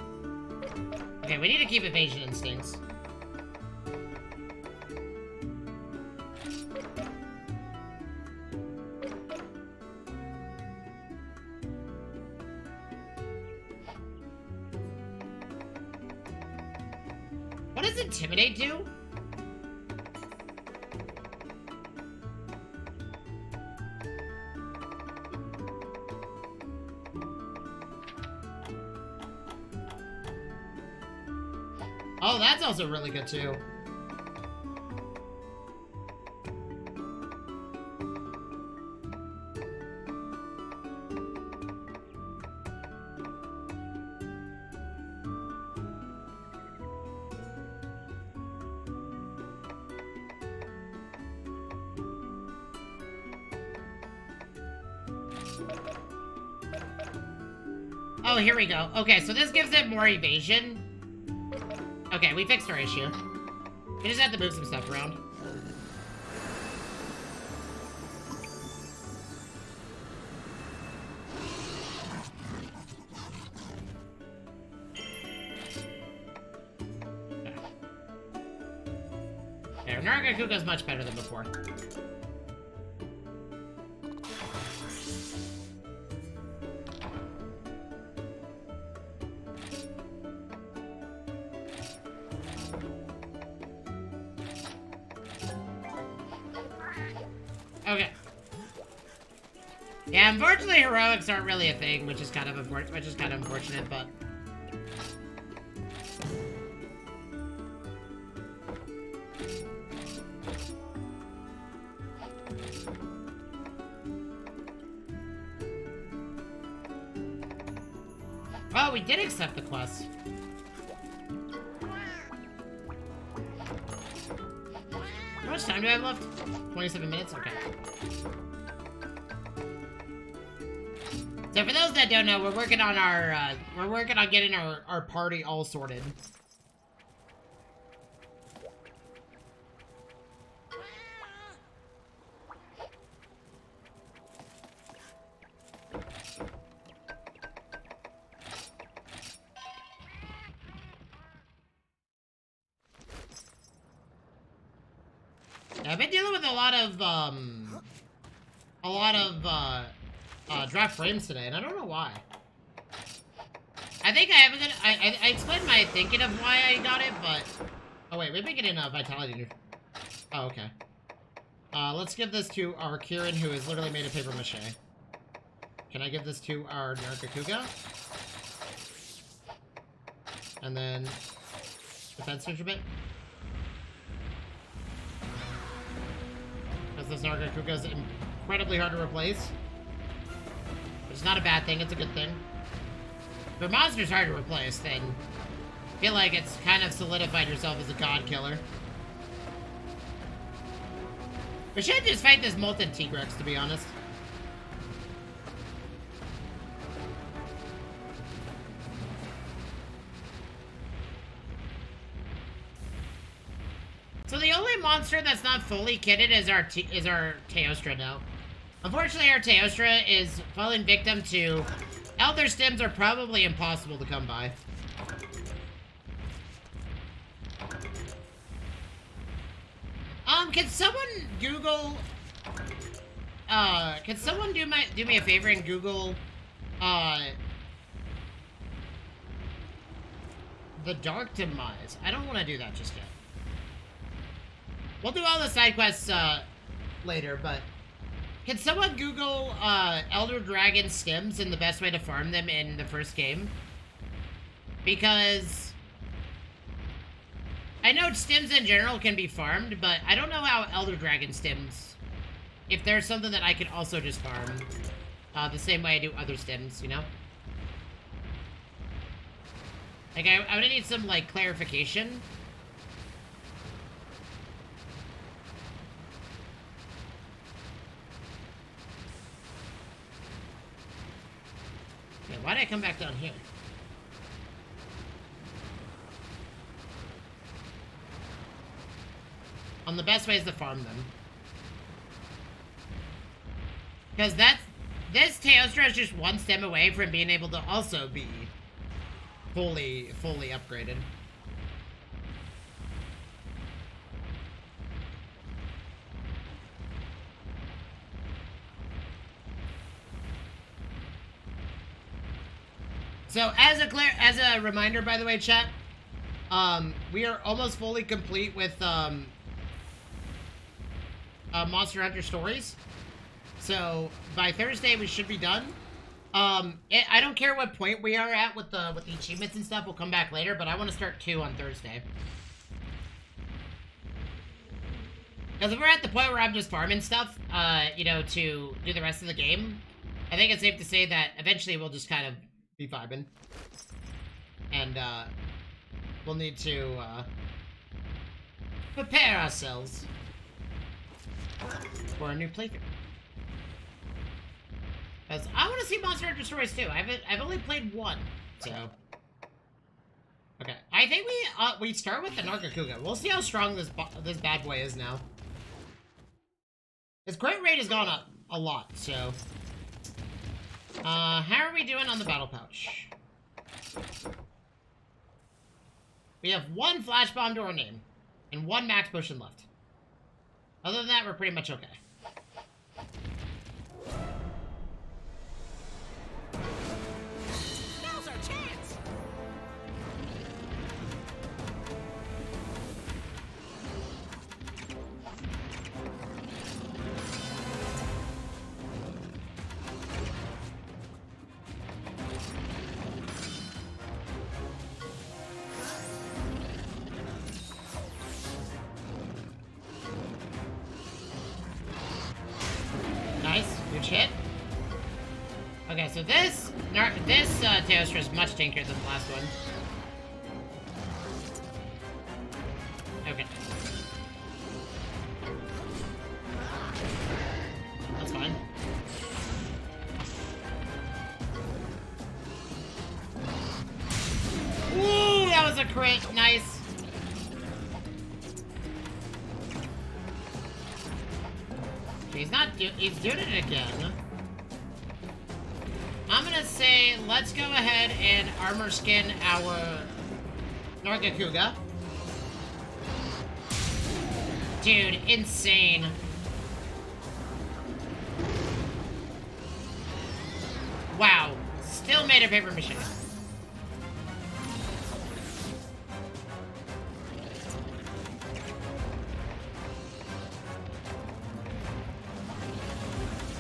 Okay, we need to keep evasion instincts. What does Intimidate do? Oh, that's also really good too. Oh, here we go. Okay, so this gives it more evasion. Okay, we fixed our issue. We just have to move some stuff around. There, Nargacuga's much better than before. Okay. Yeah, unfortunately, heroics aren't really a thing, which is kind of unfortunate, but. Oh, we did accept the quest. How much time do I have left? 27 minutes? Okay. So for those that don't know, we're working on getting our party all sorted. I've been dealing with a lot of drop frames today, and I don't know why. I think I haven't. I explained my thinking of why I got it, but oh wait, we've been getting vitality. Oh, okay. Let's give this to our Kieran, who is literally made of paper mache. Can I give this to our Nargacuga? And then defense instrument. This Nargacuga is incredibly hard to replace. But it's not a bad thing, it's a good thing. If your monster's hard to replace, then I feel like it's kind of solidified yourself as a god killer. We should just fight this Molten Tigrex, to be honest. So the only monster that's not fully kitted is our Teostra now. Unfortunately, our Teostra is falling victim to Elder Stims are probably impossible to come by. Can someone Google? Can someone do me a favor and Google, the Dark Demise? I don't want to do that just yet. We'll do all the side quests, later, but can someone Google, Elder Dragon Stims and the best way to farm them in the first game? Because I know Stims in general can be farmed, but I don't know how Elder Dragon Stims, if there's something that I could also just farm, the same way I do other Stims, you know? Like, I would need some, like, clarification. Yeah, why did I come back down here? On the best ways to farm them. Because this Teostra is just one stem away from being able to also be fully upgraded. So as a reminder, by the way, chat, we are almost fully complete with Monster Hunter Stories. So by Thursday we should be done. I don't care what point we are at with the achievements and stuff. We'll come back later, but I want to start 2 on Thursday. Because if we're at the point where I'm just farming stuff, you know, to do the rest of the game, I think it's safe to say that eventually we'll just kind of be vibing. And, we'll need to, prepare ourselves for a new playthrough. Because I want to see Monster Hunter Stories too. I've only played one, so. Okay, I think we start with the Nargacuga. We'll see how strong this bad boy is now. His crit rate has gone up a lot, so. How are we doing on the battle pouch? We have 1 flash bomb to our name, and 1 max potion left. Other than that, we're pretty much okay. Now's our chance. Nice, huge hit. Okay, so this Teostra is much tankier than the last one. Okay. That's fine. Ooh, that was a crit. Nice. He's doing it again. I'm gonna say, let's go ahead and armor skin our Nargacuga. Dude, insane. Wow. Still made a paper machine.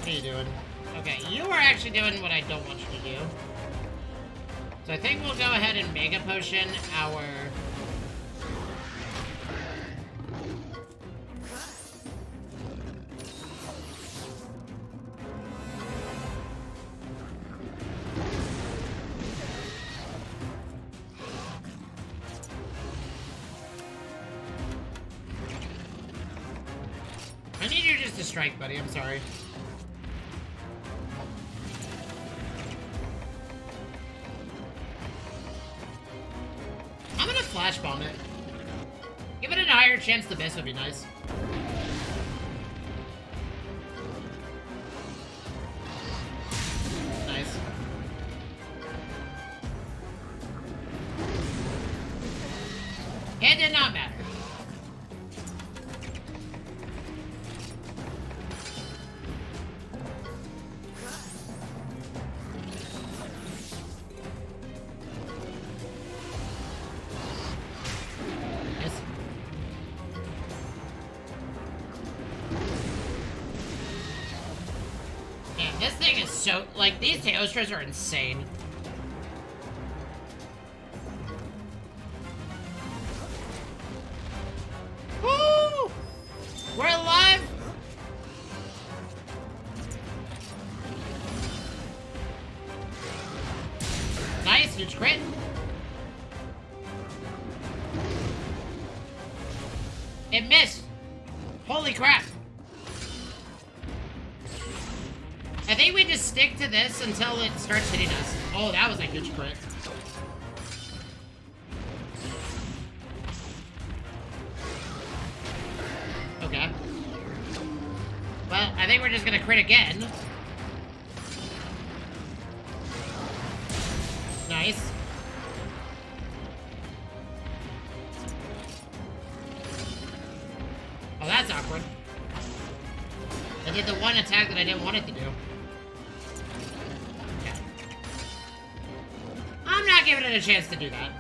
What are you doing? Okay, you are actually doing what I don't want you to do. So I think we'll go ahead and Mega Potion our... I need you just to strike, buddy. I'm sorry. I'm gonna flash bomb it. Give it a higher chance to miss would be nice. Nice. It did not matter. This thing is so... Like, these Teostras are insane. Woo! We're alive! Nice, huge crit. It missed! Holy crap! I think we just stick to this until it starts hitting us. Oh, that was a huge crit. Okay. Well, I think we're just gonna crit again. Nice. Oh, that's awkward. I did the one attack that I didn't want it to do. I'm not giving it a chance to do that.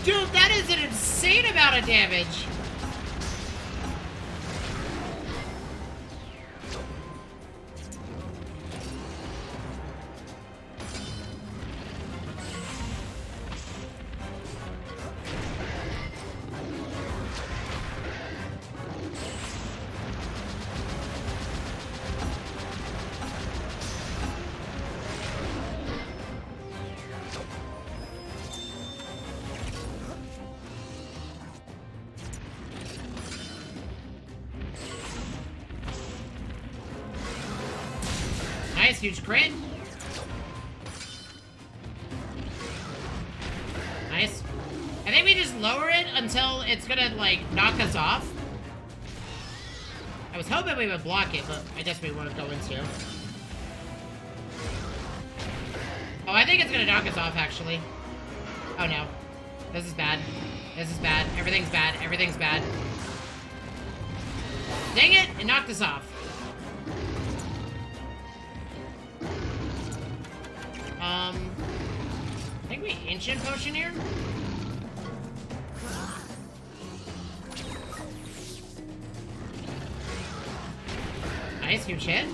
Dude, that is an insane amount of damage. Nice, huge crit. Nice. I think we just lower it until it's gonna, like, knock us off. I was hoping we would block it, but I guess we weren't going to. Oh, I think it's gonna knock us off, actually. Oh, no. This is bad. This is bad. Everything's bad. Everything's bad. Dang it! It knocked us off. I think we Ancient Potion here? Nice, huge hit.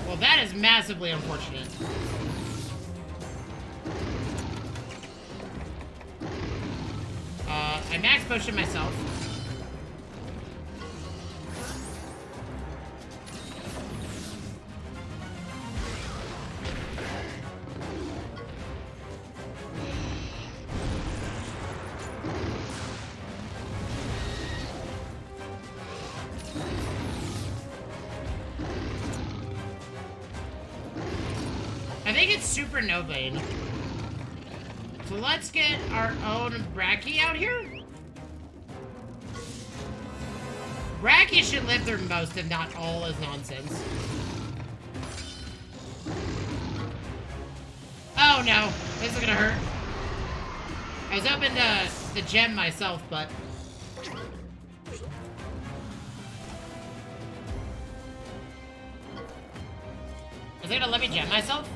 Well, that is massively unfortunate. I max potion myself. I think it's Supernova. So let's get our own Bracky out here. Bracky should live through most, if not all, his nonsense. Oh no, this is gonna hurt. I was hoping to gem myself, but... Is it gonna let me gem myself?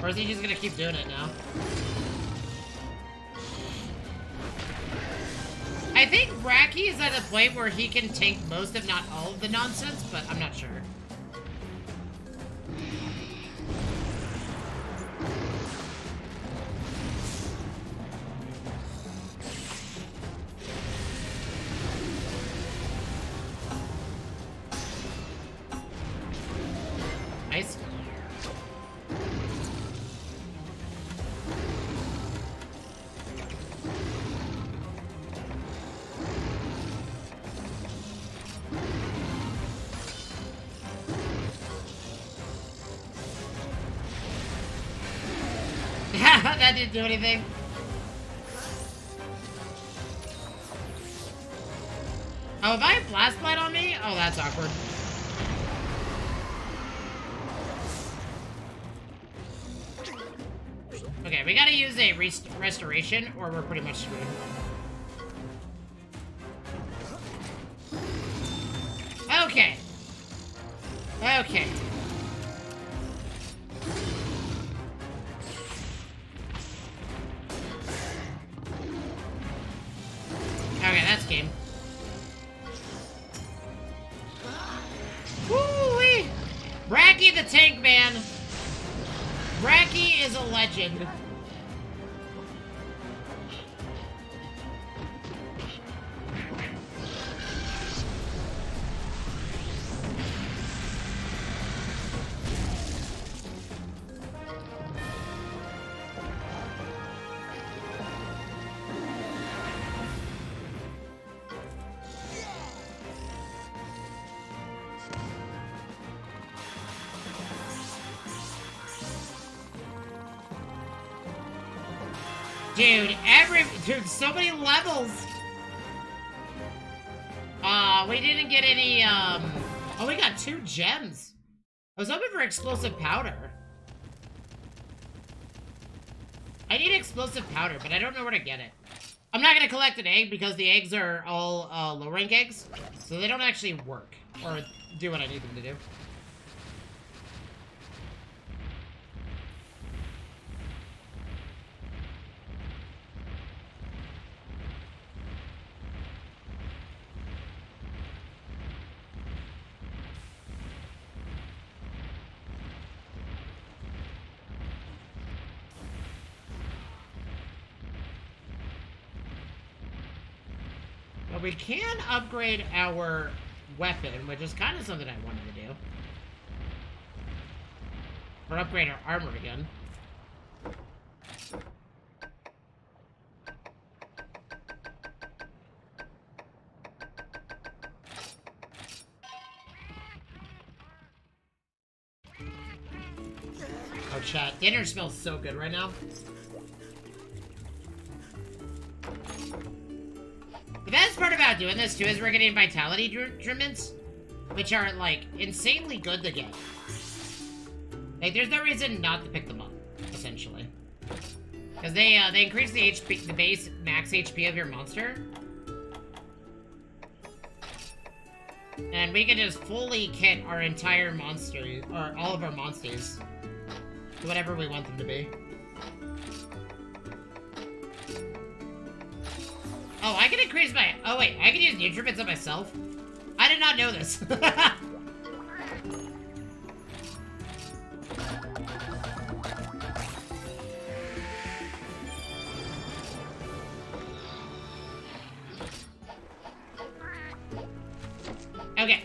Or is he just gonna keep doing it now? I think Bracky is at a point where he can tank most, if not all, of the nonsense, but I'm not sure. Nice. That didn't do anything. Oh, if I have Blast Blight on me? Oh, that's awkward. Okay, we gotta use a restoration, or we're pretty much screwed. Okay. Okay. Okay, that's game. Woo-wee! Bracky the Tank Man. Bracky is a legend. Dude, so many levels. We didn't get any, oh, we got 2 gems. I was hoping for explosive powder. I need explosive powder, but I don't know where to get it. I'm not gonna collect an egg because the eggs are all, low rank eggs. So they don't actually work or do what I need them to do. We can upgrade our weapon, which is kind of something I wanted to do. Or upgrade our armor again. chat. Dinner smells so good right now. The best part about doing this, too, is we're getting vitality treatments, which are, like, insanely good to get. Like, there's no reason not to pick them up, essentially. Because they increase the HP, the base max HP of your monster. And we can just fully kit our entire monster, or all of our monsters, to whatever we want them to be. Oh, I can increase my... Oh, wait, I can use Nutribits on myself? I did not know this. Okay.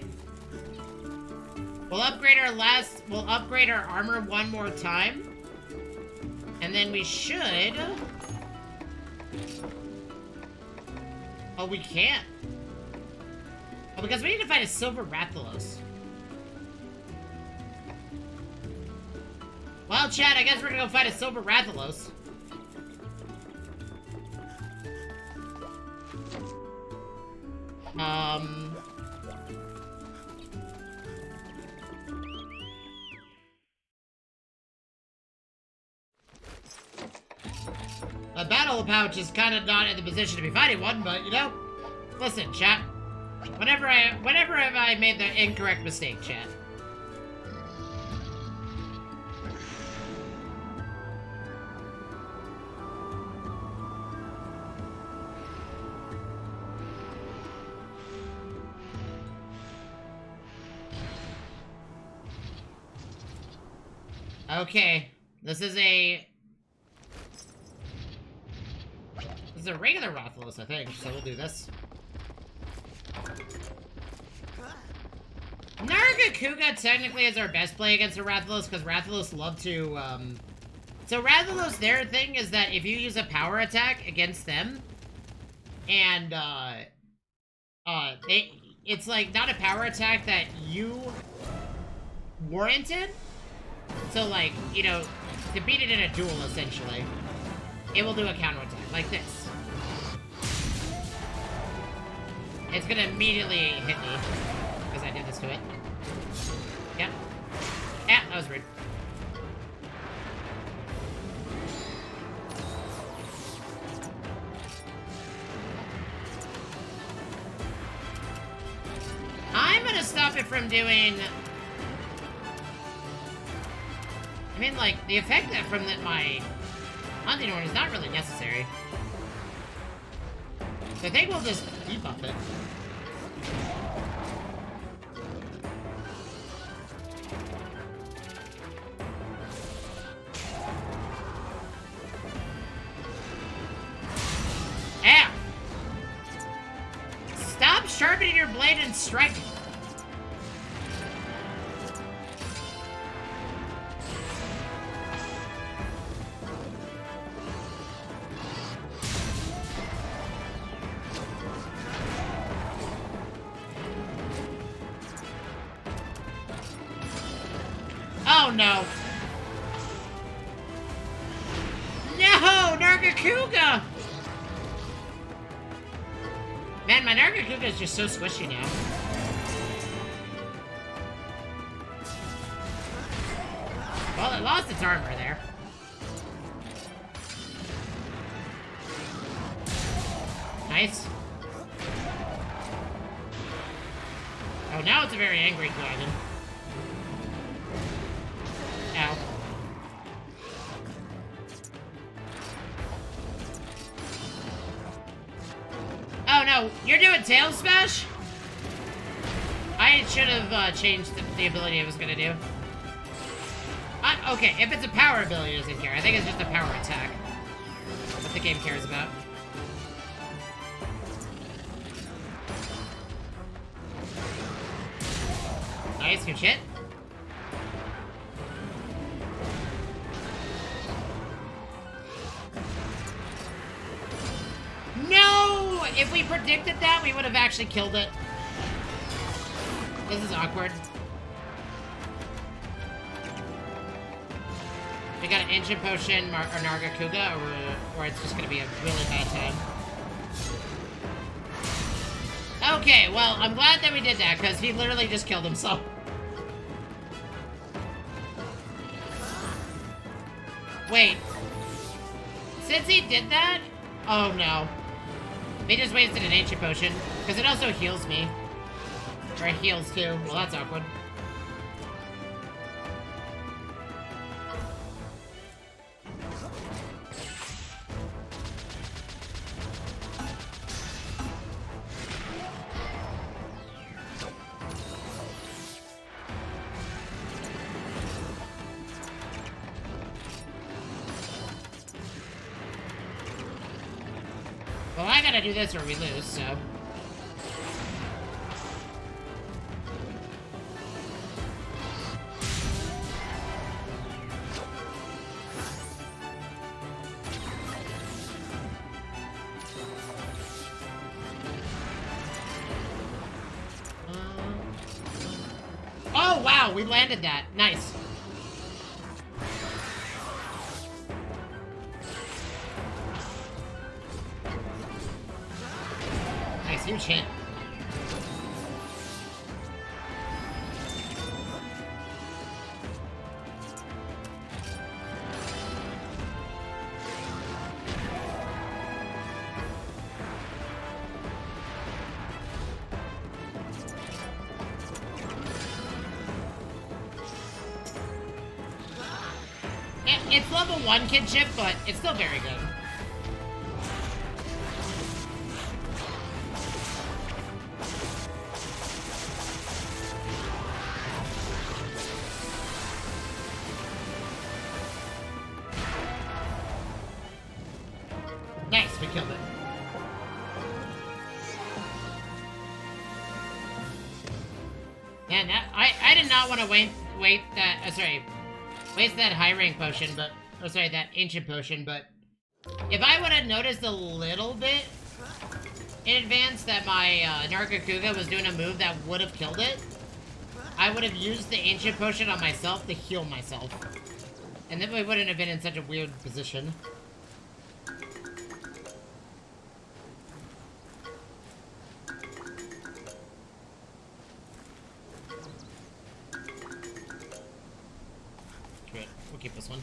We'll upgrade our armor one more time. And then we should... Oh, we can't. Oh, because we need to fight a Silver Rathalos. Well, Chad, I guess we're gonna go fight a Silver Rathalos. A battle pouch is kind of not in the position to be fighting one, but, you know, listen, chat. Whenever have I made the incorrect mistake, chat? Okay, this is a regular Rathalos, I think, so we'll do this. Nargacuga technically is our best play against a Rathalos, because Rathalos love to, So Rathalos, their thing is that if you use a power attack against them, and, it's like not a power attack that you warranted, so like, you know, to beat it in a duel, essentially, it will do a counterattack, like this. It's gonna immediately hit me, because I did this to it. Yep. Yeah, that was rude. I'm gonna stop it from doing... I mean, like, the effect that from my hunting horn is not really necessary. So I think we'll just debuff it. Ow! Stop sharpening your blade and striking. Oh no! No! Nargacuga! Man, my Nargacuga is just so squishy now. Well, it lost its armor there. Nice. Oh, now it's a very angry dragon. Ow. Oh no, you're doing tail smash? I should have changed the ability I was gonna do. Okay, if it's a power ability, it doesn't care. I think it's just a power attack. What the game cares about. Nice, good shit. No! If we predicted that, we would have actually killed it. This is awkward. We got an Ancient Potion or Nargacuga, or it's just gonna be a really bad time. Okay, well, I'm glad that we did that, because he literally just killed himself. Wait. Since he did that? Oh, no. They just wasted an Ancient Potion, because it also heals me. Or it heals, too. Well, that's awkward. Well, I gotta do this or we lose, so... Oh, wow, we landed that. Nice. Nice, huge hit. It's level 1 kinship, but it's still very good. Nice, we killed it. Man, I did not want to waste that high rank potion, but that ancient potion, but if I would have noticed a little bit in advance that my Nargacuga was doing a move that would have killed it, I would have used the ancient potion on myself to heal myself. And then we wouldn't have been in such a weird position. Great, we'll keep this one.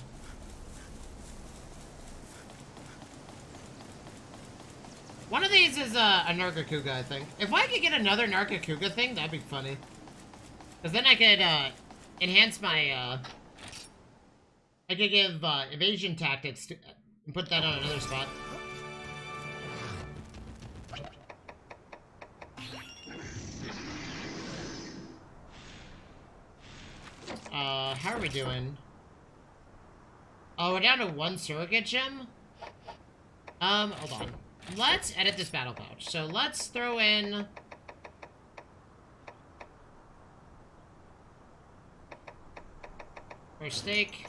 One of these is a Nargacuga, I think. If I could get another Nargacuga thing, that'd be funny. Because then I could enhance my... I could give evasion tactics to, and put that on another spot. How are we doing? Oh, we're down to 1 surrogate gem? Hold on. Let's edit this battle pouch. So let's throw in... for steak.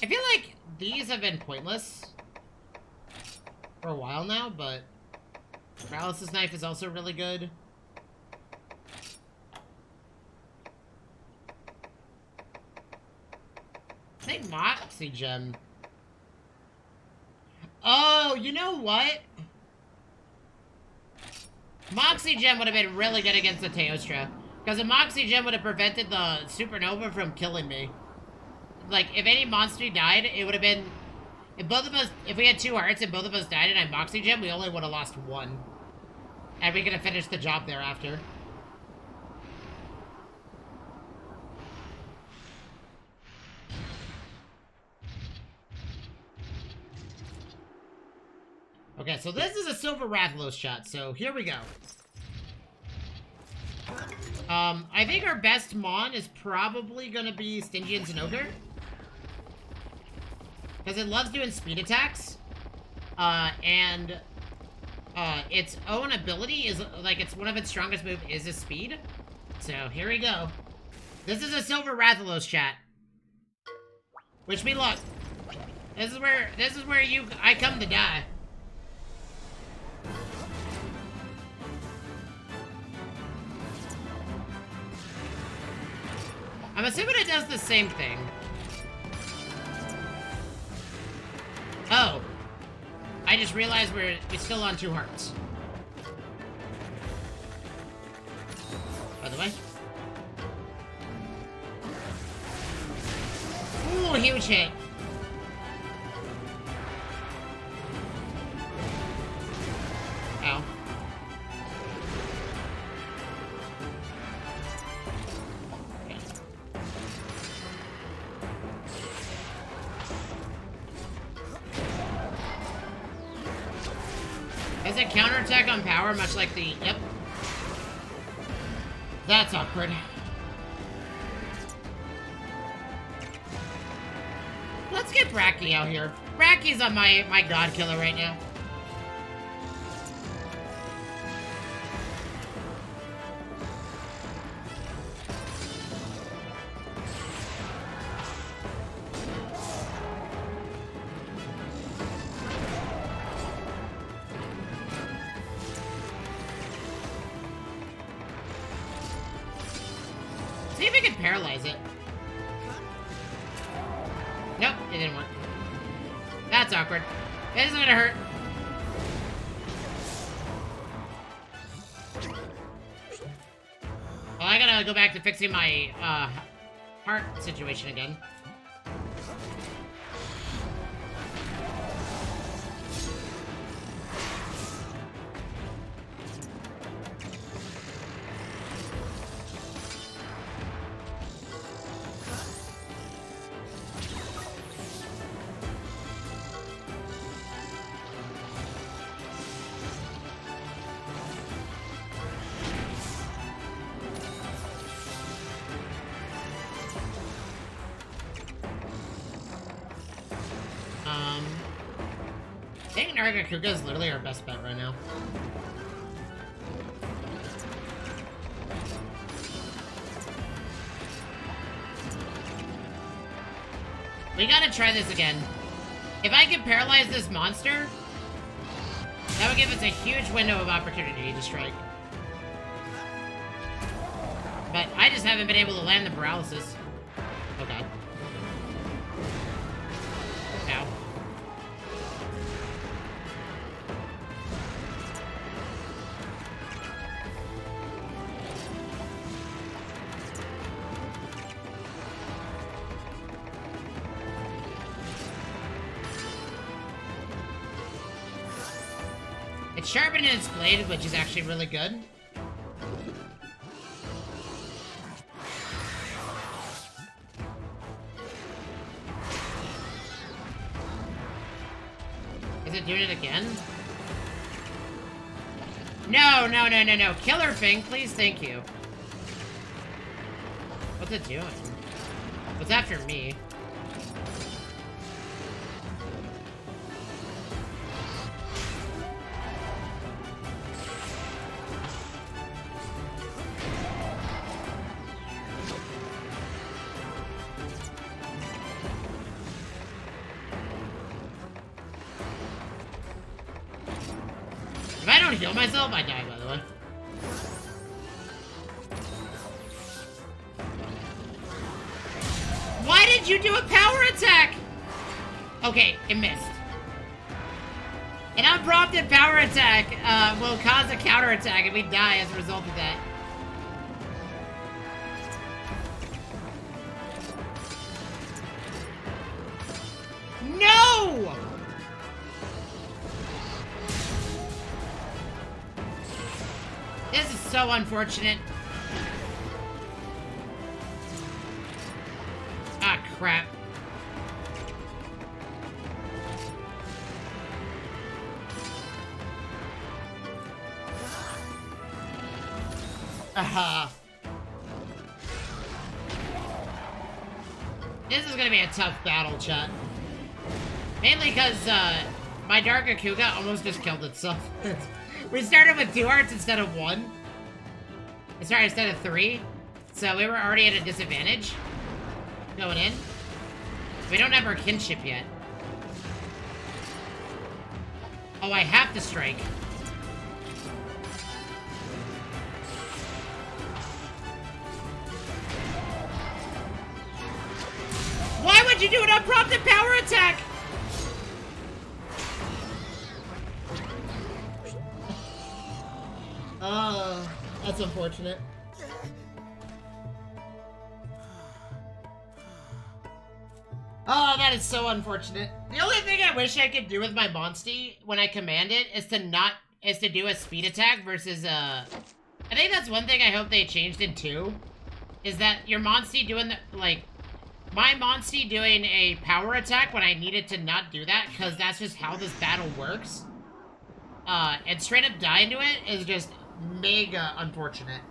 I feel like these have been pointless for a while now, but Paralysis Knife is also really good. I think Moxie Gem. Oh, you know what? Moxie Gem would have been really good against the Teostra. Because a Moxie Gem would have prevented the Supernova from killing me. Like, if any monster died, it would have been... If both of us... If we had 2 hearts and both of us died and I Moxie Gem, we only would have lost 1. And we could have finished the job thereafter. Okay, so this is a Silver Rathalos shot, so here we go. I think our best Mon is probably gonna be Stygian Zinogre. Because it loves doing speed attacks. And its own ability is, like, it's one of its strongest moves is a speed. So, here we go. This is a Silver Rathalos chat. Wish me luck. This is where I come to die. I'm assuming it does the same thing. just realized we're still on 2 hearts. By the way. Ooh, huge hit. Ow. Okay. Has a counterattack on power, much like the... Yep. That's awkward. Let's get Bracky out here. Bracky's on my god killer right now. See if we can paralyze it. Nope, it didn't work. That's awkward. It isn't gonna hurt. Well, I gotta go back to fixing my, heart situation again. I think Nargacuga is literally our best bet right now. We gotta try this again. If I can paralyze this monster, that would give us a huge window of opportunity to strike. But I just haven't been able to land the paralysis. Okay. Ow. It's sharpened in its blade, which is actually really good. Is it doing it again? No, no, no, no, no. Killer Fang, please, thank you. What's it doing? What's after me? If I don't heal myself, I die, by the way. Why did you do a power attack? Okay, it missed. An unprompted power attack will cause a counter attack and we die as a result of that. No! This is so unfortunate. Ah, crap. Aha. This is gonna be a tough battle, chat. Mainly because, my Nargacuga almost just killed itself. We started with 2 hearts instead of 1. Sorry, instead of 3. So we were already at a disadvantage going in. We don't have our kinship yet. Oh, I have to strike. Why would you do an unprompted power attack? Oh, that's unfortunate. Oh, that is so unfortunate. The only thing I wish I could do with my Monstie when I command it is to do a speed attack versus I think that's one thing I hope they changed in 2. Is that your Monstie doing my Monstie doing a power attack when I needed to not do that, because that's just how this battle works. And straight up dying to it is just mega unfortunate.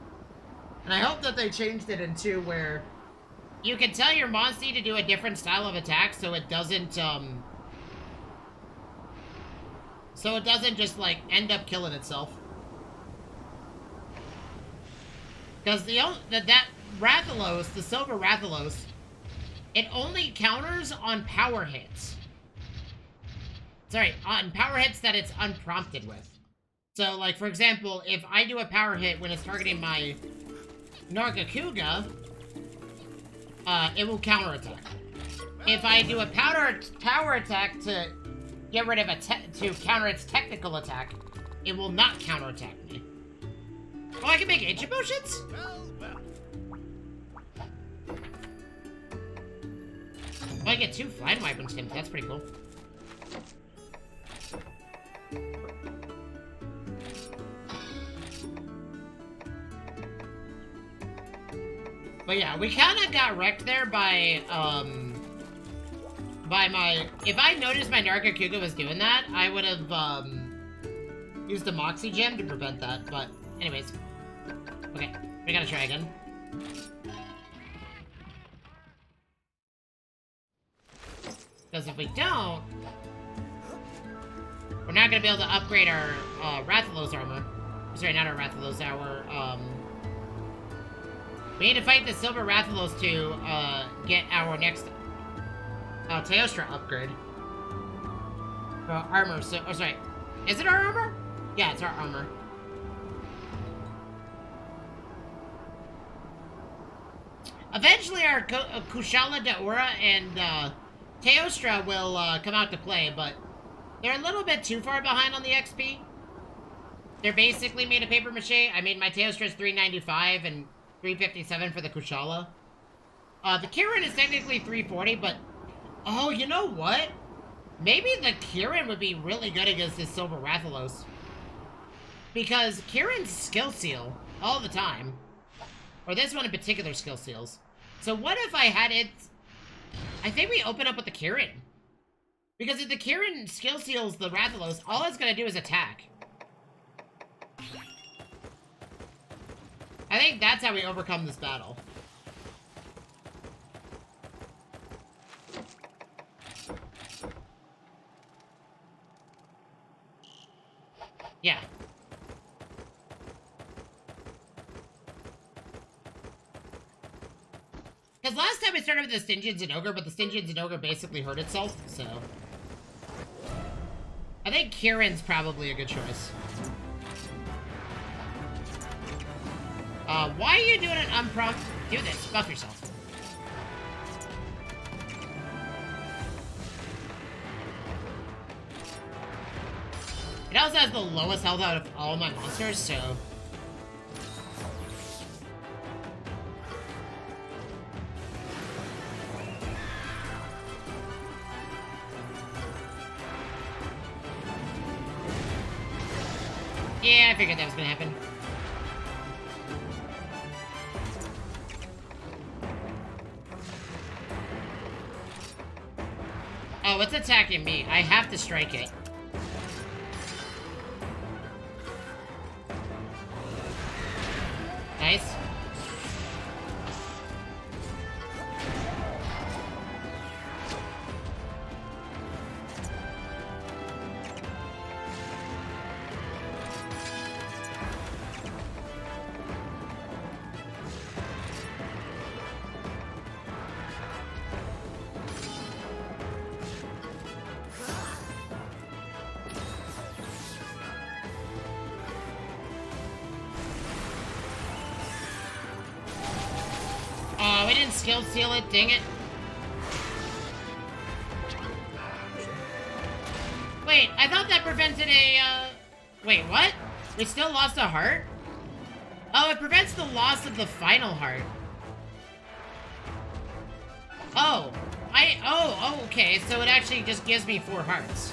And I hope that they changed it in 2 where you can tell your Monstie to do a different style of attack so it doesn't, just, like, end up killing itself. Because that Rathalos, the Silver Rathalos, it only counters on power hits. Sorry, on power hits that it's unprompted with. So, like, for example, if I do a power hit when it's targeting my Nargacuga, it will counterattack. If I do a power attack to get rid of to counter its technical attack, it will not counterattack me. Oh, I can make ancient motions? Oh, I get 2 flying wyvern skins. That's pretty cool. But yeah, we kind of got wrecked there by my... If I noticed my Nargacuga was doing that, I would have, used the Moxie Gem to prevent that, but anyways. Okay, we gotta try again. Because if we don't, we're not gonna be able to upgrade our, Rathalos armor. Sorry, not our Rathalos, our, we need to fight the Silver Rathalos to, get our next, Teostra upgrade. For our armor, so, oh, sorry. Is it our armor? Yeah, it's our armor. Eventually, our Kushala Daora and, Teostra will, come out to play, but they're a little bit too far behind on the XP. They're basically made of paper mache. I mean, my Teostra is 395 and 357 for the Kushala. The Kirin is technically 340, but... Oh, you know what? Maybe the Kirin would be really good against this Silver Rathalos. Because Kirin's skill seal all the time. Or this one in particular skill seals. So what if I had it... I think we open up with the Kirin. Because if the Kirin skill seals the Rathalos, all it's gonna do is attack. I think that's how we overcome this battle. Yeah. Because last time we started with the Stygian Zinogre, but the Stygian Zinogre basically hurt itself, so... I think Kirin's probably a good choice. Why are you doing an unprompt? Do this. Buff yourself. It also has the lowest health out of all my monsters, so... Yeah, I figured that was gonna happen. Oh, it's attacking me. I have to strike it. Nice. We didn't skill seal it, dang it. Wait, I thought that prevented a, Wait, what? We still lost a heart? Oh, it prevents the loss of the final heart. Oh. Oh, okay. So it actually just gives me 4 hearts.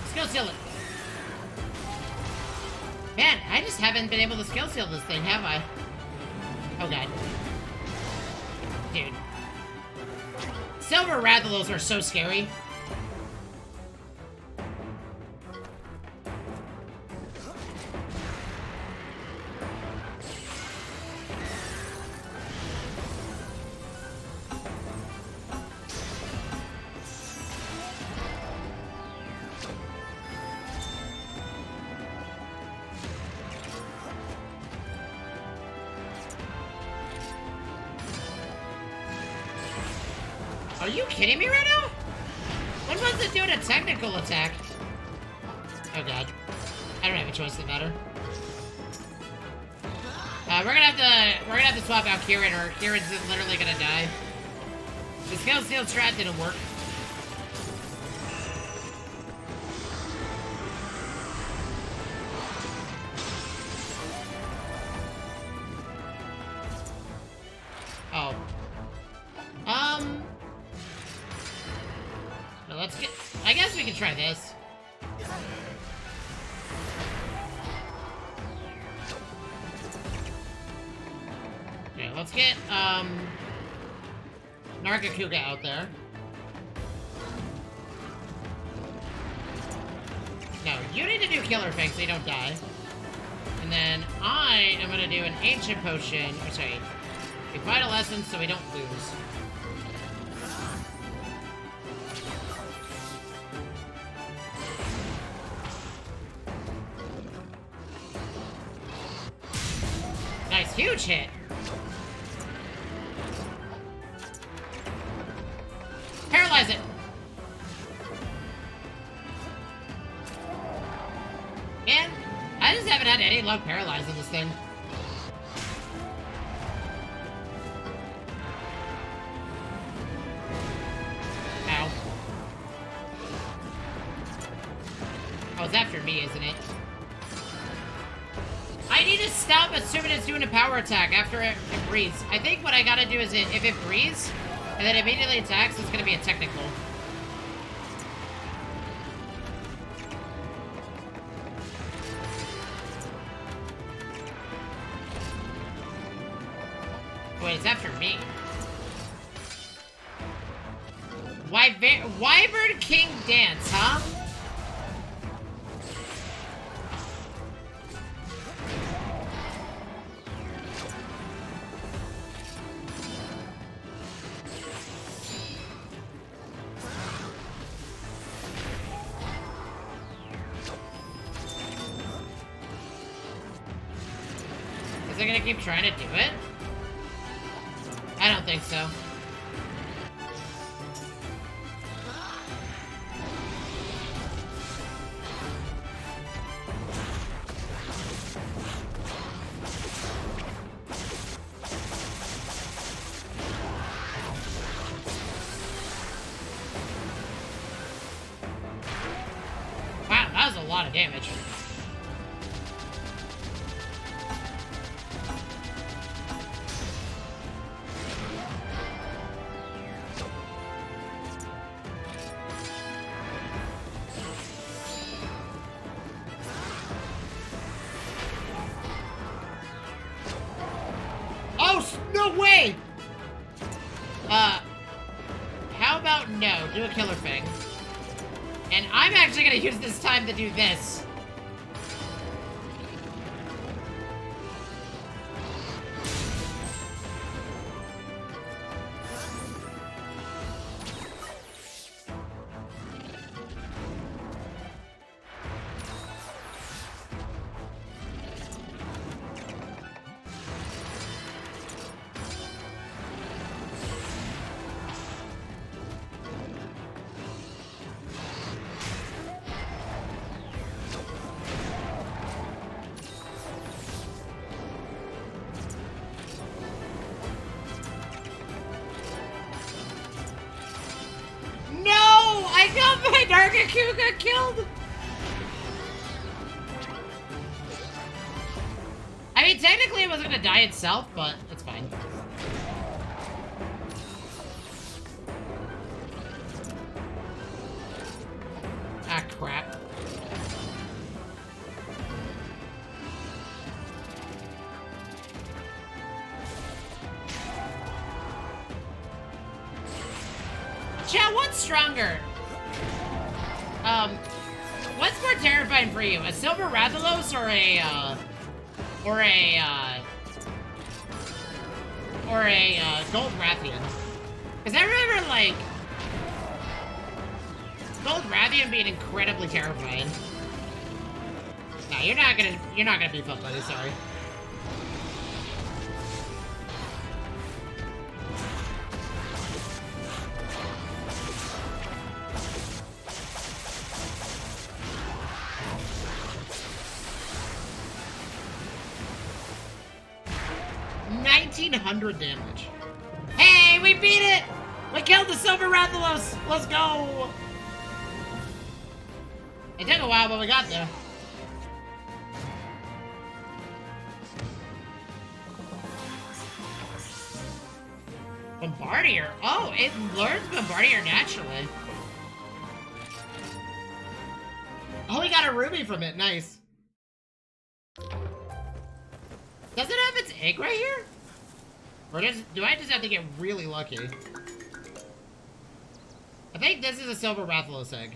Skill seal it. Man, I just haven't been able to skill seal this thing, have I? Oh god. Dude. Silver Rathalos are so scary. Are you kidding me right now? When was it doing a technical attack? Oh god. I don't have a choice in the matter. We're gonna have to swap out Kieran, or Kieran's literally gonna die. The skill seal strat didn't work. Oh. Well, let's get... I guess we can try this. Okay, let's get, Nargacuga out there. No, you need to do Killer Fang so you don't die. And then I am gonna do an Ancient Potion, or sorry, a Vital Essence so we don't lose. Nice, huge hit. Paralyze it. Man, I just haven't had any luck paralyzing this thing. Ow. Oh, it's after me, isn't it? I need to stop assuming it's doing a power attack after it breathes. I think what I gotta do is if it breathes and then immediately attacks, it's gonna be a technical. Wait, it's after me. Wyvern King Dance, huh? Is it gonna keep trying to do it? I don't think so. Wow, that was a lot of damage. No way! How about no? Do a Killer Fang. And I'm actually gonna use this time to do this. I got my Dargaku got killed! I mean, technically it wasn't gonna die itself, but it's fine. Ah, crap. Chat, what's stronger? What's more terrifying for you? A Silver Rathalos or a Gold Rathian? Because I remember, like, Gold Rathian being incredibly terrifying. Nah, you're not gonna beef up, buddy, sorry. $1,900 damage. Hey, we beat it! We killed the Silver Rathalos! Let's go! It took a while, but we got there. Bombardier? Oh, it learns Bombardier naturally. Oh, we got a ruby from it. Nice. Does it have its egg right here? Or do I just have to get really lucky? I think this is a Silver Rathalos egg.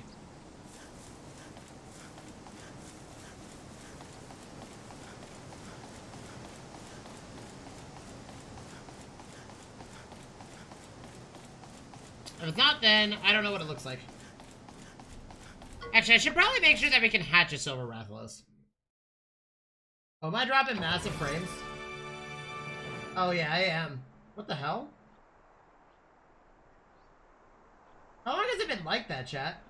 If it's not, then I don't know what it looks like. Actually, I should probably make sure that we can hatch a Silver Rathalos. Oh, am I dropping massive frames? Oh yeah, I am. What the hell? How long has it been like that, chat?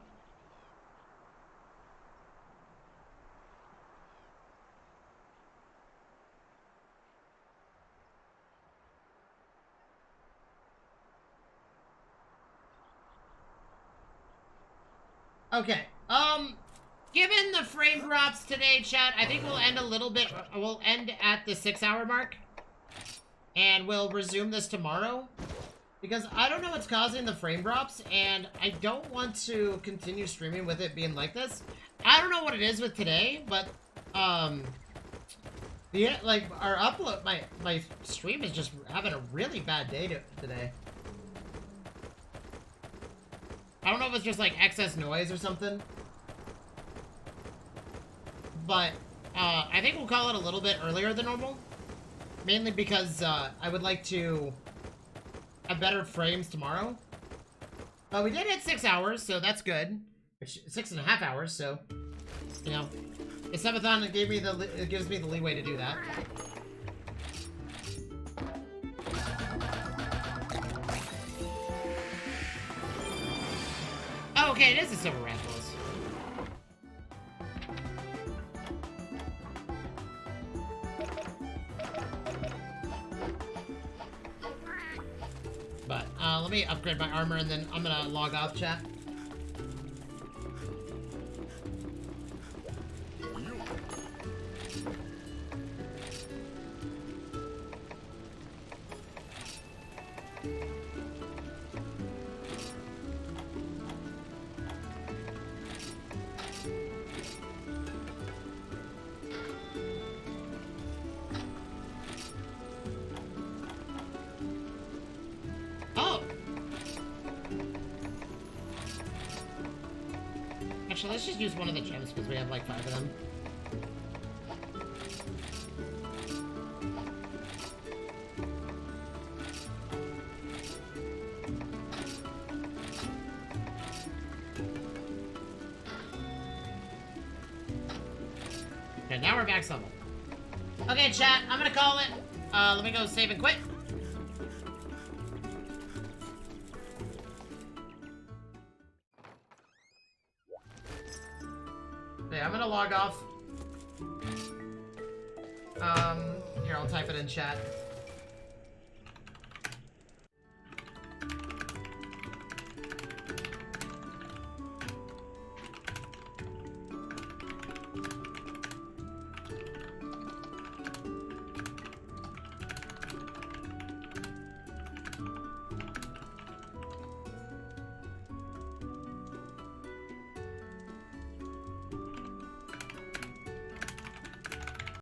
Okay, given the frame drops today, chat, I think we'll end a little bit, we'll end at the 6-hour mark. And we'll resume this tomorrow. Because I don't know what's causing the frame drops, and I don't want to continue streaming with it being like this. I don't know what it is with today, but, like, our upload, my stream is just having a really bad day today. I don't know if it's just, like, excess noise or something. But, I think we'll call it a little bit earlier than normal. Mainly because, I would like to have better frames tomorrow. But we did hit 6 hours, so that's good. 6.5 hours, so, you know. The subathon it gives me the leeway to do that. Oh, okay, it is a Silver Rathalos. But, let me upgrade my armor and then I'm gonna log off, chat. Actually, let's just use one of the gems because we have like 5 of them. Okay, now we're max level. Okay, chat, I'm gonna call it. Let me go save and quit. Okay, I'm gonna log off. Here, I'll type it in chat.